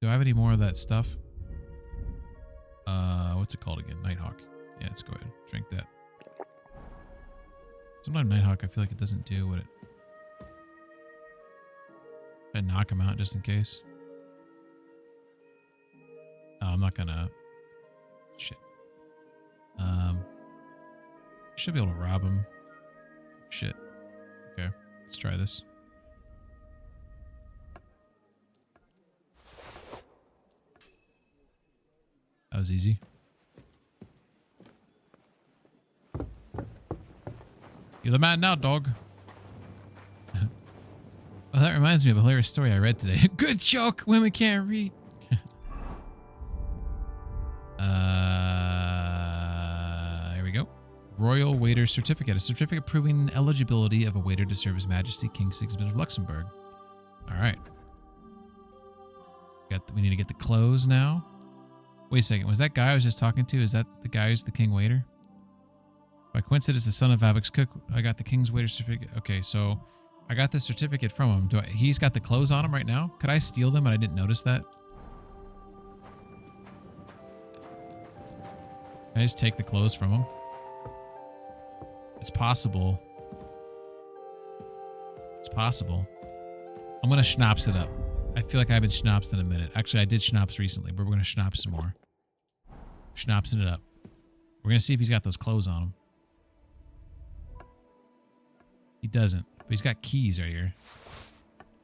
Do I have any more of that stuff? What's it called again? Nighthawk. Yeah, let's go ahead. Drink that. Sometimes Nighthawk, I feel like it doesn't do what it... I knock him out just in case. Oh, I'm not gonna... Shit. Should be able to rob him. Shit. Okay, let's try this. That was easy. You're the man now, dog. Well, that reminds me of a hilarious story I read today. Good joke! Women can't read. Here we go. Royal Waiter Certificate. A certificate proving eligibility of a waiter to serve His Majesty King Sigismund of Luxembourg. Alright. We need to get the clothes now. Wait a second. Was that guy I was just talking to? Is that the guy who's the king waiter? By coincidence, the son of Avok's cook. I got the king's waiter certificate. Okay, so I got the certificate from him. He's got the clothes on him right now? Could I steal them and I didn't notice that? Can I just take the clothes from him? It's possible. It's possible. I'm going to schnapps it up. I feel like I haven't schnapsed in a minute. Actually, I did schnapps recently, but we're going to schnapps some more. Schnapsing it up. We're going to see if he's got those clothes on him. He doesn't, but he's got keys right here.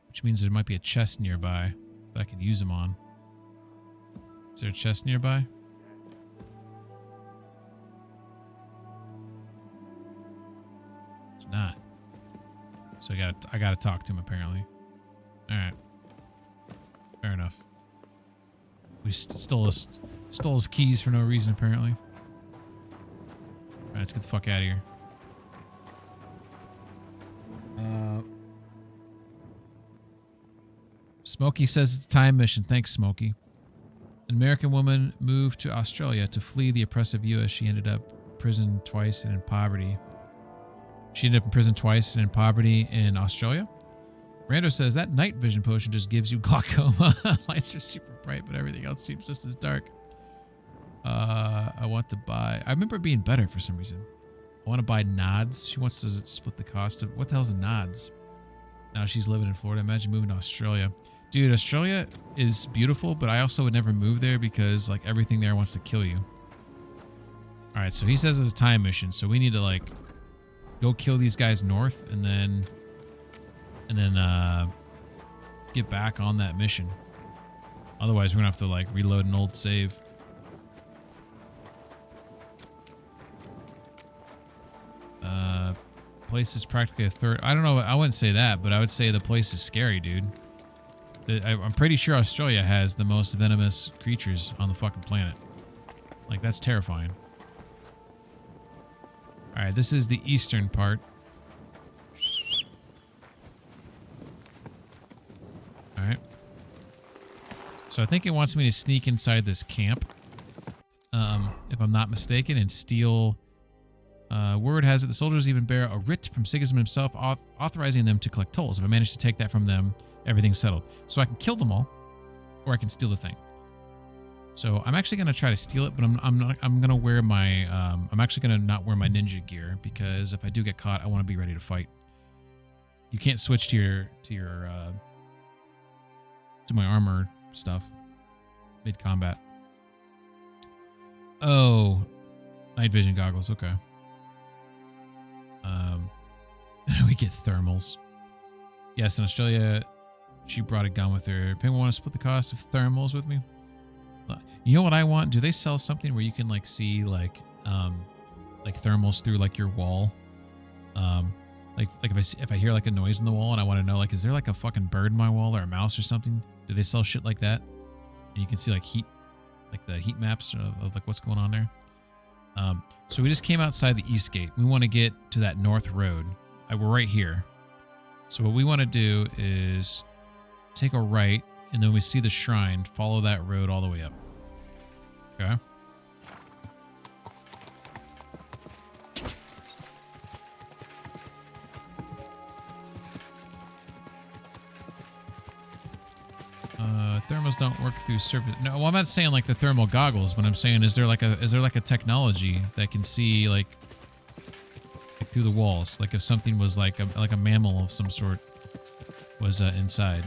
Which means there might be a chest nearby that I can use them on. Is there a chest nearby? It's not. So I gotta talk to him apparently. All right. Fair enough. We stole his keys for no reason apparently. All right, let's get the fuck out of here. Smokey says it's a time mission. Thanks, Smokey. An American woman moved to Australia to flee the oppressive U.S. She ended up imprisoned twice and in poverty. She ended up in prison twice and in poverty in Australia. Rando says that night vision potion just gives you glaucoma. Lights are super bright, but everything else seems just as dark. I want to buy... I remember it being better for some reason. I want to buy nods. She wants to split the cost of... What the hell's a nods? Now she's living in Florida. Imagine moving to Australia. Dude, Australia is beautiful, but I also would never move there because like everything there wants to kill you. All right, so he says it's a time mission, so we need to like go kill these guys north and then get back on that mission. Otherwise, we're gonna have to like reload an old save. Place is practically a third. I don't know. I wouldn't say that, but I would say the place is scary, dude. I'm pretty sure Australia has the most venomous creatures on the fucking planet. Like, that's terrifying. Alright, this is the eastern part. Alright. So I think it wants me to sneak inside this camp. If I'm not mistaken, and steal... word has it the soldiers even bear a writ from Sigismund himself authorizing them to collect tolls. If I manage to take that from them, everything's settled. So I can kill them all, or I can steal the thing. So I'm actually gonna try to steal it, but I'm gonna wear my I'm actually gonna not wear my ninja gear because if I do get caught, I want to be ready to fight. You can't switch to my armor stuff mid combat. Oh, night vision goggles. Okay. We get thermals. Yes, in Australia, she brought a gun with her. Penguin want to split the cost of thermals with me? You know what I want? Do they sell something where you can like see like thermals through like your wall? Like if I hear like a noise in the wall and I want to know like is there like a fucking bird in my wall or a mouse or something? Do they sell shit like that? And you can see like heat, like the heat maps of like what's going on there. So we just came outside the east gate. We want to get to that north road. We're right here. So what we want to do is take a right, and then we see the shrine, follow that road all the way up. Okay. Thermals don't work through surface. No, well, I'm not saying like the thermal goggles, but I'm saying is there like a technology that can see like through the walls, like if something was like a mammal of some sort was inside.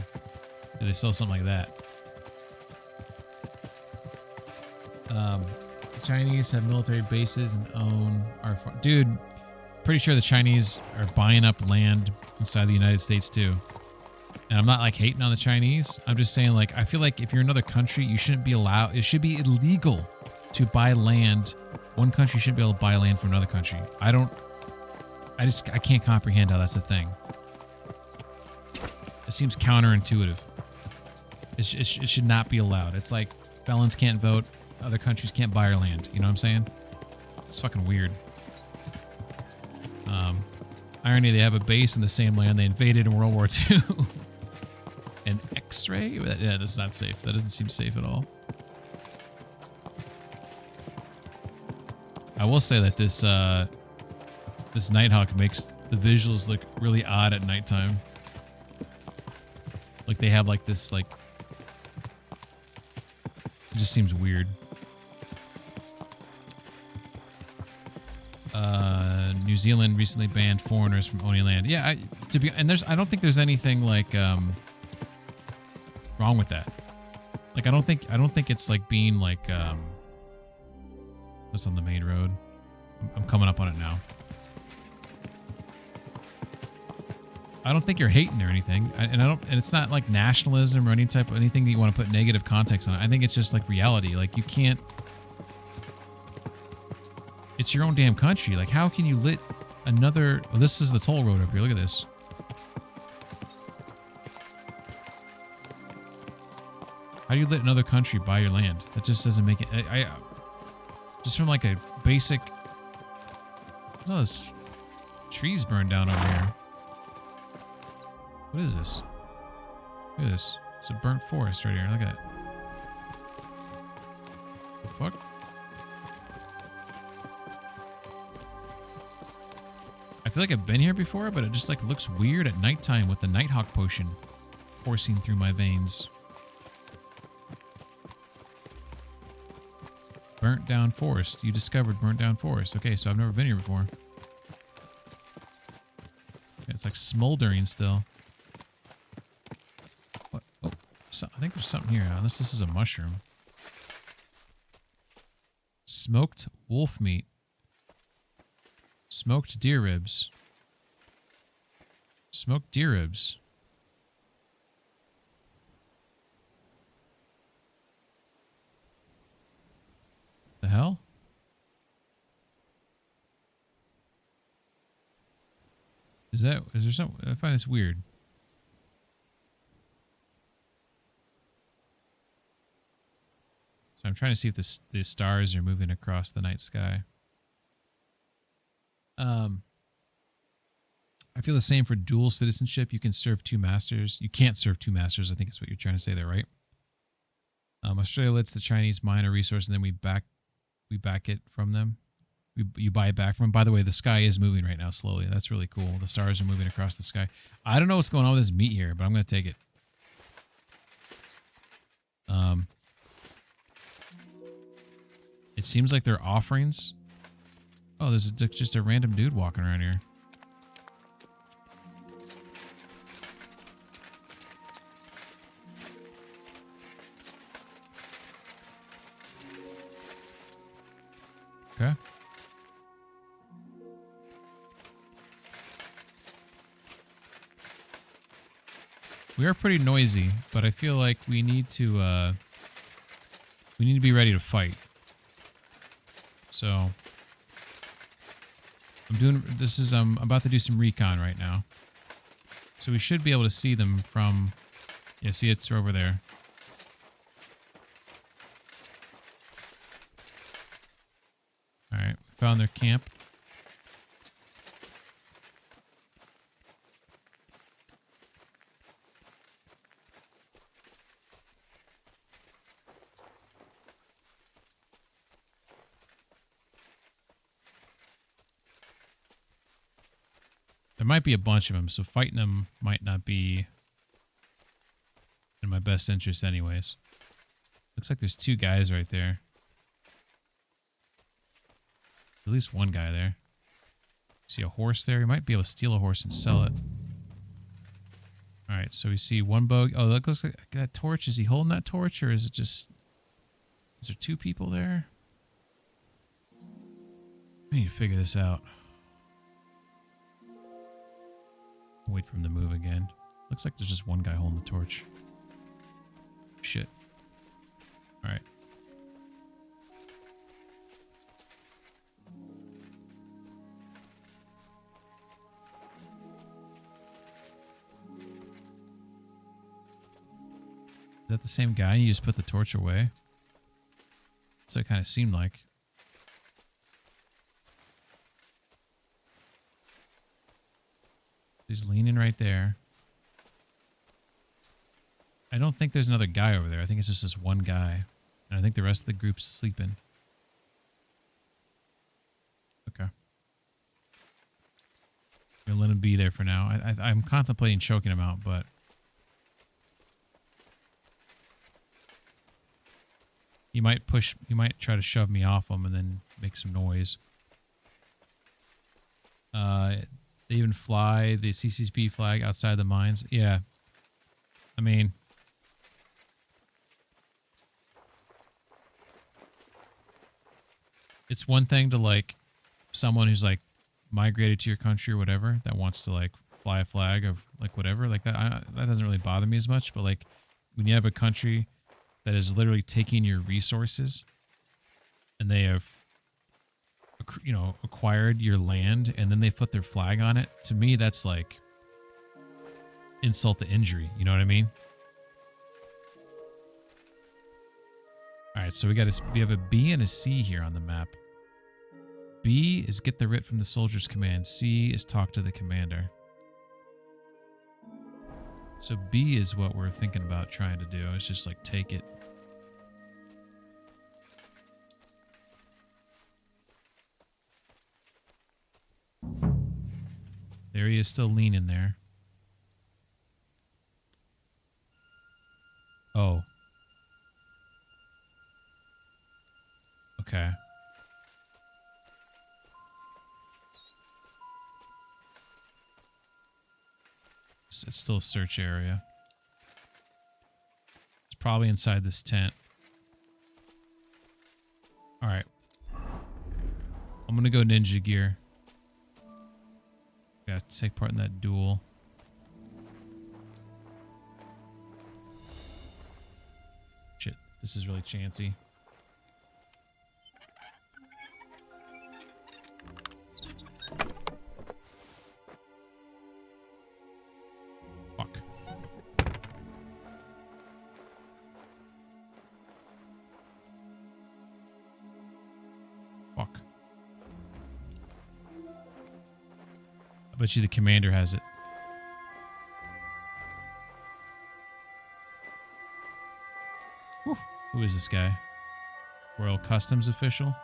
Do they sell something like that? The Chinese have military bases and own our dude. Pretty sure the Chinese are buying up land inside the United States too. And I'm not like hating on the Chinese. I'm just saying like I feel like if you're another country, you shouldn't be allowed. It should be illegal to buy land. One country shouldn't be able to buy land from another country. I can't comprehend how that's a thing. It seems counterintuitive. It should not be allowed. It's like felons can't vote. Other countries can't buy our land. You know what I'm saying? It's fucking weird. Irony, they have a base in the same land they invaded in World War II. An X-ray? Yeah, that's not safe. That doesn't seem safe at all. I will say that this Nighthawk makes the visuals look really odd at nighttime. Like they have like this like... It just seems weird. New Zealand recently banned foreigners from owning land. Yeah, I don't think there's anything like wrong with that. Like I don't think it's like being like what's on the main road. I'm coming up on it now. I don't think you're hating or anything, and it's not like nationalism or anything that you want to put negative context on. I think it's just like reality. Like you can't. It's your own damn country. Like how can you another... Oh, this is the toll road up here. Look at this. How do you let another country buy your land? That just doesn't make it... just from like a basic... Oh, there's trees burned down over here. What is this? Look at this. It's a burnt forest right here. Look at it. The fuck? I feel like I've been here before, but it just like looks weird at nighttime with the Nighthawk potion coursing through my veins. Burnt down forest. You discovered burnt down forest. Okay, so I've never been here before. Yeah, it's like smoldering still. What? Oh, so, I think there's something here, unless this is a mushroom. Smoked wolf meat. Smoked deer ribs. Smoked deer ribs. The hell? Is there something? I find this weird. So I'm trying to see if the stars are moving across the night sky. I feel the same for dual citizenship. You can serve two masters. You can't serve two masters. I think is what you're trying to say there, right? Australia lets the Chinese mine a resource, and then we back it from them. You buy it back from them. By the way, the sky is moving right now slowly. That's really cool. The stars are moving across the sky. I don't know what's going on with this meat here, but I'm going to take it. It seems like they're offerings. Oh, there's just a random dude walking around here. Okay. We are pretty noisy, but I feel like we need to be ready to fight. So I'm about to do some recon right now. So we should be able to see them from, yeah, see it's over there. All right, found their camp. There might be a bunch of them, so fighting them might not be in my best interest anyways. Looks like there's two guys right there. At least one guy there. See a horse there? He might be able to steal a horse and sell it. Alright, so we see one bow. Oh, that looks like that torch. Is he holding that torch, or is it just... Is there two people there? I need to figure this out. Wait for him to move again. Looks like there's just one guy holding the torch. Shit. Alright. Is that the same guy? You just put the torch away? That's what it kind of seemed like. He's leaning right there. I don't think there's another guy over there. I think it's just this one guy. And I think the rest of the group's sleeping. Okay. I'm gonna let him be there for now. I'm contemplating choking him out, but... He might try to shove me off him and then make some noise. They even fly the CCP flag outside the mines. Yeah. I mean... It's one thing to, like, someone who's, like, migrated to your country or whatever that wants to, like, fly a flag of, like, whatever. Like, that doesn't really bother me as much. But, like, when you have a country that is literally taking your resources and they have acquired your land and then they put their flag on it, to me that's like insult to injury. You know what I mean? All right, so we have a B and a C here on the map. B is get the writ from the soldier's command. C is talk to the commander. So B is what we're thinking about trying to do. It's just like take it. There he is, still leaning there. Oh. Okay. It's still a search area. It's probably inside this tent. All right. I'm going to go ninja gear. Got to take part in that duel. Shit, this is really chancy. Fuck. Fuck. I bet you the commander has it. Whew. Who is this guy? Royal Customs official?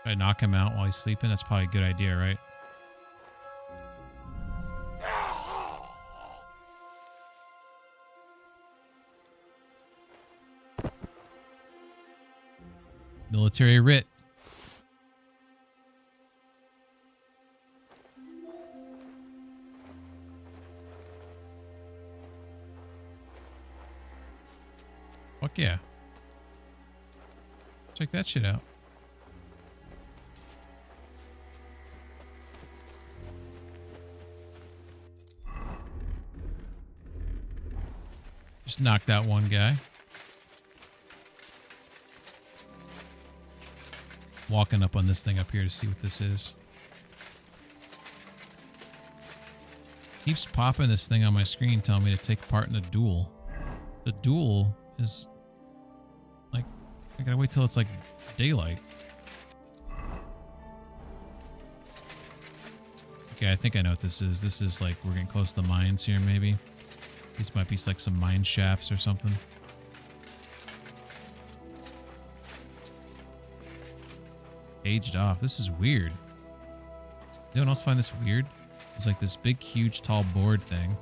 If I knock him out while he's sleeping, that's probably a good idea, right? Military writ. Fuck yeah. Check that shit out. Just knocked out one guy. Walking up on this thing up here to see what this is. Keeps popping this thing on my screen telling me to take part in a duel. The duel is like, I gotta wait till it's like daylight. Okay, I think I know what this is. This is like, we're getting close to the mines here, maybe. These might be like some mine shafts or something. Aged off. This is weird. Does anyone else find this weird? It's like this big, huge, tall board thing.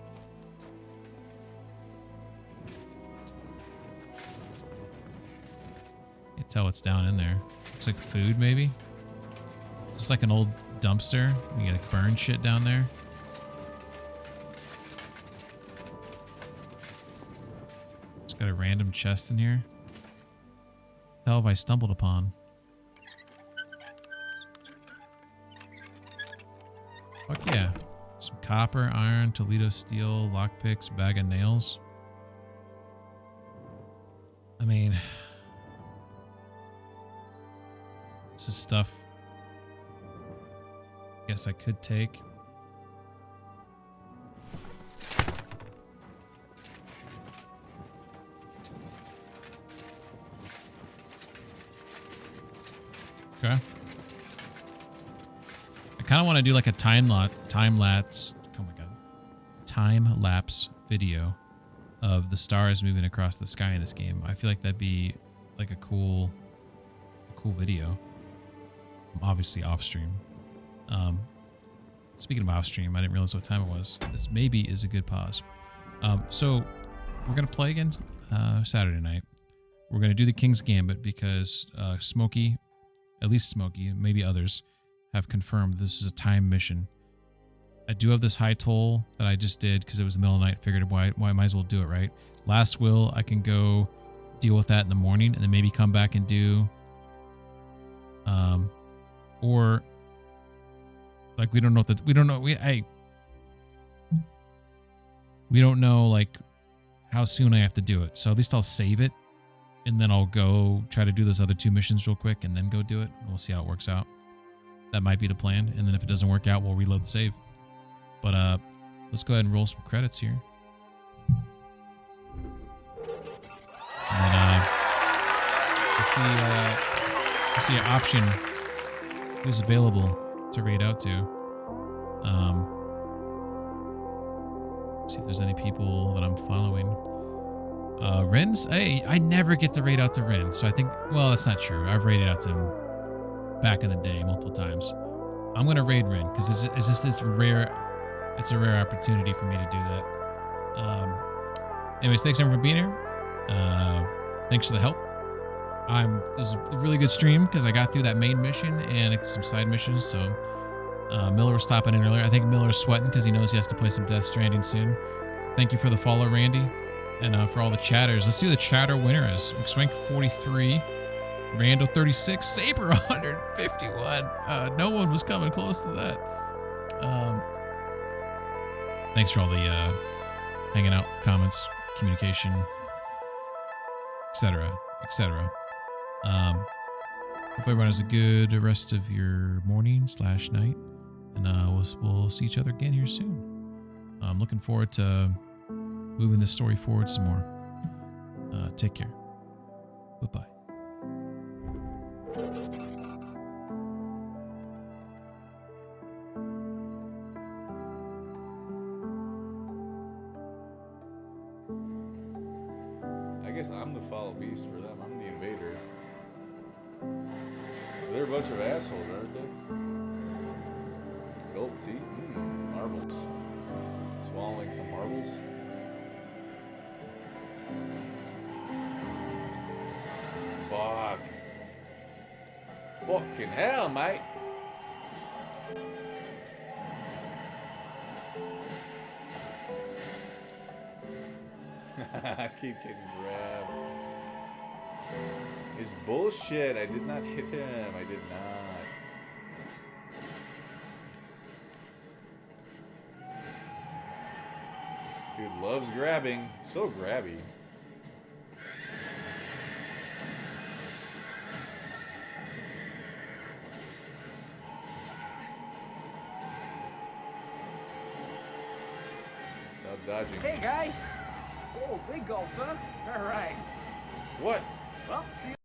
Can't tell what's down in there. Looks like food, maybe? It's like an old dumpster. You can like burn shit down there. Just got a random chest in here. What the hell have I stumbled upon? Fuck yeah. Some copper, iron, Toledo steel, lockpicks, bag of nails. I mean, this is stuff I guess I could take. Okay. I kind of want to do like a time lapse. Oh my god, time lapse video of the stars moving across the sky in this game. I feel like that'd be like a cool video. Obviously off stream. Speaking of off stream, I didn't realize what time it was. This maybe is a good pause. So we're gonna play again Saturday night. We're gonna do the King's Gambit because Smokey, at least Smokey, maybe others, have confirmed this is a time mission. I do have this high toll that I just did because it was the middle of the night. Figured why I might as well do it, right? Last will, I can go deal with that in the morning and then maybe come back and do or like we don't know like how soon I have to do it. So at least I'll save it And then I'll go try to do those other 2 missions real quick and then go do it. We'll see how it works out. That might be the plan. And then if it doesn't work out, we'll reload the save. But let's go ahead and roll some credits here. And then let's see an option who's available to raid out to. See if there's any people that I'm following. Ren's, hey, I never get to raid out to Ren, so I think, well, that's not true. I've raided out to him back in the day multiple times. I'm gonna raid Ren because it's rare. It's a rare opportunity for me to do that. Anyways, thanks everyone for being here. Thanks for the help. It was a really good stream because I got through that main mission and some side missions. So Miller was stopping in earlier. I think Miller's sweating because he knows he has to play some Death Stranding soon. Thank you for the follow, Randy. And for all the chatters. Let's see who the chatter winner is. Swank 43, Rando 36, Saber 151. No one was coming close to that. Thanks for all the hanging out, comments, communication, etc., etc. Hope everyone has a good rest of your morning/night, and we'll see each other again here soon. I'm looking forward to moving this story forward some more. Take care. Bye-bye. I guess I'm the foul beast for them. I'm the invader. They're a bunch of assholes, aren't they? Gulp tea? Marbles. Swallowing some marbles. Fuck. Fucking hell, mate. I keep getting grabbed. It's bullshit. I did not hit him. I did not. Dude loves grabbing. So grabby. Stop dodging. Hey, guys. Oh, big gulp, huh? All right. What? Well, see you